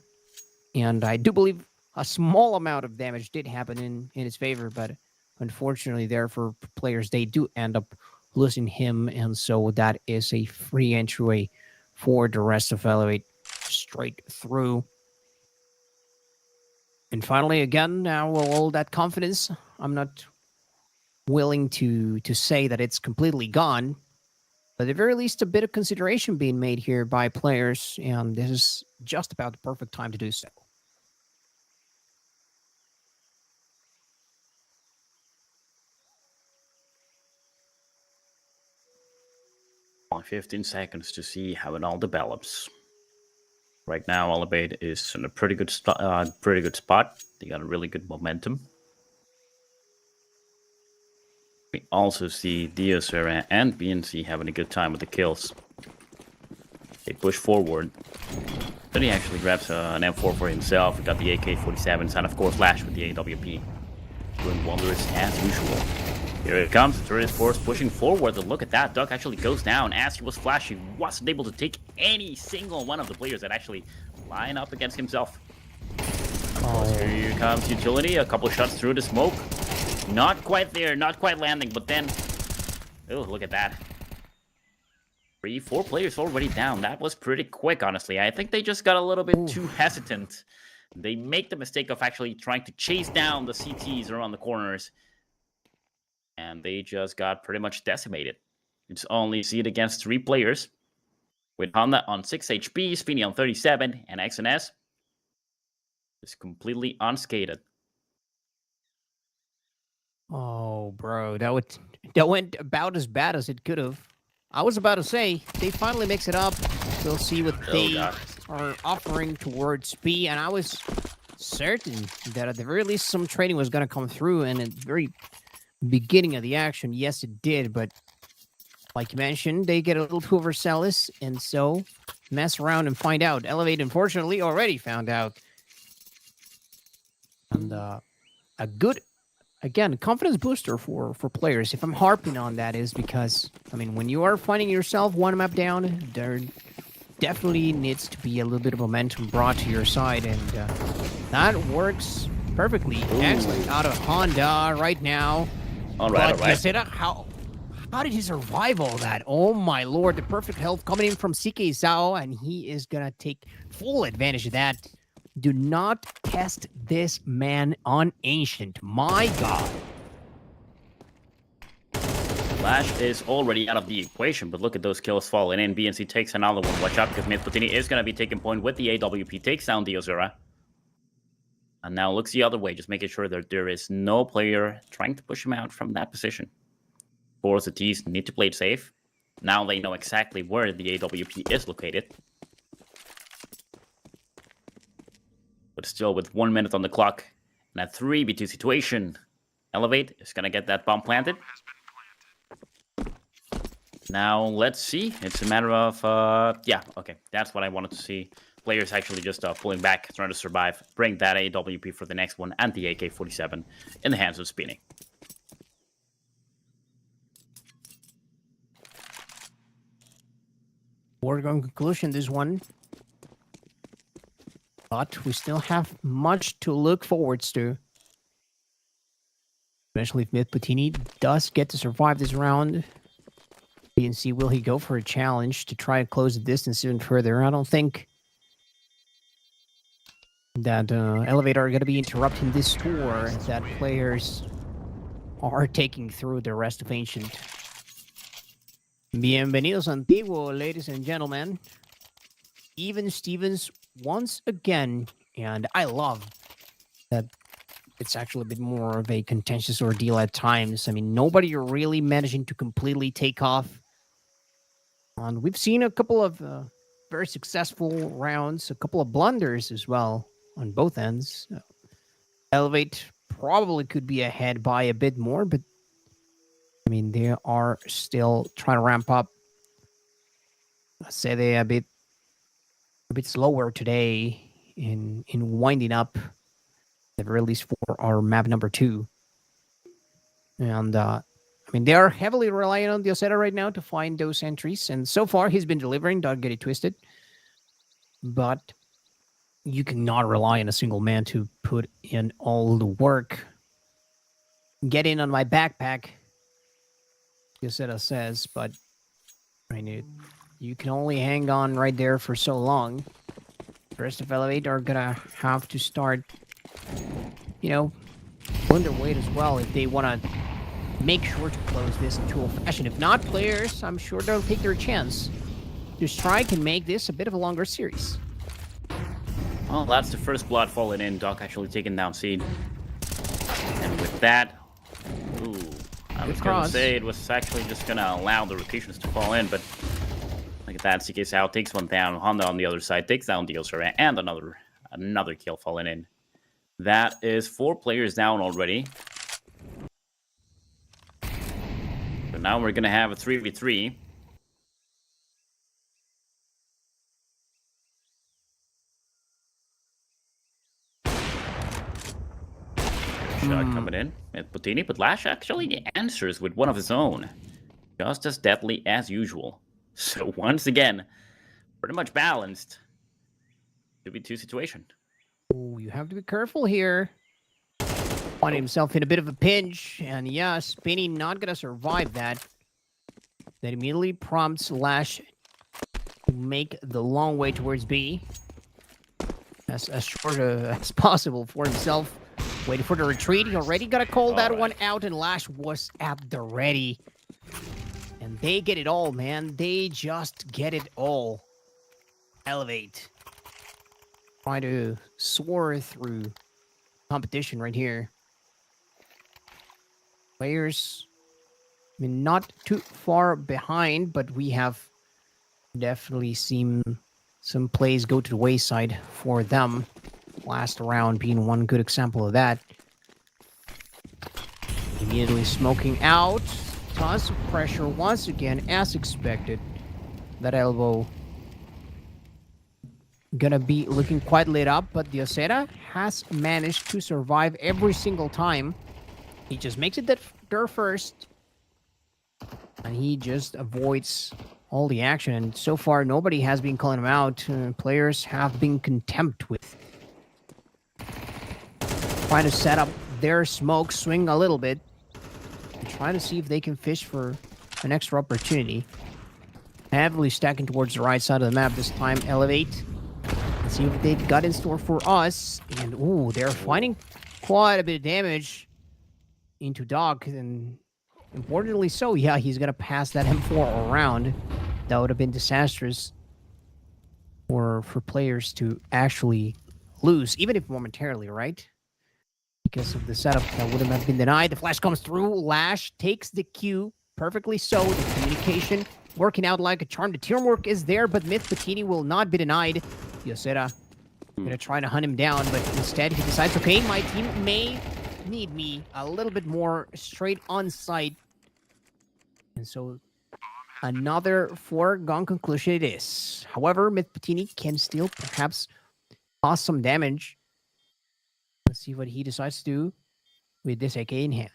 And I do believe a small amount of damage did happen in his favor, but unfortunately there for players, they do end up losing him, and so that is a free entryway for the rest of Elevate straight through. And finally, again, now with all that confidence, I'm not willing to say that it's completely gone, but at the very least, a bit of consideration being made here by players, and this is just about the perfect time to do so. 15 seconds to see how it all develops. Right now, Elevate is in a pretty good spot. They got a really good momentum. We also see Diosera and BNC having a good time with the kills. They push forward. Then he actually grabs an M4 for himself. We got the AK-47s and of course Lash with the AWP. Doing wonders as usual. Here it comes, the turret force pushing forward, and look at that, Duck actually goes down. As he was flashing, wasn't able to take any single one of the players that actually line up against himself. Of course, here comes Utility, a couple shots through the smoke. Not quite there, not quite landing, but then... Oh, look at that. 3-4 players already down. That was pretty quick, honestly. I think they just got a little bit too hesitant. They make the mistake of actually trying to chase down the CTs around the corners. And they just got pretty much decimated. It's only seed against 3 players. With Honda on 6 HP, Speedy on 37, and XNS is completely unscathed. Oh, bro, that went about as bad as it could have. I was about to say, they finally mix it up. We'll see what they are offering towards B, and I was certain that at the very least some trading was going to come through, and at the very beginning of the action, yes, it did, but like you mentioned, they get a little too overzealous, and so mess around and find out. Elevate, unfortunately, already found out. And a good, again, confidence booster for players. If I'm harping on that is because, I mean, when you are finding yourself one map down, there definitely needs to be a little bit of momentum brought to your side, and that works perfectly. Excellent out of Honda right now. All right. Yasera, how did he survive all that? Oh my lord, the perfect health coming in from CK Zhao, and he is gonna take full advantage of that. Do not test this man on Ancient. My god. Flash is already out of the equation, but look at those kills falling in. BNC takes another one. Watch out, because Mythputini is going to be taking point with the AWP. Takes down Diosera. And now looks the other way, just making sure that there is no player trying to push him out from that position. Of course, the T's need to play it safe. Now they know exactly where the AWP is located. but still with 1 minute on the clock. And a 3v2 situation. Elevate is going to get that bomb planted. Now, let's see. It's a matter of, yeah, okay. That's what I wanted to see. Players actually just pulling back, trying to survive, bring that AWP for the next one, and the AK-47 in the hands of Spinning. Foregone conclusion, this one. But we still have much to look forwards to. Especially if Myth does get to survive this round. PNC, will he go for a challenge to try and close the distance even further? I don't think that Elevator are going to be interrupting this tour that players are taking through the rest of Ancient. Bienvenidos Antiguo, ladies and gentlemen. Even Stevens once again, and I love that it's actually a bit more of a contentious ordeal at times. I mean, nobody really managing to completely take off. And we've seen a couple of very successful rounds, a couple of blunders as well on both ends. Elevate probably could be ahead by a bit more, but I mean, they are still trying to ramp up. I'd say they're a bit slower today in winding up, at the very least for our map number 2. And I mean, they are heavily relying on the Oseta right now to find those entries, and so far he's been delivering. Don't get it twisted, but you cannot rely on a single man to put in all the work. Get in on my backpack, the Oseta says, but I mean, you can only hang on right there for so long. The rest of Elevate are gonna have to start, you know, pulling their weight as well if they want to make sure to close this in tool fashion. If not, players, I'm sure they'll take their chance to strike and make this a bit of a longer series. Well, that's the first blood falling in. Doc actually taking down Seed. And with that, ooh, I was going to say it was actually just going to allow the rotations to fall in, but look at that. CK's out, takes one down. Honda on the other side takes down the Osera, and another kill falling in. That is 4 players down already. So now we're going to have a 3v3. Shot coming in at Puttini, but Lash actually answers with one of his own. Just as deadly as usual. So once again, pretty much balanced. 2v2 situation. Oh, you have to be careful here. Finding himself in a bit of a pinch, and yeah, Spinny not gonna survive that. That immediately prompts Lash to make the long way towards B. As short as possible for himself. Waiting for the retreat. He already got to call that one out, and Lash was at the ready. And they get it all, man. They just get it all. Elevate. Trying to soar through competition right here. Players, I mean, not too far behind, but we have definitely seen some plays go to the wayside for them. Last round being one good example of that. Immediately smoking out. Tons of pressure once again, as expected. That elbow gonna be looking quite lit up, but the Oseta has managed to survive every single time. He just makes it there first. And he just avoids all the action. And so far, nobody has been calling him out. Players have been content with. Trying to set up their smoke, swing a little bit. And trying to see if they can fish for an extra opportunity. Heavily stacking towards the right side of the map this time. Elevate. Let's see what they've got in store for us. And, ooh, they're finding quite a bit of damage into Doc. And importantly so, yeah, he's going to pass that M4 around. That would have been disastrous for players to actually lose, even if momentarily, right? Because of the setup that wouldn't have been denied. The flash comes through. Lash takes the cue. Perfectly so. The communication working out like a charm. The teamwork is there, but Myth Puttini will not be denied. The Oseta Gonna try to hunt him down, but instead he decides, okay, my team may need me a little bit more straight on site. And so another foregone conclusion it is. However, Mythputini can still perhaps cause some damage. Let's see what he decides to do with this AK in hand.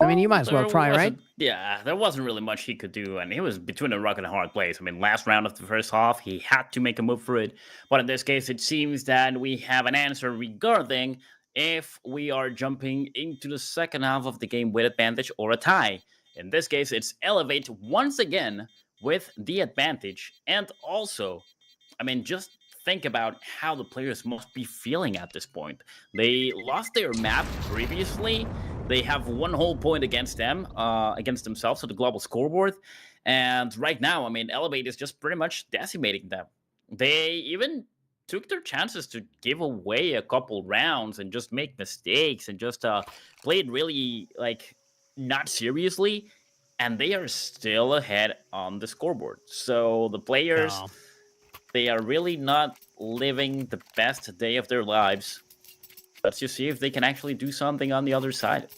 I mean, you might as well try, right? Yeah, there wasn't really much he could do, and he was between a rock and a hard place. I mean, last round of the first half, he had to make a move for it. But in this case, it seems that we have an answer regarding if we are jumping into the second half of the game with advantage or a tie. In this case, it's Elevate once again with the advantage. And also, I mean, just think about how the players must be feeling at this point. They lost their map previously. They have 1 whole point against them, against themselves, so the global scoreboard. And right now, I mean, Elevate is just pretty much decimating them. They even took their chances to give away a couple rounds and just make mistakes and just play it really, like, not seriously. And they are still ahead on the scoreboard. So the players, they are really not living the best day of their lives. Let's just see if they can actually do something on the other side.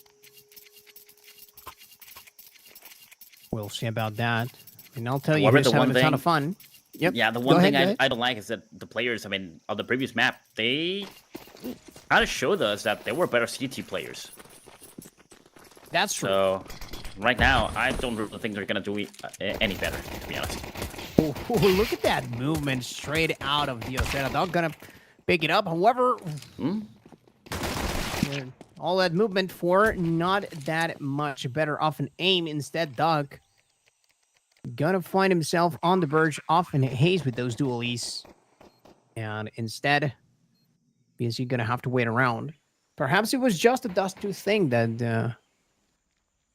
We'll see about that. And I'll tell you, However, he's having a ton of fun. Yep. Yeah, the Go one thing ahead. I don't like is that the players, I mean, on the previous map, they kind of showed us that they were better CT players. That's true. So, right now, I don't really think they're going to do any better, to be honest. Oh, look at that movement straight out of the Osera. Dog gonna pick it up. However, all that movement for not that much better off an aim. Instead, Dog gonna find himself on the verge of an haze with those dualies. And instead, because you're gonna have to wait around. Perhaps it was just a Dust 2 thing that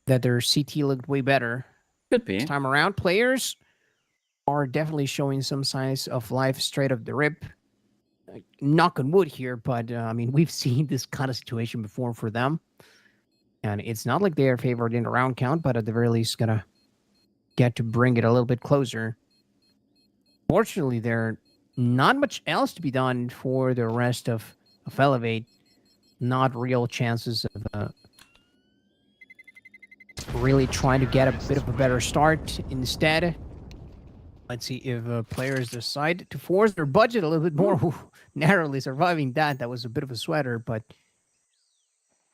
their CT looked way better. Could be. This time around, players are definitely showing some signs of life straight up the rip. Knock on wood here, but I mean, we've seen this kind of situation before for them. And it's not like they are favored in the round count, but at the very least, gonna get to bring it a little bit closer. Fortunately, there not much else to be done for the rest of Elevate. Not real chances of really trying to get a bit of a better start. Instead, let's see if players decide to force their budget a little bit more. Ooh, narrowly surviving that. That was a bit of a sweater, but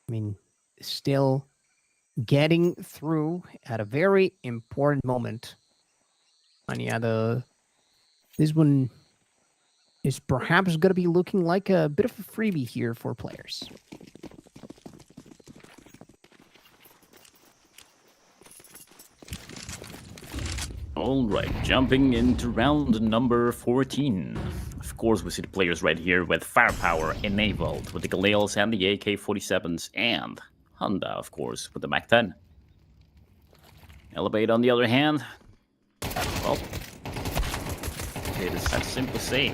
I mean, still getting through at a very important moment. And yeah, this one is perhaps going to be looking like a bit of a freebie here for players. All right, jumping into round number 14. Of course, we see the players right here with firepower enabled with the Galils and the AK-47s, and Honda, of course, with the MAC-10. Elevate, on the other hand, well, it is that simple to say.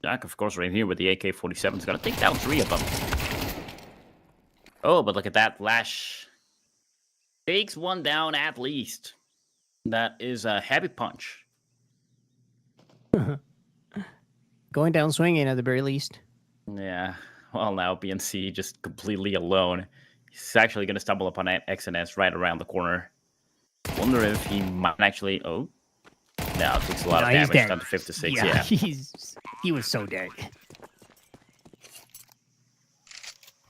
Jack, of course, right here with the AK-47 is going to take down 3 of them. Oh, but look at that. Lash takes 1 down at least. That is a heavy punch. Going down swinging at the very least. Yeah. Well, now BNC just completely alone. He's actually going to stumble upon XNS right around the corner. Wonder if he might actually... Oh. No, it takes a lot of damage. Down to 56. Yeah. He was so dead.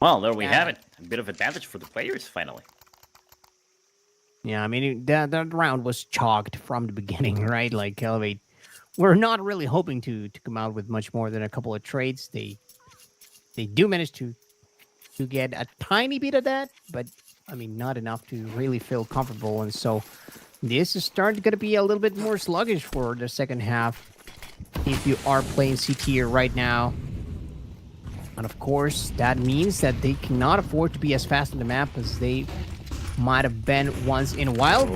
Well, there we have it. A bit of advantage for the players, finally. Yeah, I mean, that round was chalked from the beginning, right? Like, Elevate, we're not really hoping to come out with much more than a couple of trades. They do manage to get a tiny bit of that, but, I mean, not enough to really feel comfortable. And so this is starting to be a little bit more sluggish for the second half if you are playing CT right now. And, of course, that means that they cannot afford to be as fast on the map as they might have been once in a while.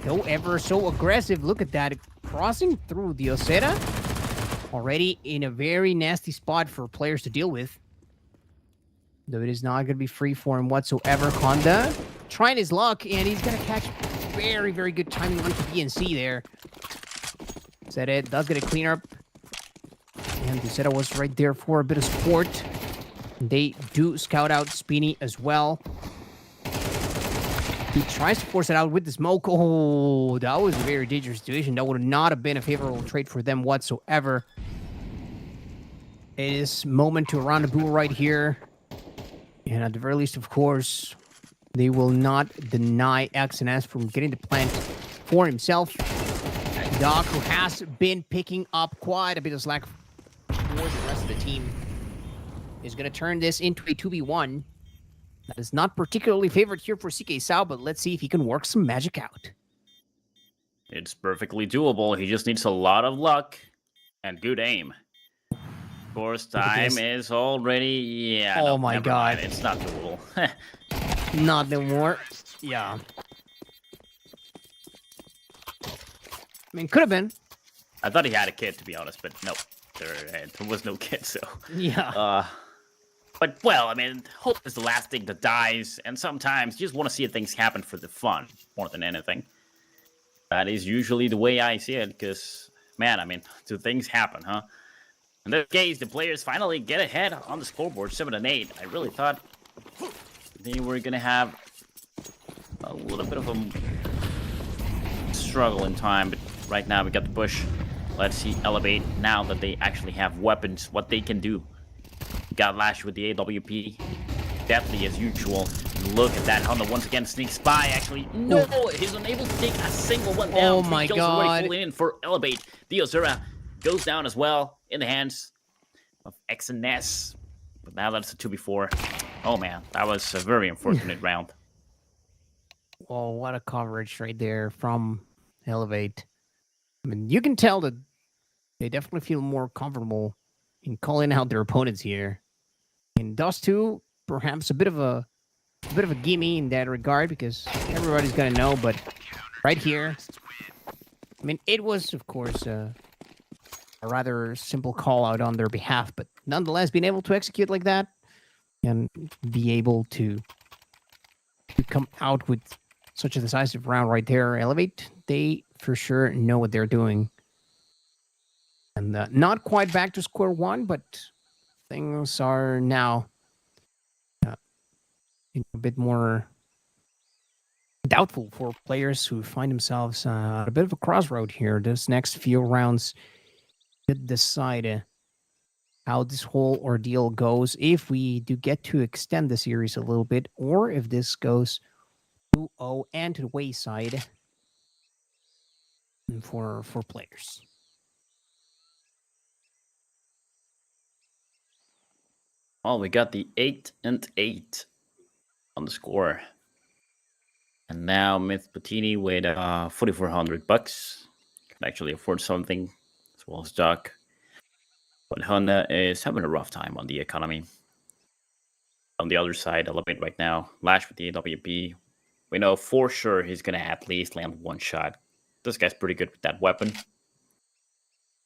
Though ever so aggressive. Look at that. Crossing through the Osera. Already in a very nasty spot for players to deal with. Though it is not going to be free for him whatsoever. Honda trying his luck, and he's going to catch very, very good timing with the BNC there. Said it. Does get a clean up And Zeta was right there for a bit of support. They do scout out Spini as well. He tries to force it out with the smoke. Oh, that was a very dangerous situation. That would not have been a favorable trade for them whatsoever. It is moment to rendezvous right here. And at the very least, of course, they will not deny XNS from getting the plant for himself. Doc, who has been picking up quite a bit of slack for the rest of the team, is going to turn this into a 2v1. That is not particularly favored here for CK Sao, but let's see if he can work some magic out. It's perfectly doable. He just needs a lot of luck and good aim. Of course, time is already... Yeah, oh no, my never god. mind. It's not doable. Not no more. Yeah. I mean, could have been. I thought he had a kid, to be honest, but no. There was no kid, so... Yeah. But, well, I mean, hope is the last thing that dies, and sometimes you just want to see things happen for the fun, more than anything. That is usually the way I see it, because, man, I mean, do things happen, huh? In this case, the players finally get ahead on the scoreboard, 7-8. I really thought they were going to have a little bit of a struggle in time, but right now we got the push. Let's see Elevate, now that they actually have weapons, what they can do. Got lashed with the AWP. Definitely as usual. Look at that. Honda once again sneaks by. Actually, no, he's unable to take a single one down. Oh my god. Fully in for Elevate. Diosura goes down as well in the hands of XNS. But now that's a 2v4. Oh man, that was a very unfortunate round. Oh, what a coverage right there from Elevate. I mean, you can tell that they definitely feel more comfortable in calling out their opponents here. And Dust 2, perhaps a bit of a gimme in that regard, because everybody's gonna know, but right here, I mean, it was, of course, a rather simple call out on their behalf, but nonetheless, being able to execute like that and be able to come out with such a decisive round right there, Elevate, they for sure know what they're doing. And not quite back to square one, but things are now a bit more doubtful for players who find themselves at a bit of a crossroad here. This next few rounds could decide how this whole ordeal goes, if we do get to extend the series a little bit, or if this goes 2-0 and to the wayside for players. Well, we got the 8-8 on the score. And now Myth Patini with $4,400 can actually afford something, as well as Doc. But Honda is having a rough time on the economy. On the other side, Elevate right now, Lash with the AWP. We know for sure he's going to at least land one shot. This guy's pretty good with that weapon.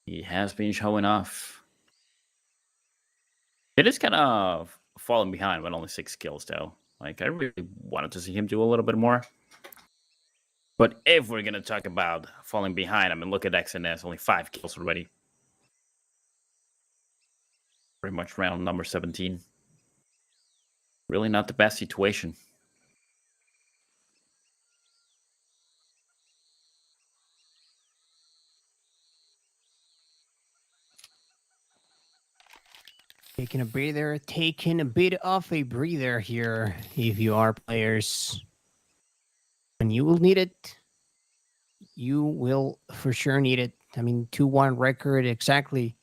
He has been showing off. It is kind of falling behind with only 6 kills, though. Like, I really wanted to see him do a little bit more. But if we're going to talk about falling behind, I mean, look at XNS, only 5 kills already. Pretty much round number 17. Really not the best situation. Taking a breather, taking a bit of a breather here, if you are players. And you will need it. You will for sure need it. I mean, 2-1 record, exactly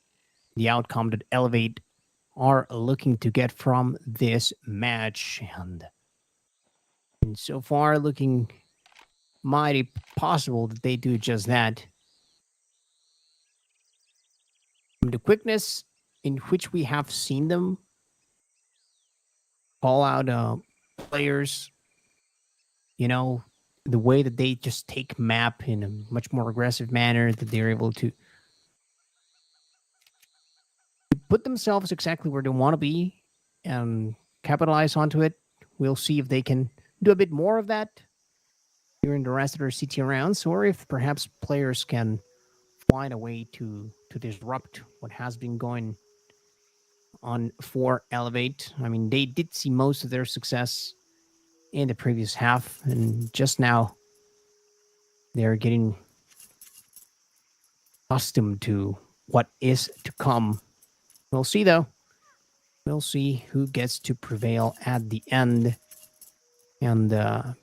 the outcome that Elevate are looking to get from this match. And so far, looking mighty possible that they do just that. The quickness in which we have seen them call out players, you know, the way that they just take map in a much more aggressive manner, that they're able to put themselves exactly where they want to be and capitalize onto it. We'll see if they can do a bit more of that during the rest of their CT rounds, or if perhaps players can find a way to to disrupt what has been going on for Elevate. I mean, they did see most of their success in the previous half, and just now they're getting accustomed to what is to come. We'll see, though. We'll see who gets to prevail at the end. And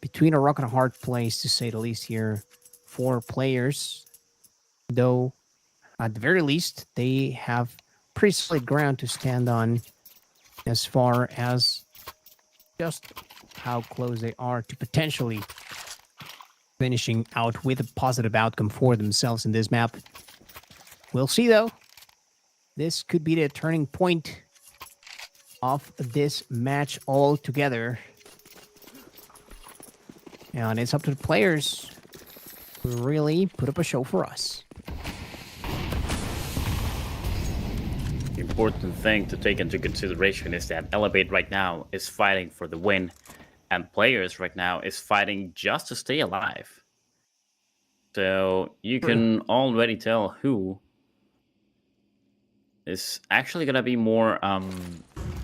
between a rock and a hard place, to say the least here, for players, though at the very least, they have pretty solid ground to stand on as far as just how close they are to potentially finishing out with a positive outcome for themselves in this map. We'll see, though. This could be the turning point of this match altogether. And it's up to the players to really put up a show for us. The important thing to take into consideration is that Elevate right now is fighting for the win, and players right now is fighting just to stay alive. So you can already tell who is actually going to be more,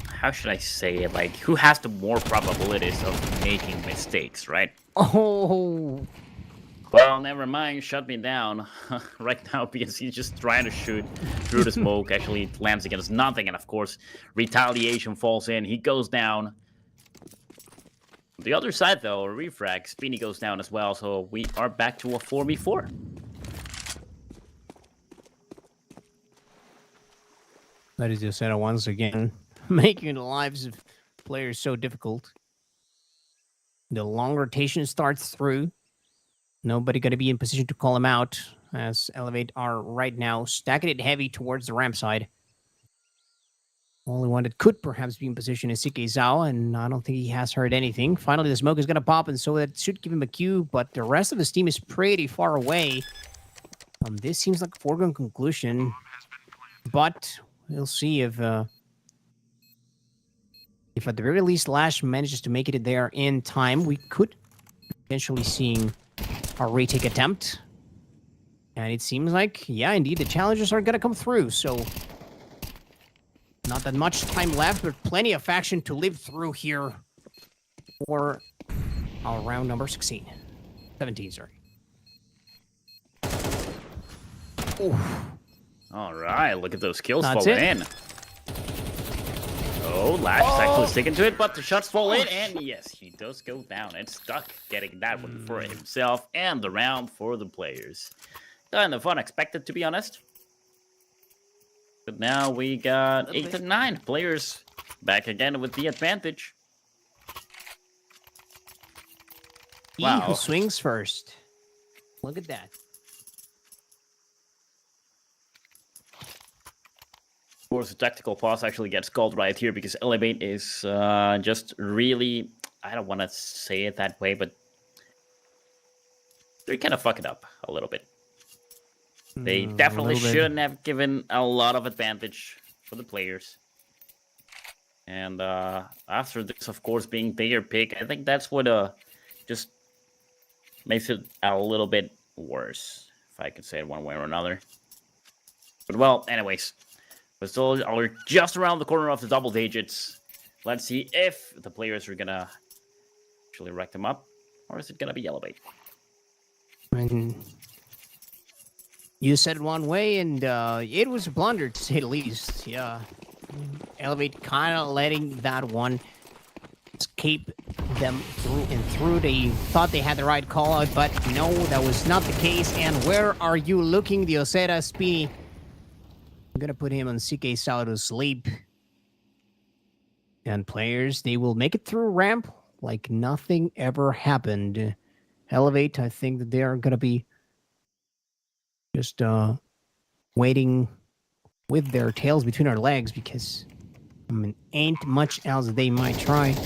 how should I say it? Like, who has the more probabilities of making mistakes, right? Oh, well, never mind, shut me down right now because he's just trying to shoot through the smoke. Actually, it lands against nothing, and of course, retaliation falls in. He goes down. The other side, though, refrag, Speedy goes down as well, so we are back to a 4v4. that is just once again, making the lives of players so difficult. The long rotation starts through. Nobody going to be in position to call him out, as Elevate are right now stacking it heavy towards the ramp side. Only one that could perhaps be in position is Zhao, and I don't think he has heard anything. Finally, the smoke is going to pop, and so that should give him a cue, but the rest of his team is pretty far away. This seems like a foregone conclusion, but we'll see if at the very least Lash manages to make it there in time. We could potentially seeing a retake attempt. And it seems like, yeah, indeed, the challengers are going to come through. So not that much time left, but plenty of action to live through here for our round number 16. 17, sorry. Oof. All right, look at those kills That's falling it. in. Oh, Lash is actually sticking to it, but the shots fall in, and yes, he does go down and stuck, getting that one for himself and the round for the players. Kind of unexpected, to be honest. But now we got 8 and 9 players back again with the advantage. Wow. Who swings first? Look at that. Of course, the tactical pause actually gets called right here because Elevate is just really, I don't want to say it that way, but they kind of fuck it up a little bit. They definitely shouldn't have given a lot of advantage for the players. And after this, of course, being their pick, I think that's what just makes it a little bit worse, if I could say it one way or another. But well, anyways. We're still just around the corner of the double digits. Let's see if the players are gonna actually rack them up, or is it gonna be Elevate? You said it one way, and it was a blunder, to say the least. Yeah, Elevate kind of letting that one escape them through and through. They thought they had the right call out, but no, that was not the case. And where are you looking, the Osera Speedy? I'm gonna put him on CK Sao to sleep. And players, they will make it through ramp like nothing ever happened. Elevate, I think that they are gonna be just waiting with their tails between our legs, because I mean, ain't much else they might try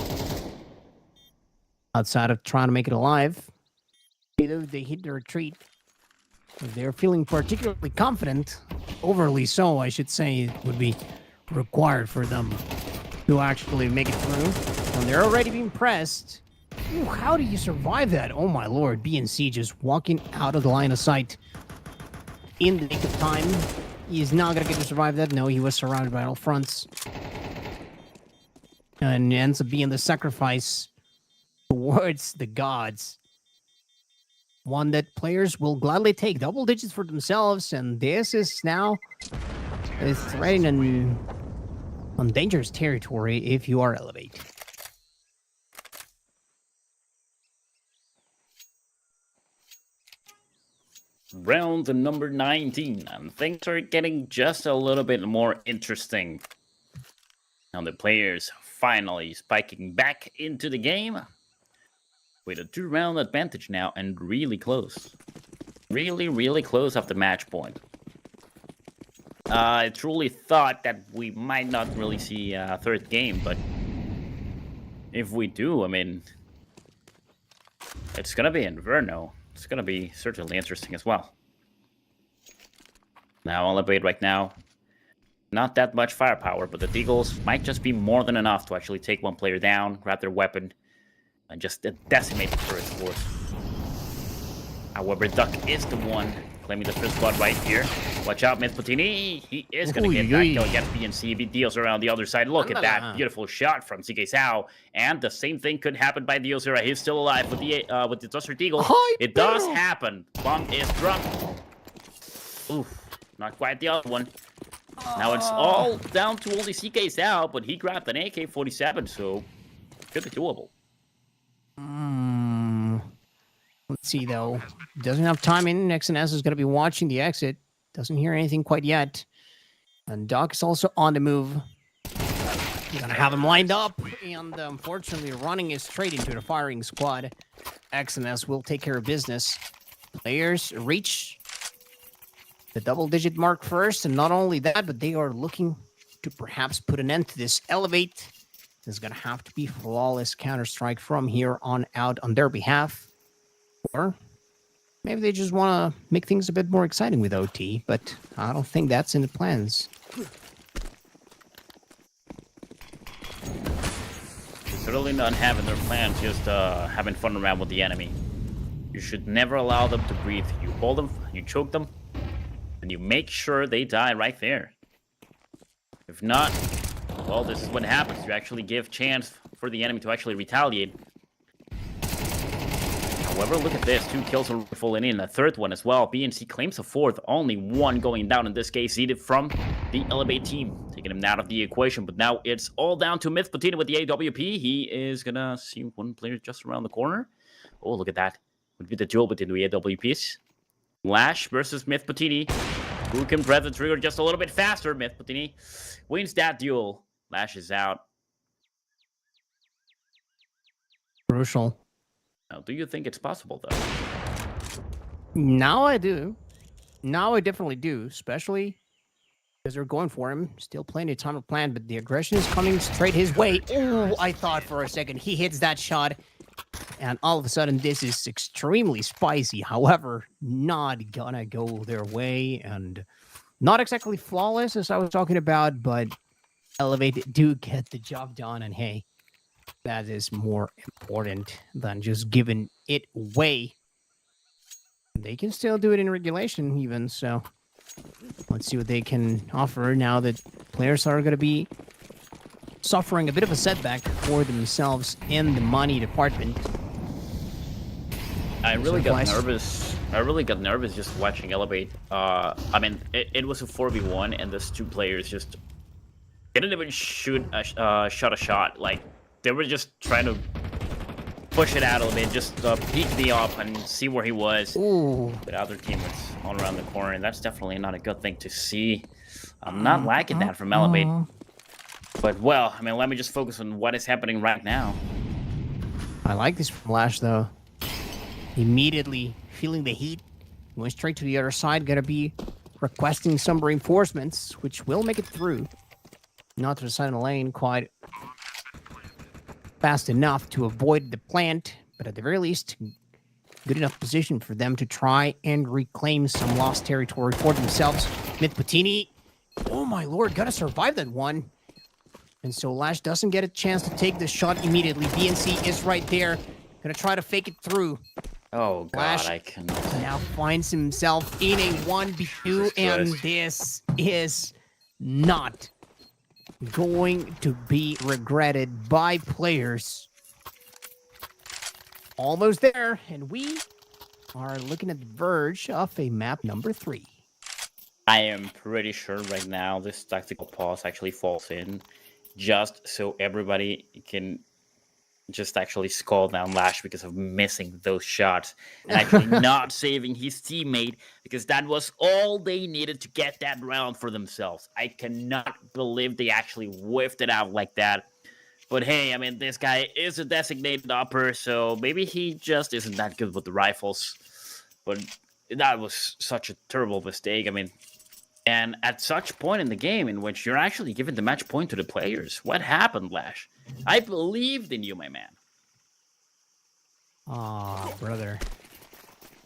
outside of trying to make it alive. Either they hit the retreat, if they're feeling particularly confident, overly so, I should say, it would be required for them to actually make it through. When they're already being pressed, ooh, how do you survive that? Oh my lord, BNC just walking out of the line of sight in the nick of time. He's not gonna get to survive that. No, he was surrounded by all fronts. And ends up being the sacrifice towards the gods. One that players will gladly take. Double digits for themselves, and this is now threatening on dangerous territory if you are Elevate. Round number 19, and things are getting just a little bit more interesting. Now the players finally spiking back into the game with a 2-round advantage now, and really close. Really close after match point. I truly thought that we might not really see a third game, but if we do, I mean, it's gonna be Inferno. It's going to be certainly interesting as well. Now, Elevate right now, not that much firepower, but the Deagles might just be more than enough to actually take one player down, grab their weapon, and just decimate the turret force. However, Duck is the one claiming the first blood right here. Watch out, Mythputini. He is going to get back kill against BNC. He deals around the other side. Look at that beautiful shot from CK Sao. And the same thing could happen by Diosera. He's still alive with the Desert Eagle. It does happen. Bomb is dropped. Oof. Not quite the other one. Now it's all down to only CK Sao, but he grabbed an AK-47, so could be doable. Let's see, though. Doesn't have time in. XNS is going to be watching the exit. Doesn't hear anything quite yet. And Doc is also on the move. He's going to have him lined up. And unfortunately, running is straight into the firing squad. XNS will take care of business. Players reach the double-digit mark first. And not only that, but they are looking to perhaps put an end to this. Elevate is going to have to be flawless Counter-Strike from here on out on their behalf. Or maybe they just want to make things a bit more exciting with OT, but I don't think that's in the plans. Certainly not having their plans, just having fun around with the enemy. You should never allow them to breathe. You hold them, you choke them, and you make sure they die right there. If not, well, this is what happens. You actually give chance for the enemy to actually retaliate. However, look at this. 2 kills are falling in. A third one as well. BNC claims a fourth. Only one going down in this case. Seeded from the Elevate team. Taking him out of the equation. But now it's all down to Mythputini with the AWP. He is going to see one player just around the corner. Oh, look at that. Would be the duel between the AWPs. Lash versus Mythputini. Who can press the trigger just a little bit faster? Mythputini wins that duel. Lash is out. Crucial. Now, do you think it's possible, though? Now I do. Now I definitely do, especially because they're going for him. Still plenty of time to plan, but the aggression is coming straight his way. Oh, I thought for a second he hits that shot, and all of a sudden this is extremely spicy. However, not gonna go their way, and not exactly flawless as I was talking about, but Elevate do get the job done, and hey, that is more important than just giving it away. They can still do it in regulation even, so let's see what they can offer now that players are going to be suffering a bit of a setback for themselves in the money department. I really got nervous. I really got nervous just watching Elevate. I mean, it was a 4v1, and those 2 players just didn't even shot a shot. Like, they were just trying to push it out a little bit, just peek me up and see where he was. Ooh. But other teammates all around the corner, and that's definitely not a good thing to see. I'm not liking that from Elevate. But, well, I mean, let me just focus on what is happening right now. I like this from Lash, though. Immediately feeling the heat, going straight to the other side, gonna be requesting some reinforcements, which will make it through. Not to the side of the lane quite fast enough to avoid the plant, but at the very least, good enough position for them to try and reclaim some lost territory for themselves. Mythputini, oh my lord, gotta survive that one. And so Lash doesn't get a chance to take the shot immediately. BNC is right there, gonna try to fake it through. Oh god, Flash I can. now finds himself in a 1v2, and this is not going to be regretted by players. Almost there, and we are looking at the verge of a map number 3. I am pretty sure right now this tactical pause actually falls in, just so everybody can just actually skull down Lash because of missing those shots and actually not saving his teammate, because that was all they needed to get that round for themselves. I cannot believe they actually whiffed it out like that. But hey, I mean, this guy is a designated upper, so maybe he just isn't that good with the rifles. But that was such a terrible mistake. I mean, and at such point in the game in which you're actually giving the match point to the players. What happened, Lash? I believed in you, my man. Ah, brother.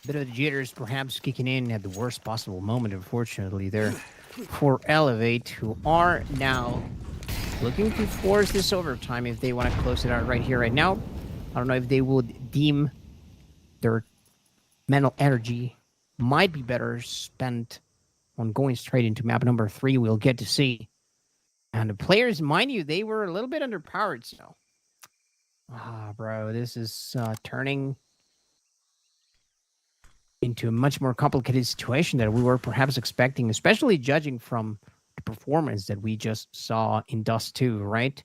Bit of the jitters perhaps kicking in at the worst possible moment, unfortunately, there for Elevate, who are now looking to force this overtime if they want to close it out right here, right now. I don't know if they would deem their mental energy might be better spent on going straight into map number 3. We'll get to see. And the players, mind you, they were a little bit underpowered, so. Bro, this is turning into a much more complicated situation than we were perhaps expecting, especially judging from the performance that we just saw in Dust 2, right?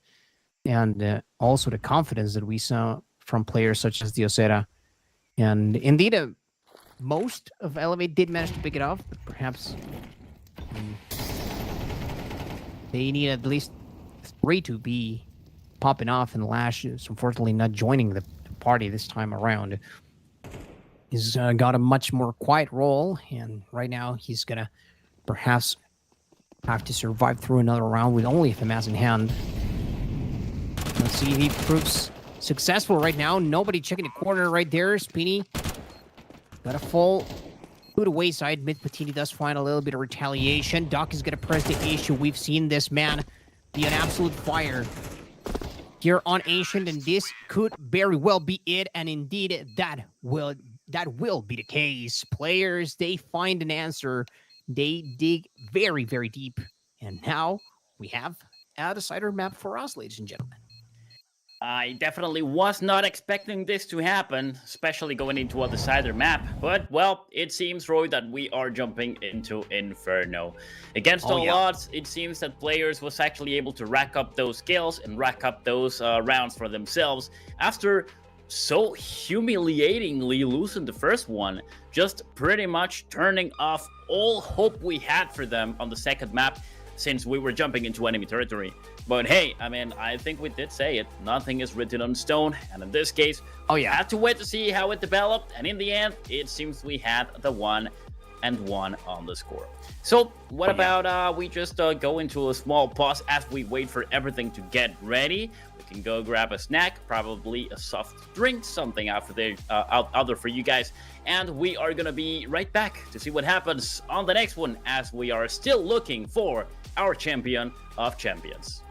And also the confidence that we saw from players such as Diosera. And indeed, most of Elevate did manage to pick it off, but perhaps they need at least 3 to be popping off, and Lash is unfortunately not joining the party this time around. He's got a much more quiet role, and right now he's gonna perhaps have to survive through another round with only FMS in hand. Let's see if he proves successful right now. Nobody checking the corner right there. Speedy got a fall to the wayside. Myth-Patini does find a little bit of retaliation. Doc is going to press the issue. We've seen this man be an absolute fire here on Ancient, and this could very well be it. And indeed, that will be the case. Players, they find an answer. They dig very, very deep. And now we have a decider map for us, ladies and gentlemen. I definitely was not expecting this to happen, especially going into a decider map. But, well, it seems, Roy, that we are jumping into Inferno. Against all odds, it seems that players was actually able to rack up those kills and rack up those rounds for themselves after so humiliatingly losing the first one, just pretty much turning off all hope we had for them on the second map, since we were jumping into enemy territory. But hey, I mean, I think we did say it. Nothing is written on stone. And in this case, we had to wait to see how it developed. And in the end, it seems we had the 1-1 on the score. So what about we just go into a small pause as we wait for everything to get ready. We can go grab a snack, probably a soft drink, something out there for you guys. And we are going to be right back to see what happens on the next one, as we are still looking for our champion of champions.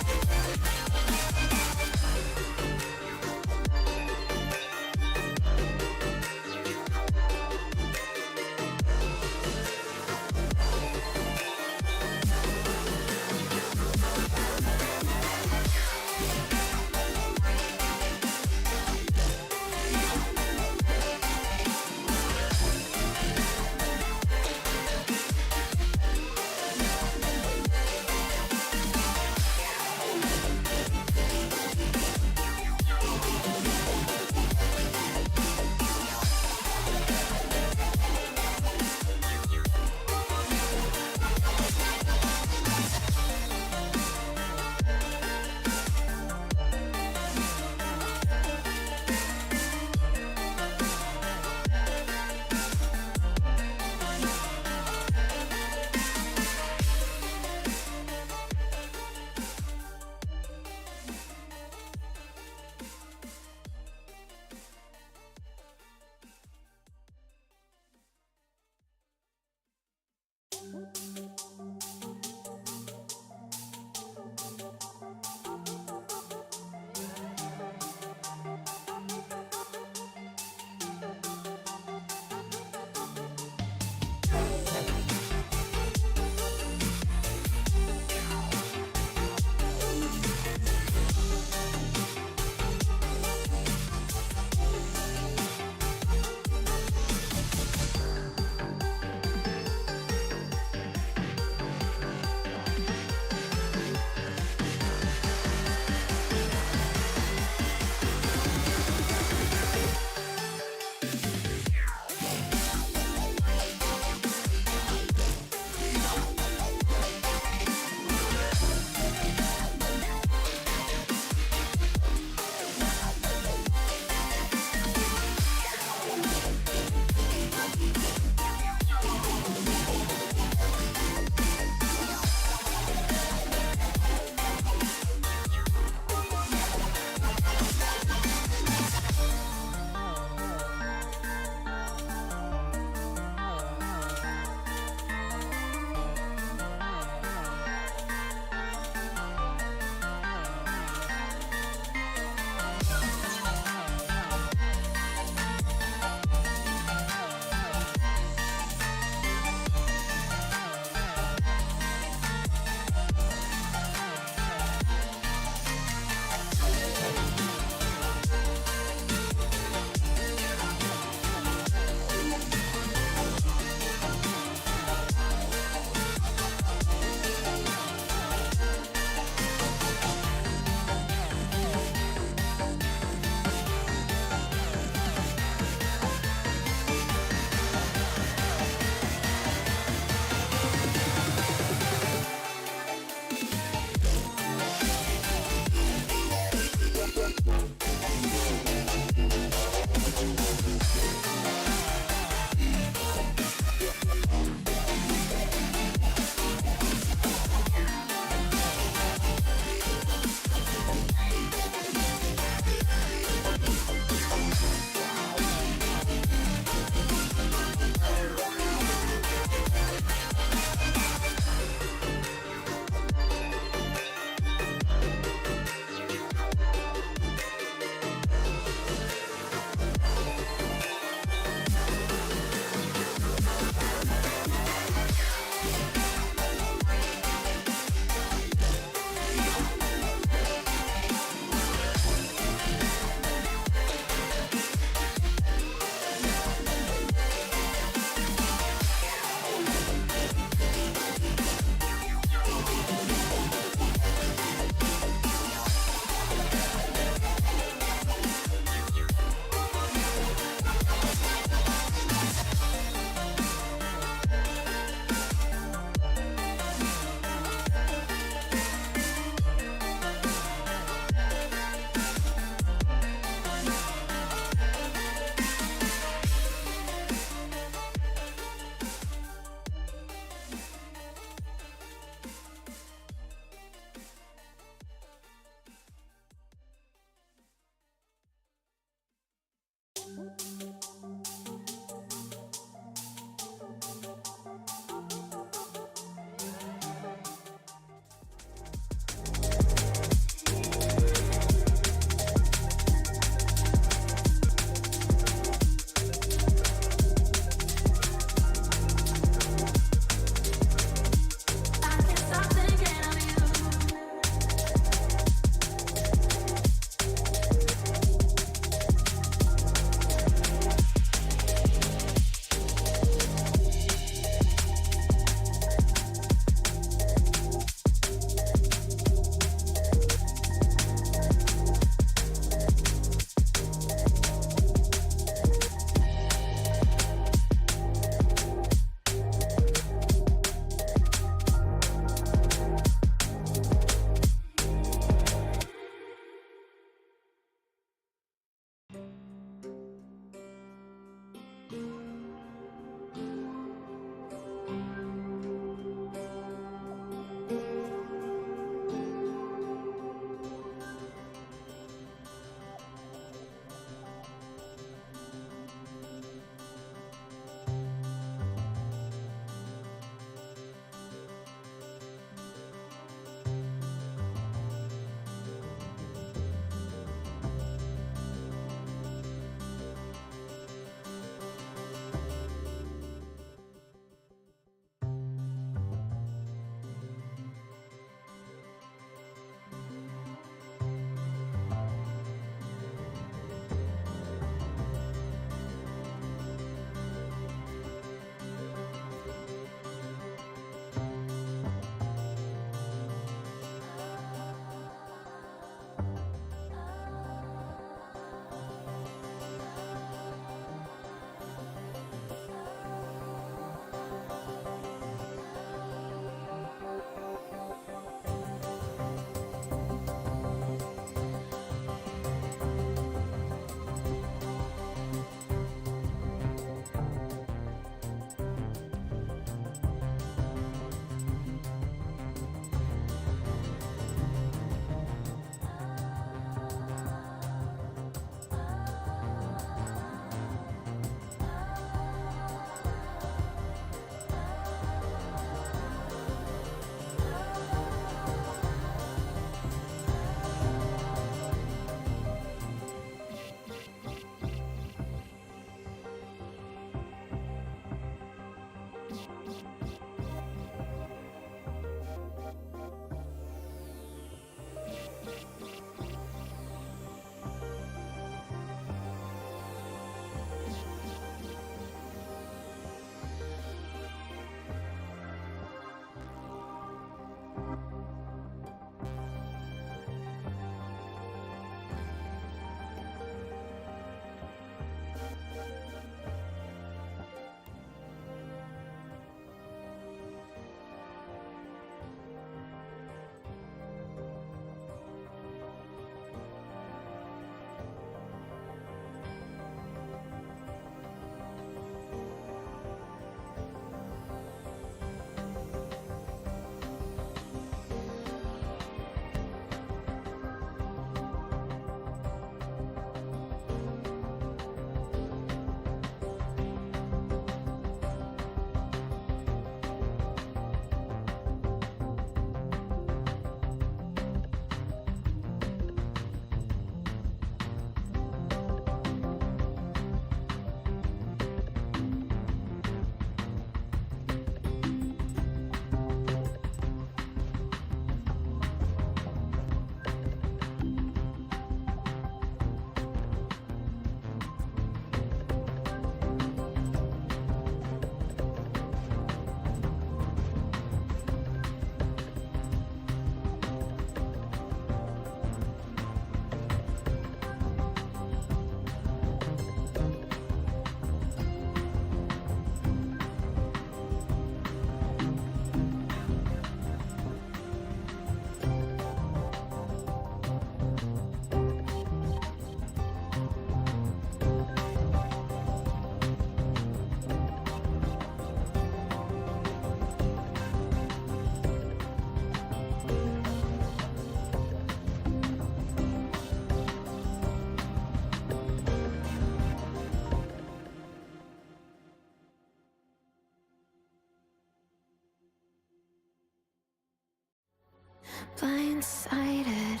Blindsided,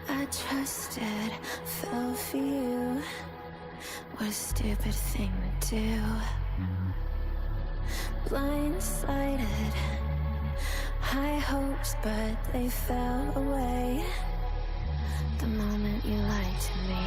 I trusted, fell for you. What a stupid thing to do. Blindsided, high hopes, but they fell away the moment you lied to me.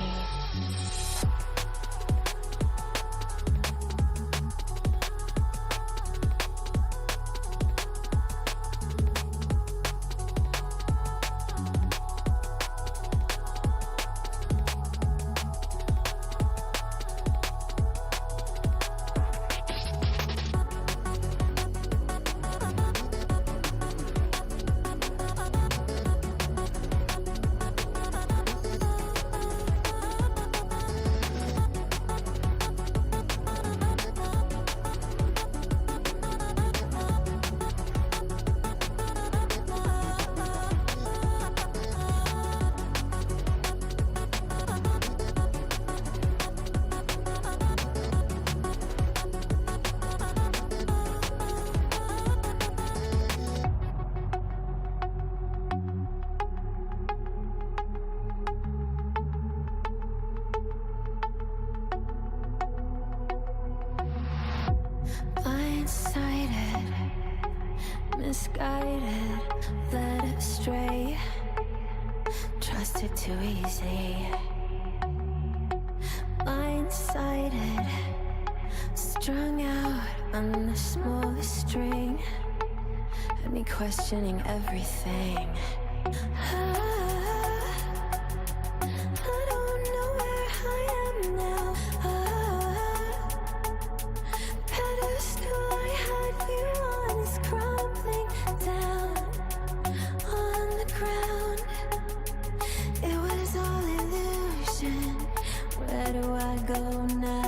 Blindsided, misguided, led astray, trusted too easy. Blindsided, strung out on the smallest string, had me questioning everything. I don't know where I am now. Pedestal I had you on is crumbling down on the ground. It was all illusion. Where do I go now?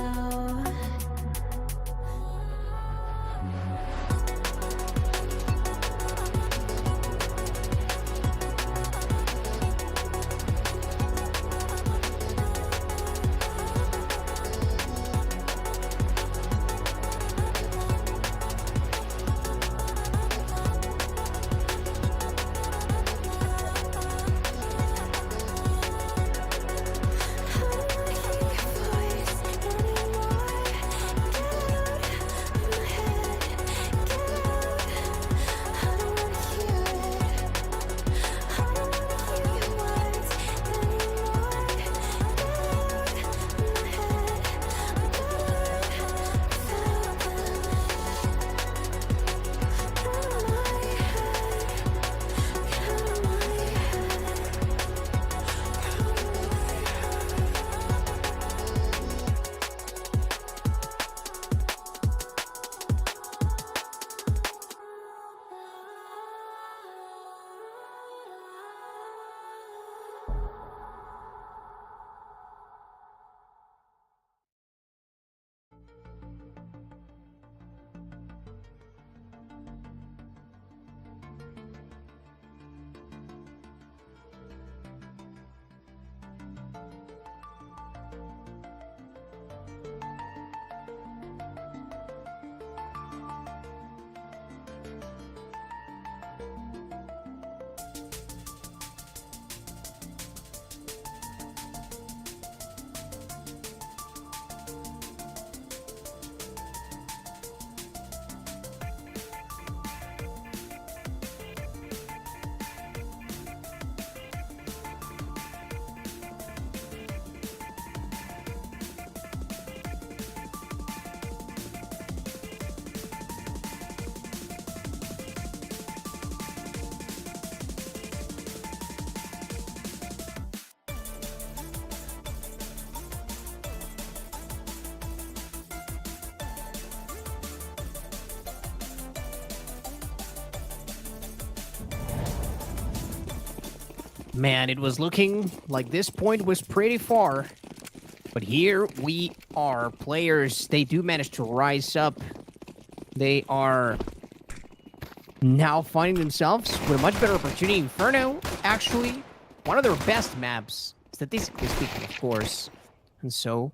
Man, it was looking like this point was pretty far. But here we are. Players, they do manage to rise up. They are now finding themselves with a much better opportunity. Inferno, actually, one of their best maps, statistically speaking, of course. And so,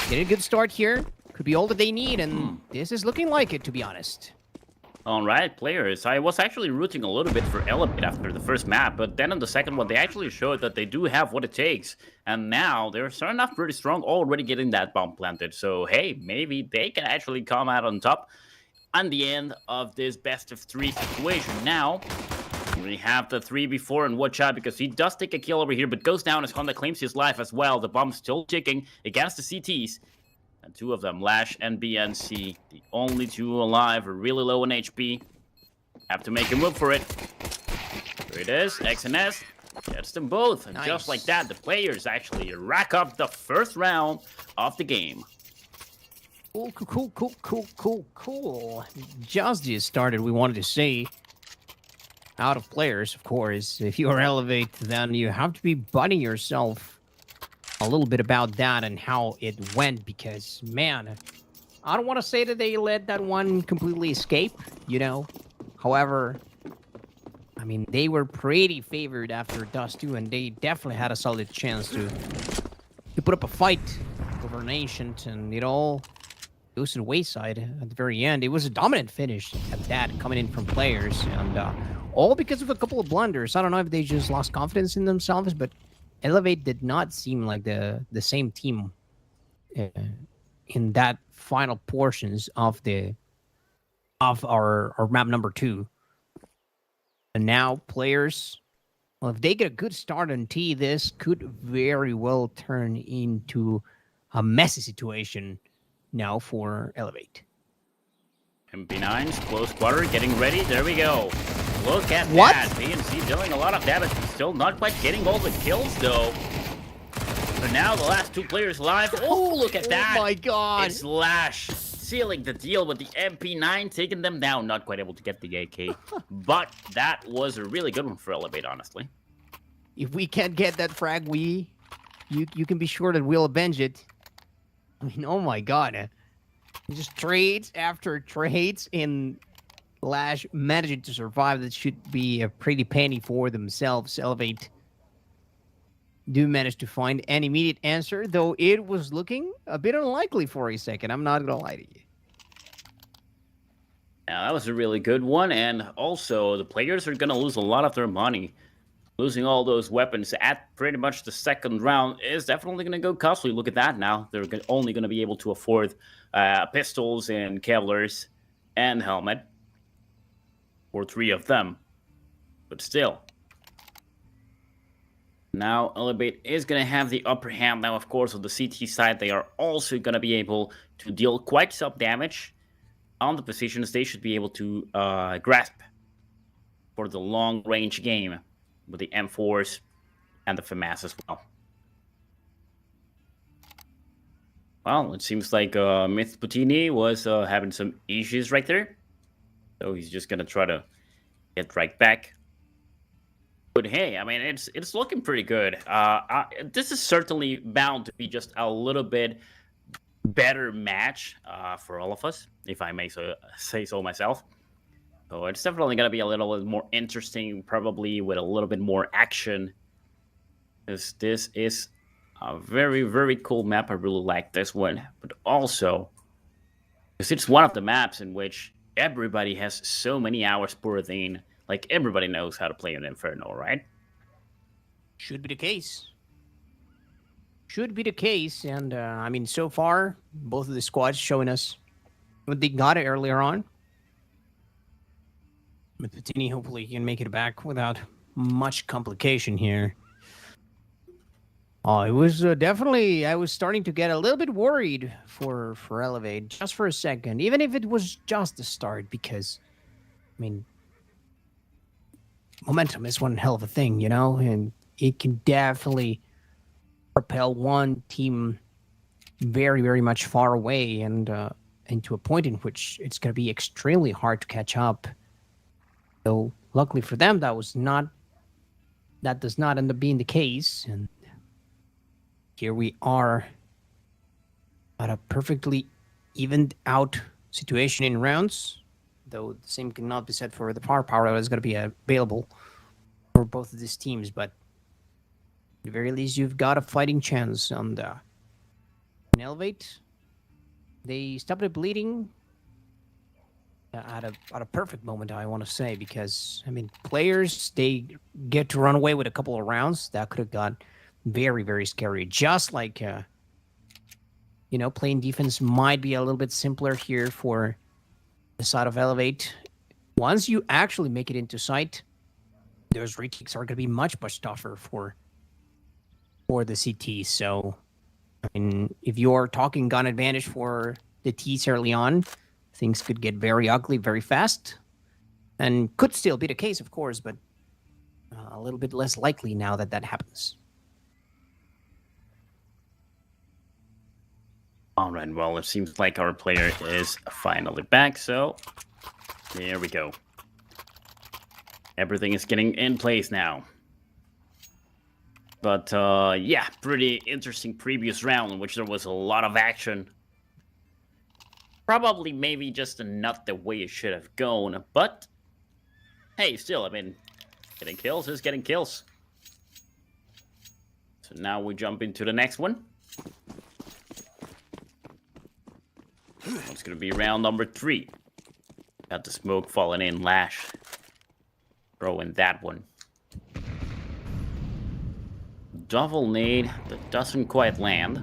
getting a good start here. Could be all that they need, and this is looking like it, to be honest. All right, players. I was actually rooting a little bit for Elevate after the first map, but then in the second one, they actually showed that they do have what it takes. And now they're starting off pretty strong, already getting that bomb planted. So, hey, maybe they can actually come out on top on the end of this best of 3 situation. Now, we have the 3v4, and watch out because he does take a kill over here, but goes down as Honda claims his life as well. The bomb's still ticking against the CTs. And 2 of them, Lash and BNC, the only 2 alive, are really low in HP. Have to make a move for it. Here it is, XNS gets them both. And just like that, the players actually rack up the first round of the game. Cool. Just started, we wanted to say, out of players, of course. If you are Elevate, then you have to be budding yourself a little bit about that and how it went, because, man, I don't want to say that they let that one completely escape, you know. However, I mean, they were pretty favored after Dust 2, and they definitely had a solid chance to put up a fight over an Ancient, and it all goes to the wayside at the very end. It was a dominant finish at that, coming in from players, and all because of a couple of blunders. I don't know if they just lost confidence in themselves, but Elevate did not seem like the same team in that final portions of our map number 2. And now players, well, if they get a good start on T, this could very well turn into a messy situation now for Elevate. MP9's close quarter, getting ready. There we go. Look at what? That. BNC dealing a lot of damage. Still not quite getting all the kills, though. But now the last 2 players alive. Oh, look at that. Oh, my God. It's Lash sealing the deal with the MP9, taking them down. Not quite able to get the AK. But that was a really good one for Elevate, honestly. If we can't get that frag, you can be sure that we'll avenge it. I mean, oh, my God. Just trades after trades in Lash managing to survive. That should be a pretty penny for themselves. Elevate do manage to find an immediate answer, though it was looking a bit unlikely for a second. I'm not gonna lie to you. Now, that was a really good one, and also the players are gonna lose a lot of their money. Losing all those weapons at pretty much the second round is definitely going to go costly. Look at that now. They're only going to be able to afford pistols and Kevlars and helmet. For 3 of them. But still. Now, Elevate is going to have the upper hand. Now, of course, on the CT side, they are also going to be able to deal quite some damage on the positions they should be able to grasp for the long-range game. With the M4s and the FAMAS as well. Well, it seems like Myth Putini was having some issues right there. So he's just going to try to get right back. But hey, I mean, it's looking pretty good. This is certainly bound to be just a little bit better match for all of us, if I may say so myself. So it's definitely going to be a little bit more interesting, probably with a little bit more action. This is a very, very cool map. I really like this one. But also, because it's one of the maps in which everybody has so many hours poured in. Like, everybody knows how to play an Inferno, right? Should be the case. Should be the case. And, I mean, so far, both of the squads showing us what they got earlier on. But Patini hopefully can make it back without much complication here. Oh, it was definitely, I was starting to get a little bit worried for Elevate, just for a second, even if it was just the start, because, I mean, momentum is one hell of a thing, you know, and it can definitely propel one team very, very much far away and into a point in which it's going to be extremely hard to catch up. So luckily for them, that does not end up being the case. And here we are at a perfectly evened out situation in rounds, though the same cannot be said for the power that is going to be available for both of these teams. But at the very least, you've got a fighting chance. And in Elevate, they stopped the bleeding at a perfect moment, I want to say, because I mean, players, they get to run away with a couple of rounds that could have got very, very scary. Just like playing defense might be a little bit simpler here for the side of Elevate. Once you actually make it into sight, those retakes are going to be much tougher for the CT. So, I mean, if you're talking gun advantage for the T's early on, things could get very ugly very fast, and could still be the case, of course, but a little bit less likely now that happens. All right, well, it seems like our player is finally back, so there we go. Everything is getting in place now. But, yeah, pretty interesting previous round in which there was a lot of action. Probably maybe just not the way it should have gone, but hey, still, I mean, getting kills is getting kills. So now we jump into the next one. It's gonna be round number 3. Got the smoke falling in, Lash throwing that one. Double nade that doesn't quite land,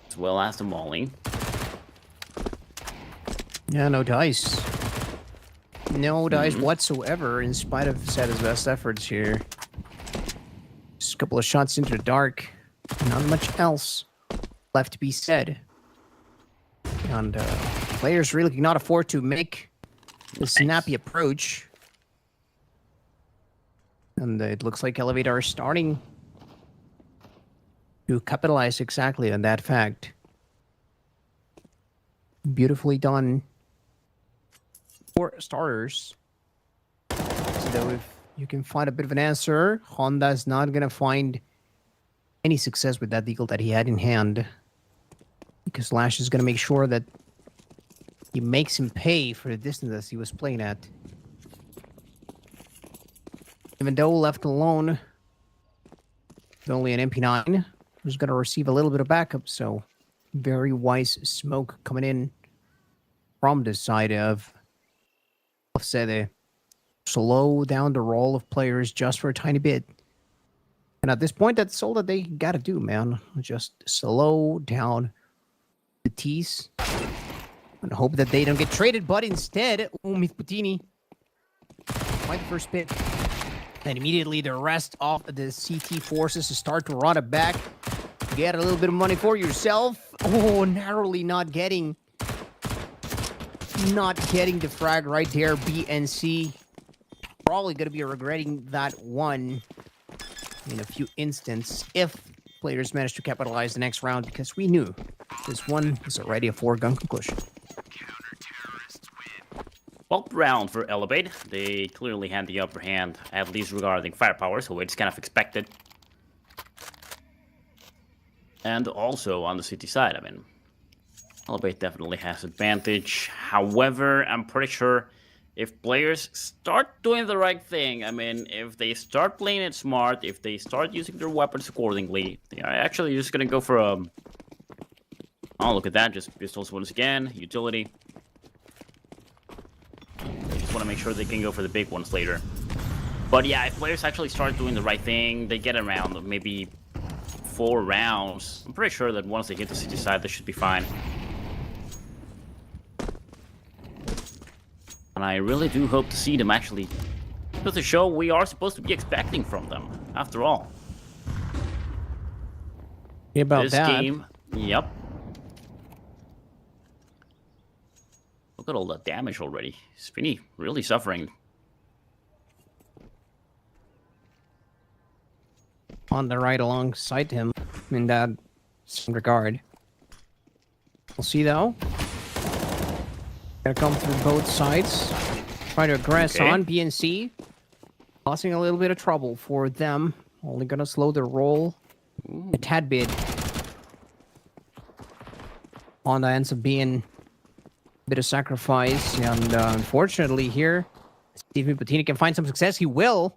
as well as the molly. Yeah, no dice. No dice whatsoever, in spite of Seta's best efforts here. Just a couple of shots into the dark. Not much else left to be said. And players really cannot afford to make the snappy approach. And it looks like Elevate are starting to capitalize exactly on that fact. Beautifully done. For starters. So if you can find a bit of an answer, Honda's not going to find any success with that deagle that he had in hand. Because Lash is going to make sure that he makes him pay for the distance that he was playing at. Even though left alone with only an MP9, who's going to receive a little bit of backup, so very wise smoke coming in from the side of Sede. Slow down the roll of players just for a tiny bit. And at this point, that's all that they got to do, man. Just slow down the T's and hope that they don't get traded, but instead, Myth Puttini fight the first pick. And immediately the rest of the CT forces start to run it back. Get a little bit of money for yourself. Oh, narrowly not getting the frag right there. BNC probably going to be regretting that one in a few instances if players manage to capitalize the next round, because we knew this one was already a foregone conclusion. Well, round for Elevate. They clearly had the upper hand, at least regarding firepower, so it's kind of expected. And also on the city side, I mean, Elevate definitely has advantage. However, I'm pretty sure if players start doing the right thing, I mean, if they start playing it smart, if they start using their weapons accordingly, they are actually just going to go for a... Oh, look at that, just pistols once again, utility. They just want to make sure they can go for the big ones later. But yeah, if players actually start doing the right thing, they get around maybe 4 rounds. I'm pretty sure that once they hit the city side, they should be fine. And I really do hope to see them actually put the show we are supposed to be expecting from them, after all. Yeah, about this that. game, yep. Look at all that damage already. Spinny really suffering. On the right alongside him in that regard. We'll see though. Gonna come through both sides. Try to aggress on BNC. Causing a little bit of trouble for them. Only gonna slow their roll a tad bit. Honda ends up being a bit of sacrifice. And unfortunately here, Stephen Puttini can find some success. He will.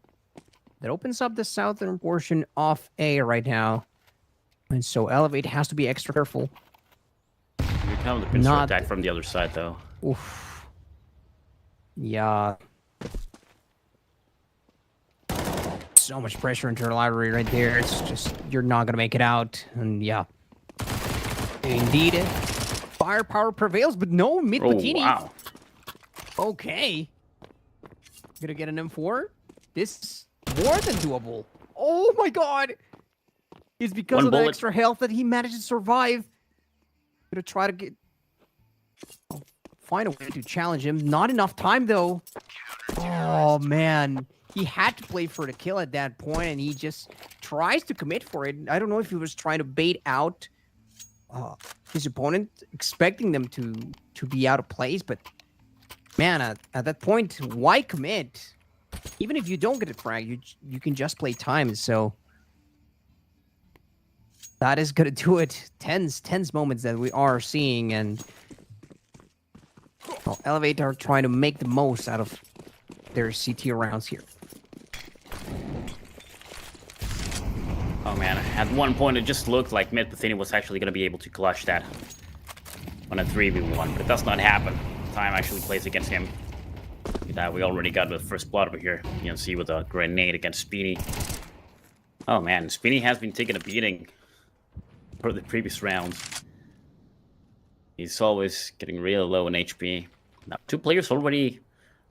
That opens up the southern portion of A right now. And so Elevate has to be extra careful. Here comes the pincer attack from the other side, though. Oof. Yeah. So much pressure into the library right there. It's just, you're not gonna make it out. And yeah. Indeed. Firepower prevails, but no mid Oh, Patini. wow. Okay. Gonna get an M4. This is more than doable. Oh my god. It's because One of the bullet. extra health that he managed to survive. Gonna try to get... find a way to challenge him. Not enough time, though. Oh, man. He had to play for the kill at that point, and he just tries to commit for it. I don't know if he was trying to bait out his opponent, expecting them to be out of place, but man, at that point, why commit? Even if you don't get a frag, you can just play time, so that is gonna do it. Tense moments that we are seeing, and well, Elevate are trying to make the most out of their CT rounds here. Oh man, at one point it just looked like Mid Pathini was actually going to be able to clutch that on a 3v1, but it does not happen. Time actually plays against him. That we already got the first blood over here. You can see with a grenade against Speedy. Oh man, Speedy has been taking a beating for the previous rounds. He's always getting real low in HP. Now, 2 players already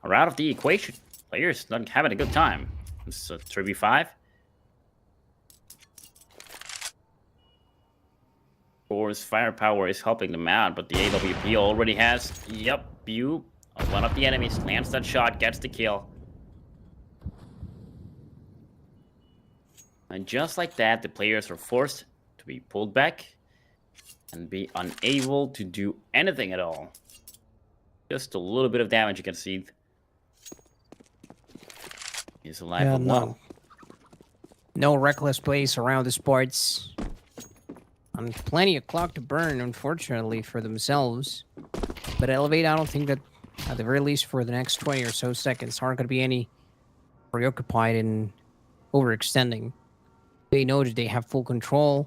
are out of the equation. Players not having a good time. It's a 3v5. Of course, firepower is helping them out, but the AWP already has, yep, view of one of the enemies, lands that shot, gets the kill. And just like that, the players are forced to be pulled back and be unable to do anything at all. Just a little bit of damage, you can see. He's alive for one. No reckless plays around the sports. And plenty of clock to burn, unfortunately, for themselves. But Elevate, I don't think that, at the very least, for the next 20 or so seconds, aren't going to be any preoccupied in overextending. They know that they have full control,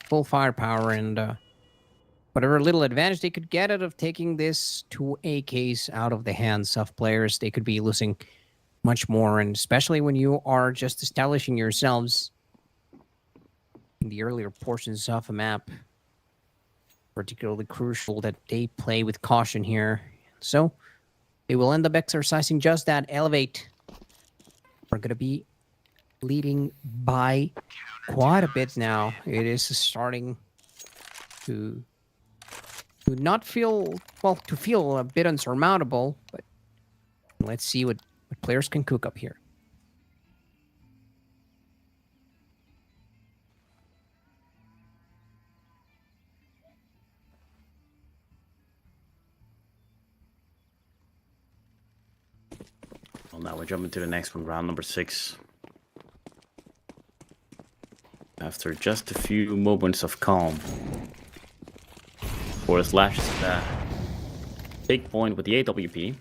full firepower, and whatever little advantage they could get out of taking this 2 AKs out of the hands of players, they could be losing much more, and especially when you are just establishing yourselves in the earlier portions of a map. Particularly crucial that they play with caution here. So they will end up exercising just that. Elevate are going to be leading by quite a bit now. It is starting to not feel, well, to feel a bit unsurmountable, but let's see what players can cook up here. Well, now we're jumping to the next one, round number 6. After just a few moments of calm. Forest lashes the big point with the AWP.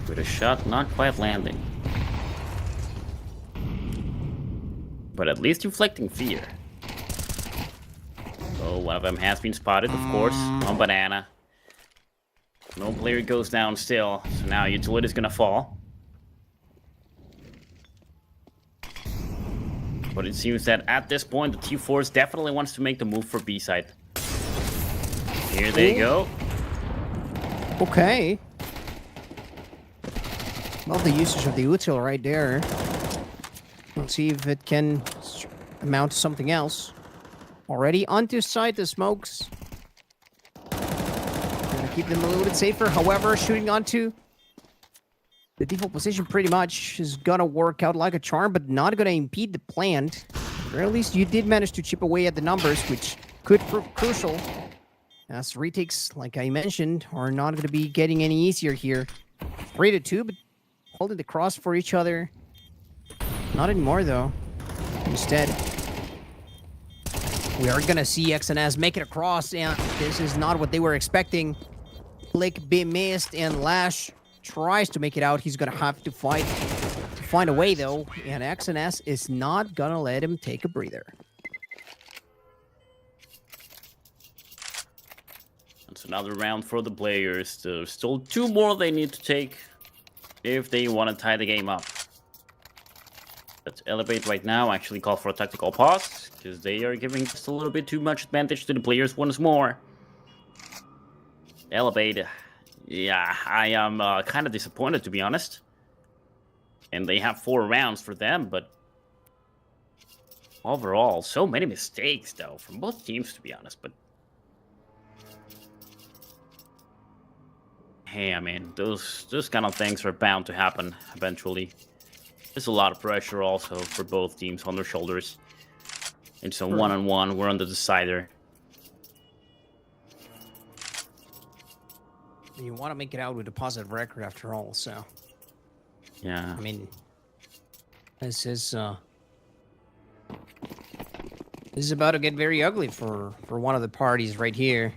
With a shot not quite landing. But at least inflicting fear. So one of them has been spotted, of course, on banana. No player goes down still, so now Utility's gonna fall. But it seems that at this point, the T-Force definitely wants to make the move for B-side. Here they go. Okay. Love the usage of the util right there. Let's see if it can amount to something else. Already onto site, the smokes. Gonna keep them a little bit safer. However, shooting onto the default position pretty much is gonna work out like a charm, but not gonna impede the plant. Or at least you did manage to chip away at the numbers, which could prove crucial. As retakes, like I mentioned, are not gonna be getting any easier here. 3-2, but holding the cross for each other. Not anymore, though. Instead, we are gonna see XNS make it across, and this is not what they were expecting. Flick be missed, and Lash tries to make it out. He's gonna have to find a way, though, and XNS is not gonna let him take a breather. It's another round for the players. There's still 2 more they need to take if they want to tie the game up. Let's Elevate right now. Actually call for a tactical pause because they are giving just a little bit too much advantage to the players once more. Elevate. Yeah, I am kind of disappointed, to be honest. And they have 4 rounds for them, but overall, so many mistakes, though, from both teams, to be honest. But hey, I mean, those kind of things are bound to happen eventually. There's a lot of pressure also for both teams on their shoulders. It's a one-on-one. We're on the decider. You want to make it out with a positive record after all, so... Yeah. I mean, this is about to get very ugly for one of the parties right here.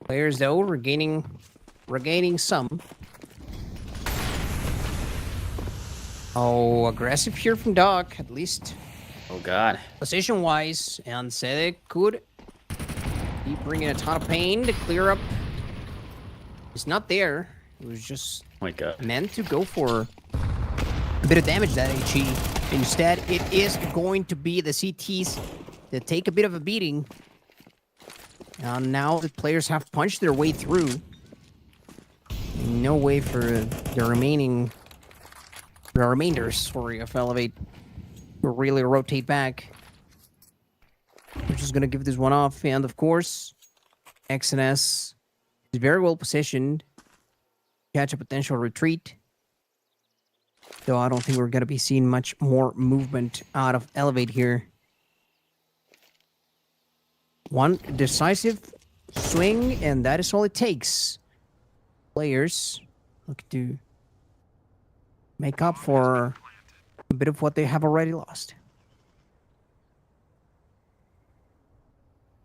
Players, though, regaining some. Oh, aggressive here from Doc, at least Oh, God. position-wise, and Sedek could be bringing a ton of pain to clear up. It's not there. It was just Oh, my God. meant to go for a bit of damage that HE. Instead, it is going to be the CTs that take a bit of a beating. And now the players have punched their way through. No way for the remainders, of Elevate to really rotate back. We're just going to give this one off. And of course, XNS is very well positioned. Catch a potential retreat. Though I don't think we're going to be seeing much more movement out of Elevate here. One decisive swing, and that is all it takes. Players look to make up for a bit of what they have already lost.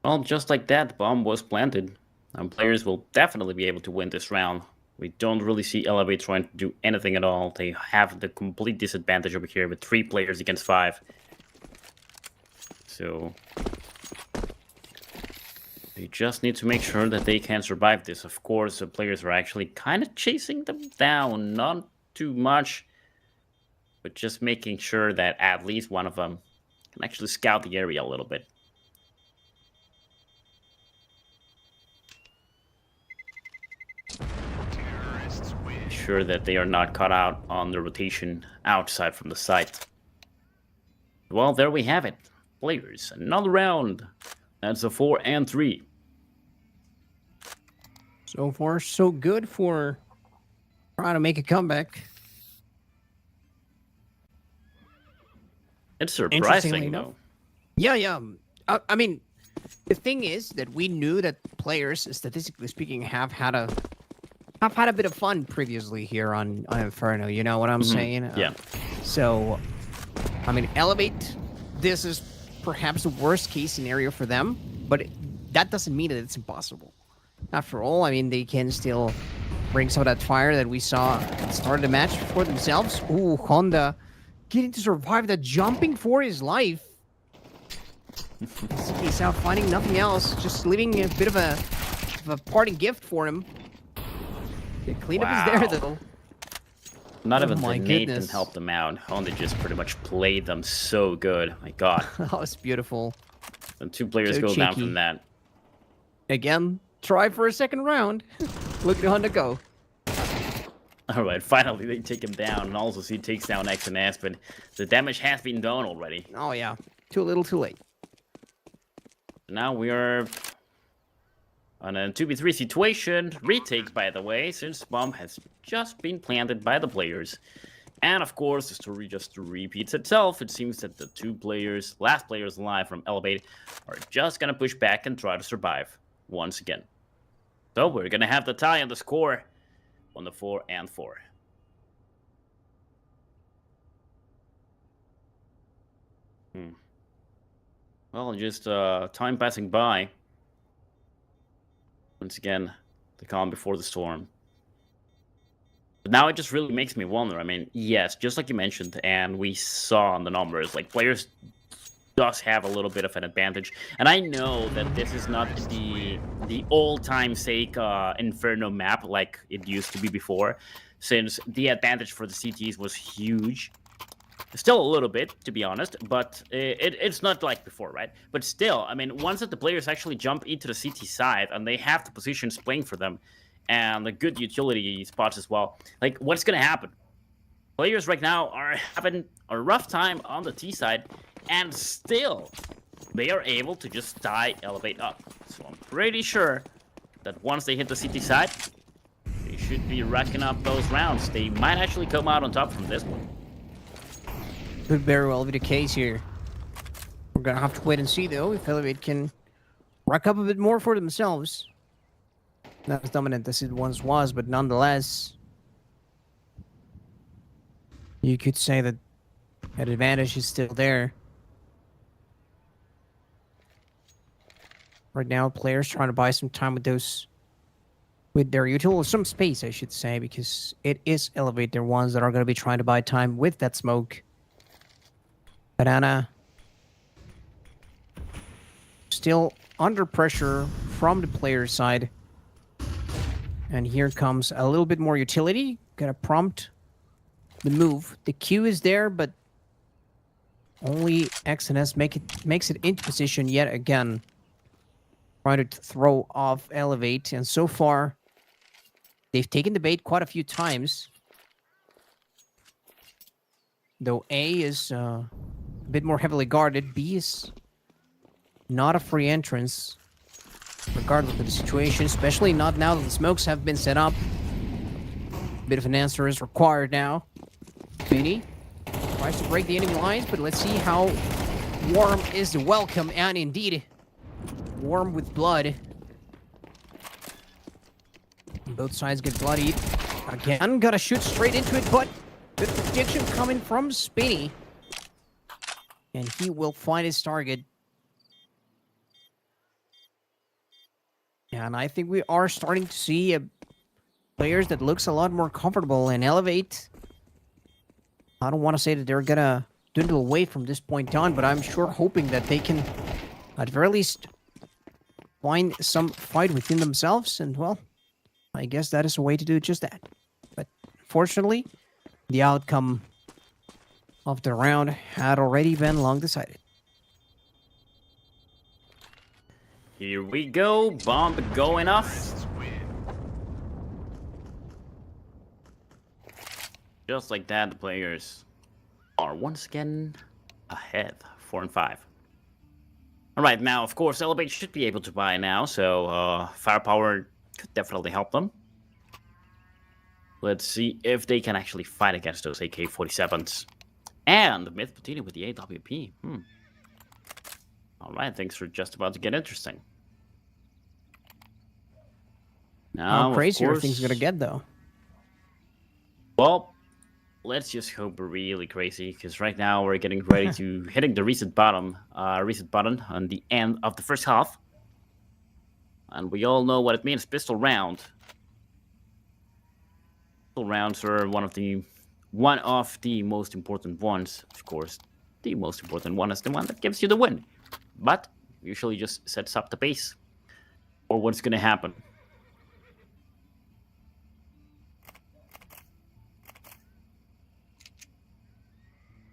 Well, just like that, the bomb was planted. And players will definitely be able to win this round. We don't really see Elevate trying to do anything at all. They have the complete disadvantage over here with 3 players against 5. So they just need to make sure that they can survive this. Of course, the players are actually kind of chasing them down. Not too much, but just making sure that at least one of them can actually scout the area a little bit. Sure that they are not caught out on the rotation outside from the site. Well, there we have it. Players, another round. That's a 4 and 3. So far, so good for trying to make a comeback. It's Interestingly surprising, enough. though. Yeah. I mean, the thing is that we knew that players, statistically speaking, have had a bit of fun previously here on Inferno. You know what I'm saying? Yeah. So, I mean, Elevate, this is perhaps the worst case scenario for them, but that doesn't mean that it's impossible. After all, I mean, they can still bring some of that fire that we saw at the start of the match for themselves. Ooh, Honda getting to survive that, jumping for his life. He's out finding nothing else, just leaving a bit of a parting gift for him. The cleanup is there, though. Not Oh even my the Nathan goodness. helped them out. Honda just pretty much played them so good. My God. That was beautiful. And 2 players So go down cheeky. from that. Again, try for a second round. Look at Honda go. Alright, finally they take him down. And also he takes down XNS, but the damage has been done already. Oh, yeah. Too little, too late. Now we are on a 2v3 situation. Retake, by the way, since bomb has just been planted by the players. And of course, the story just repeats itself. It seems that the 2 players, last players alive from Elevate, are just gonna push back and try to survive once again. So we're gonna have the tie on the score on the 4 and 4. Well, just time passing by. Once again, the calm before the storm. But now it just really makes me wonder. I mean, yes, just like you mentioned, and we saw on the numbers, like players does have a little bit of an advantage. And I know that this is not the all-time sake Inferno map like it used to be before, since the advantage for the CTs was huge. Still a little bit, to be honest, but it's not like before, right? But still, I mean, once that the players actually jump into the CT side and they have the positions playing for them and the good utility spots as well, like, what's going to happen? Players right now are having a rough time on the T side, and still, they are able to just die, elevate up. So I'm pretty sure that once they hit the CT side, they should be racking up those rounds. They might actually come out on top from this one. Could very well be the case here. We're gonna have to wait and see, though, if Elevate can rack up a bit more for themselves. Not as dominant as it once was, but nonetheless, you could say that that advantage is still there. Right now, players trying to buy some time with their util, some space, I should say, because it is Elevate. They're ones that are going to be trying to buy time with that smoke. Banana still under pressure from the player side. And here comes a little bit more utility. Gonna prompt the move. The Q is there, but only XNS makes it into position yet again. Trying to throw off Elevate, and so far they've taken the bait quite a few times. Though A is a bit more heavily guarded, B is not a free entrance, regardless of the situation, especially not now that the smokes have been set up. A bit of an answer is required now. Vinny tries to break the enemy lines, but let's see how warm is the welcome, and indeed, warm with blood. Both sides get bloodied. Again, gotta shoot straight into it, but good prediction coming from Spinny. And he will find his target. And I think we are starting to see players that looks a lot more comfortable and Elevate. I don't want to say that they're gonna dwindle away from this point on, but I'm sure hoping that they can, at very least, find some fight within themselves. And, well, I guess that is a way to do just that. But fortunately, the outcome of the round had already been long decided. Here we go, bomb going off. Just like that, the players are once again ahead, 4 and 5. All right, now, of course, Elevate should be able to buy now, so firepower could definitely help them. Let's see if they can actually fight against those AK-47s. And Myth Patini with the AWP. All right, things are just about to get interesting. Now, how crazy of are course, things going to get, though? Well, let's just hope we're really crazy, because right now we're getting ready to hitting the reset button on the end of the first half. And we all know what it means, pistol round. Pistol rounds are one of the most important ones, of course. The most important one is the one that gives you the win. But usually just sets up the pace for what's going to happen.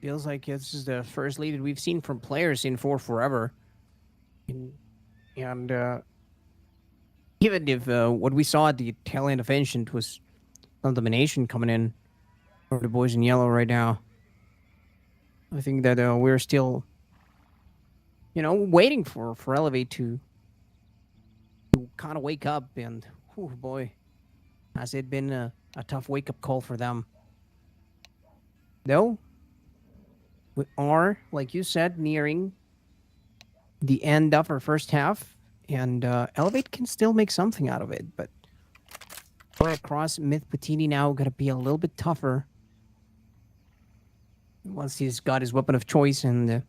Feels like this is the first lead that we've seen from players in forever. And even if what we saw at the tail end of Ancient was some domination coming in for the boys in yellow right now, I think that we're still, waiting for Elevate to kind of wake up. And, oh boy, has it been a tough wake-up call for them. Though, we are, like you said, nearing the end of our first half, and Elevate can still make something out of it, but going across Myth Patini now going to be a little bit tougher once he's got his weapon of choice, and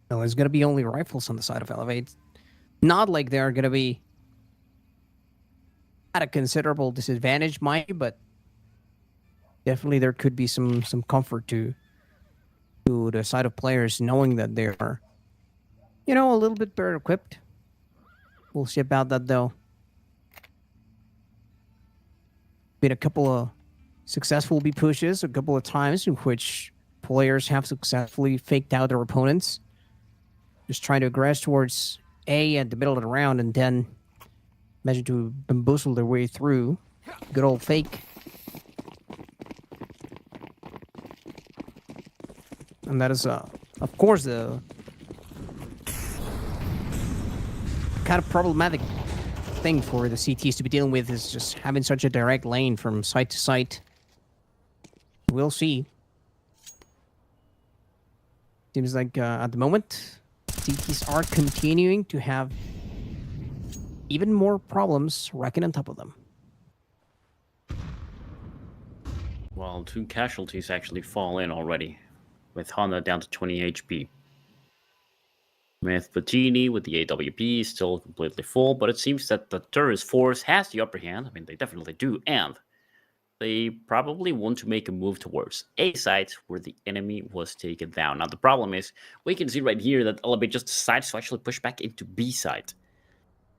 there's going to be only rifles on the side of Elevate. Not like they're going to be at a considerable disadvantage, but definitely there could be some comfort to to the side of players, knowing that they are, a little bit better equipped. We'll see about that, though. Been a couple of successful B pushes, a couple of times in which players have successfully faked out their opponents, just trying to aggress towards A at the middle of the round and then manage to bamboozle their way through. Good old fake. And that is, of course, the kind of problematic thing for the CTs to be dealing with, is just having such a direct lane from site to site. We'll see. Seems like at the moment, CTs are continuing to have even more problems racking on top of them. Well, 2 casualties actually fall in already, with Honda down to 20 HP. With Patini with the AWP still completely full, but it seems that the Turris Force has the upper hand. I mean, they definitely do, and they probably want to make a move towards A site where the enemy was taken down. Now, the problem is, we can see right here that Elevate just decides to actually push back into B site.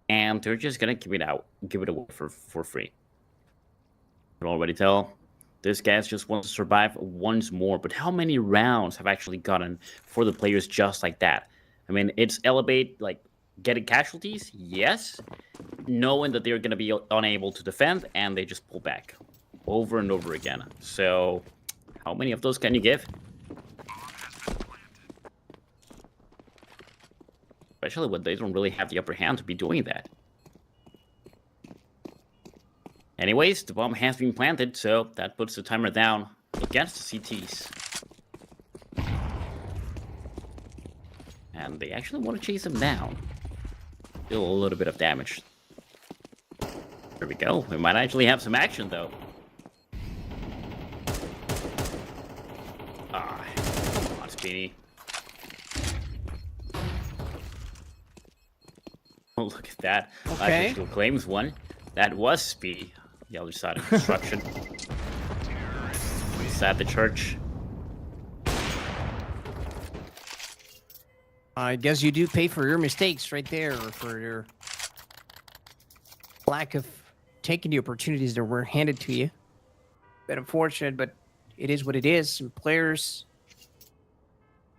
And they're just gonna give it away for free. You can already tell this guy just wants to survive once more. But how many rounds have actually gotten for the players just like that? I mean, it's Elevate, like, getting casualties, yes, knowing that they're going to be unable to defend, and they just pull back over and over again. So, how many of those can you give? Especially when they don't really have the upper hand to be doing that. Anyways, the bomb has been planted, so that puts the timer down against the CTs. And they actually want to chase him down. Deal a little bit of damage. There we go. We might actually have some action, though. Ah, come on, Speedy. Oh, look at that. Okay. Still claims one. That was Speedy. The other side of construction. Inside the church. I guess you do pay for your mistakes right there, or for your lack of taking the opportunities that were handed to you. Bit unfortunate, but it is what it is. And players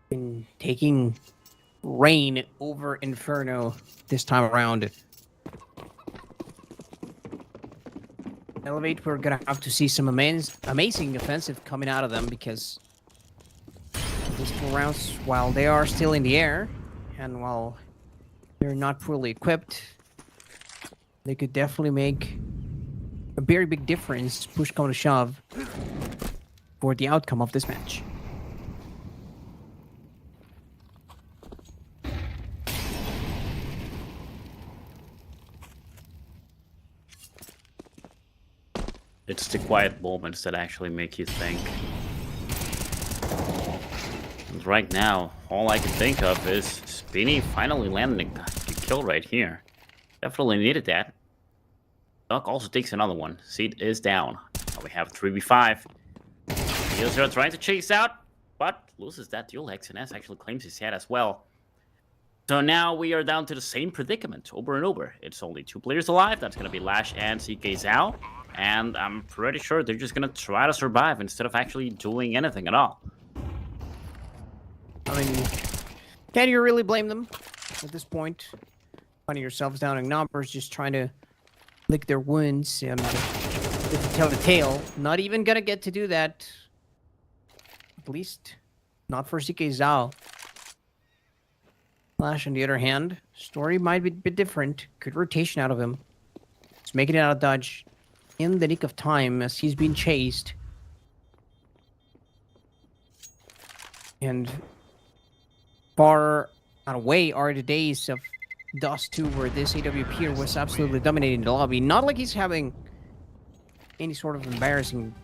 been taking reign over Inferno this time around. Elevate, we're gonna have to see some amazing offensive coming out of them, because these 4 rounds, while they are still in the air, and while they're not fully equipped, they could definitely make a very big difference, push come to shove, for the outcome of this match. It's the quiet moments that actually make you think. And right now, all I can think of is Spinny finally landing the kill right here. Definitely needed that. Duck also takes another one. Seed is down. Now we have 3v5. Heels are trying to chase out, but loses that duel. XNS actually claims his head as well. So now we are down to the same predicament over and over. It's only 2 players alive. That's going to be Lash and CK Zhao. And I'm pretty sure they're just going to try to survive instead of actually doing anything at all. I mean, can you really blame them at this point? Finding yourselves down in numbers, just trying to lick their wounds and tell the tale. Not even going to get to do that. At least not for CK Zhao. Flash, on the other hand, story might be a bit different. Good rotation out of him. He's making it out of dodge in the nick of time as he's being chased. And far and away are the days of Dust 2 where this AWP was absolutely dominating the lobby. Not like he's having any sort of embarrassing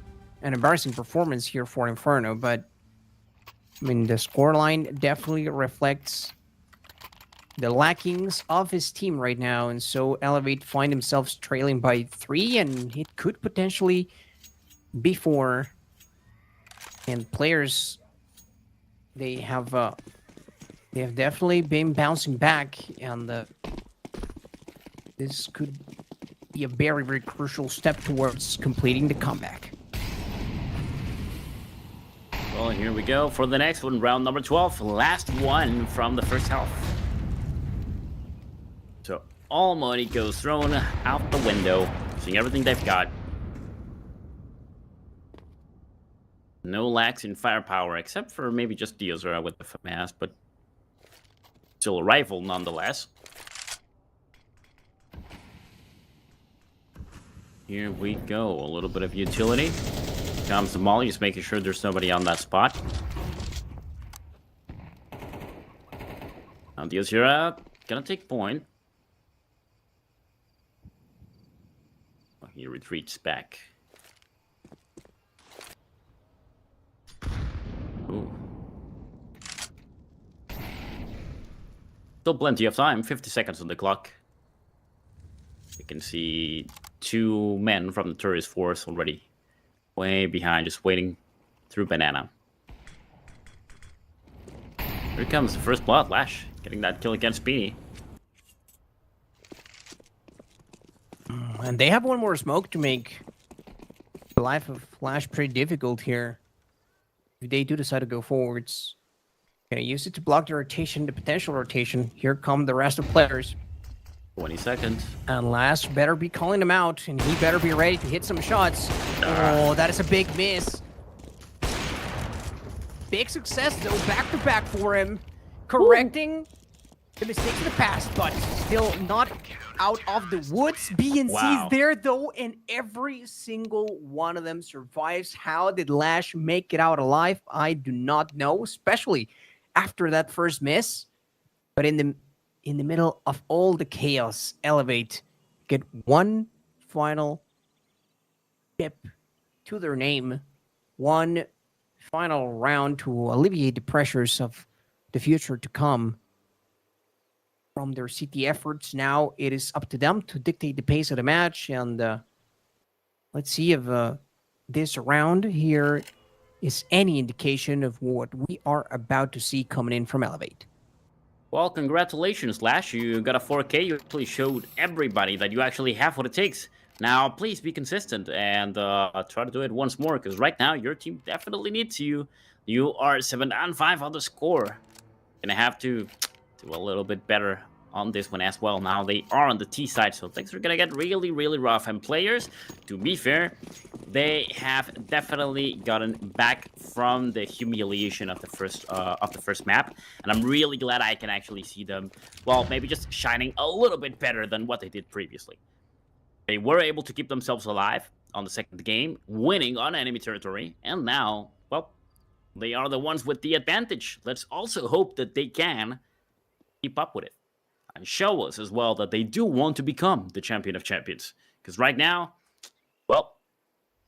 performance here for Inferno, but I mean, the scoreline definitely reflects the lackings of his team right now, and so Elevate find themselves trailing by 3, and it could potentially be 4. And players They have definitely been bouncing back, and this could be a very, very crucial step towards completing the comeback. Well, here we go for the next one, round number 12, last one from the first half. So all money goes thrown out the window, seeing everything they've got. No lacks in firepower, except for maybe just Diozera with the FAMAS, but still a rifle nonetheless. Here we go, a little bit of utility. Comes the Molly, just making sure there's nobody on that spot. Now Diozera gonna take point. Oh, he retreats back. Ooh. Still plenty of time, 50 seconds on the clock. You can see 2 men from the tourist force already way behind, just waiting through banana. Here comes the first blood, Lash, getting that kill against Beanie. And they have one more smoke to make the life of Flash pretty difficult here. If they do decide to go forwards, gonna use it to block the rotation, the potential rotation. Here come the rest of players. 20 seconds. And Lash better be calling them out, and he better be ready to hit some shots. Oh, that is a big miss. Big success, though, back-to-back for him. Correcting the mistakes of the past, but still not out of the woods. BNC's Wow. there, though, and every single one of them survives. How did Lash make it out alive? I do not know, especially after that first miss. But in the middle of all the chaos, Elevate get one final chip to their name, one final round to alleviate the pressures of the future to come from their CT efforts. Now it is up to them to dictate the pace of the match, and let's see if this round here is any indication of what we are about to see coming in from Elevate. Well, congratulations, Lash. You got a 4K. You actually showed everybody that you actually have what it takes. Now, please be consistent and try to do it once more, because right now your team definitely needs you. You are 7-5 on the score. Gonna have to do a little bit better on this one as well. Now they are on the T side, so things are gonna get really, really rough. And players, to be fair, they have definitely gotten back from the humiliation of the first map, and I'm really glad I can actually see them, well, maybe just shining a little bit better than what they did previously. They were able to keep themselves alive on the second game, winning on enemy territory, and now, well, they are the ones with the advantage. Let's also hope that they can keep up with it and show us as well that they do want to become the champion of champions. Because right now, well,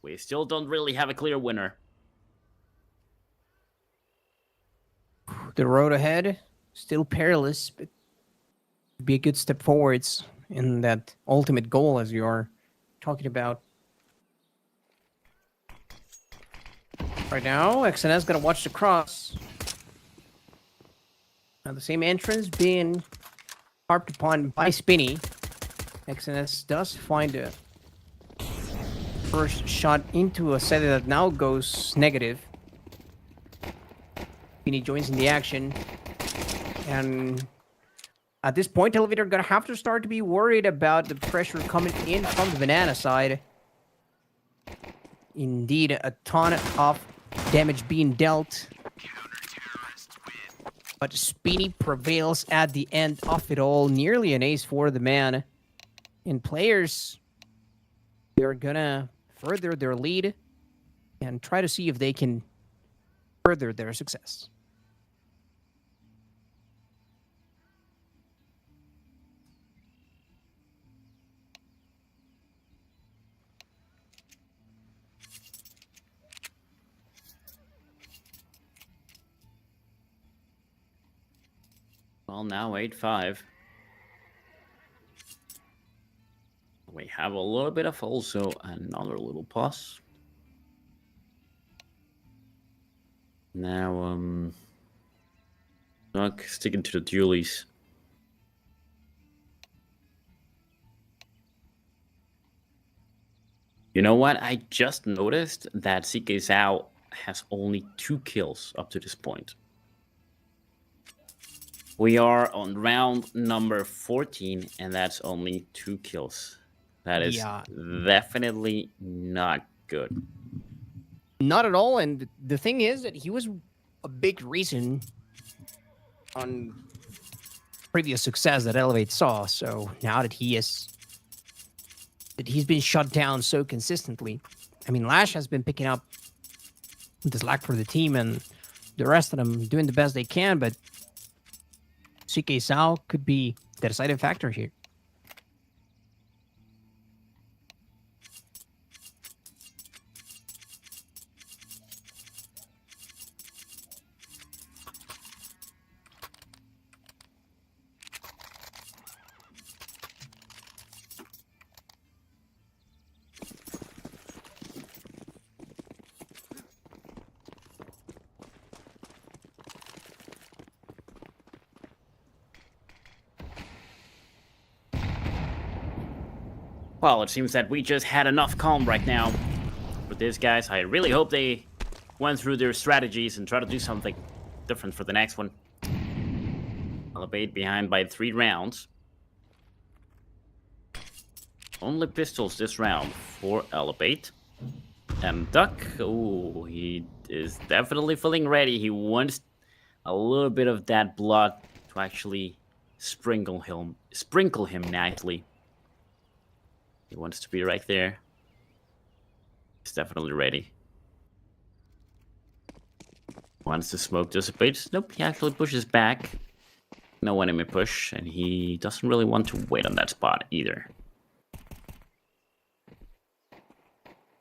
we still don't really have a clear winner. The road ahead, still perilous, but be a good step forwards in that ultimate goal as you are talking about. Right now, XNS gonna watch the cross. Now the same entrance being harped upon by Spinny. XNS does find a first shot into a set that now goes negative. Spinny joins in the action. And at this point, Elevator gonna have to start to be worried about the pressure coming in from the banana side. Indeed, a ton of damage being dealt. But Spinny prevails at the end of it all. Nearly an ace for the man. And players, they're gonna further their lead and try to see if they can further their success. Well, now 8-5. We have a little bit of also another little pause. Now, Nuke sticking to the dualies. You know what? I just noticed that CK Zhao has only 2 kills up to this point. We are on round number 14, and that's only 2 kills. That is definitely not good. Not at all. And the thing is that he was a big reason on previous success that Elevate saw. So now that he's been shut down so consistently, I mean, Lash has been picking up the slack for the team, and the rest of them doing the best they can. But CK Zhao could be the deciding factor here. Well, it seems that we just had enough calm right now with these guys. I really hope they went through their strategies and try to do something different for the next one. Elevate behind by 3 rounds. Only pistols this round for Elevate. And Duck, oh, he is definitely feeling ready. He wants a little bit of that blood to actually sprinkle him nicely. He wants to be right there. He's definitely ready. Once the smoke dissipates, nope, he actually pushes back. No enemy push, and he doesn't really want to wait on that spot either.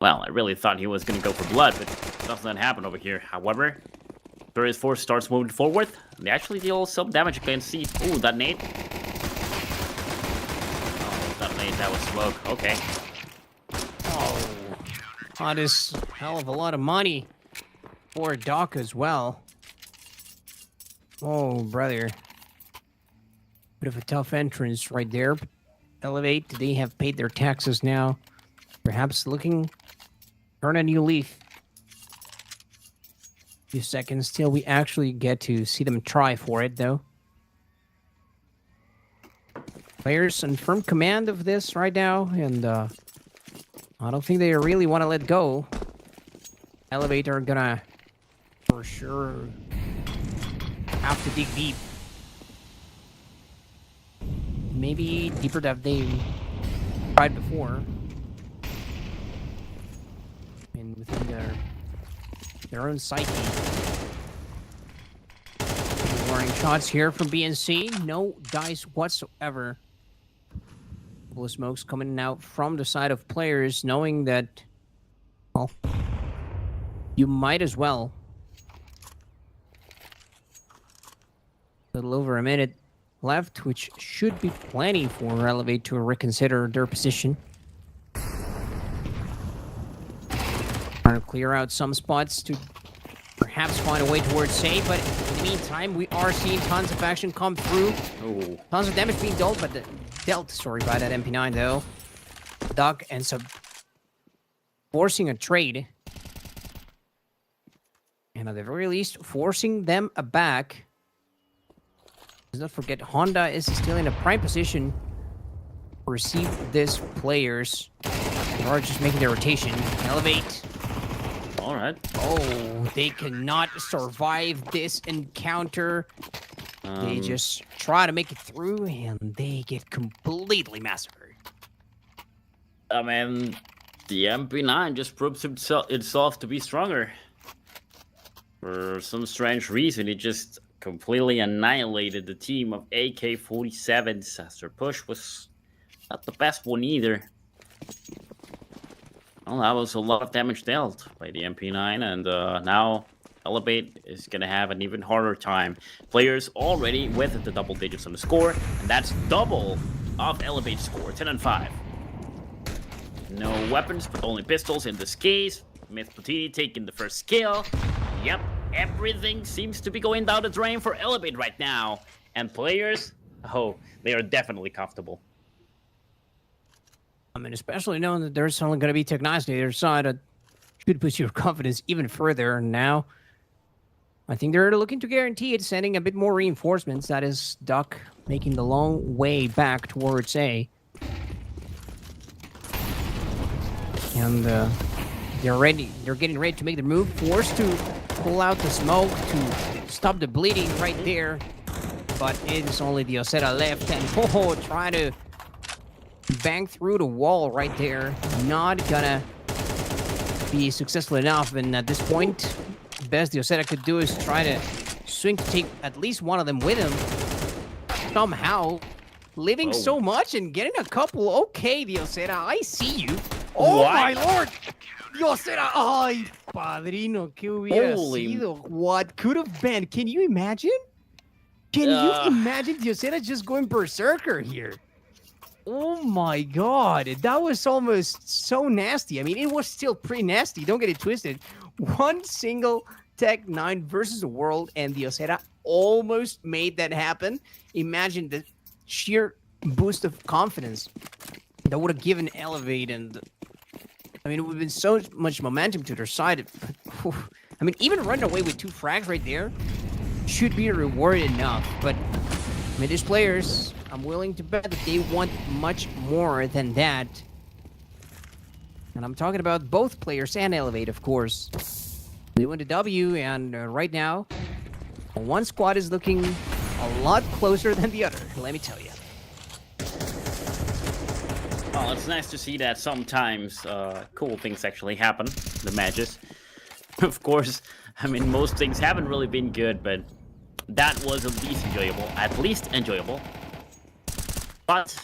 Well, I really thought he was going to go for blood, but nothing happened over here. However, Furious Force starts moving forward. They actually deal some damage against C. Ooh, that nade. That was smoke. Okay. Oh, that is a hell of a lot of money for Doc as well. Oh, brother. Bit of a tough entrance right there. Elevate, they have paid their taxes now. Perhaps looking turn a new leaf. A few seconds till we actually get to see them try for it, though. Players in firm command of this right now, and I don't think they really want to let go. Elevate are gonna, for sure, have to dig deep. Maybe deeper than they tried before. And within their own psyche. Warning shots here from BNC. No dice whatsoever. Full of smokes coming out from the side of players, knowing that, well, you might as well. A little over a minute left, which should be plenty for Elevate to reconsider their position. Trying to clear out some spots to perhaps find a way towards save, but in the meantime, we are seeing tons of action come through. Ooh. Tons of damage being dealt by that MP9 though. Doc ends up forcing a trade. And at the very least, forcing them back. Let's not forget, Honda is still in a prime position to receive these players. They are just making their rotation. Elevate. All right. Oh, they cannot survive this encounter. They just try to make it through, and they get completely massacred. I mean, the MP9 just proves itself to be stronger. For some strange reason, it just completely annihilated the team of AK-47s as their push was not the best one either. Well, that was a lot of damage dealt by the MP9, and now Elevate is going to have an even harder time. Players already with the double digits on the score, and that's double of Elevate's score, 10-5. No weapons, but only pistols in this case. Myth Patini taking the first kill. Yep, everything seems to be going down the drain for Elevate right now. And players, oh, they are definitely comfortable. I mean, especially knowing that there's only going to be Technology on the other side, it should push your confidence even further. And now, I think they're looking to guarantee it, sending a bit more reinforcements. That is Duck making the long way back towards A. And they're ready. They're getting ready to make the move. Forced to pull out the smoke to stop the bleeding right there. But it is only the Osera left. And trying to bang through the wall right there. Not gonna be successful enough. And at this point, the best the Osera could do is try to swing to take at least one of them with him. Somehow, living so much and getting a couple. Okay, the Osera, I see you. Oh What? my lord! Osera, ay, padrino, que hubiera sido? What could have been? Can you imagine? Can you imagine Osera just going berserker here? Oh my god, that was almost so nasty. I mean, it was still pretty nasty, don't get it twisted. One single Tech 9 versus the world, and the Osera almost made that happen. Imagine the sheer boost of confidence that would have given Elevate, and I mean, it would have been so much momentum to their side. I mean, even running away with 2 frags right there should be rewarded enough. But I mean, these players, I'm willing to bet that they want much more than that. And I'm talking about both players and Elevate, of course. They won the W, and right now, one squad is looking a lot closer than the other, let me tell you. Well, it's nice to see that sometimes cool things actually happen, the matches. Of course, I mean, most things haven't really been good, but that was at least enjoyable. But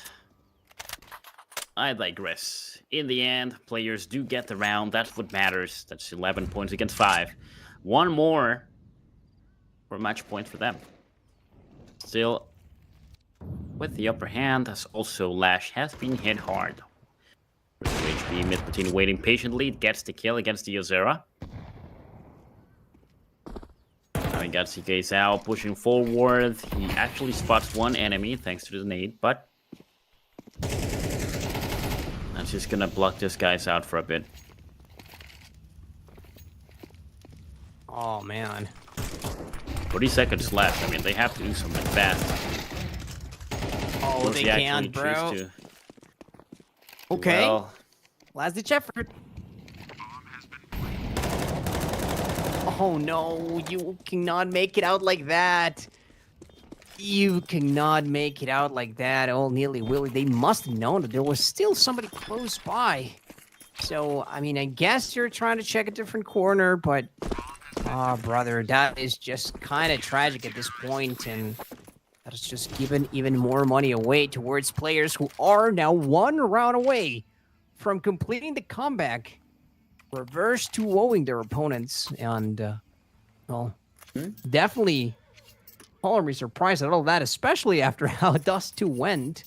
I digress. In the end, players do get the round. That's what matters. That's 11 points against 5. One more for a match point for them. Still with the upper hand, as also Lash has been hit hard. HP mid between waiting patiently, gets the kill against the Ozera. Now he got CK Sao pushing forward. He actually spots one enemy thanks to the nade, but that's just gonna block this guys out for a bit. Oh man. 40 seconds left. I mean, they have to do something fast. Oh, they can't, bro. Okay. Well, Last ditch effort. Oh no, you cannot make it out like that. You cannot make it out like that. Oh, nearly Willy. They must have known that there was still somebody close by. So, I mean, I guess you're trying to check a different corner, but... Oh, brother, that is just kind of tragic at this point, and that is just giving even more money away towards players who are now 1 round away from completing the comeback. Reverse 2-0ing their opponents, and, well, definitely calling me surprised at all that, especially after how Dust 2 went.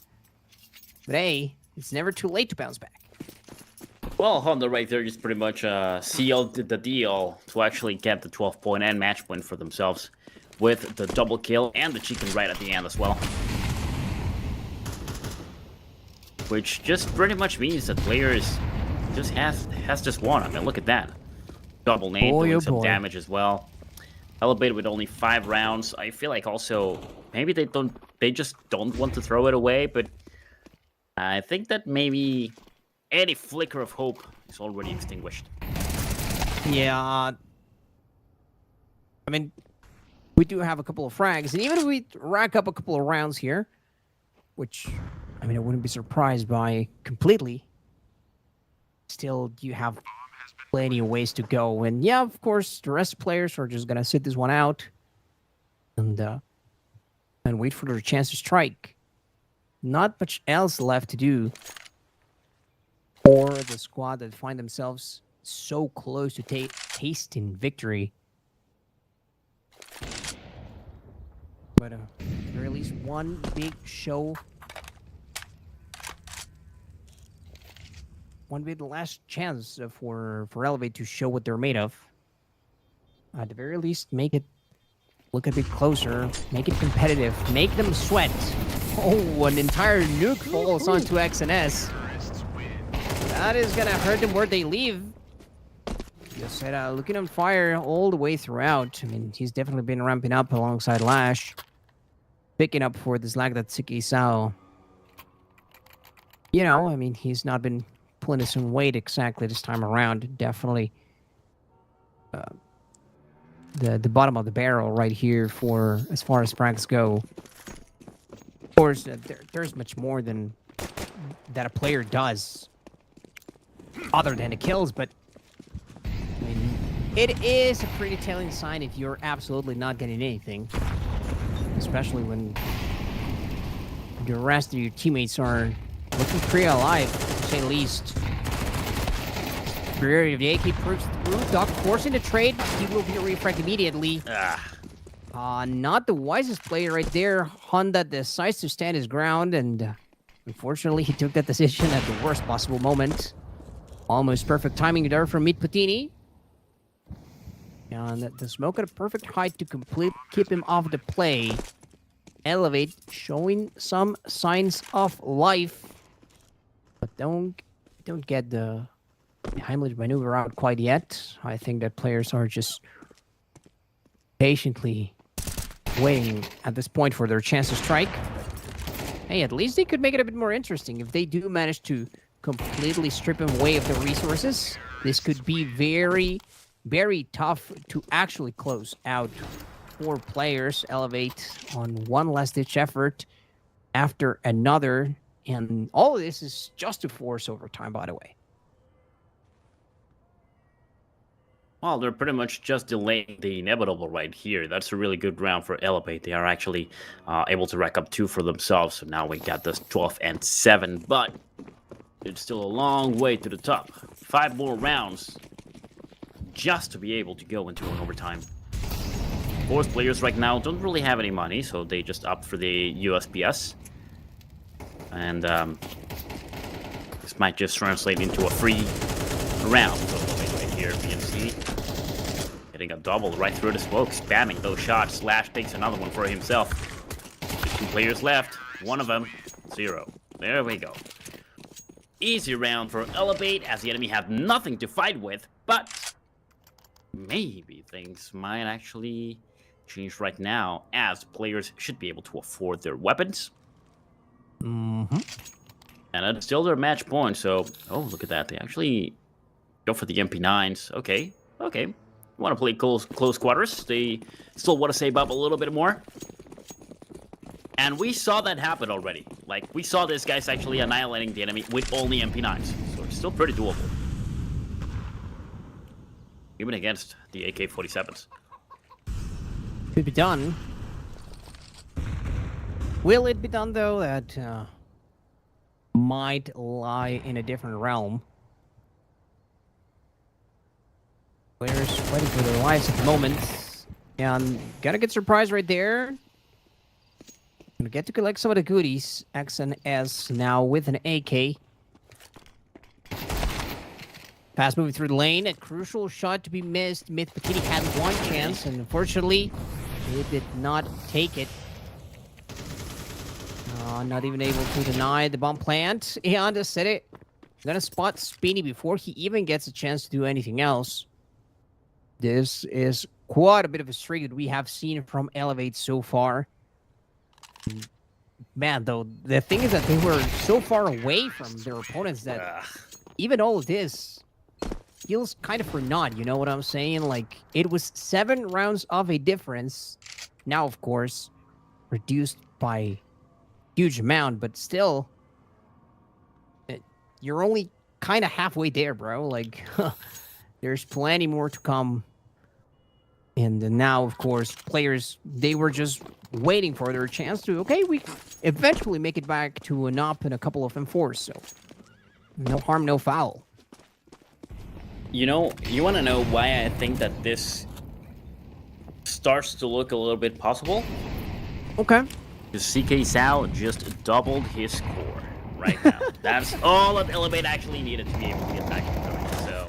But hey, it's never too late to bounce back. well, Honda right there just pretty much sealed the deal to actually get the 12-point and match point for themselves with the double kill and the chicken right at the end as well. Which just pretty much means that players just has just won. I mean, look at that. Double nade doing some damage as well. Elevated with only 5 rounds. I feel like also maybe they just don't want to throw it away, but I think that maybe any flicker of hope is already extinguished. Yeah. I mean, we do have a couple of frags, and even if we rack up a couple of rounds here, which, I mean, I wouldn't be surprised by completely, still, you have plenty of ways to go. And yeah, of course, the rest of the players are just going to sit this one out and wait for their chance to strike. Not much else left to do for the squad that find themselves so close to tasting victory. But there at least one big show. One big last chance for Elevate to show what they're made of. at the very least, make it look a bit closer, make it competitive, make them sweat. Oh, an entire nuke falls onto XNS. That is gonna hurt them where they leave. Just said, looking on fire all the way throughout. I mean, he's definitely been ramping up alongside Lash. Picking up for this lag that CCT. You know, I mean, he's not been pulling his own weight exactly this time around. Definitely the bottom of the barrel right here for as far as pranks go. Of course, there's much more than that a player does other than the kills, but I mean, it is a pretty telling sign if you're absolutely not getting anything, especially when the rest of your teammates are looking pretty alive, to say the least. Superiority of the AK proves through. Doc forcing the trade. He will be refragged immediately. Not the wisest player right there. Honda decides to stand his ground, and unfortunately, he took that decision at the worst possible moment. Almost perfect timing there from Mitputini. And the smoke at a perfect height to keep him off the play. Elevate, showing some signs of life, but don't get the Heimlich maneuver out quite yet. I think that players are just patiently waiting at this point for their chance to strike. Hey, at least they could make it a bit more interesting. If they do manage to completely strip him away of the resources, this could be very, very tough to actually close out. 4 players elevate on one last-ditch effort after another, and all of this is just to force overtime, by the way. Well, they're pretty much just delaying the inevitable right here. That's a really good round for Elevate. They are actually able to rack up 2 for themselves, so now we got this 12 and 7, but it's still a long way to the top. 5 more rounds just to be able to go into an overtime. Both players right now don't really have any money, so they just opt for the USPS. And this might just translate into a free round. So right here, BMC getting a double right through the smoke, spamming those shots. Slash takes another one for himself. 2 players left, one of them 0. There we go. Easy round for Elevate, as the enemy have nothing to fight with, but maybe things might actually change right now, as players should be able to afford their weapons. Mm-hmm. And it's still their match point, so... Oh, look at that. They actually go for the MP9s. Okay. Want to play close quarters. They still want to save up a little bit more. And we saw that happen already. Like, we saw this guy's actually annihilating the enemy with only MP9s. So it's still pretty doable. Even against the AK-47s. Could be done. Will it be done, though? That might lie in a different realm. Players fighting for their lives at the moment. And gotta get surprised right there. Gonna get to collect some of the goodies. XNS now with an AK. Pass moving through the lane. A crucial shot to be missed. Mitputini had one chance, and unfortunately, he did not take it. Not even able to deny the bomb plant. And said it. Gonna spot Speedy before he even gets a chance to do anything else. This is quite a bit of a streak that we have seen from Elevate so far. Man, though, the thing is that they were so far away from their opponents that even all of this feels kind of for naught, you know what I'm saying? Like, it was 7 rounds of a difference. Now, of course, reduced by huge amount, but still, you're only kind of halfway there, bro. Like, there's plenty more to come. And now, of course, players, they were just waiting for their chance to, okay, we eventually make it back to an up and a couple of M4s, so no harm, no foul. You know, you want to know why I think that this starts to look a little bit possible? Okay. Because CCT just doubled his score right now. That's all that Elevate actually needed to be able to get back to the so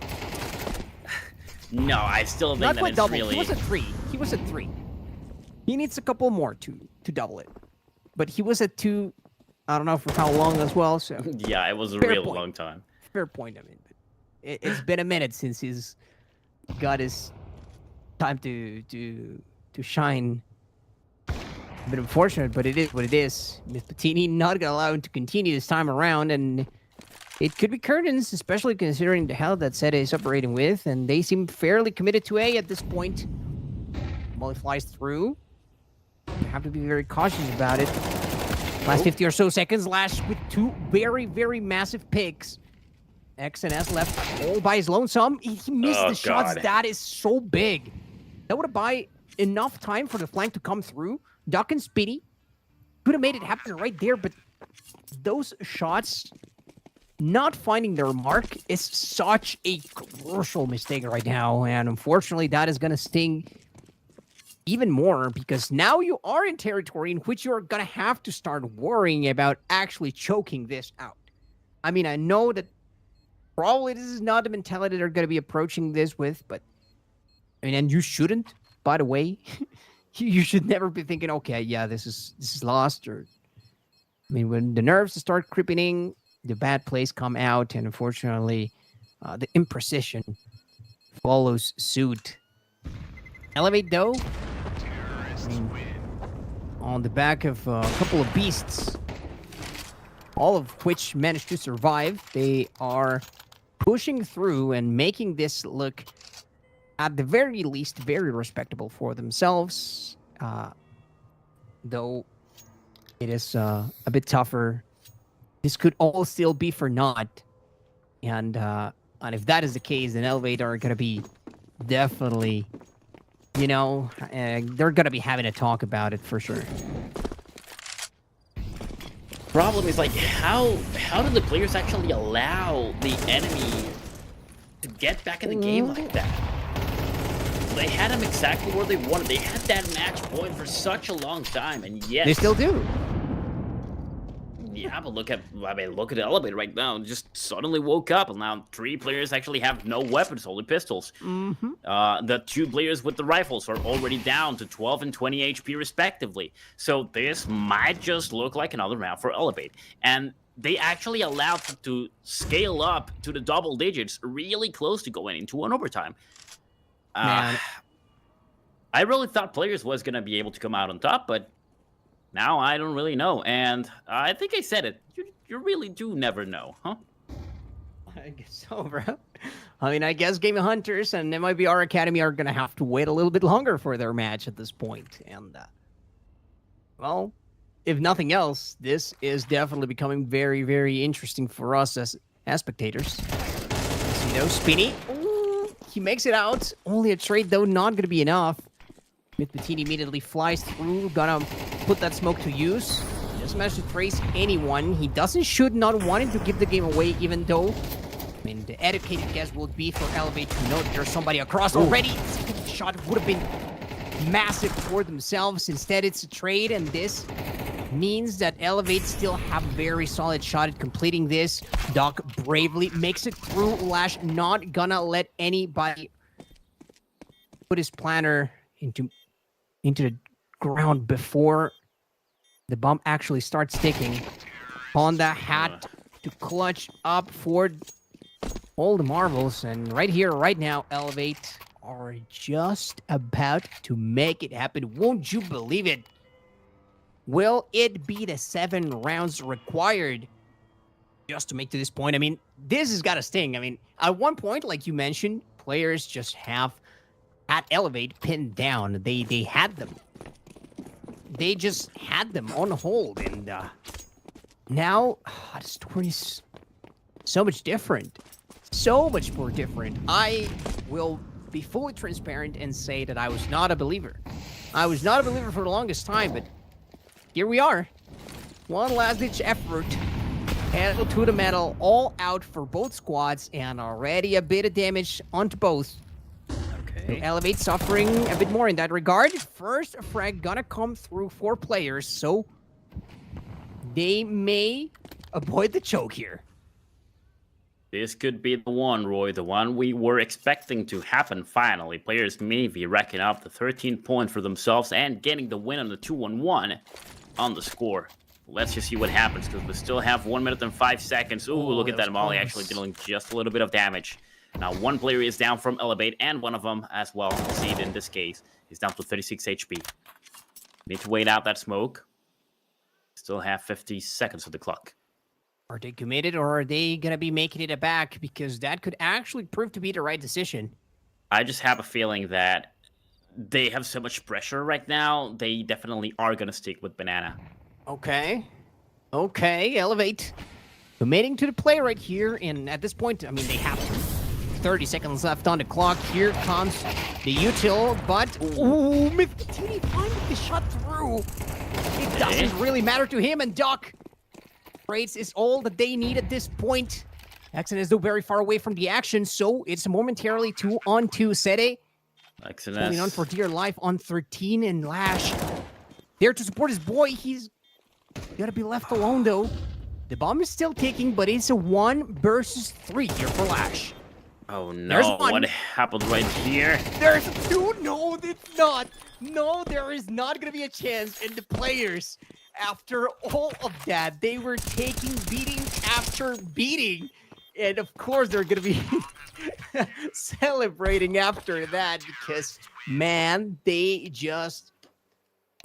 No, I still think Not that quite it's double. really. He was at 3. He was at 3. He needs a couple more to double it. But he was at 2. I don't know for how long as well. So Yeah, it was a Fair real point. long time. fair point. I mean, but it's been a minute since he's got his time to shine. A bit unfortunate, but it is what it is. Miss Patini not gonna allow him to continue this time around, and it could be curtains, especially considering the hell that Zeta is operating with, and they seem fairly committed to A at this point. Molly flies through. You have to be very cautious about it. Last 50 or so seconds, Lash with 2 very, very massive picks. X and S left all by his lonesome. He missed Oh, the shots. God. That is so big. That would have bought enough time for the flank to come through. Duck and Speedy could have made it happen right there, but those shots not finding their mark is such a crucial mistake right now, and unfortunately that is going to sting even more, because now you are in territory in which you're going to have to start worrying about actually choking this out. I mean, I know that probably this is not the mentality they're going to be approaching this with, but I mean, and you shouldn't, by the way. You should never be thinking, okay, yeah, this is lost. Or, I mean, when the nerves start creeping in, the bad plays come out, and unfortunately, the imprecision follows suit. Elevate, though, I mean, on the back of a couple of beasts, all of which managed to survive. They are pushing through and making this look, at the very least, very respectable for themselves. Though it is a bit tougher. This could all still be for naught. And if that is the case, then Elevate are going to be definitely, you know, they're going to be having a talk about it for sure. Problem is, like, how do the players actually allow the enemy to get back in the game like that? They had him exactly where they wanted. They had that match point for such a long time, and yes, They still do. Yeah, but look at the elevator right now. Just suddenly woke up, and now 3 players actually have no weapons, only pistols. The 2 players with the rifles are already down to 12 and 20 HP respectively. So this might just look like another round for Elevate. And they actually allowed to scale up to the double digits, really close to going into an overtime. Man. I really thought players was gonna be able to come out on top, but now I don't really know. And I think I said it. You really do never know, huh? I guess so, bro. I mean, I guess GameHunters and MIBR Academy are going to have to wait a little bit longer for their match at this point. And, well, if nothing else, this is definitely becoming very, very interesting for us as spectators. As you know, Spinny, he makes it out. Only a trade, though, not going to be enough. Mitpatini immediately flies through, gonna put that smoke to use. Doesn't manage to trace anyone. He doesn't shoot, not wanting to give the game away, even though, I mean, the educated guess would be for Elevate to know that there's somebody across already. This shot would have been massive for themselves. Instead, it's a trade, and this means that Elevate still have a very solid shot at completing this. Doc bravely makes it through. Lash not gonna let anybody put his planner into the ground before the bomb actually starts ticking. Honda had to clutch up for all the marbles, and right here, right now, Elevate are just about to make it happen. Won't you believe it? Will it be the 7 rounds required just to make to this point? I mean, this has got to sting. I mean, at one point, like you mentioned, players just have at Elevate pinned down. They had them. They just had them on hold, and now the story is so much different. So much more different. I will be fully transparent and say that I was not a believer. I was not a believer for the longest time, but here we are. One last-ditch effort. Pedal to the metal, all out for both squads, and already a bit of damage onto both. Okay. Elevate suffering a bit more in that regard. First frag gonna come through 4 players, so they may avoid the choke here. This could be the one, Roy, the one we were expecting to happen finally. Players may be racking up the 13 points for themselves and getting the win on the 2-1-1 on the score. Let's just see what happens, because we still have 1 minute and 5 seconds. Ooh, look at that Molly actually dealing just a little bit of damage. Now, one player is down from Elevate, and one of them as well, Seed in this case, is down to 36 HP. Need to wait out that smoke. Still have 50 seconds of the clock. Are they committed, or are they going to be making it back? Because that could actually prove to be the right decision. I just have a feeling that they have so much pressure right now, they definitely are going to stick with Banana. Okay. Okay, Elevate. Committing to the play right here, and at this point, I mean, they have 30 seconds left on the clock. Here comes the util, but... Ooh, Mythbatini finding the shot through. It doesn't really matter to him, and Doc Raids is all that they need at this point. Exodus is though very far away from the action, so it's momentarily 2-on-2. Sede Exodus holding on for dear life on 13, and Lash there to support his boy. He's gotta be left alone though. The bomb is still ticking, but it's a 1 versus 3 here for Lash. Oh no, There's one. what happened right here? There's 2. No, it's not. No, there is not gonna be a chance. And the players, after all of that, they were taking beating after beating. And of course, they're gonna be celebrating after that, because, man, they just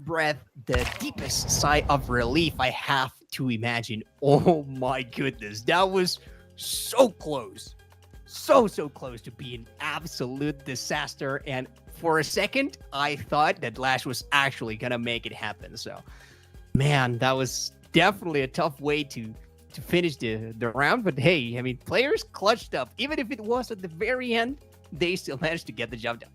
breathed the deepest sigh of relief, I have to imagine. Oh my goodness, that was so close. So close to being absolute disaster. And for a second, I thought that Lash was actually gonna make it happen. So, man, that was definitely a tough way to finish the round. But hey, I mean, players clutched up. Even if it was at the very end, they still managed to get the job done.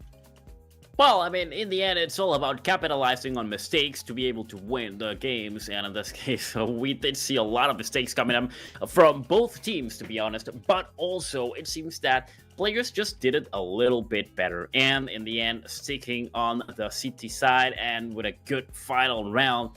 Well, I mean, in the end, it's all about capitalizing on mistakes to be able to win the games, and in this case, we did see a lot of mistakes coming up from both teams, to be honest, but also, it seems that players just did it a little bit better, and in the end, sticking on the CT side, and with a good final round.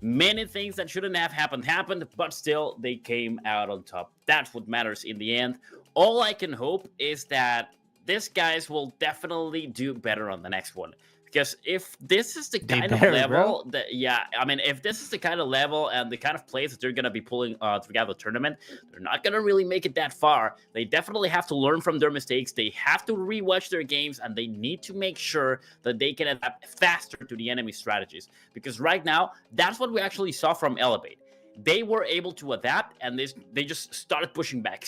Many things that shouldn't have happened, but still, they came out on top. That's what matters in the end. All I can hope is that these guys will definitely do better on the next one. Because if this is the kind of level that, yeah, I mean, if this is the kind of level and the kind of plays that they're going to be pulling throughout the tournament, they're not going to really make it that far. They definitely have to learn from their mistakes. They have to rewatch their games, and they need to make sure that they can adapt faster to the enemy strategies. Because right now, that's what we actually saw from Elevate. They were able to adapt, and they just started pushing back,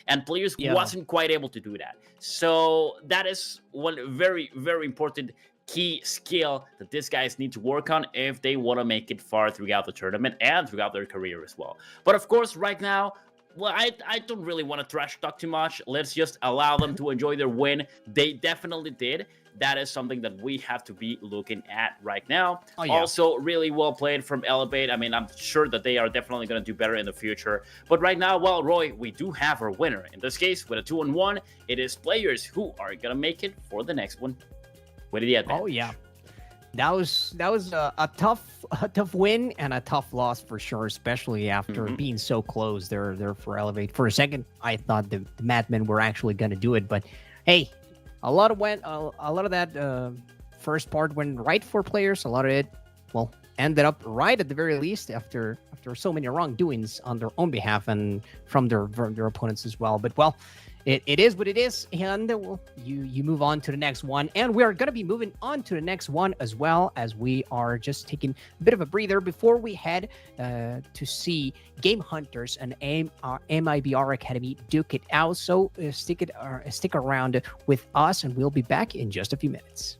and players wasn't quite able to do that. So that is one very, very important key skill that these guys need to work on if they want to make it far throughout the tournament and throughout their career as well. But of course, right now, well, I don't really want to trash talk too much. Let's just allow them to enjoy their win. They definitely did. That is something that we have to be looking at right now. Oh, yeah. Also, really well played from Elevate. I mean, I'm sure that they are definitely going to do better in the future. But right now, well, Roy, we do have our winner. In this case, with a 2-on-1, it is players who are going to make it for the next one with the advantage. Oh, yeah. That was a tough win and a tough loss for sure, especially after being so close there for Elevate. For a second, I thought the Madmen were actually going to do it, but hey, a lot of that first part went right for players. A lot of it, well, ended up right at the very least after so many wrongdoings on their own behalf and from their opponents as well. But well, it is what it is, and you move on to the next one, and we are going to be moving on to the next one as well, as we are just taking a bit of a breather before we head to see GameHunters and MIBR Academy duke it out. So stick around with us, and we'll be back in just a few minutes.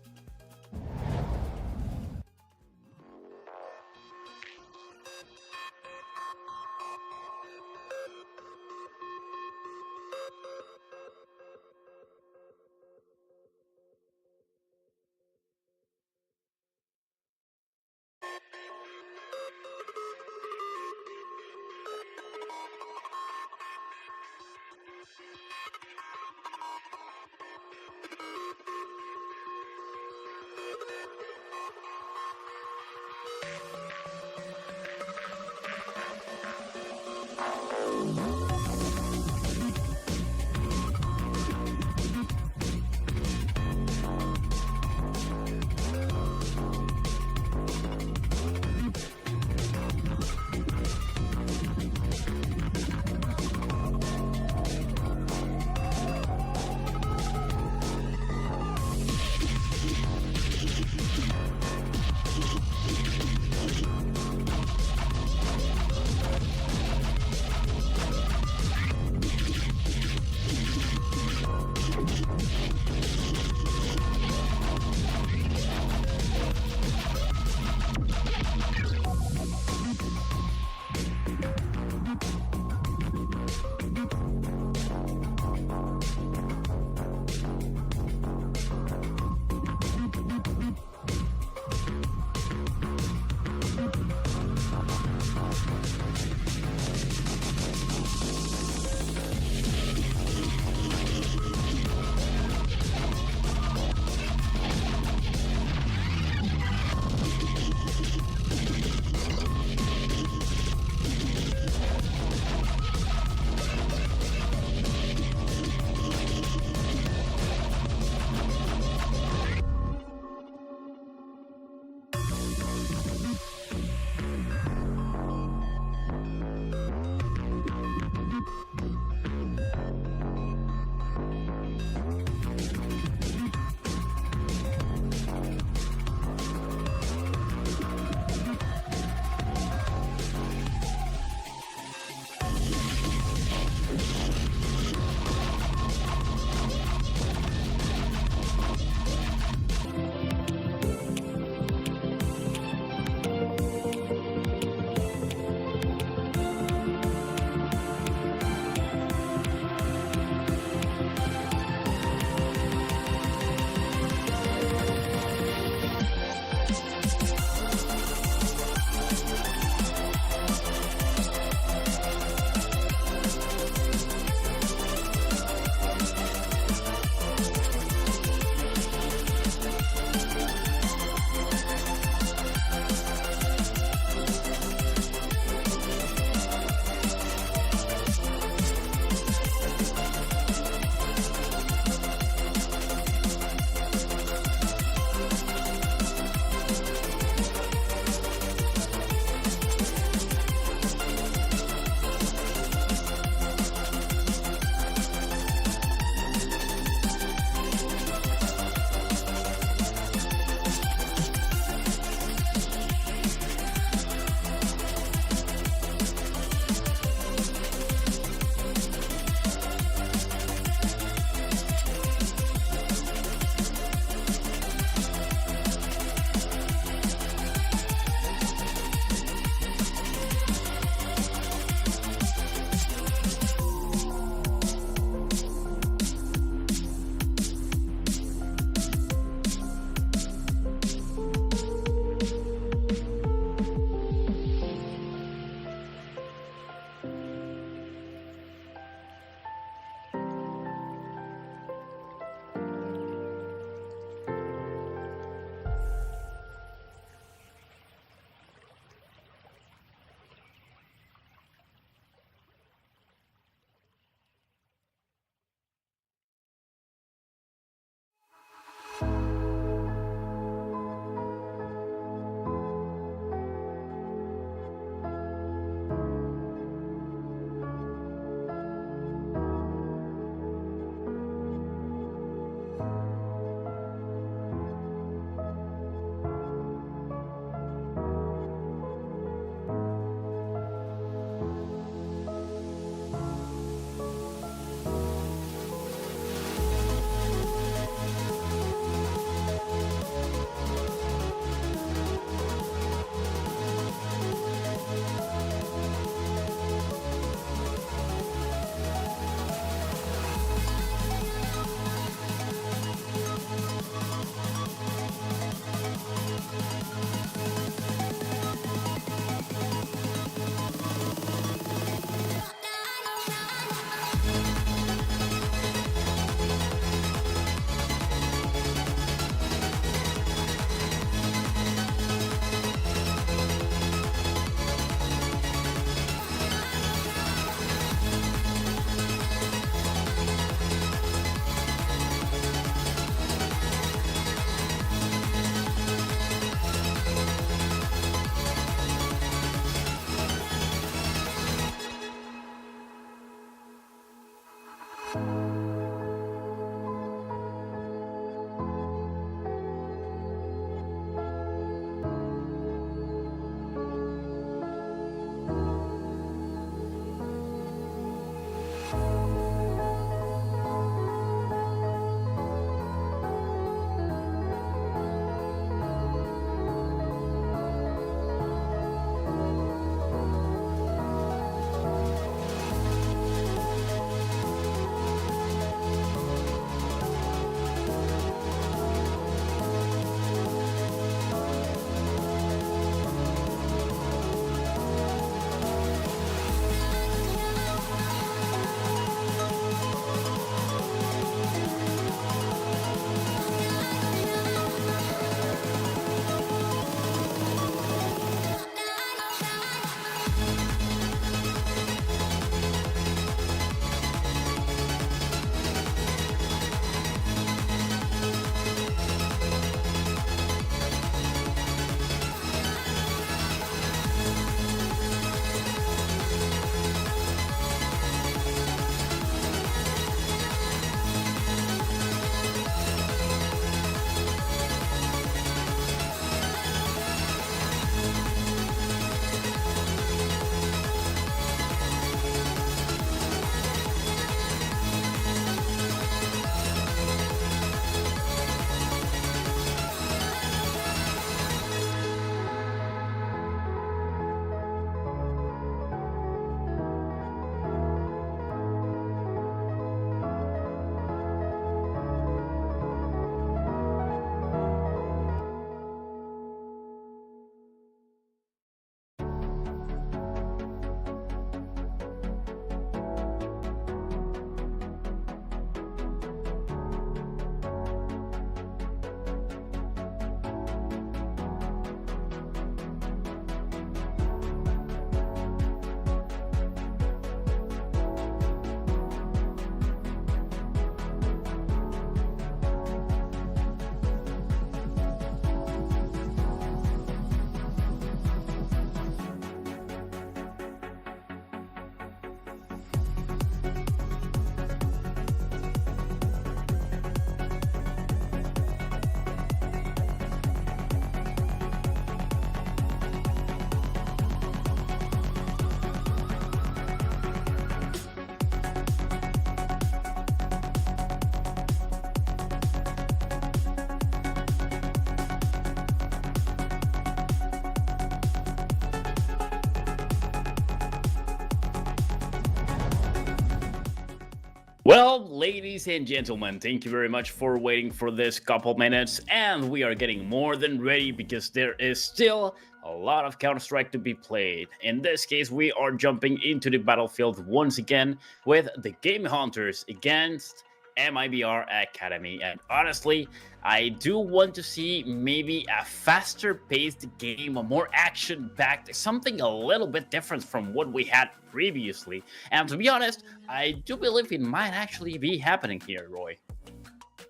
Well, ladies and gentlemen, thank you very much for waiting for this couple minutes, and we are getting more than ready because there is still a lot of Counter-Strike to be played. In this case, we are jumping into the battlefield once again with the GameHunters against MIBR Academy. And honestly, I do want to see maybe a faster paced game, a more action backed, something a little bit different from what we had previously. And to be honest, I do believe it might actually be happening here, Roy.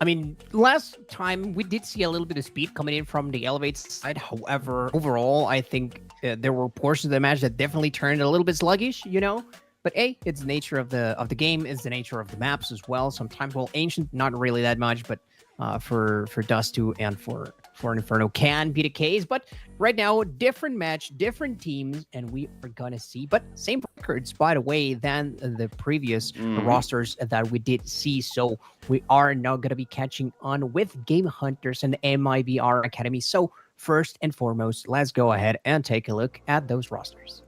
I mean, last time we did see a little bit of speed coming in from the elevated side. However, overall, I think there were portions of the match that definitely turned a little bit sluggish, you know. But it's the nature of the game, it's the nature of the maps as well. Sometimes, well, Ancient, not really that much, but for Dust 2 and for Inferno can be the case. But right now, different match, different teams, and we are gonna see, but same records, by the way, than the previous rosters that we did see. So we are now gonna be catching on with GameHunters and MIBR Academy. So first and foremost, let's go ahead and take a look at those rosters.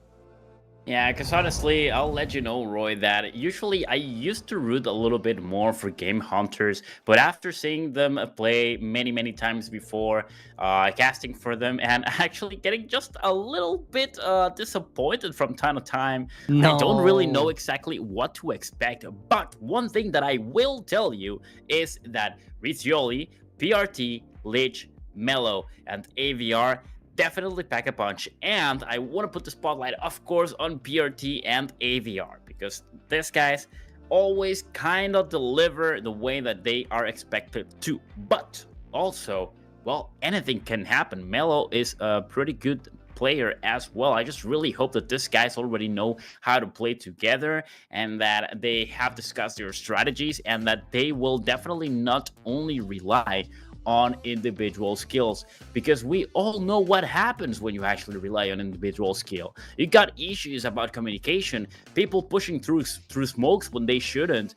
Yeah, because honestly, I'll let you know, Roy, that usually I used to root a little bit more for GameHunters, but after seeing them play many times before, casting for them, and actually getting just a little bit disappointed from time to time, I don't really know exactly what to expect. But one thing that I will tell you is that Rizzoli, PRT, Lich, Mellow, and AVR definitely pack a punch, and I want to put the spotlight, of course, on PRT and AVR, because these guys always kind of deliver the way that they are expected to. But also, well, anything can happen. Mellow is a pretty good player as well. I just really hope that these guys already know how to play together and that they have discussed their strategies and that they will definitely not only rely on individual skills, because we all know what happens when you actually rely on individual skill. You got issues about communication, people pushing through smokes when they shouldn't,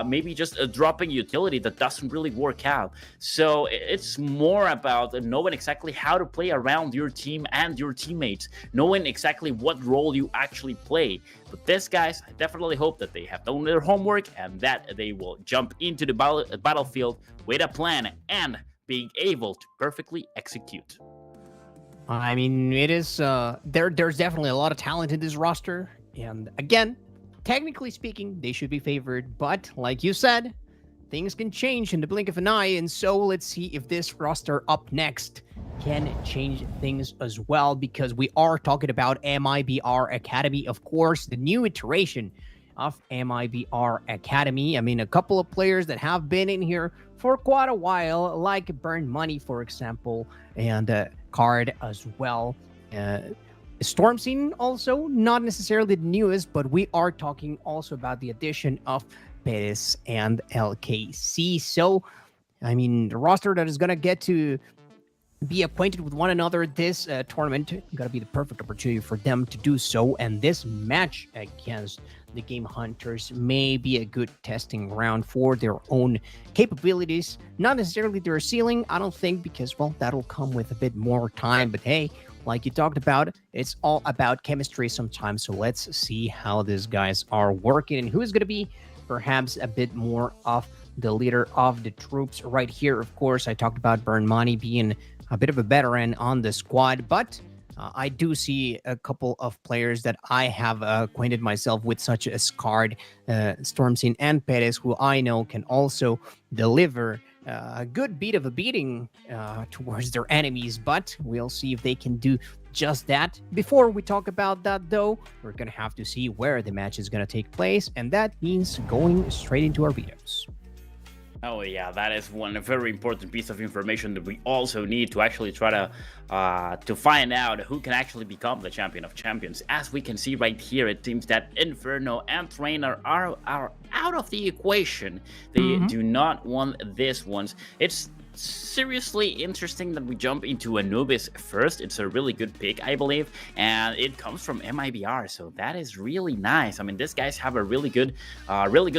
maybe just dropping utility that doesn't really work out. So it's more about knowing exactly how to play around your team and your teammates, knowing exactly what role you actually play. But these guys, I definitely hope that they have done their homework and that they will jump into the battlefield with a plan and being able to perfectly execute. I mean, it is there's definitely a lot of talent in this roster, and again, technically speaking, they should be favored, but like you said, things can change in the blink of an eye, and so let's see if this roster up next can change things as well, because we are talking about MIBR Academy, of course, the new iteration of MIBR Academy. I mean, a couple of players that have been in here for quite a while, like Burn Money, for example, and Card as well. Storm Scene also, not necessarily the newest, but we are talking also about the addition of Perez and LKC. So, I mean, the roster that is going to get to be acquainted with one another this tournament, gonna be the perfect opportunity for them to do so, and this match against the GameHunters may be a good testing round for their own capabilities, not necessarily their ceiling, I don't think, because, well, that'll come with a bit more time, but hey, like you talked about, it's all about chemistry sometimes, so let's see how these guys are working and who's gonna be perhaps a bit more of the leader of the troops right here. Of course, I talked about Burn Money being a bit of a veteran on the squad, but I do see a couple of players that I have acquainted myself with, such as Card, Storm Scene, and Perez, who I know can also deliver a good beat of a beating towards their enemies, but we'll see if they can do just that. Before we talk about that, though, we're going to have to see where the match is going to take place, and that means going straight into our videos. Oh yeah, that is one very important piece of information that we also need to actually try to find out who can actually become the champion of champions. As we can see right here, it seems that Inferno and Trainer are out of the equation. They do not want this ones. It's seriously interesting that we jump into Anubis first. It's a really good pick, I believe, and it comes from MIBR, so that is really nice. I mean, these guys have a really good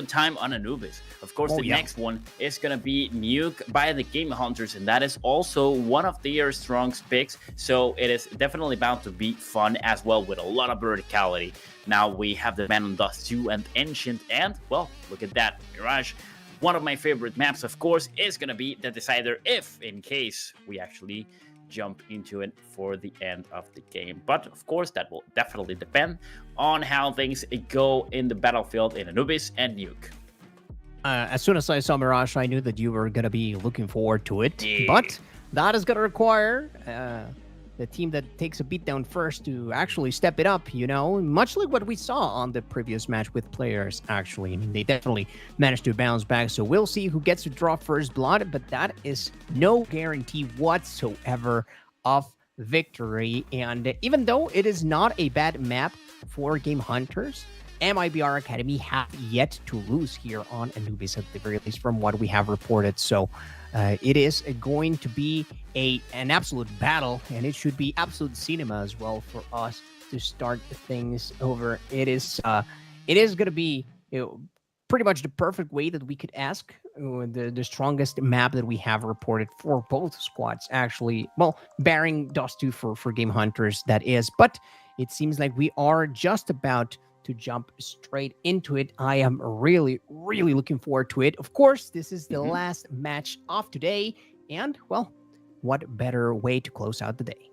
time on Anubis. Of course, the next one is gonna be Nuke by the GameHunters, and that is also one of their strongest picks, so it is definitely bound to be fun as well, with a lot of verticality. Now we have the Man on Dust 2 and Ancient, and, well, look at that, Mirage. One of my favorite maps, of course, is going to be the Decider, if in case we actually jump into it for the end of the game. But, of course, that will definitely depend on how things go in the battlefield in Anubis and Nuke. As soon as I saw Mirage, I knew that you were going to be looking forward to it. Yeah. But that is going to require the team that takes a beatdown first to actually step it up, you know, much like what we saw on the previous match with players, actually. I mean, they definitely managed to bounce back, so we'll see who gets to draw first blood, but that is no guarantee whatsoever of victory. And even though it is not a bad map for GameHunters, MIBR Academy have yet to lose here on Anubis, at the very least from what we have reported. So it is going to be an absolute battle, and it should be absolute cinema as well for us to start things over. It is going to be, you know, pretty much the perfect way that we could ask. The strongest map that we have reported for both squads, actually. Well, barring Dust 2 for GameHunters, that is. But it seems like we are just about to jump straight into it. I am really, really looking forward to it. Of course, this is the last match of today, and, well, what better way to close out the day?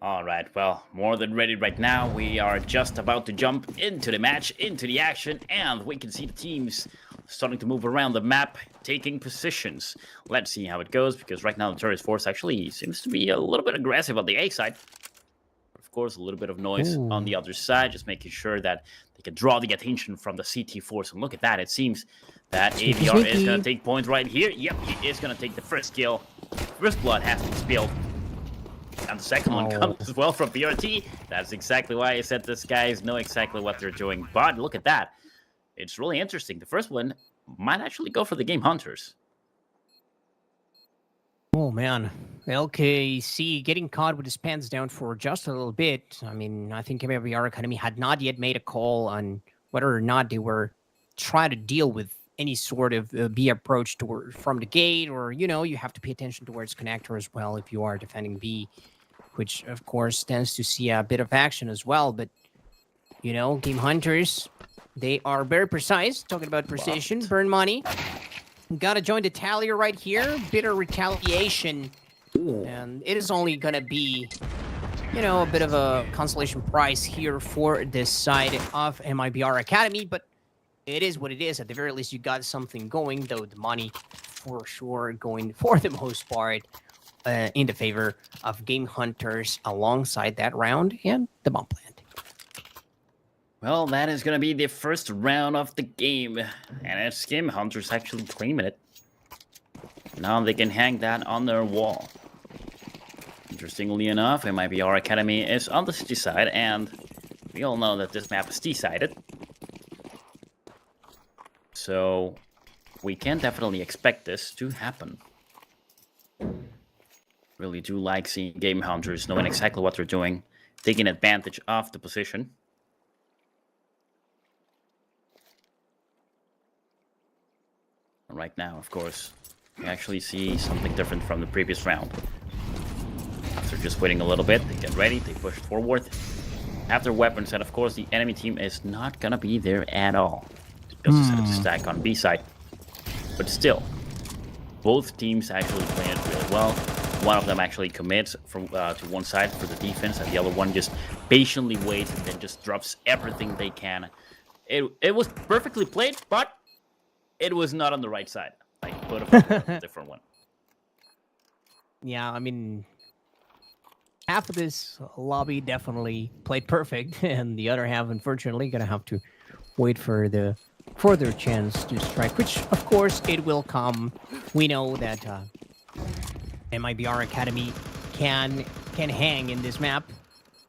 All right, well, more than ready right now. We are just about to jump into the match, into the action, and we can see the teams starting to move around the map, taking positions. Let's see how it goes, because right now the Tourist Force actually seems to be a little bit aggressive on the A side. Course, a little bit of noise on the other side, just making sure that they can draw the attention from the CT force. And look at that, it seems that AVR is going to take point right here. Yep, he is going to take the first kill. First blood has been spilled. And the second one comes as well from BRT. That's exactly why I said these guys know exactly what they're doing. But look at that. It's really interesting. The first one might actually go for the GameHunters. Oh, man. LKC getting caught with his pants down for just a little bit. I mean, I think MIBR Academy had not yet made a call on whether or not they were trying to deal with any sort of B approach from the gate, or, you have to pay attention towards connector as well if you are defending B, which, of course, tends to see a bit of action as well. But, GameHunters, they are very precise, talking about precision, burn money. Gotta join the tally right here. Bitter retaliation. Ooh. And it is only gonna be, a bit of a consolation prize here for this side of MIBR Academy, but it is what it is. At the very least, you got something going, though the money for sure going for the most part in the favor of GameHunters alongside that round and the bomb plant. Well, that is going to be the first round of the game. And it's GameHunters actually claiming it. Now they can hang that on their wall. Interestingly enough, MIBR Academy is on the city side, and we all know that this map is T-sided. So we can definitely expect this to happen. Really do like seeing GameHunters knowing exactly what they're doing, taking advantage of the position. Right now, of course, we actually see something different from the previous round. After just waiting a little bit, they get ready, they push forward. After weapons, and of course, the enemy team is not gonna be there at all. Just decided to stack on B side. But still, both teams actually playing it really well. One of them actually commits from to one side for the defense, and the other one just patiently waits and then just drops everything they can. It was perfectly played, but it was not on the right side. Like, put a different one. Yeah, I mean, half of this lobby definitely played perfect, and the other half, unfortunately, gonna have to wait for their chance to strike, which, of course, it will come. We know that MIBR Academy can hang in this map.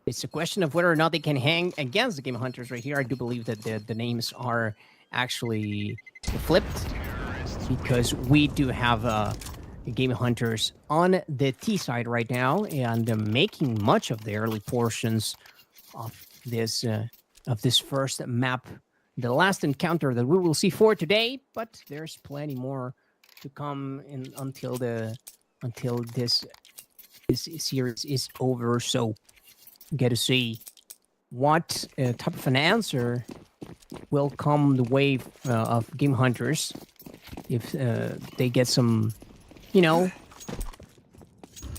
It's a question of whether or not they can hang against the GameHunters right here. I do believe that the names are actually flipped, because we do have GameHunters on the T side right now, and making much of the early portions of this first map, the last encounter that we will see for today. But there's plenty more to come until this series is over. So get to see what type of an answer will come the way of GameHunters if they get some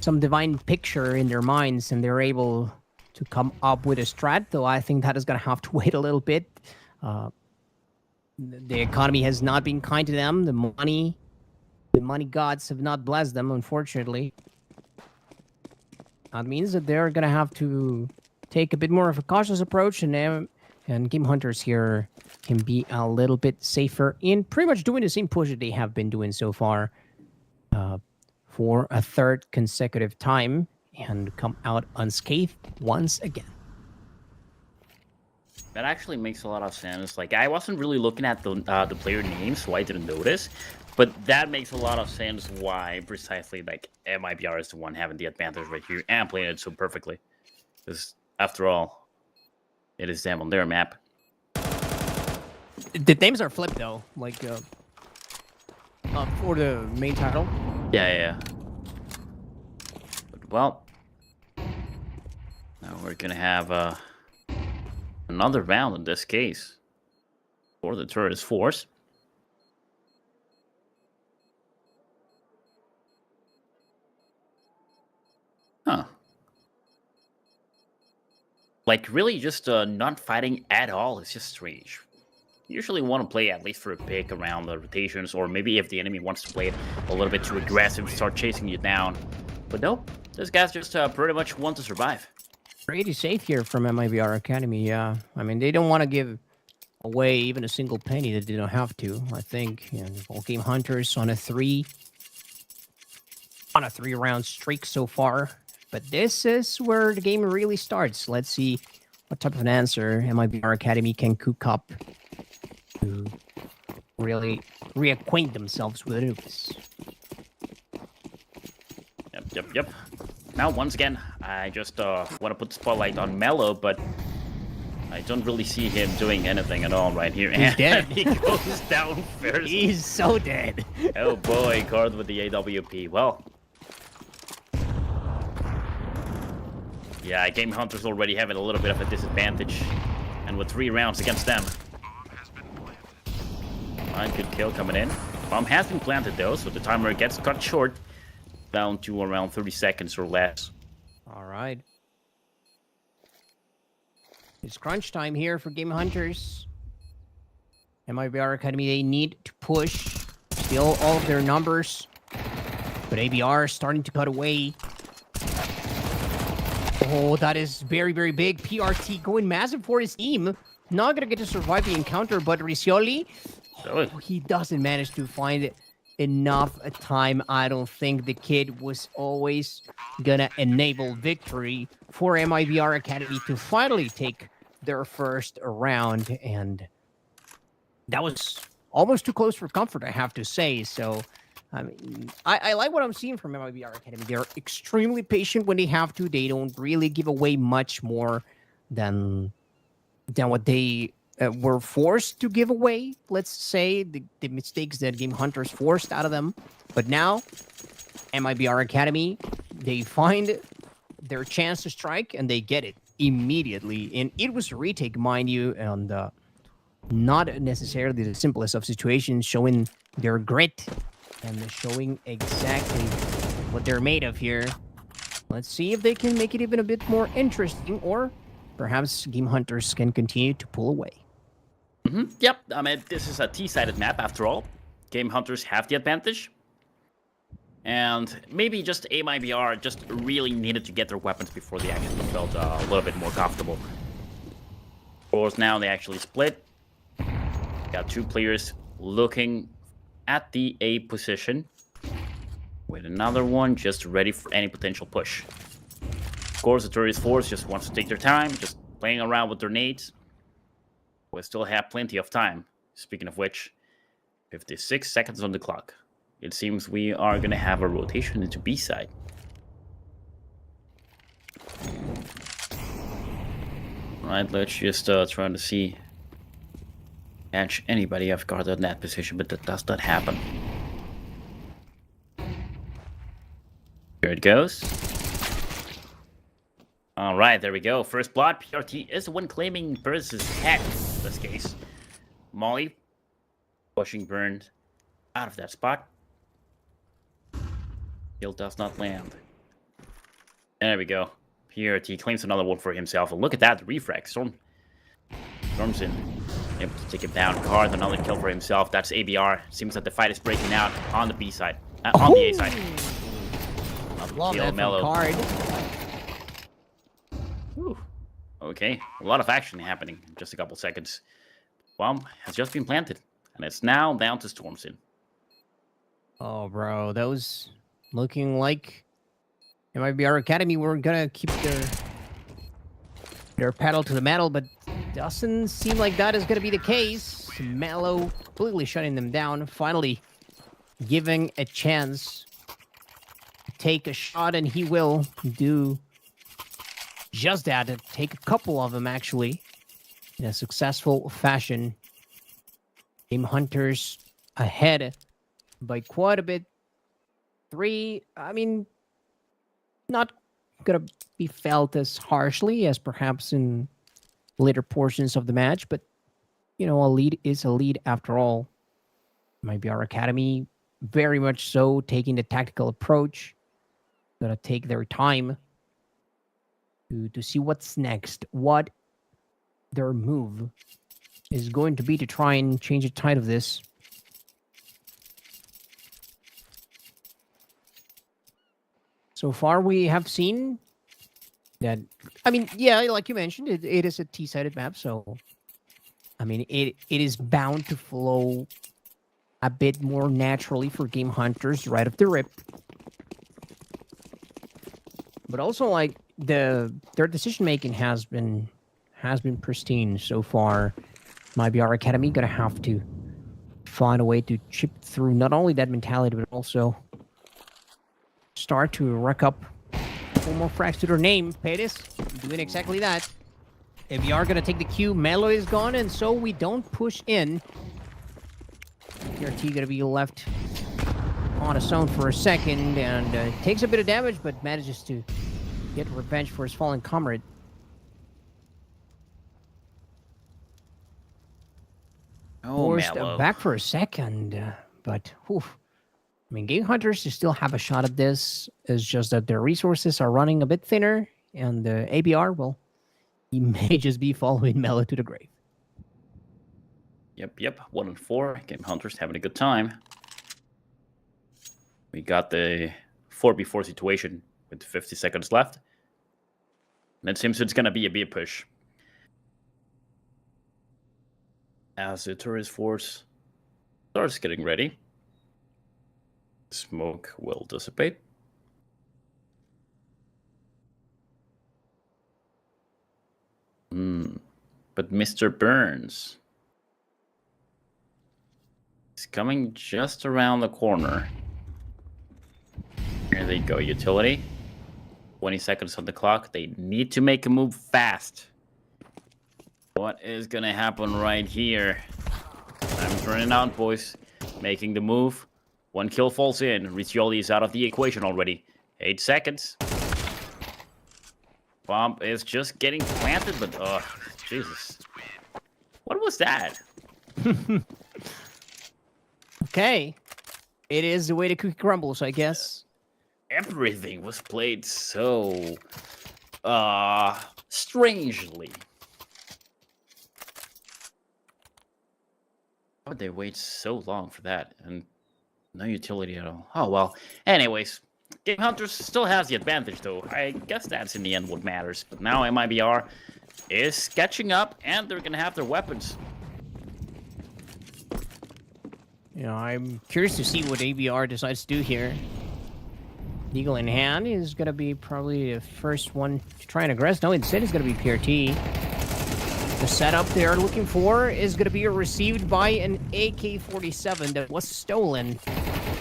divine picture in their minds and they're able to come up with a strat. Though I think that is going to have to wait a little bit. The economy has not been kind to them. The money gods have not blessed them, unfortunately. That means that they're going to have to take a bit more of a cautious approach, and GameHunters here can be a little bit safer in pretty much doing the same push that they have been doing so far for a third consecutive time and come out unscathed once again. That actually makes a lot of sense. Like, I wasn't really looking at the player names, so I didn't notice. But that makes a lot of sense why precisely, like, MIBR is the one having the advantage right here and playing it so perfectly. Because, after all, it is them on their map. The names are flipped, though. Like, for the main title. Yeah. But, well, now we're going to have another round in this case for the Tourist Force. Huh. Like, really just not fighting at all is just strange. Usually want to play at least for a pick around the rotations, or maybe if the enemy wants to play it a little bit too aggressive, start chasing you down. But nope, these guys just pretty much want to survive. Pretty safe here from MIBR Academy, yeah. I mean, they don't want to give away even a single penny that they don't have to, I think. GameHunters on a 3-round streak so far. But this is where the game really starts. Let's see what type of an answer MIBR Academy can cook up to really reacquaint themselves with Anubis. Yep. Now, once again, I just want to put the spotlight on Mello, but I don't really see him doing anything at all right here. He's dead. He goes down first. He's so dead. Oh boy, card with the AWP. Well, yeah, GameHunters already having a little bit of a disadvantage, and with 3 rounds against them. Alright, good kill coming in. Bomb has been planted though, so the timer gets cut short, down to around 30 seconds or less. All right. It's crunch time here for GameHunters. MIBR Academy, they need to push still all of their numbers. But ABR is starting to cut away. Oh, that is very, very big. PRT going massive for his team. Not going to get to survive the encounter, but Riccioli, he doesn't manage to find enough time. I don't think the kid was always going to enable victory for MIBR Academy to finally take their first round. And that was almost too close for comfort, I have to say. So, I mean, I like what I'm seeing from MIBR Academy. They're extremely patient when they have to. They don't really give away much more than what they were forced to give away. Let's say the mistakes that GameHunters forced out of them. But now, MIBR Academy, they find their chance to strike and they get it immediately. And it was a retake, mind you, and not necessarily the simplest of situations, showing their grit and showing exactly what they're made of here. Let's see if they can make it even a bit more interesting, or perhaps GameHunters can continue to pull away. Yep, I mean, this is a T-sided map after all. GameHunters have the advantage. And maybe just MIBR just really needed to get their weapons before they actually felt a little bit more comfortable. Of course, now they actually split. Got 2 players looking at the A position, with another one just ready for any potential push. Of course, the Tourist Force just wants to take their time, just playing around with their nades. We still have plenty of time. Speaking of which, 56 seconds on the clock. It seems we are going to have a rotation into B side. Alright, let's just try to see. Catch anybody off guard in that position, but that does not happen. Here it goes. Alright, there we go. First blood. PRT is the one claiming versus Heck in this case. Molly pushing Burned out of that spot. Kill does not land. There we go. PRT claims another one for himself. And look at that refract. Storms in. Able to take him down. Card, another kill for himself. That's ABR. Seems that the fight is breaking out on the B side. On the A side. Love that from Card. Whew. Okay, a lot of action happening in just a couple seconds. Bomb has just been planted, and it's now down to Stormson. Oh, bro, that was looking like MIBR Academy were gonna keep their pedal to the metal, but doesn't seem like that is gonna be the case. Mello completely shutting them down, finally giving a chance to take a shot, and he will do just that, to take a couple of them actually in a successful fashion. GameHunters ahead by quite a bit. 3, I mean, not gonna be felt as harshly as perhaps in later portions of the match, but you know, a lead is a lead after all. MIBR Academy very much so taking the tactical approach. Gonna take their time to see what's next, what their move is going to be to try and change the tide of this. So far, we have seen that, I mean, yeah, like you mentioned, it is a T-sided map, so, I mean, it is bound to flow a bit more naturally for GameHunters right off the rip. but also like their decision making has been pristine so far. MIBR Academy gonna have to find a way to chip through not only that mentality, but also start to rack up 4 more frags to their name. Pettis doing exactly that. If we are gonna take the Q, Melo is gone, and so we don't push in. TRT gonna be left on his own for a second, and takes a bit of damage, but manages to get revenge for his fallen comrade. Forced back for a second, but whew. I mean, GameHunters still have a shot at this. It's just that their resources are running a bit thinner, and the ABR, well, he may just be following Melo to the grave. Yep. 1 and 4. GameHunters having a good time. We got the 4v4 situation with 50 seconds left. And it seems it's going to be a beer push. As the tourist force starts getting ready, smoke will dissipate. But Mr. Burns is coming just around the corner. Here they go, utility. 20 seconds on the clock. They need to make a move fast. What is gonna happen right here? Time's running out, boys. Making the move. 1 kill falls in. Riccioli is out of the equation already. 8 seconds. Bomb is just getting planted, but oh, Jesus. What was that? Okay. It is the way the cookie crumbles, I guess. Everything was played so strangely. Why would they wait so long for that? And no utility at all. Oh, well. Anyways, GameHunters still has the advantage, though. I guess that's in the end what matters. But now MIBR is catching up, and they're going to have their weapons. You know, I'm curious to see what ABR decides to do here. Eagle in hand is going to be probably the first one to try and aggress. No, instead it's going to be PRT. The setup they're looking for is going to be received by an AK-47 that was stolen.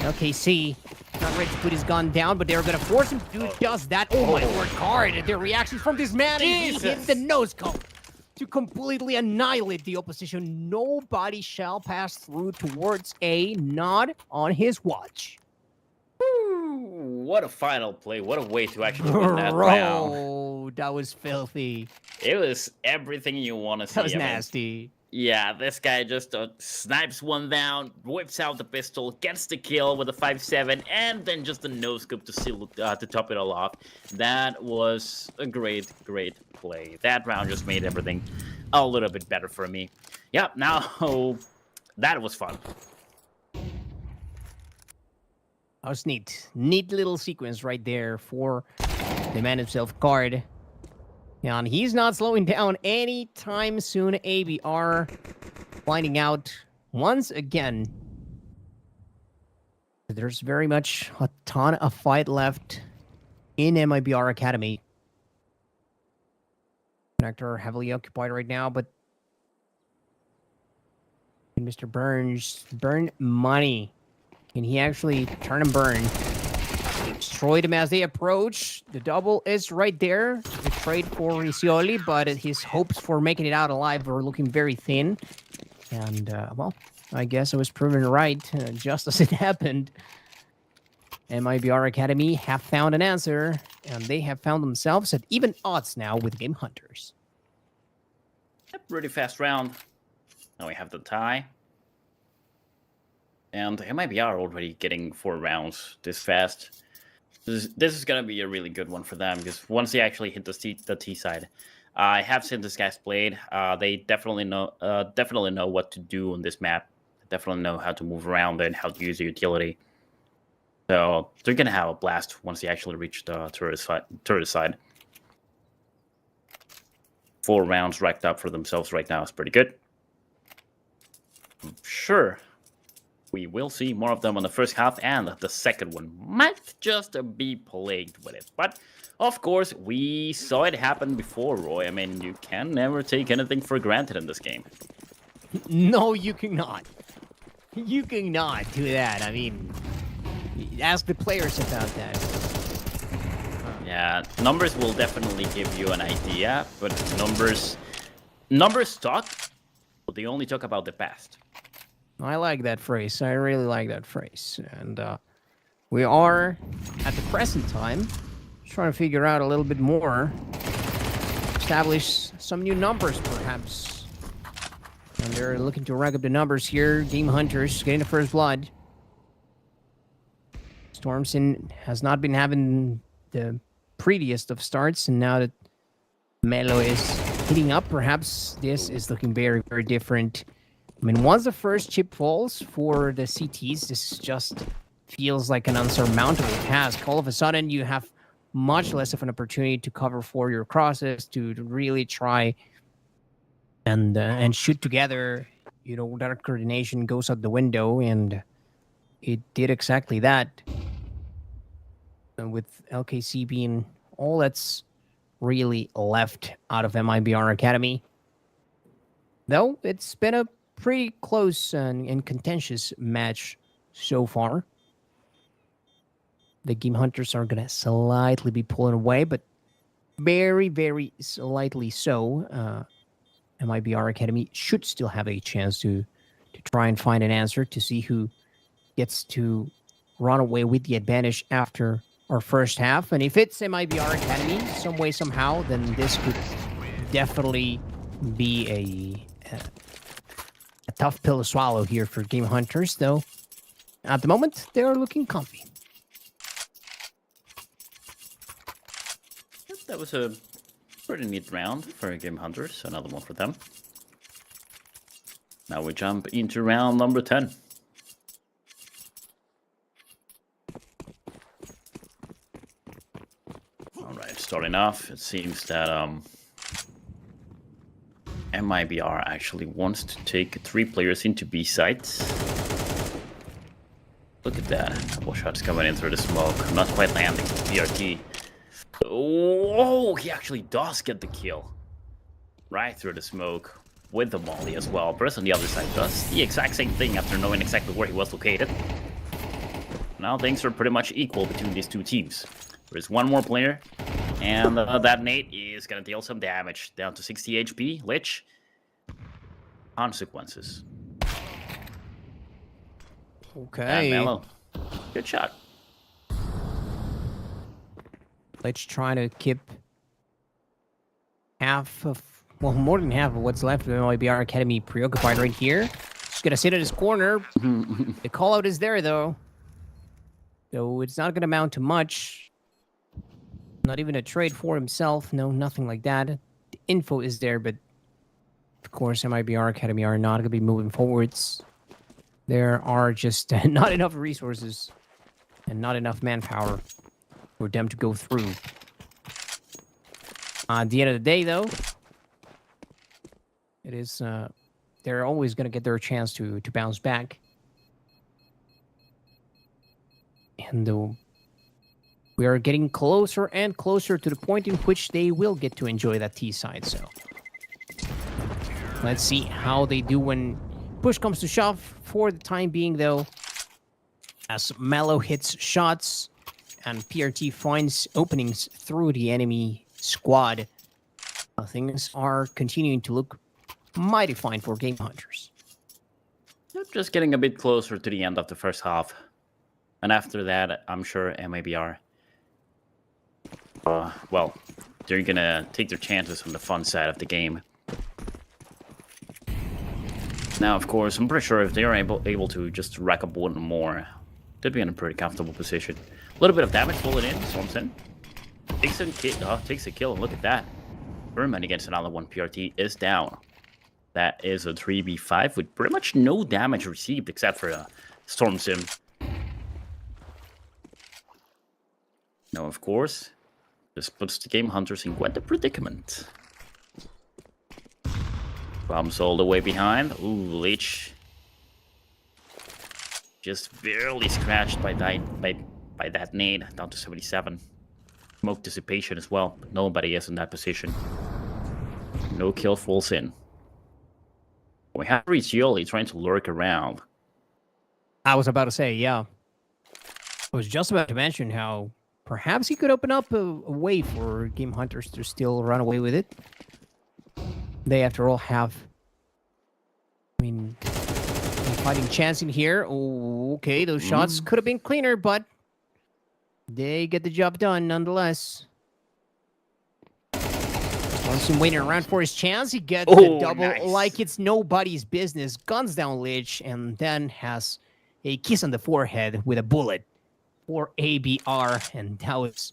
LKC not ready to put his gun down, but they're going to force him to do just that. Oh my word, card. Their reactions from this man, and he hit the nose cone to completely annihilate the opposition. Nobody shall pass through towards A, not on his watch. What a final play. What a way to actually win that round. Oh, that was filthy. It was everything you want to see. That was nasty. Yeah, this guy just snipes one down, whips out the pistol, gets the kill with a 5-7, and then just a no-scope to top it all off. That was a great play. That round just made everything a little bit better for me. Yeah, now that was fun. That was neat. Neat little sequence right there for the man himself, Card. And he's not slowing down anytime soon. ABR finding out once again that there's very much a ton of fight left in MIBR Academy. Connector heavily occupied right now, but Mr. Burns burn money. Can he actually turn and burn? Destroyed him as they approach. The double is right there. The trade for Riccioli, but his hopes for making it out alive were looking very thin. And, well, I guess I was proven right just as it happened. MIBR Academy have found an answer, and they have found themselves at even odds now with GameHunters. A pretty fast round. Now we have the tie. And MIBR already getting 4 rounds this fast. This is going to be a really good one for them, because once they actually hit the T side, I have seen this guys played. They definitely know what to do on this map. Definitely know how to move around and how to use the utility. So they're going to have a blast once they actually reach the turret side. 4 rounds racked up for themselves right now is pretty good. I'm sure We will see more of them on the first half, and the second one might just be plagued with it. But of course, we saw it happen before, Roy. I mean, you can never take anything for granted in this game. No, you cannot. You cannot do that. I mean, ask the players about that. Yeah, numbers will definitely give you an idea, but numbers talk, but they only talk about the past. I like that phrase. I really like that phrase. And we are, at the present time, trying to figure out a little bit more. Establish some new numbers, perhaps. And they're looking to rank up the numbers here. GameHunters getting the first blood. Stormson has not been having the prettiest of starts, and now that Melo is heating up, perhaps this is looking very, very different. I mean, once the first chip falls for the CTs, this just feels like an unsurmountable task. All of a sudden, you have much less of an opportunity to cover for your crosses, to really try and shoot together. You know, that coordination goes out the window, and it did exactly that. And with LKC being all that's really left out of MIBR Academy. Though, it's been a pretty close and contentious match so far. The GameHunters are going to slightly be pulling away, but very, very slightly so. MIBR Academy should still have a chance to try and find an answer, to see who gets to run away with the advantage after our first half. And if it's MIBR Academy, some way, somehow, then this could definitely be a tough pill to swallow here for GameHunters, though. At the moment, they are looking comfy. Yep, that was a pretty neat round for GameHunters. Another one for them. Now we jump into round number 10. Alright, starting off, it seems that MIBR actually wants to take 3 players into B sites. Look at that. Couple shots coming in through the smoke. Not quite landing. PRT. Oh, he actually does get the kill. Right through the smoke. With the molly as well. Press on the other side does the exact same thing after knowing exactly where he was located. Now things are pretty much equal between these two teams. There's one more player. And that nade is going to deal some damage. Down to 60 HP. Lich. Consequences. Okay. Mellow. Good shot. Lich trying to keep half of, well, more than half of what's left of MIBR Academy preoccupied right here. Just going to sit in his corner. The call out is there, though. So it's not going to amount to much. Not even a trade for himself. No, nothing like that. The info is there, but of course, MIBR Academy are not going to be moving forwards. There are just not enough resources and not enough manpower for them to go through. At the end of the day, though, it is they're always going to get their chance to bounce back. And we are getting closer and closer to the point in which they will get to enjoy that T side. So let's see how they do when push comes to shove. For the time being, though, as Melo hits shots and PRT finds openings through the enemy squad, things are continuing to look mighty fine for GameHunters. Just getting a bit closer to the end of the first half. And after that, I'm sure MIBR, well, they're going to take their chances on the fun side of the game. Now, of course, I'm pretty sure if they are able to just rack up one more, they'd be in a pretty comfortable position. A little bit of damage pulling in, Stormson. Takes a kill, and look at that. Berman against another one. PRT is down. That is a 3v5 with pretty much no damage received except for Stormson. Now, of course, this puts the GameHunters in quite a predicament. Bombs all the way behind. Ooh, Leech. Just barely scratched by that nade, down to 77. Smoke dissipation as well, but nobody is in that position. No kill falls in. We have Riccioli trying to lurk around. I was about to say, yeah. I was just about to mention how perhaps he could open up a way for GameHunters to still run away with it. They, after all, have, I mean, a fighting chance in here. Oh, okay, those shots could have been cleaner, but they get the job done nonetheless. Johnson waiting around for his chance. He gets the double like it's nobody's business. Guns down Lich, and then has a kiss on the forehead with a bullet for ABR. And that was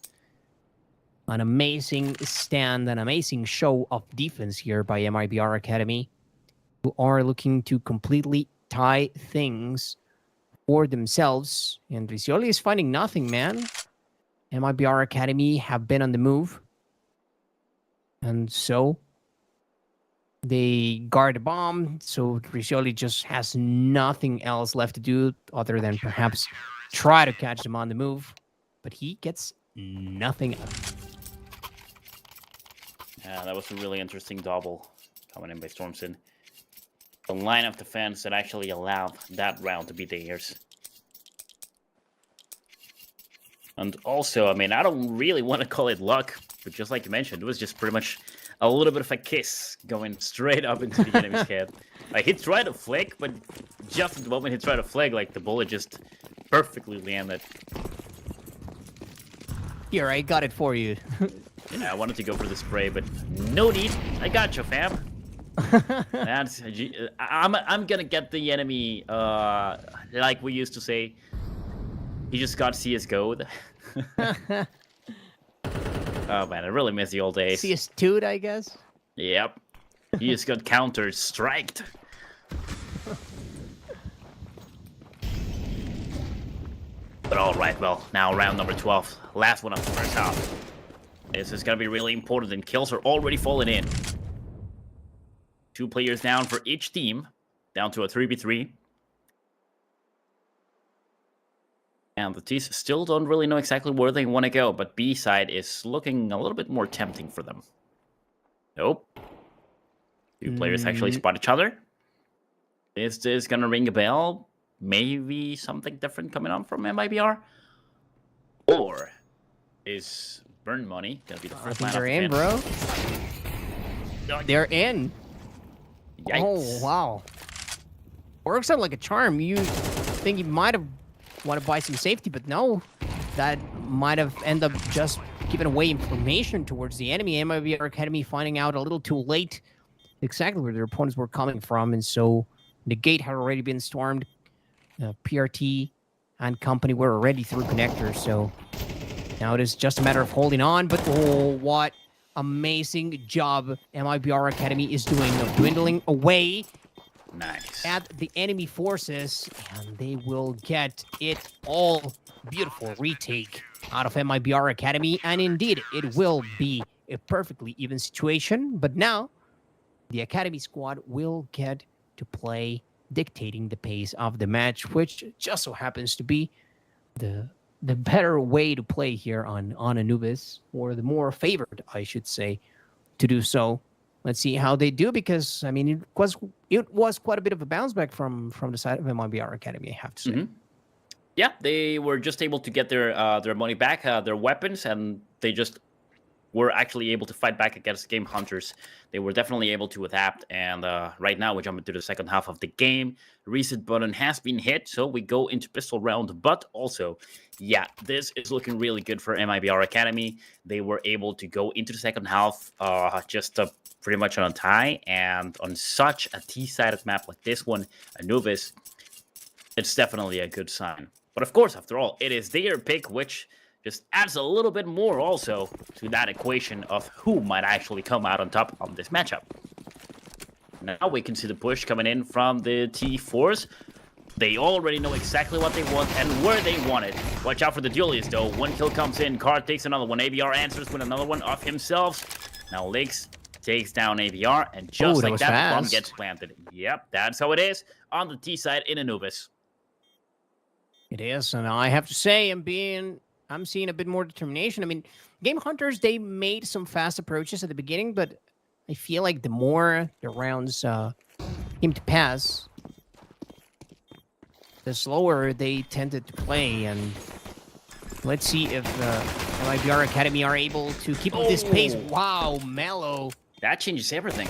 an amazing stand, an amazing show of defense here by MIBR Academy, who are looking to completely tie things for themselves. And Riccioli is finding nothing, man. MIBR Academy have been on the move. And so they guard the bomb. So Riccioli just has nothing else left to do other than perhaps try to catch them on the move. But he gets nothing. Yeah, that was a really interesting double coming in by Stormson. The line of defense that actually allowed that round to be theirs. And also, I mean, I don't really want to call it luck, but just like you mentioned, it was just pretty much a little bit of a kiss going straight up into the enemy's head. Like, he tried to flick, but just at the moment he tried to flick, like, the bullet just perfectly landed. Here, I got it for you. Yeah, I wanted to go for the spray, but no need. I got you, fam. That's, I'm gonna get the enemy, like we used to say. He just got CSGO'd. Oh man, I really miss the old days. CS2'd, I guess? Yep. He just got counter-striked. But alright, well, now round number 12. Last one of the first half. This is gonna be really important, and kills are already falling in. 2 players down for each team. Down to a 3v3. And the T's still don't really know exactly where they want to go, but B side is looking a little bit more tempting for them. Nope. 2 players actually spot each other. Is this gonna ring a bell? Maybe something different coming on from MIBR? Or is Burn Money gonna be the first line they're in, bro. They're in. Yikes. Oh, wow. Works out like a charm. You think you might have want to buy some safety, but no. That might have ended up just giving away information towards the enemy. MIBR Academy finding out a little too late exactly where their opponents were coming from, and so the gate had already been stormed. PRT and company were already through connectors, so now it is just a matter of holding on. But oh, what amazing job MIBR Academy is doing of dwindling away at the enemy forces, and they will get it all. Beautiful retake out of MIBR Academy, and indeed it will be a perfectly even situation. But now the Academy squad will get to play dictating the pace of the match, which just so happens to be the better way to play here on Anubis, or the more favored, I should say, to do so. Let's see how they do, because I mean it was quite a bit of a bounce back from the side of MIBR Academy, I have to say. Yeah, they were just able to get their money back, their weapons, and they just were actually able to fight back against GameHunters. They were definitely able to adapt, and right now we jump into the second half of the game. The reset button has been hit, so we go into pistol round, but also, yeah, this is looking really good for MIBR Academy. They were able to go into the second half just pretty much on a tie, and on such a T-sided map like this one, Anubis, it's definitely a good sign. But of course, after all, it is their pick, which just adds a little bit more also to that equation of who might actually come out on top on this matchup. Now we can see the push coming in from the T4s. They already know exactly what they want and where they want it. Watch out for the duelies, though. 1 kill comes in, Card takes another one. ABR answers with another one of himself. Now Lakes takes down ABR, and just like that, the bomb gets planted. Yep, that's how it is on the T side in Anubis. It is, and I have to say, I'm seeing a bit more determination. I mean, GameHunters, they made some fast approaches at the beginning, but I feel like the more the rounds came to pass, the slower they tended to play. And let's see if MIBR Academy are able to keep up this pace. Wow, Mellow That changes everything.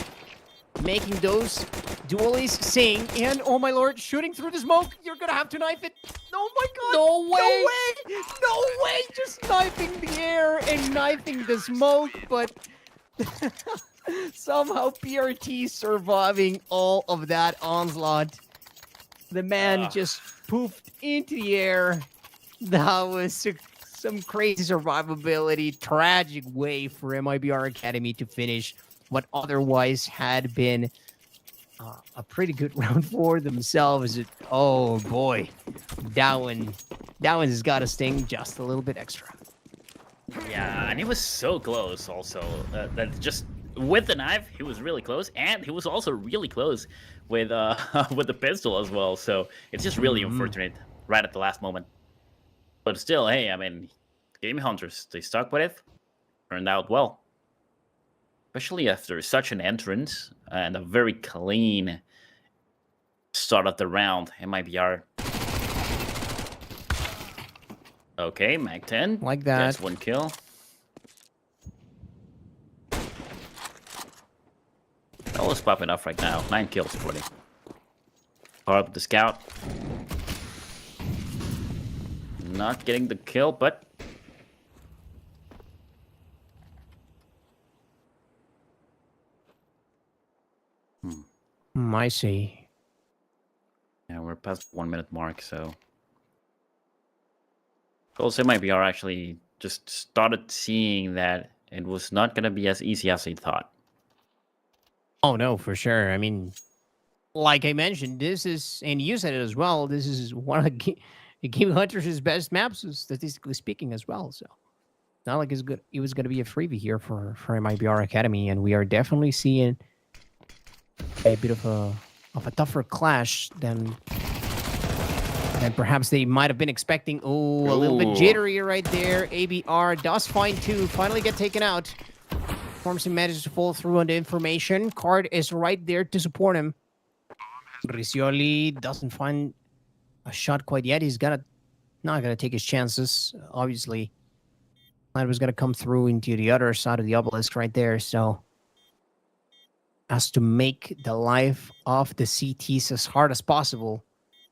making those duelists sing, and oh my lord, shooting through the smoke. You're gonna have to knife it. Oh my god! No way! No way! No way! Just knifing the air and knifing the smoke, but somehow PRT surviving all of that onslaught. The man just poofed into the air. That was some crazy survivability, tragic way for MIBR Academy to finish what otherwise had been a pretty good round for themselves. Oh boy, that one has got to sting just a little bit extra. Yeah, and he was so close also. That just with the knife, he was really close, and he was also really close with with the pistol as well. So it's just really unfortunate right at the last moment. But still, hey, I mean, GameHunters, they stuck with it. Turned out well. Especially after such an entrance and a very clean start of the round. MIBR. Okay, Mag 10. Like that. That's one kill. All is popping off right now. 9 kills already. Power up the scout. Not getting the kill, but I see. yeah, we're past 1 minute mark, so also MIBR actually just started seeing that it was not going to be as easy as they thought. Oh no, for sure. I mean, like I mentioned, this is, and you said it as well, this is one of GameHunters' best maps, statistically speaking, as well. So it's not like it was going to be a freebie here for MIBR Academy, and we are definitely seeing a bit of a tougher clash than perhaps they might have been expecting. Oh, a little bit jittery right there. ABR does find 2, finally get taken out. Formson manages to fall through on the information. Card is right there to support him. Riccioli doesn't find a shot quite yet. He's not gonna take his chances. Obviously, Lad was gonna come through into the other side of the obelisk right there. So has to make the life of the CTs as hard as possible.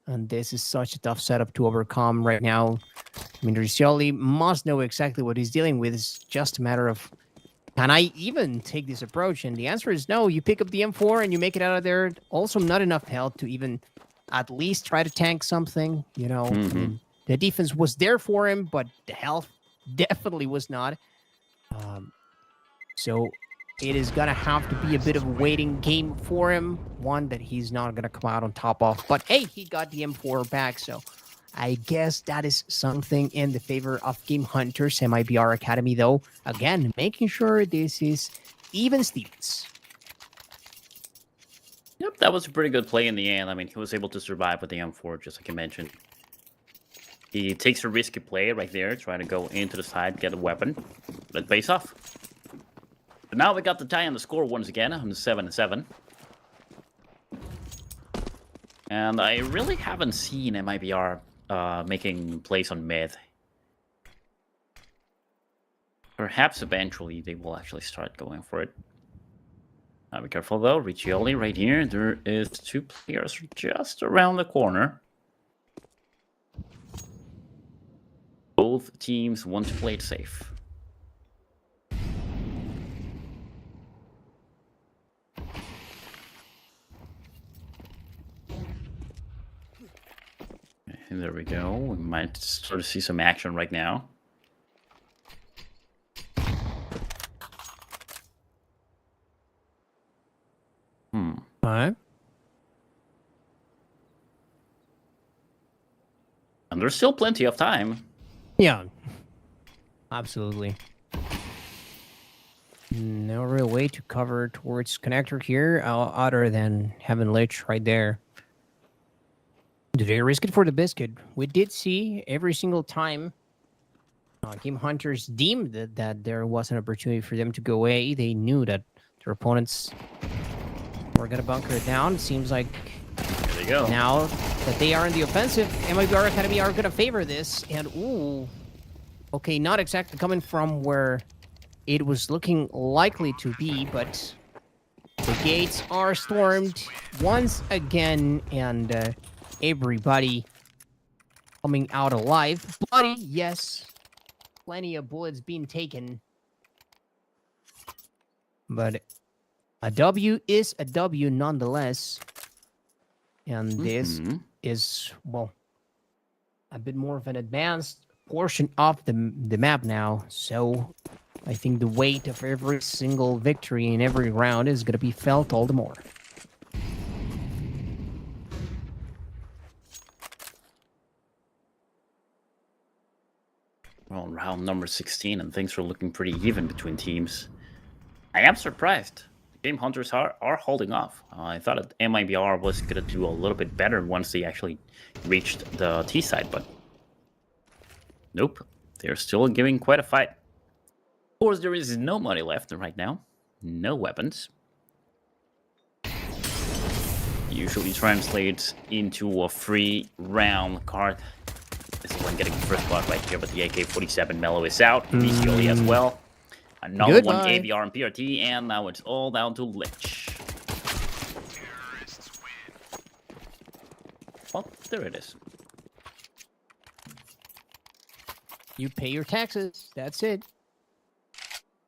And this is such a tough setup to overcome right now. I mean, Riccioli must know exactly what he's dealing with. It's just a matter of, can I even take this approach? And the answer is no. You pick up the M4 and you make it out of there. Also, not enough health to even at least try to tank something. You know, I mean, the defense was there for him, but the health definitely was not. So it is going to have to be a bit of a waiting game for him. One that he's not going to come out on top of. But hey, he got the M4 back. So I guess that is something in the favor of GameHunters. MIBR Academy, though, again, making sure this is even Stevens. Yep, that was a pretty good play in the end. I mean, he was able to survive with the M4, just like you mentioned. He takes a risky play right there, trying to go into the side, get a weapon, but it pays off. But now we got the tie on the score once again on the 7-7. And I really haven't seen MIBR making plays on mid. Perhaps eventually they will actually start going for it. Now be careful though, Riccioli right here. There is 2 players just around the corner. Both teams want to play it safe. And there we go. We might sort of see some action right now. All right. And there's still plenty of time. Yeah, absolutely. No real way to cover towards connector here other than having Lich right there. Do they risk it for the biscuit? We did see every single time GameHunters deemed that there was an opportunity for them to go A. They knew that their opponents were going to bunker it down. It seems like There they go. now that they are in the offensive, MIBR Academy are going to favor this. And, ooh, okay, not exactly coming from where it was looking likely to be, but the gates are stormed once again, and everybody coming out alive. Bloody, yes. Plenty of bullets being taken. But a W is a W nonetheless. And this is, well, a bit more of an advanced portion of the map now. So I think the weight of every single victory in every round is going to be felt all the more. Well, round number 16, and things are looking pretty even between teams. I am surprised. GameHunters are holding off. I thought that MIBR was going to do a little bit better once they actually reached the T side, but nope. They're still giving quite a fight. Of course, there is no money left right now. No weapons. Usually translates into a free round card. This is one getting the first blood right here, but the AK-47 Mellow is out. BCOE as well. Another one, ABR and PRT, and now it's all down to Lich. Well, there it is. You pay your taxes. That's it.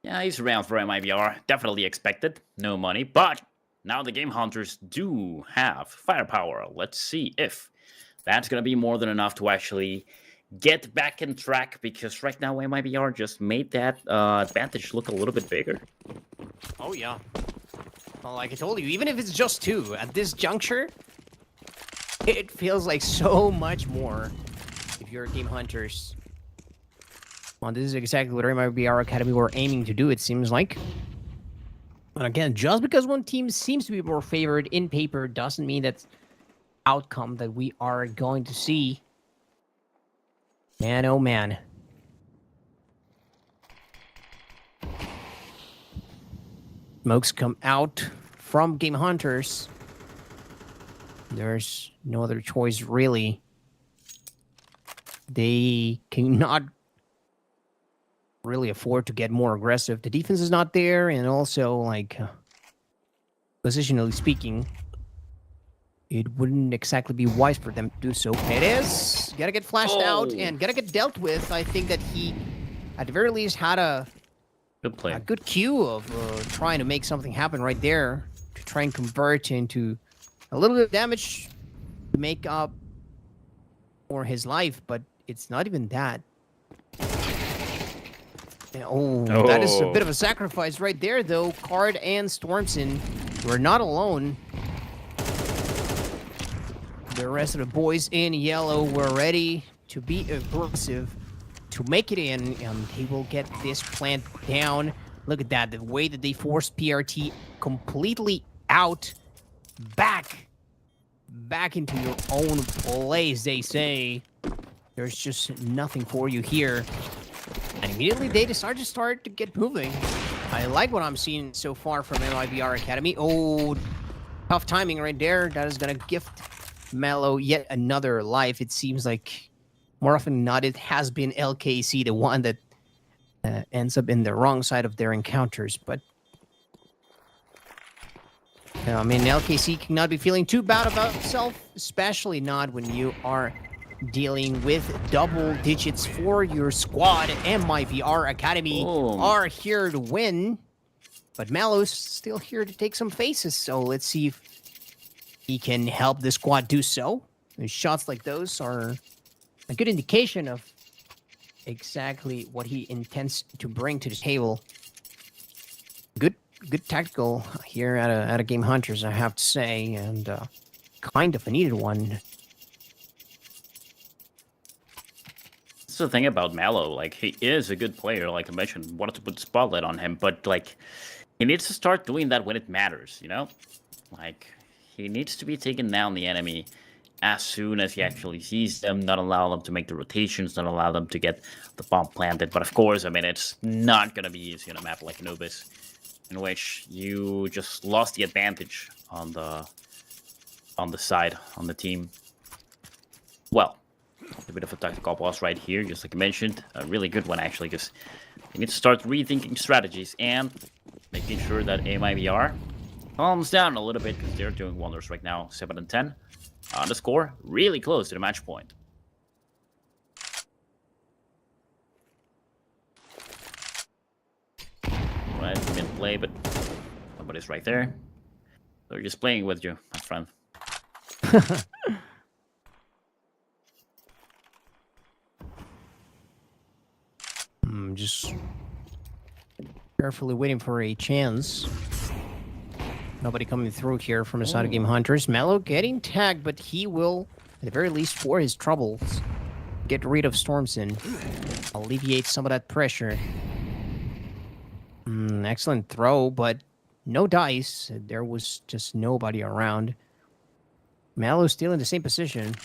Yeah, he's around for MIBR. Definitely expected. No money, but now the GameHunters do have firepower. Let's see if that's going to be more than enough to actually get back in track, because right now MIBR just made that advantage look a little bit bigger. Oh, yeah. Well, like I told you, even if it's just 2, at this juncture, it feels like so much more if you're GameHunters. Well, this is exactly what MIBR Academy were aiming to do, it seems like. And again, just because one team seems to be more favored in paper doesn't mean that's outcome that we are going to see. Man, oh man. Smokes come out from GameHunters. There's no other choice, really. They cannot really afford to get more aggressive. The defense is not there, and also, like, positionally speaking, it wouldn't exactly be wise for them to do so. It is. Gotta get flashed out and gotta get dealt with. I think that he, at the very least, had a good cue of trying to make something happen right there to try and convert into a little bit of damage to make up for his life, but it's not even that. Oh, that is a bit of a sacrifice right there, though. Card and Stormson were not alone. The rest of the boys in yellow were ready to be aggressive, to make it in, and they will get this plant down. Look at that, the way that they forced PRT completely out, back into your own place, they say. There's just nothing for you here. And immediately they decide to get moving. I like what I'm seeing so far from MIBR Academy. Oh, tough timing right there. That is going to gift Mellow yet another life. It seems like more often than not, it has been LKC, the one that ends up in the wrong side of their encounters. But I mean, LKC cannot be feeling too bad about itself, especially not when you are dealing with double digits for your squad. MIBR Academy are here to win, but Mellow's still here to take some faces. So let's see if he can help the squad do so. And shots like those are a good indication of exactly what he intends to bring to the table. Good tactical here at a GameHunters, I have to say, and kind of a needed one. That's the thing about Mellow. Like, he is a good player, like I mentioned. Wanted to put the spotlight on him, but like, he needs to start doing that when it matters, you know? Like, he needs to be taking down the enemy as soon as he actually sees them, not allow them to make the rotations, not allow them to get the bomb planted. But of course, I mean, it's not going to be easy on a map like Anubis, in which you just lost the advantage on the side, on the team. Well, a bit of a tactical pause right here, just like I mentioned. A really good one, actually, because you need to start rethinking strategies and making sure that MIBR calms down a little bit, because they're doing wonders right now. 7-10 on the score, really close to the match point. Right, mid-play, but nobody's right there. They're just playing with you, my friend. I'm just carefully waiting for a chance. Nobody coming through here from the side of GameHunters. Mellow getting tagged, but he will, at the very least for his troubles, get rid of Stormson. Alleviate some of that pressure. Excellent throw, but no dice. There was just nobody around. Mallow still in the same position.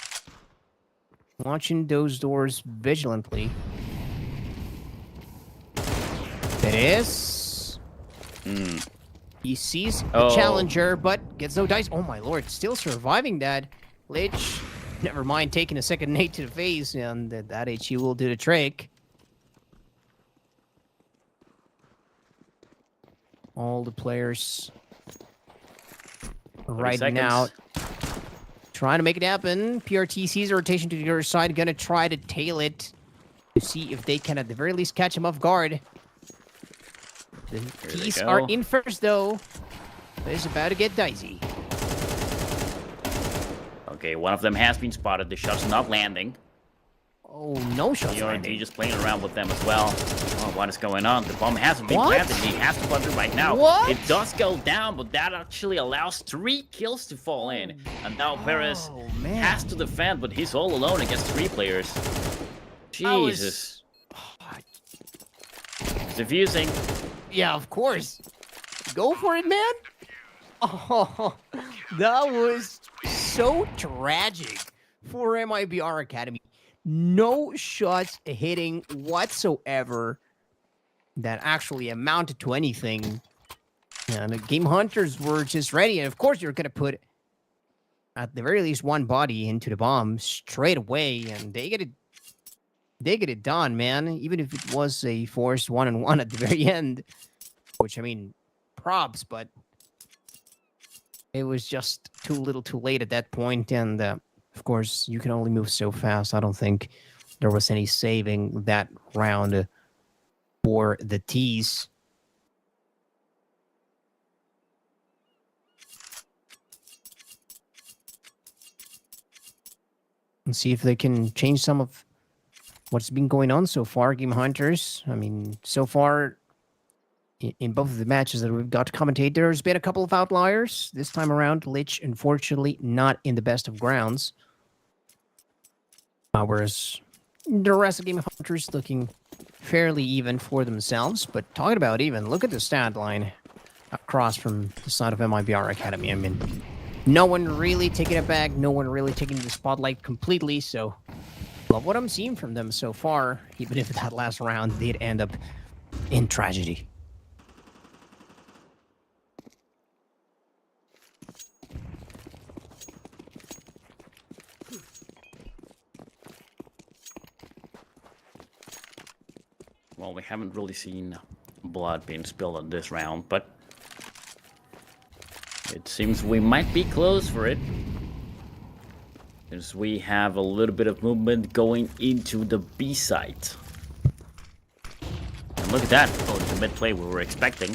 Watching those doors vigilantly. It is. He sees the challenger, but gets no dice. Oh my lord, still surviving that. Lich, never mind taking a second nade to the face, and that HE will do the trick. All the players right now trying to make it happen. PRT sees a rotation to the other side, gonna try to tail it to see if they can at the very least catch him off guard. The T's are in first though. It's about to get dicey. Okay, one of them has been spotted. The shot's not landing. Oh, no shots landing. just playing around with them as well. Oh, what is going on? The bomb hasn't been planted. He has to plant it right now. What? It does go down, but that actually allows 3 kills to fall in. And now Perez has to defend, but he's all alone against 3 players. Jesus. It's diffusing. Yeah, of course. Go for it, man. Oh, that was so tragic for MIBR Academy. No shots hitting whatsoever that actually amounted to anything. And the GameHunters were just ready. And of course, you're going to put at the very least one body into the bomb straight away. And they get it done, man. Even if it was a forced 1-on-1 at the very end. Which, I mean, props, but it was just too little too late at that point. And of course, you can only move so fast. I don't think there was any saving that round for the T's. And see if they can change some of what's been going on so far. GameHunters, I mean, so far in both of the matches that we've got to commentate, there's been a couple of outliers. This time around, Lich, unfortunately, not in the best of grounds. Whereas the rest of GameHunters looking fairly even for themselves. But talking about even, look at the stat line across from the side of MIBR Academy. I mean, no one really taking it back. No one really taking the spotlight completely. So, love what I'm seeing from them so far, even if that last round did end up in tragedy. Well, we haven't really seen blood being spilled on this round, but it seems we might be close for it. As we have a little bit of movement going into the B site. And look at that. Oh, it's the mid play we were expecting.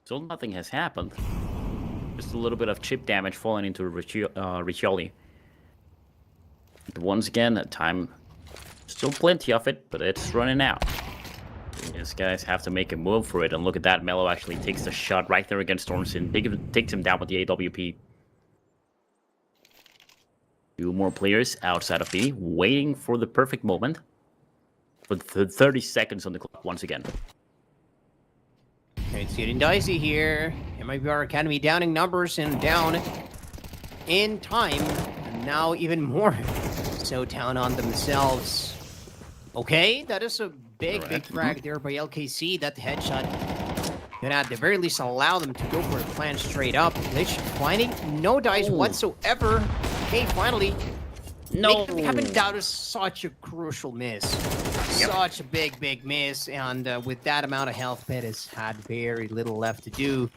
So nothing has happened. Just a little bit of chip damage falling into Riccioli. But once again, time, still plenty of it, but it's running out. These guys have to make a move for it, and look at that. Mello actually takes the shot right there against Stormson. Takes him down with the AWP. 2 more players outside of B, waiting for the perfect moment. with 30 seconds on the clock once again. It's getting dicey here. MIBR Academy down in numbers and down in time. And now even more so down on themselves. Okay, that is a big frag there by LKC. That headshot gonna at the very least allow them to go for the plan straight up. Lich finding no dice whatsoever. Okay, finally. No. They haven't doubted such a crucial miss. Such a big miss. And with that amount of health, Pet has had very little left to do.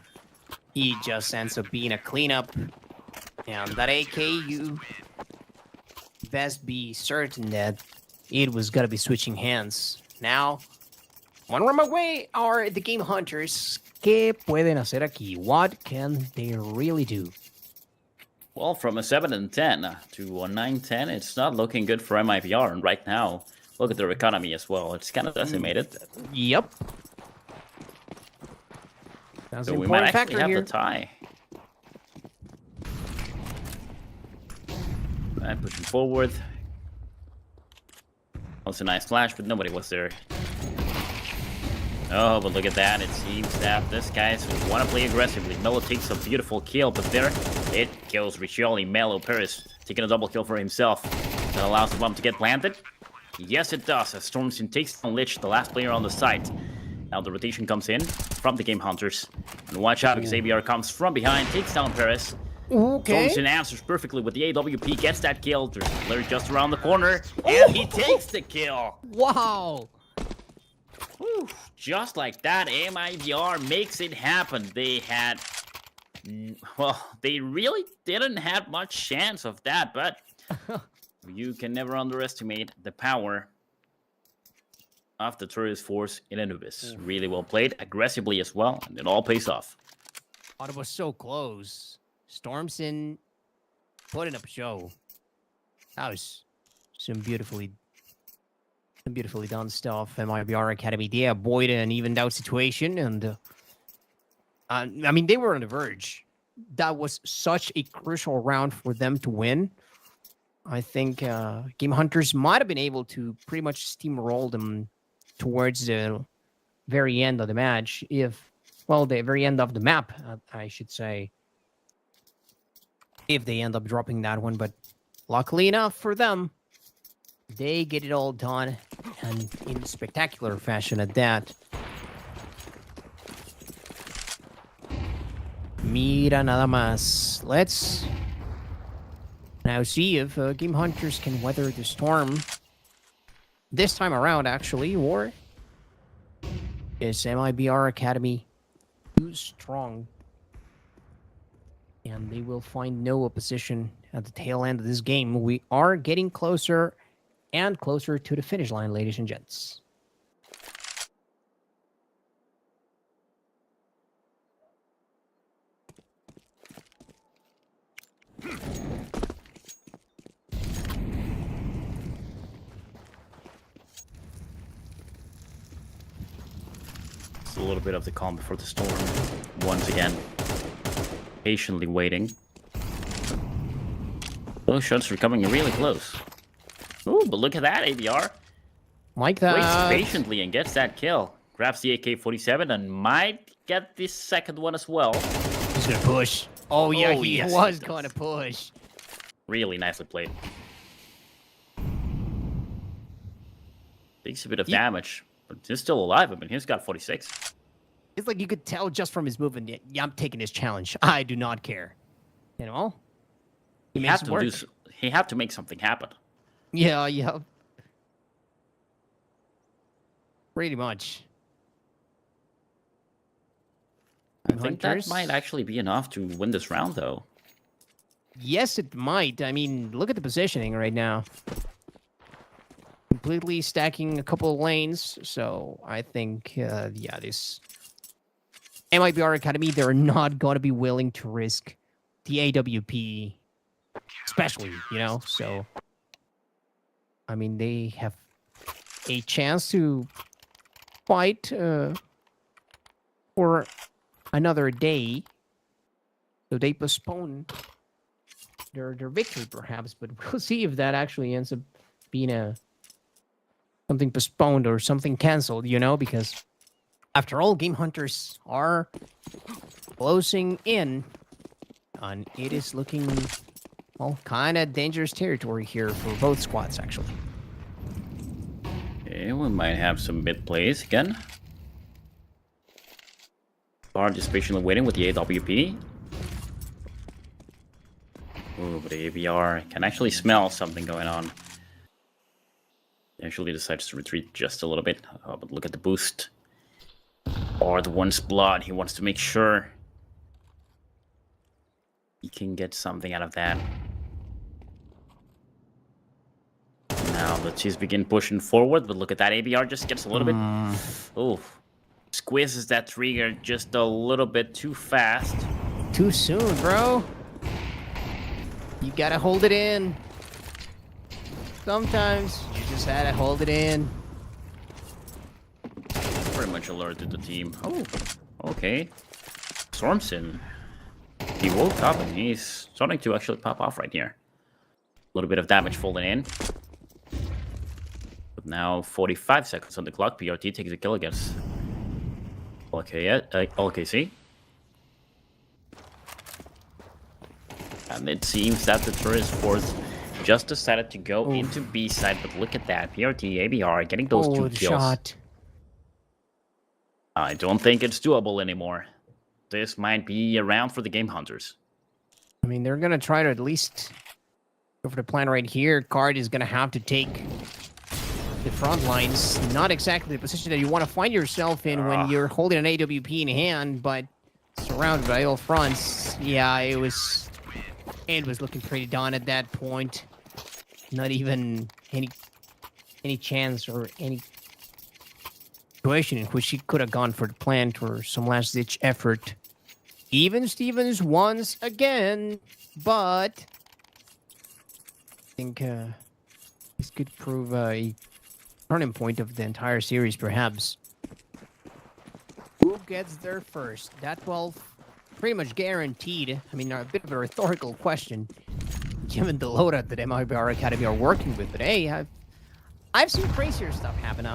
He just ends up being a cleanup. And that AK, you best be certain that it was gonna be switching hands. Now, one room away are the GameHunters. ¿Qué pueden hacer aquí? What can they really do? Well, from a 7 and 10 to a 9-10, it's not looking good for MIBR. And right now, look at their economy as well. It's kind of decimated. Yep. That's So an we might important actually factor have here. the tie. And pushing forward. Also a nice flash, but nobody was there. Oh, but look at that. It seems that this guys want to play aggressively. Melo takes a beautiful kill, but there it kills Riccioli. Melo Paris taking a double kill for himself. That allows the bomb to get planted. Yes, it does. As Stormson takes down Lich, the last player on the site. Now the rotation comes in from the GameHunters. And watch out because ABR comes from behind, takes down Paris. Okay. Stormson answers perfectly with the AWP, gets that kill. There's a player just around the corner, and he takes the kill. Wow. Whew. Just like that, MIBR makes it happen. They had, well, they really didn't have much chance of that, but you can never underestimate the power of the tourist force in Anubis. Really well played, aggressively as well, and it all pays off. Oh, it was so close. Stormson putting up a show. That was some beautifully done stuff. MIBR Academy, they avoided an evened out situation, and I mean, they were on the verge. That was such a crucial round for them to win. I think GameHunters might have been able to pretty much steamroll them towards the very end of the match, the very end of the map, I should say, if they end up dropping that one. But luckily enough for them, they get it all done, and in spectacular fashion at that. Mira nada más. Let's now see if GameHunters can weather the storm this time around, actually, or is MIBR Academy too strong and they will find no opposition at the tail end of this game? We are getting closer and closer to the finish line, ladies and gents. It's a little bit of the calm before the storm. Once again, patiently waiting. Those shots are coming really close. Ooh, but look at that, ABR. Like that. Waits patiently and gets that kill. Grabs the AK-47 and might get the second one as well. He's gonna push. Oh yeah, Oh, he yes, was he does. gonna push. Really nicely played. Takes a bit of damage, but he's still alive. I mean, he's got 46. It's like you could tell just from his movement. Yeah, I'm taking this challenge. I do not care. You know? He makes had it to work. he had to make something happen. Yeah. Pretty much. I think that Hunters? might actually be enough to win this round, though. Yes, it might. I mean, look at the positioning right now. Completely stacking a couple of lanes. So I think, this MIBR Academy, they're not going to be willing to risk the AWP, especially, So, I mean, they have a chance to fight for another day. So they postpone their victory, perhaps, but we'll see if that actually ends up being a something postponed or something canceled, you know, because after all, Game Hunters are closing in, and it is looking, well, kind of dangerous territory here for both squads, actually. Okay, we might have some mid plays again. Bard is patiently waiting with the AWP. Ooh, but the ABR can actually smell something going on. Actually decides to retreat just a little bit. Oh, but look at the boost. Or the one's blood. He wants to make sure he can get something out of that. Now the Chiefs begin pushing forward, but look at that. ABR just gets a little bit. Oh, squeezes that trigger just a little bit too fast. Too soon, bro. You gotta hold it in. Sometimes you just had to hold it in. Pretty much alerted the team. Oh, okay. Stormson. He woke up and he's starting to actually pop off right here. A little bit of damage falling in. But now 45 seconds on the clock. PRT takes a kill against LKC. And it seems that the tourist force just decided to go into B side, but look at that. PRT, ABR getting those 2 kills. Shot. I don't think it's doable anymore. This might be a round for the Game Hunters. I mean, they're gonna try to at least go for the plan right here. Card is gonna have to take the front lines. Not exactly the position that you want to find yourself in when you're holding an AWP in hand, but surrounded by all fronts. Yeah, it was looking pretty done at that point. Not even any chance or any situation in which he could have gone for the plant or some last-ditch effort. Even Stevens once again, but I think this could prove a turning point of the entire series, perhaps. Who gets there first? That 12 pretty much guaranteed. I mean, a bit of a rhetorical question, given the loadout that MIBR Academy are working with. But hey, I've seen crazier stuff happen.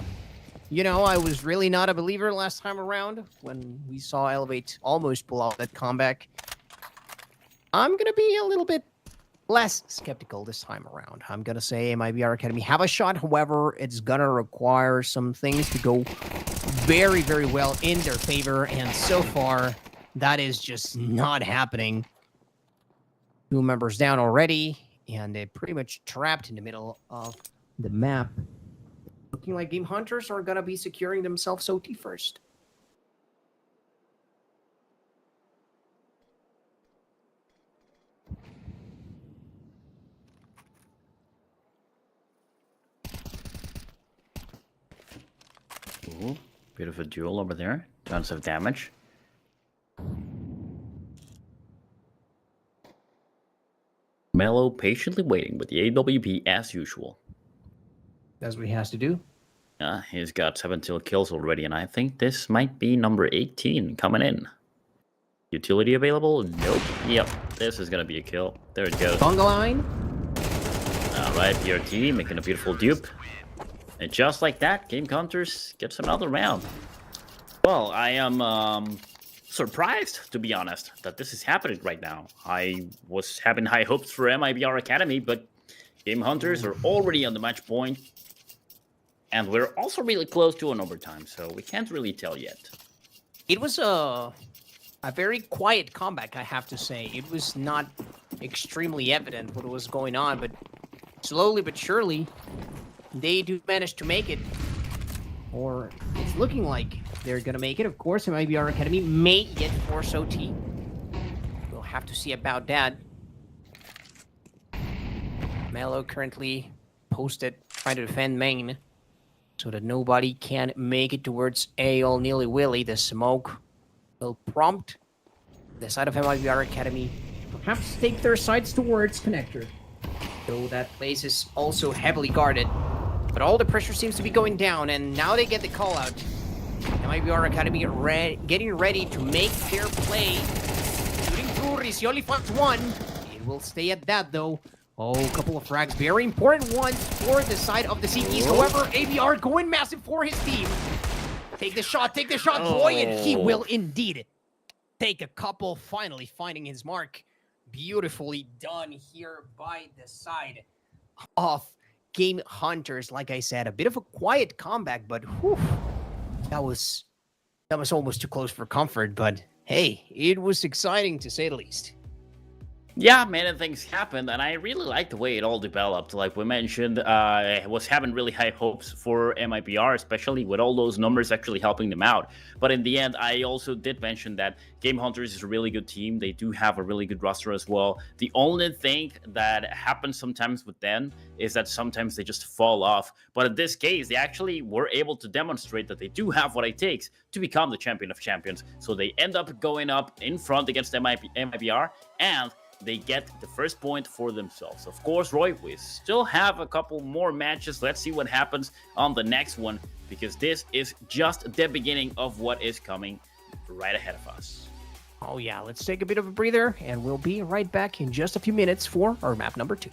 You know, I was really not a believer last time around when we saw Elevate almost pull out that comeback. I'm going to be a little bit less skeptical this time around. I'm going to say MIBR Academy have a shot. However, it's going to require some things to go very, very well in their favor. And so far, that is just not happening. 2 members down already, and they're pretty much trapped in the middle of the map. Looking like Game Hunters are going to be securing themselves OT first. Ooh, bit of a duel over there. Tons of damage. Mellow patiently waiting with the AWP as usual. That's what he has to do. He's got 17 kills already, and I think this might be number 18 coming in. Utility available? Nope. Yep, this is gonna be a kill. There it goes. Bunga line. Alright, PRT making a beautiful dupe. And just like that, Game Hunters gets another round. Well, I am surprised, to be honest, that this is happening right now. I was having high hopes for MIBR Academy, but Game Hunters are already on the match point. And we're also really close to an overtime, so we can't really tell yet. It was a very quiet comeback, I have to say. It was not extremely evident what was going on, but slowly but surely, they do manage to make it. Or it's looking like they're going to make it. Of course, MIBR Academy may get force OT. We'll have to see about that. Mellow currently posted, trying to defend main, so that nobody can make it towards A all nilly-willy. The smoke will prompt the side of MIBR Academy perhaps take their sides towards connector, though that place is also heavily guarded. But all the pressure seems to be going down, and now they get the call out. MIBR Academy getting ready to make their play. Shooting through, Riccioli finds one. It will stay at that, though. Oh, a couple of frags. Very important ones for the side of the CTs. However, ABR going massive for his team. Take the shot, boy, and he will indeed take a couple, finally finding his mark. Beautifully done here by the side of GameHunters. Like I said, a bit of a quiet comeback, but whew, that was almost too close for comfort. But hey, it was exciting to say the least. Yeah, many things happened, and I really liked the way it all developed. Like we mentioned, was having really high hopes for MIBR, especially with all those numbers actually helping them out. But in the end, I also did mention that GameHunters is a really good team. They do have a really good roster as well. The only thing that happens sometimes with them is that sometimes they just fall off. But in this case, they actually were able to demonstrate that they do have what it takes to become the champion of champions. So they end up going up in front against MIBR, and they get the first point for themselves. Of course, Roy, we still have a couple more matches. Let's see what happens on the next one, because this is just the beginning of what is coming right ahead of us. Oh yeah, let's take a bit of a breather, and we'll be right back in just a few minutes for our map number 2.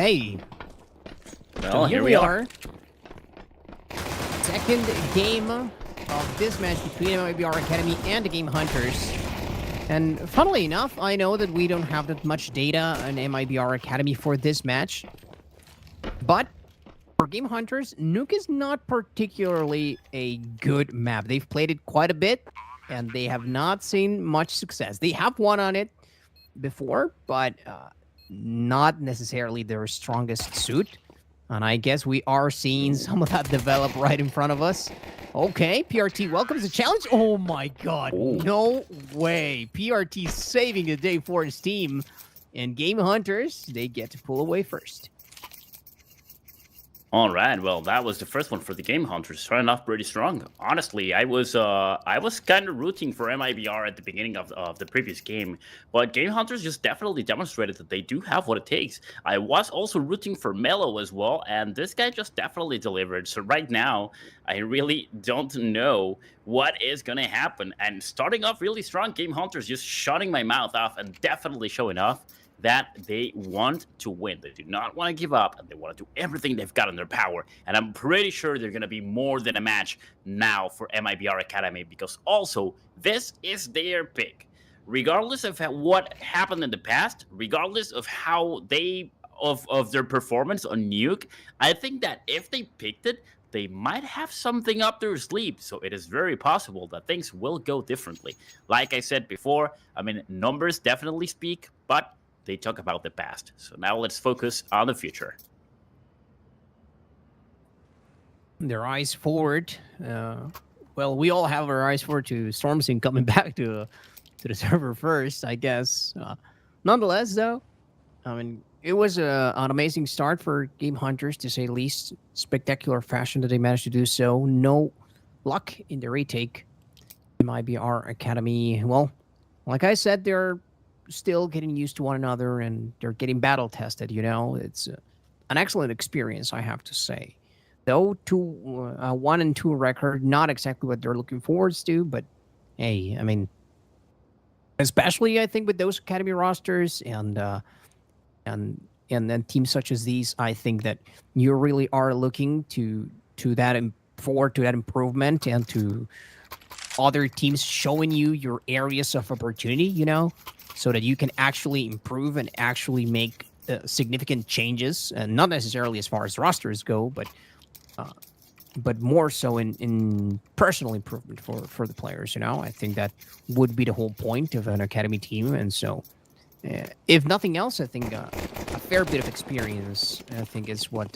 Okay. Well, So here we are. Second game of this match between MIBR Academy and the GameHunters. And funnily enough, I know that we don't have that much data on MIBR Academy for this match. But for GameHunters, Nuke is not particularly a good map. They've played it quite a bit, and they have not seen much success. They have won on it before, but not necessarily their strongest suit. And I guess we are seeing some of that develop right in front of us. Okay, PRT welcomes the challenge. Oh my god, no way. PRT saving the day for his team. And GameHunters, they get to pull away first. All right, well, that was the first one for the GameHunters. Starting off pretty strong. Honestly, I was kind of rooting for MIBR at the beginning of the previous game, but GameHunters just definitely demonstrated that they do have what it takes. I was also rooting for Mellow as well, and this guy just definitely delivered. So right now, I really don't know what is going to happen. And starting off really strong, GameHunters just shutting my mouth off and definitely showing off that they want to win. They do not want to give up, and they want to do everything they've got in their power. And I'm pretty sure they're going to be more than a match now for MIBR Academy, because also this is their pick. Regardless of what happened in the past, regardless of how of their performance on Nuke, I think that if they picked it, they might have something up their sleeve. So it is very possible that things will go differently. Like I said before, I mean, numbers definitely speak, but they talk about the past. So now let's focus on the future. Their eyes forward. Well, we all have our eyes forward to Stormsyn coming back to the server first, I guess. Nonetheless, though, I mean, it was an amazing start for GameHunters, to say the least. Spectacular fashion that they managed to do so. No luck in the retake. MIBR Academy, well, like I said, they're still getting used to one another, and they're getting battle tested, you know. It's an excellent experience, I have to say. Though 1-2 record, not exactly what they're looking forward to, but hey, I mean, especially I think with those academy rosters and then teams such as these, I think that you really are looking forward to that improvement, and to other teams showing you your areas of opportunity, you know, so that you can actually improve and actually make significant changes, and not necessarily as far as rosters go, but more so in personal improvement for the players, you know. I think that would be the whole point of an academy team. And so, if nothing else, I think a fair bit of experience, I think, is what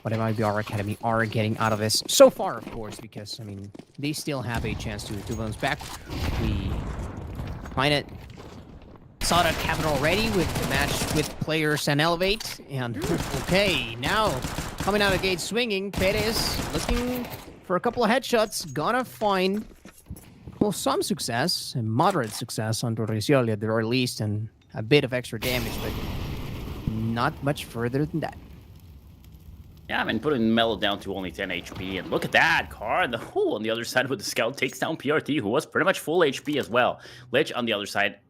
MIBR Academy are getting out of this so far, of course, because, I mean, they still have a chance to bounce back. We find it. Saw that happen already with the match with players and Elevate. And okay, now coming out of the gate swinging, Perez looking for a couple of headshots. Gonna find, well, some success, and moderate success on Torrecioli at the very least, and a bit of extra damage, but not much further than that. Yeah, I mean, putting Mellow down to only 10 HP, and look at that, Card on the other side with the Scout takes down PRT, who was pretty much full HP as well. Lich on the other side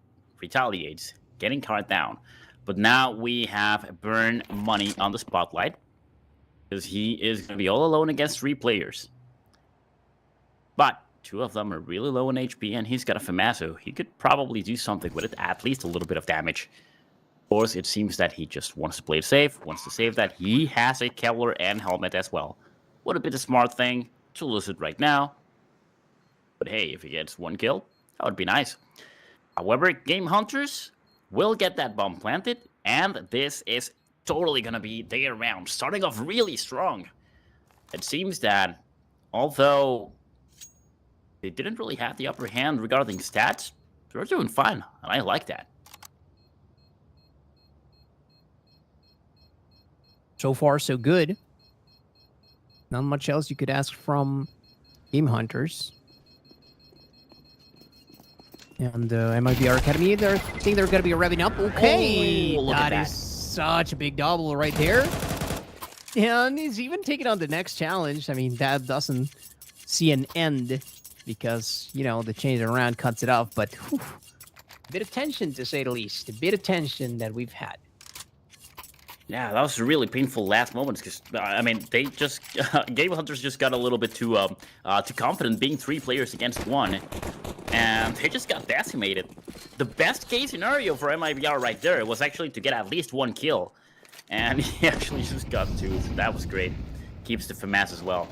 retaliates, getting Card down. But now we have Burn Money on the spotlight, because he is going to be all alone against 3 players. But 2 of them are really low in HP, and he's got a FAMASO. He could probably do something with it, at least a little bit of damage. Of course, it seems that he just wants to play it safe, wants to save that. He has a Kevlar and helmet as well. Would have been a smart thing to lose it right now. But hey, if he gets 1 kill, that would be nice. However, GameHunters will get that bomb planted, and this is totally going to be their round, starting off really strong. It seems that, although they didn't really have the upper hand regarding stats, they're doing fine, and I like that. So far, so good. Not much else you could ask from GameHunters. And MIBR Academy, I think they're going to be revving up. Okay, oh, that is such a big double right there. And he's even taking on the next challenge. I mean, that doesn't see an end, because, you know, the change around cuts it off. But a bit of tension, to say the least. A bit of tension that we've had. Yeah, that was a really painful last moments because I mean they just GameHunters just got a little bit too confident being 3 players against 1, and they just got decimated. The best case scenario for MIBR right there was actually to get at least 1 kill, and he actually just got 2. So that was great. Keeps the FAMAS as well.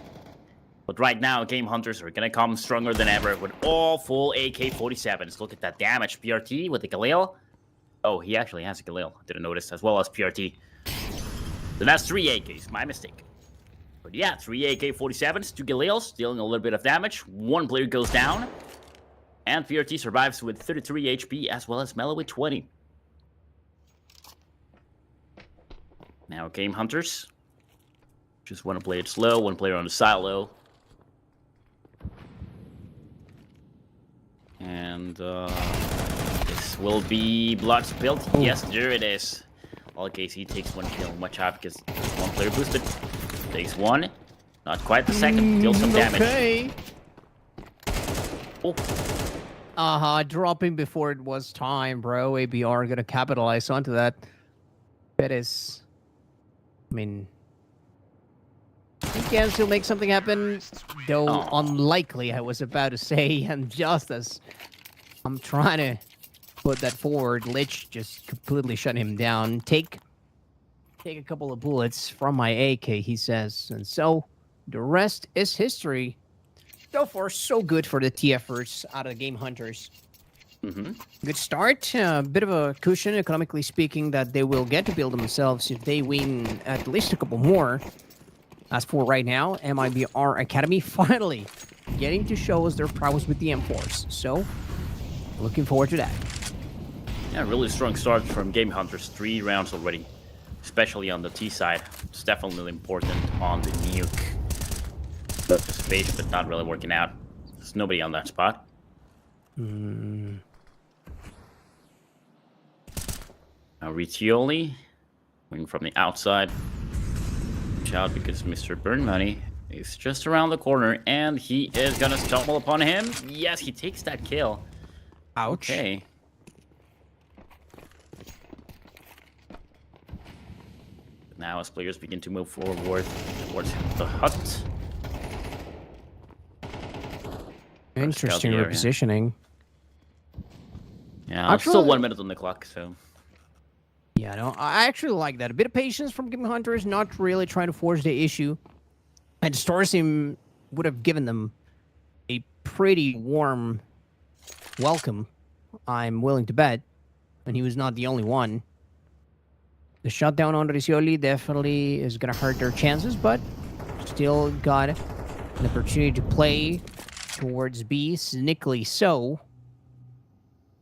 But right now, GameHunters are gonna come stronger than ever with all full AK-47s. Look at that damage. PRT with the Galil. Oh, he actually has a Galil. Didn't notice, as well as PRT. So that's 3 AKs, my mistake. But yeah, 3 AK-47s, 2 Galils, dealing a little bit of damage. 1 player goes down. And PRT survives with 33 HP, as well as Mellow with 20. Now, GameHunters just want to play it slow. 1 player on the silo. And this will be blood spilled. Ooh. Yes, there it is. All case he takes 1 kill. Watch out because 1 player boosted. Takes 1. Not quite the second. Deals some damage. Okay. Oh, Dropping before it was time, bro. ABR gonna capitalize onto that. That is, I mean, he can still make something happen, though unlikely, I was about to say. And just as I'm trying to put that forward, Lich just completely shut him down. Take a couple of bullets from my AK, he says. And so the rest is history. So far, so good for the TFers out of the GameHunters. Good start. A bit of a cushion, economically speaking, that they will get to build themselves if they win at least a couple more. As for right now, MIBR Academy finally getting to show us their prowess with the M4s. So, looking forward to that. yeah, really strong start from GameHunters. 3 rounds already, especially on the T side. It's definitely important on the Nuke. The space, but not really working out. There's nobody on that spot. Now Riccioli, coming from the outside. Watch out because Mr. Burn Money is just around the corner, and he is gonna stumble upon him. Yes, he takes that kill. Ouch. Okay. Now as players begin to move forward towards the hut. Interesting the area. repositioning. Yeah, Actually- still 1 minute on the clock, so... Yeah, no, I actually like that. A bit of patience from GameHunters, not really trying to force the issue. And Starsim would have given them a pretty warm welcome, I'm willing to bet. And he was not the only one. The shutdown on Riccioli definitely is going to hurt their chances, but still got an opportunity to play towards B, sneakily so.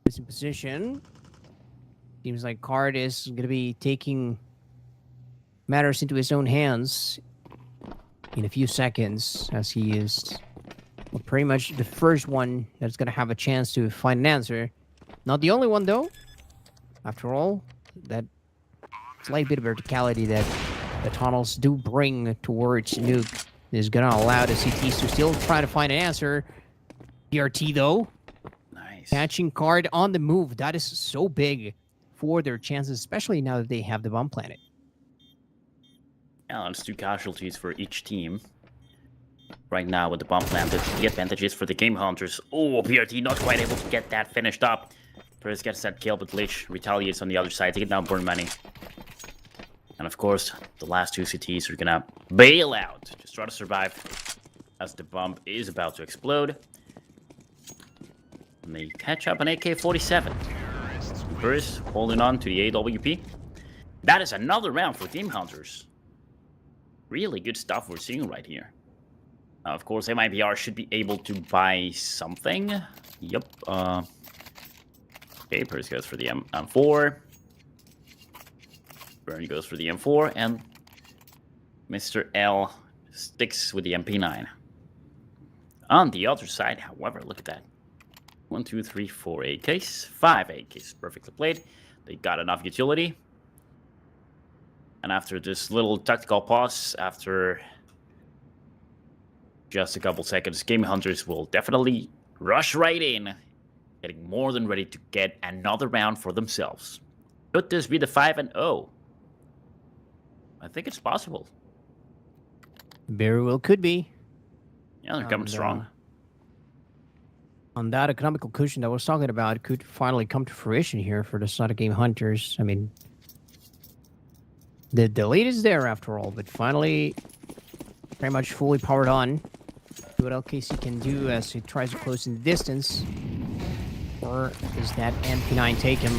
Is in position. Seems like Card is going to be taking matters into his own hands in a few seconds, as he is pretty much the first one that's going to have a chance to find an answer. Not the only one, though. After all, that slight bit of verticality that the tunnels do bring towards Nuke is going to allow the CTs to still try to find an answer. PRT, though, Nice. catching Card on the move. That is so big for their chances, especially now that they have the bomb planet. Yeah, it's 2 casualties for each team. Right now with the bomb planted, the advantage is for the GameHunters. Oh, PRT not quite able to get that finished up. First gets that kill, but Lich retaliates on the other side. Take it down, burn money. And of course, the last 2 CTs are gonna bail out. Just try to survive as the bomb is about to explode. And they catch up an AK-47. First, holding on to the AWP. That is another round for GameHunters. Really good stuff we're seeing right here. Of course, MIBR should be able to buy something. Yep. Okay, Purse goes for the M4. Burn goes for the M4, and Mr. L sticks with the MP9. On the other side, however, look at that. 1, 2, 3, 4 AKs. 5 AKs. Perfectly played. They got enough utility. And after this little tactical pause, after just a couple seconds, GameHunters will definitely rush right in, getting more than ready to get another round for themselves. Could this be the 5-0? I think it's possible. Very well could be. Yeah, they're coming strong. On that economical cushion that I was talking about could finally come to fruition here for the side of GameHunters. I mean, the lead is there after all, but finally pretty much fully powered on. See what LKC can do as he tries to close in the distance. Or does that MP9 take him?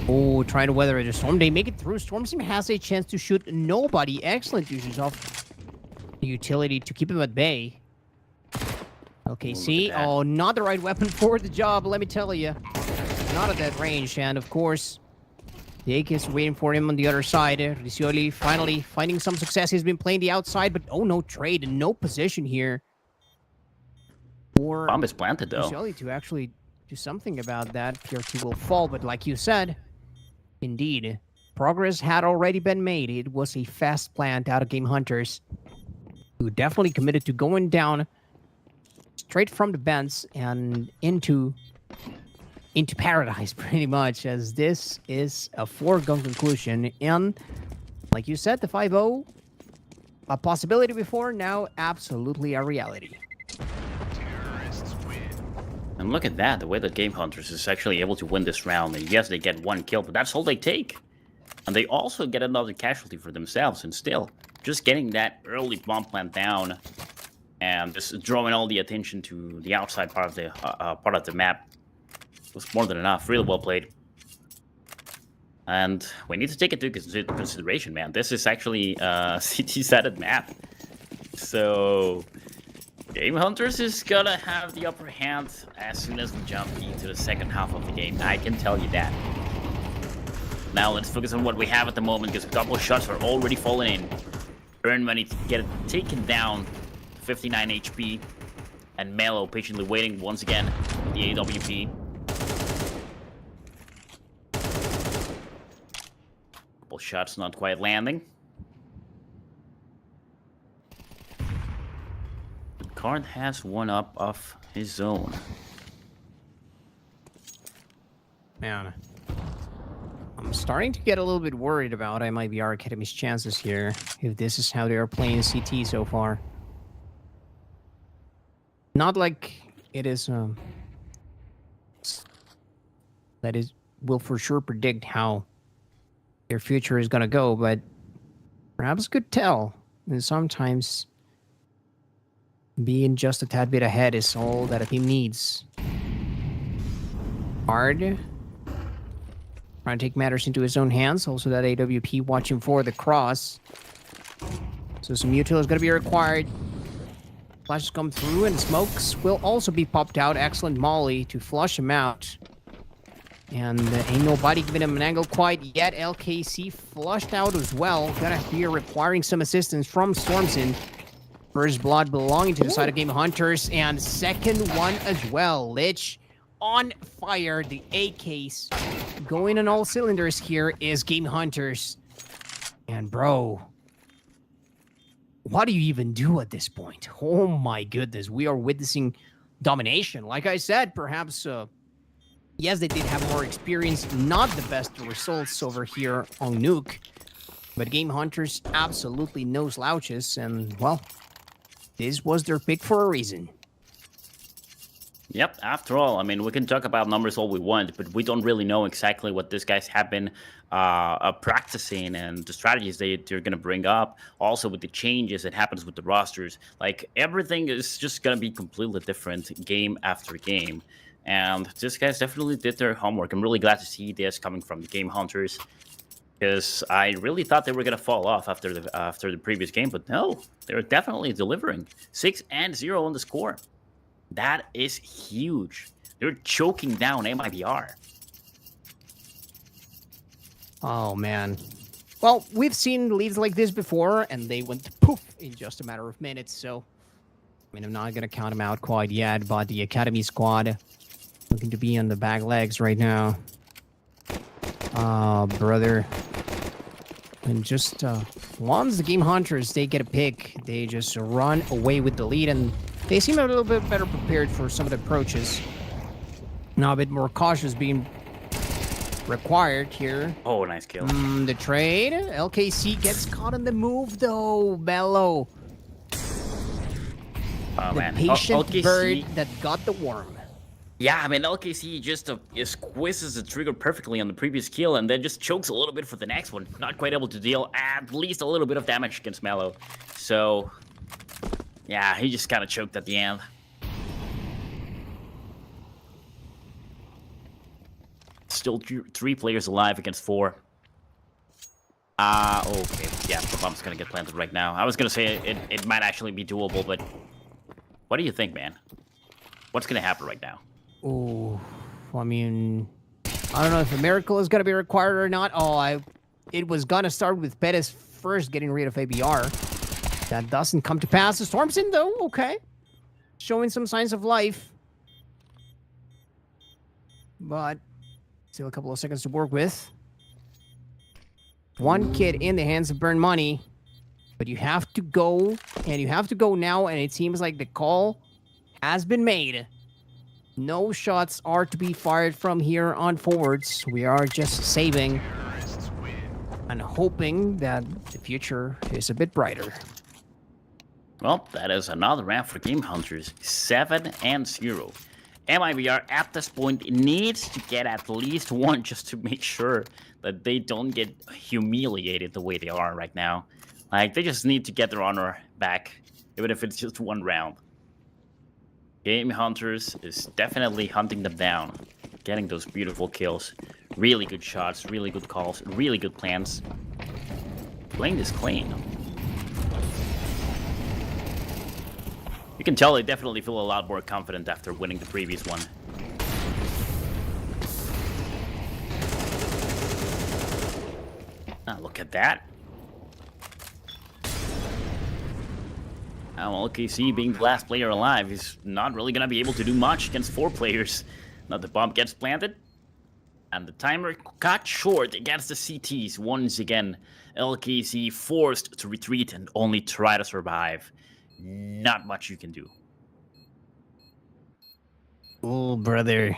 Oh, trying to weather the storm. They make it through. Storm Sim has a chance to shoot nobody. Excellent usage of the utility to keep him at bay. LKC, oh, not the right weapon for the job, let me tell you. Not at that range, and of course, the AK is waiting for him on the other side. Riccioli finally finding some success. He's been playing the outside, but oh, no trade and no position here. For Bomb is planted, though. Riccioli to actually do something about that. PRT will fall, but like you said, indeed, progress had already been made. It was a fast plant out of GameHunters, who definitely committed to going down straight from the bends and into paradise, pretty much, as this is a foregone conclusion. And like you said, the 5-0, a possibility before, now absolutely a reality. And look at that, the way that GameHunters is actually able to win this round. And yes, they get 1 kill, but that's all they take. And they also get another casualty for themselves, and still, just getting that early bomb plant down and just drawing all the attention to the outside part of the map was more than enough. Really well played. And we need to take it into consideration, man. This is actually a CT-sided map. So GameHunters is gonna have the upper hand as soon as we jump into the second half of the game. I can tell you that. Now let's focus on what we have at the moment, because a couple of shots are already falling in. Earn money to get it taken down. 59 HP. And Melo patiently waiting once again. The AWP. Couple shots not quite landing. Card has one up of his own. Man, I'm starting to get a little bit worried about MIBR Academy's chances here, if this is how they are playing CT so far. Not like it is, that is, will for sure predict how their future is gonna go, but perhaps could tell. And sometimes being just a tad bit ahead is all that a team needs. Hard. Trying to take matters into his own hands. Also that AWP watching for the cross. So some util is going to be required. Flashes come through and smokes will also be popped out. Excellent molly to flush him out. And ain't nobody giving him an angle quite yet. LKC flushed out as well. Gonna be requiring some assistance from Stormson. First blood belonging to the side of GameHunters. And second one as well. Lich on fire. The AKs going on all cylinders here is GameHunters. And bro, what do you even do at this point? Oh my goodness, we are witnessing domination. Like I said, perhaps, yes, they did have more experience, not the best results over here on Nuke, but GameHunters absolutely no slouches, and, well, this was their pick for a reason. Yep, after all, I mean, we can talk about numbers all we want, but we don't really know exactly what these guys have been practicing and the strategies they're going to bring up. Also, with the changes that happens with the rosters, like, everything is just going to be completely different game after game. And these guys definitely did their homework. I'm really glad to see this coming from the GameHunters, because I really thought they were going to fall off after the previous game, but no, they're definitely delivering. 6-0 on the score. That is huge. They're choking down MIBR. Oh, man. Well, we've seen leads like this before, and they went poof in just a matter of minutes, so I mean, I'm not going to count them out quite yet, but the Academy squad looking to be on the back legs right now. Oh, brother. And just once the GameHunters, they get a pick, they just run away with the lead, and they seem a little bit better prepared for some of the approaches. Now a bit more cautious, being required here. Oh, nice kill. The trade. LKC gets caught on the move, though. Mellow. Oh, The man. patient LKC bird that got the worm. Yeah, I mean, LKC just squeezes the trigger perfectly on the previous kill and then just chokes a little bit for the next one. Not quite able to deal at least a little bit of damage against Mellow. So, yeah, he just kind of choked at the end. Still 3 players alive against 4. Okay. Yeah, the bomb's gonna get planted right now. I was gonna say it might actually be doable, but what do you think, man? What's gonna happen right now? Oh, I mean, I don't know if a miracle is gonna be required or not. It was gonna start with Bettis first getting rid of ABR. That doesn't come to pass. The Storm's in though, okay. Showing some signs of life. But still a couple of seconds to work with. 1 kid in the hands of Burn Money. But you have to go, and you have to go now, and it seems like the call has been made. No shots are to be fired from here on forwards. We are just saving and hoping that the future is a bit brighter. Well, that is another round for GameHunters. 7-0. MIBR at this point needs to get at least 1 just to make sure that they don't get humiliated the way they are right now. Like, they just need to get their honor back, even if it's just 1 round. GameHunters is definitely hunting them down, getting those beautiful kills. Really good shots, really good calls, really good plans. Playing this clean. You can tell they definitely feel a lot more confident after winning the previous one. Ah, look at that. Now, LKC being the last player alive is not really going to be able to do much against 4 players. Now the bomb gets planted. And the timer cut short against the CTs once again. LKC forced to retreat and only try to survive. Not much you can do. Oh, brother.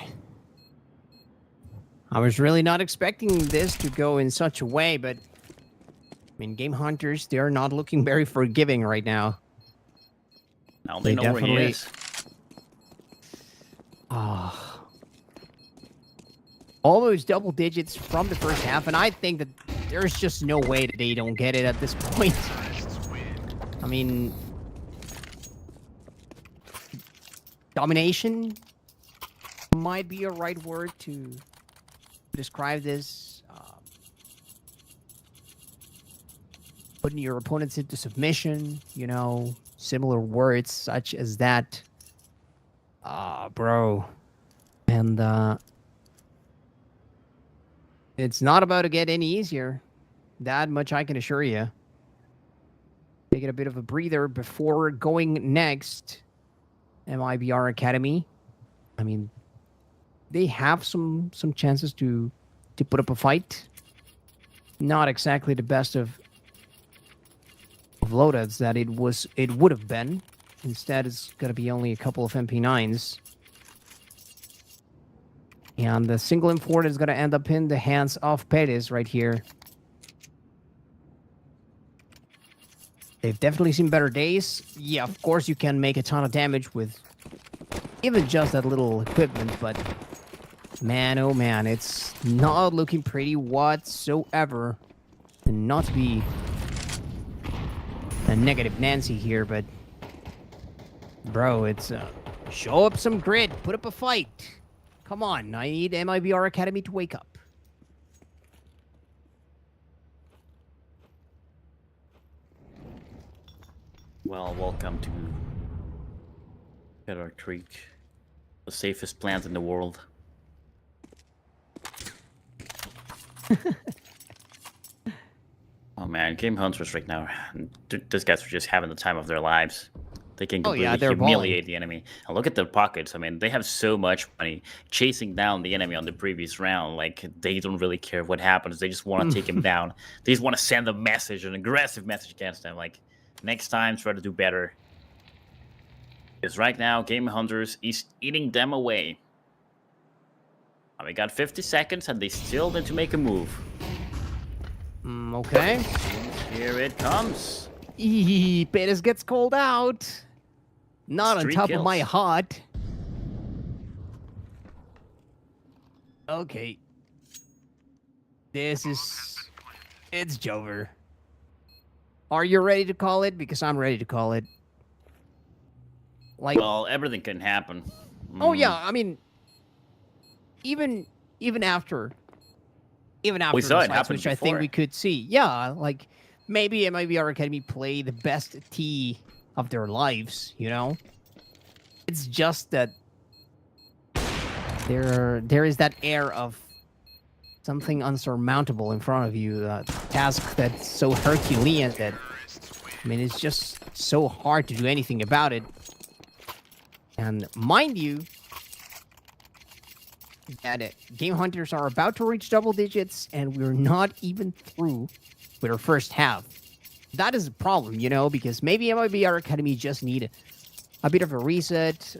I was really not expecting this to go in such a way, but I mean, GameHunters, they're not looking very forgiving right now. Now they know where he is. Almost double digits from the first half, and I think that there's just no way that they don't get it at this point. I mean, domination might be a right word to describe this. Putting your opponents into submission, you know, similar words such as that. Bro. And it's not about to get any easier. That much I can assure you. Taking a bit of a breather before going next. MIBR Academy. I mean, they have some chances to put up a fight. Not exactly the best of loadouts that it would have been. Instead, it's going to be only a couple of MP9s. And the single import is going to end up in the hands of Pettis right here. They've definitely seen better days. Yeah, of course you can make a ton of damage with even just that little equipment, but man, oh man, it's not looking pretty whatsoever. And not to be a negative Nancy here, but bro, it's show up some grit, put up a fight. Come on, I need MIBR Academy to wake up. Well, welcome to Pedder Creek, the safest plant in the world. Oh man, GameHunters right now, these guys are just having the time of their lives. They can completely humiliate the enemy. And look at their pockets. I mean, they have so much money chasing down the enemy on the previous round. Like, they don't really care what happens. They just want to take him down. They just want to send a message, an aggressive message against them. Like, next time, try to do better. Because right now, GameHunters is eating them away. We got 50 seconds, and they still need to make a move. Okay. Here it comes. Pettis gets called out. Not on Three top of my kills. hut. Okay. It's Jover. Are you ready to call it? Because I'm ready to call it. Like, Well, everything can happen. oh yeah, I mean, even after We the saw it sides, happen which I think before. we could see. Yeah, like maybe MIBR Academy play the best T of their lives, you know? It's just that there is that air of something unsurmountable in front of you, a task that's so Herculean that, I mean, it's just so hard to do anything about it. And mind you, that GameHunters are about to reach double digits, and we're not even through with our first half. That is a problem, you know, because maybe MIBR Academy just need a bit of a reset.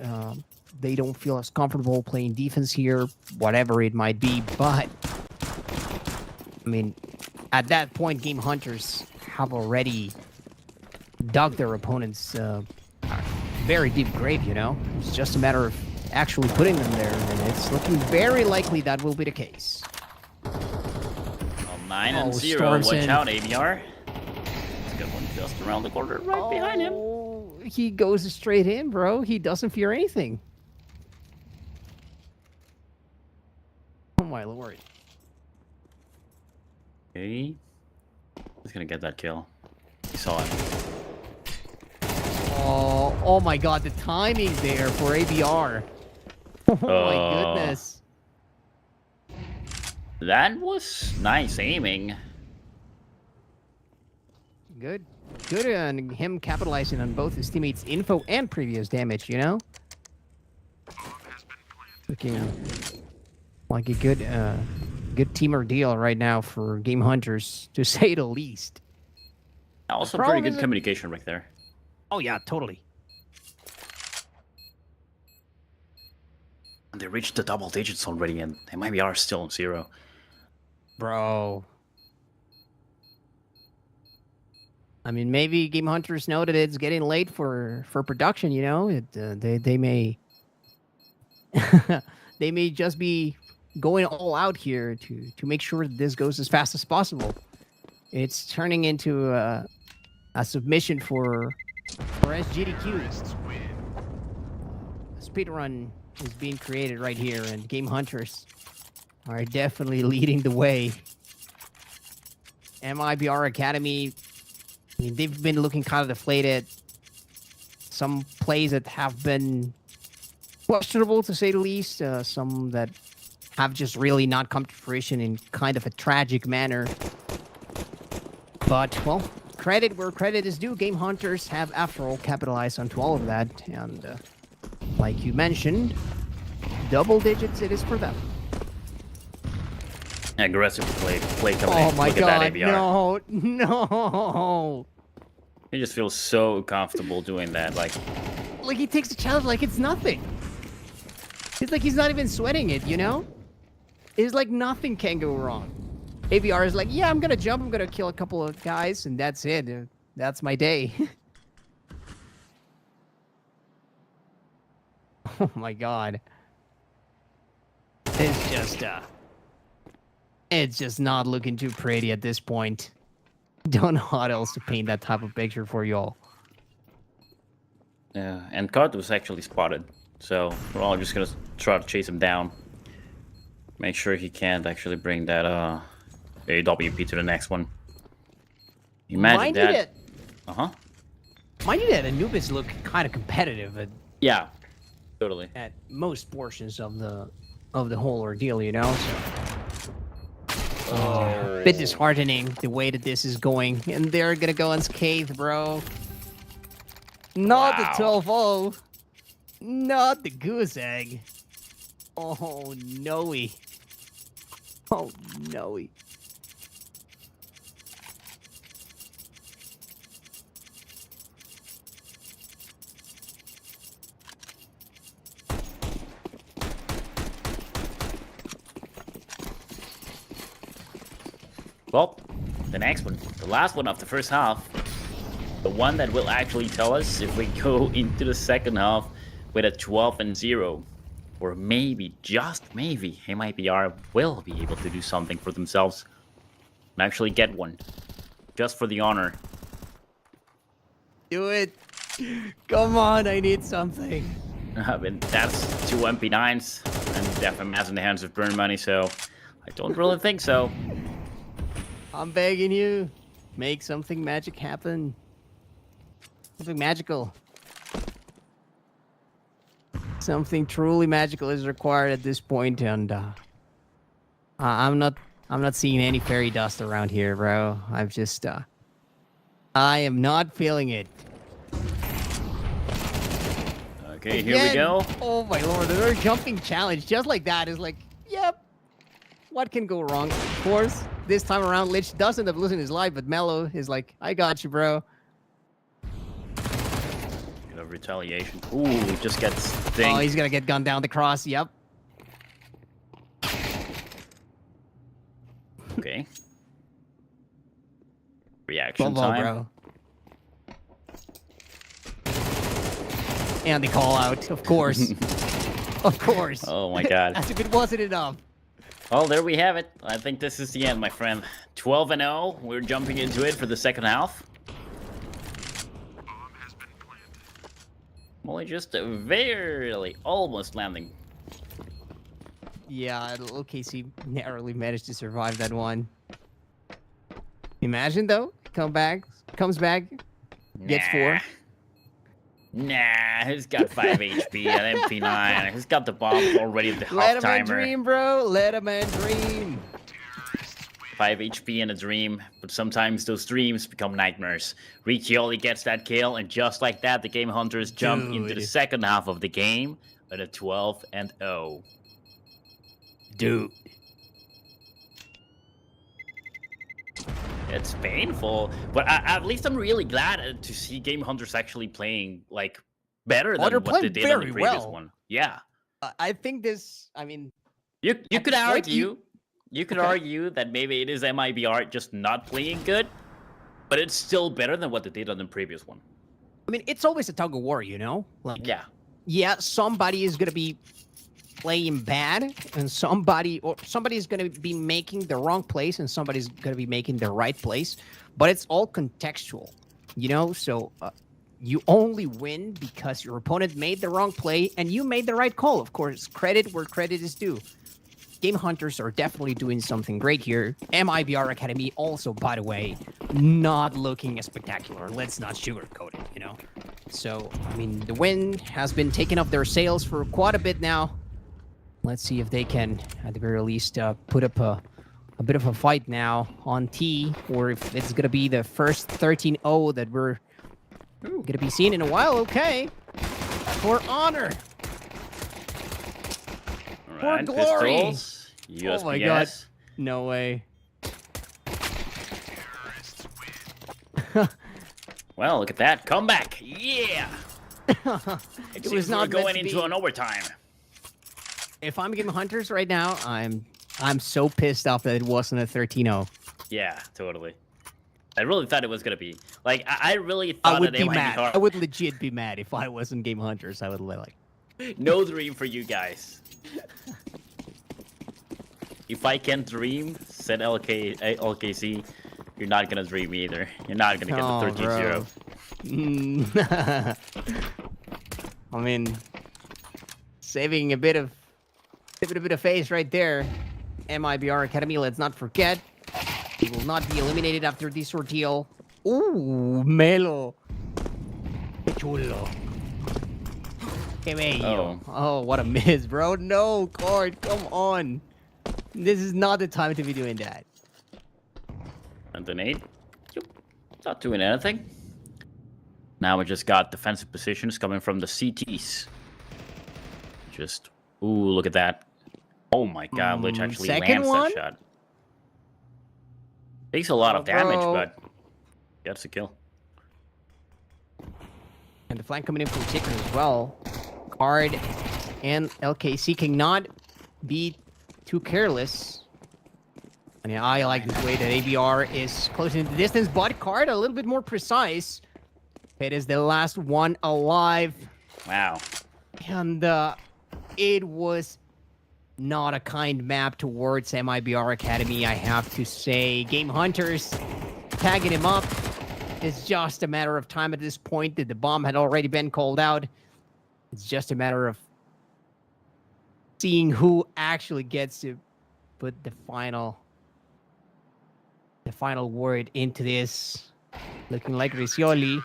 They don't feel as comfortable playing defense here, whatever it might be. But, I mean, at that point, GameHunters have already dug their opponents' very deep grave, you know? It's just a matter of actually putting them there, and it's looking very likely that will be the case. Well, 9 and Oh, 0. storms Watch in. out, ABR. It's a good one just around the corner, right behind him. Oh, he goes straight in, bro. He doesn't fear anything. Oh my lord. Okay. He's gonna get that kill. He saw it. Oh my god, the timing there for ABR. Oh my goodness. That was nice aiming. Good. Good on him capitalizing on both his teammates' info and previous damage, you know? Looking like a good team ordeal right now for GameHunters, to say the least. Also, problem pretty good is communication right there. Oh yeah, totally. And they reached the double digits already, and they might be still on 0. Bro. I mean, maybe GameHunters know that it's getting late for production, you know? They may... they may just be going all out here to make sure that this goes as fast as possible. It's turning into a submission for SGDQ. A speedrun is being created right here, and GameHunters are definitely leading the way. MIBR Academy, I mean, they've been looking kind of deflated. Some plays that have been questionable, to say the least. Some that have just really not come to fruition in kind of a tragic manner. But, well, credit where credit is due. GameHunters have, after all, capitalized onto all of that. And, like you mentioned, double digits it is for them. Aggressive play coming in. Oh my Look at god, that ABR. no! He just feels so comfortable doing that. Like, Like, he takes the challenge like it's nothing. It's like he's not even sweating it, you know? It's like nothing can go wrong. ABR is like, yeah, I'm gonna jump, I'm gonna kill a couple of guys, and that's it. That's my day. Oh my god. It's just not looking too pretty at this point. Don't know how else to paint that type of picture for y'all. yeah, and Card was actually spotted. So we're all just gonna try to chase him down. Make sure he can't actually bring that AWP to the next one. Imagine Mind that. you that, Uh-huh. mind you that Anubis look kind of competitive Yeah. Totally. at most portions of the whole ordeal, you know. So, a bit disheartening the way that this is going, and they're gonna go unscathed, bro. Not the Wow. 12-0, not the goose egg. Oh no! Oh no! Well, the next one, the last one of the first half, the one that will actually tell us if we go into the second half with a 12-0, or maybe, just maybe, MIBR will be able to do something for themselves and actually get one, just for the honor. Do it. Come on, I need something. I mean, that's 2 MP9s and FMS in the hands of Burn Money, so I don't really think so. I'm begging you. Make something magic happen. Something magical. Something truly magical is required at this point, and I'm not seeing any fairy dust around here, bro. I am not feeling it. Okay, here we go. Oh my lord, another jumping challenge just like that is like, yep. What can go wrong? Of course, this time around, Lich does end up losing his life, but Mello is like, I got you, bro. Bit of retaliation. Ooh, just gets dinged. Oh, he's gonna get gunned down the cross, yep. Okay. Reaction Bumbo, time. bro. And the call out, of course. Of course. Oh my god. As if it wasn't enough. Well, there we have it. I think this is the end, my friend. 12-0. We're jumping into it for the second half. Only just barely, almost landing. Yeah, OKC narrowly managed to survive that one. Imagine though, comes back, gets 4. Nah, he's got 5 HP and MP9. He's got the bomb already at the Let a man half-timer. dream, bro. Let a man dream. 5 HP and a dream, but sometimes those dreams become nightmares. Riccioli gets that kill, and just like that, the GameHunters jump into the second half of the game at a 12-0. Dude. It's painful, but at least I'm really glad to see GameHunters actually playing like better than they're what they playing did on the very previous well. one. Yeah, I think this. I mean, you at could this point, argue, you could Okay. argue that maybe it is MIBR just not playing good, but it's still better than what they did on the previous one. I mean, it's always a tug of war, you know. Like, Yeah, yeah, somebody is gonna be playing bad, and somebody is gonna be making the wrong place, and somebody's gonna be making the right place. But it's all contextual, you know. So you only win because your opponent made the wrong play and you made the right call. Of course, credit where credit is due. GameHunters are definitely doing something great here. MIBR Academy also, by the way, not looking as spectacular. Let's not sugarcoat it, you know. So, I mean, the win has been taking up their sails for quite a bit now. Let's see if they can, at the very least, put up a bit of a fight now on T, or if it's going to be the first 13-0 that we're going to be seeing in a while. Okay. For honor. all right, glory. pistols, USPS. Oh my god. No way. Well, look at that comeback. Yeah. It It was was not not meant going to into be. an overtime. If I'm GameHunters right now, I'm so pissed off that it wasn't a 13-0. Yeah, totally. I really thought it was gonna be like I really thought I would that be it might mad. be hard. I would legit be mad if I wasn't GameHunters. I would be like, No dream for you guys. If I can't dream, said LKC, you're not gonna dream either. You're not gonna get the 13-0. I mean, saving a bit of face right there. MIBR Academy, let's not forget. He will not be eliminated after this ordeal. Ooh, Melo. Que chulo. Que bello. Oh, what a miss, bro. No, Card, come on. This is not the time to be doing that. And the nade. Yep. Not doing anything. Now we just got defensive positions coming from the CTs. Just, ooh, look at that. Oh my god, Lich actually second lands one? that shot. Takes a lot of damage, bro. but gets a kill. And the flank coming in from Ticker as well. Card and LKC cannot be too careless. And I like the way that ABR is closing the distance, but Card a little bit more precise. It is the last one alive. Wow. And it was not a kind map towards MIBR Academy, I have to say. GameHunters tagging him up. It's just a matter of time at this point that the bomb had already been called out. It's just a matter of seeing who actually gets to put the final word into this. Looking like Riccioli.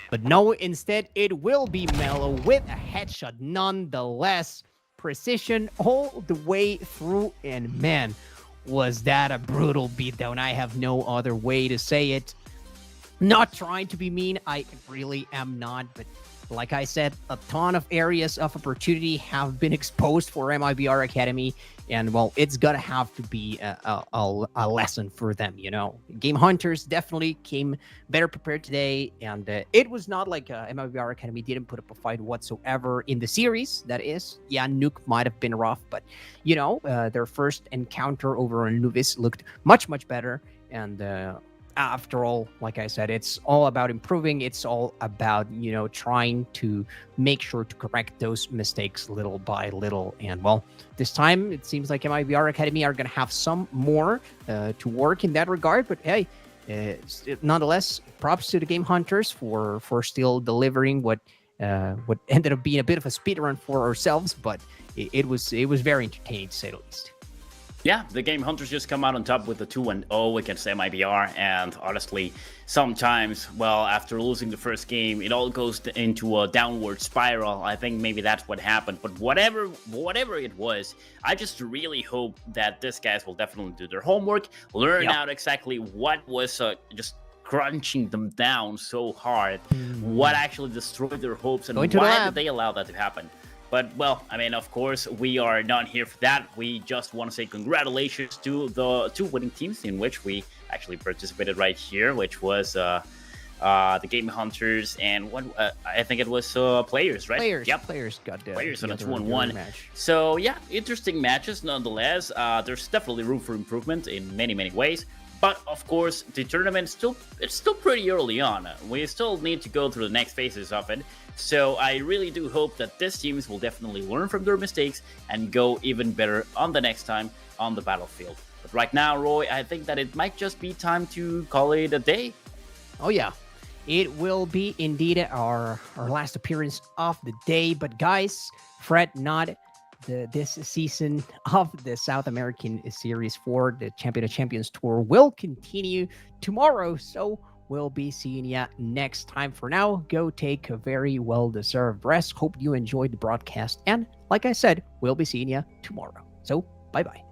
But no, instead it will be Mello with a headshot nonetheless. Precision all the way through, and man, was that a brutal beatdown. I have no other way to say it. Not trying to be mean, I really am not, but like I said, a ton of areas of opportunity have been exposed for MIBR Academy, and well, it's gonna have to be a lesson for them, you know. GameHunters definitely came better prepared today, and it was not like MIBR Academy didn't put up a fight whatsoever in the series. That is, yeah, Nuke might have been rough, but you know, their first encounter over on Nuvis looked much better, and after all, like I said, it's all about improving. It's all about, you know, trying to make sure to correct those mistakes little by little. And well, this time it seems like MIBR Academy are going to have some more to work in that regard. But hey, nonetheless, props to the GameHunters for still delivering what ended up being a bit of a speedrun for ourselves. But it was very entertaining, to say the least. Yeah, the GameHunters just come out on top with the 2-0 against MIBR, and honestly, sometimes, well, after losing the first game, it all goes into a downward spiral. I think maybe that's what happened, but whatever it was, I just really hope that these guys will definitely do their homework, learn out exactly what was just crunching them down so hard, what actually destroyed their hopes, and why did they allow that to happen. But, well, I mean, of course, we are not here for that. We just want to say congratulations to the two winning teams in which we actually participated right here, which was the GameHunters and one, I think it was Players, right? Players got Players on a 2-on-1. So, yeah, interesting matches nonetheless. There's definitely room for improvement in many ways. But, of course, the tournament, it's still pretty early on. We still need to go through the next phases of it. So I really do hope that these teams will definitely learn from their mistakes and go even better on the next time on the battlefield. But right now, Roy, I think that it might just be time to call it a day. Oh, yeah. It will be indeed our last appearance of the day. But guys, fret not. This season of the South American Series 4, the Champion of Champions Tour, will continue tomorrow. So we'll be seeing you next time. For now, go take a very well-deserved rest. Hope you enjoyed the broadcast. And like I said, we'll be seeing you tomorrow. So, bye-bye.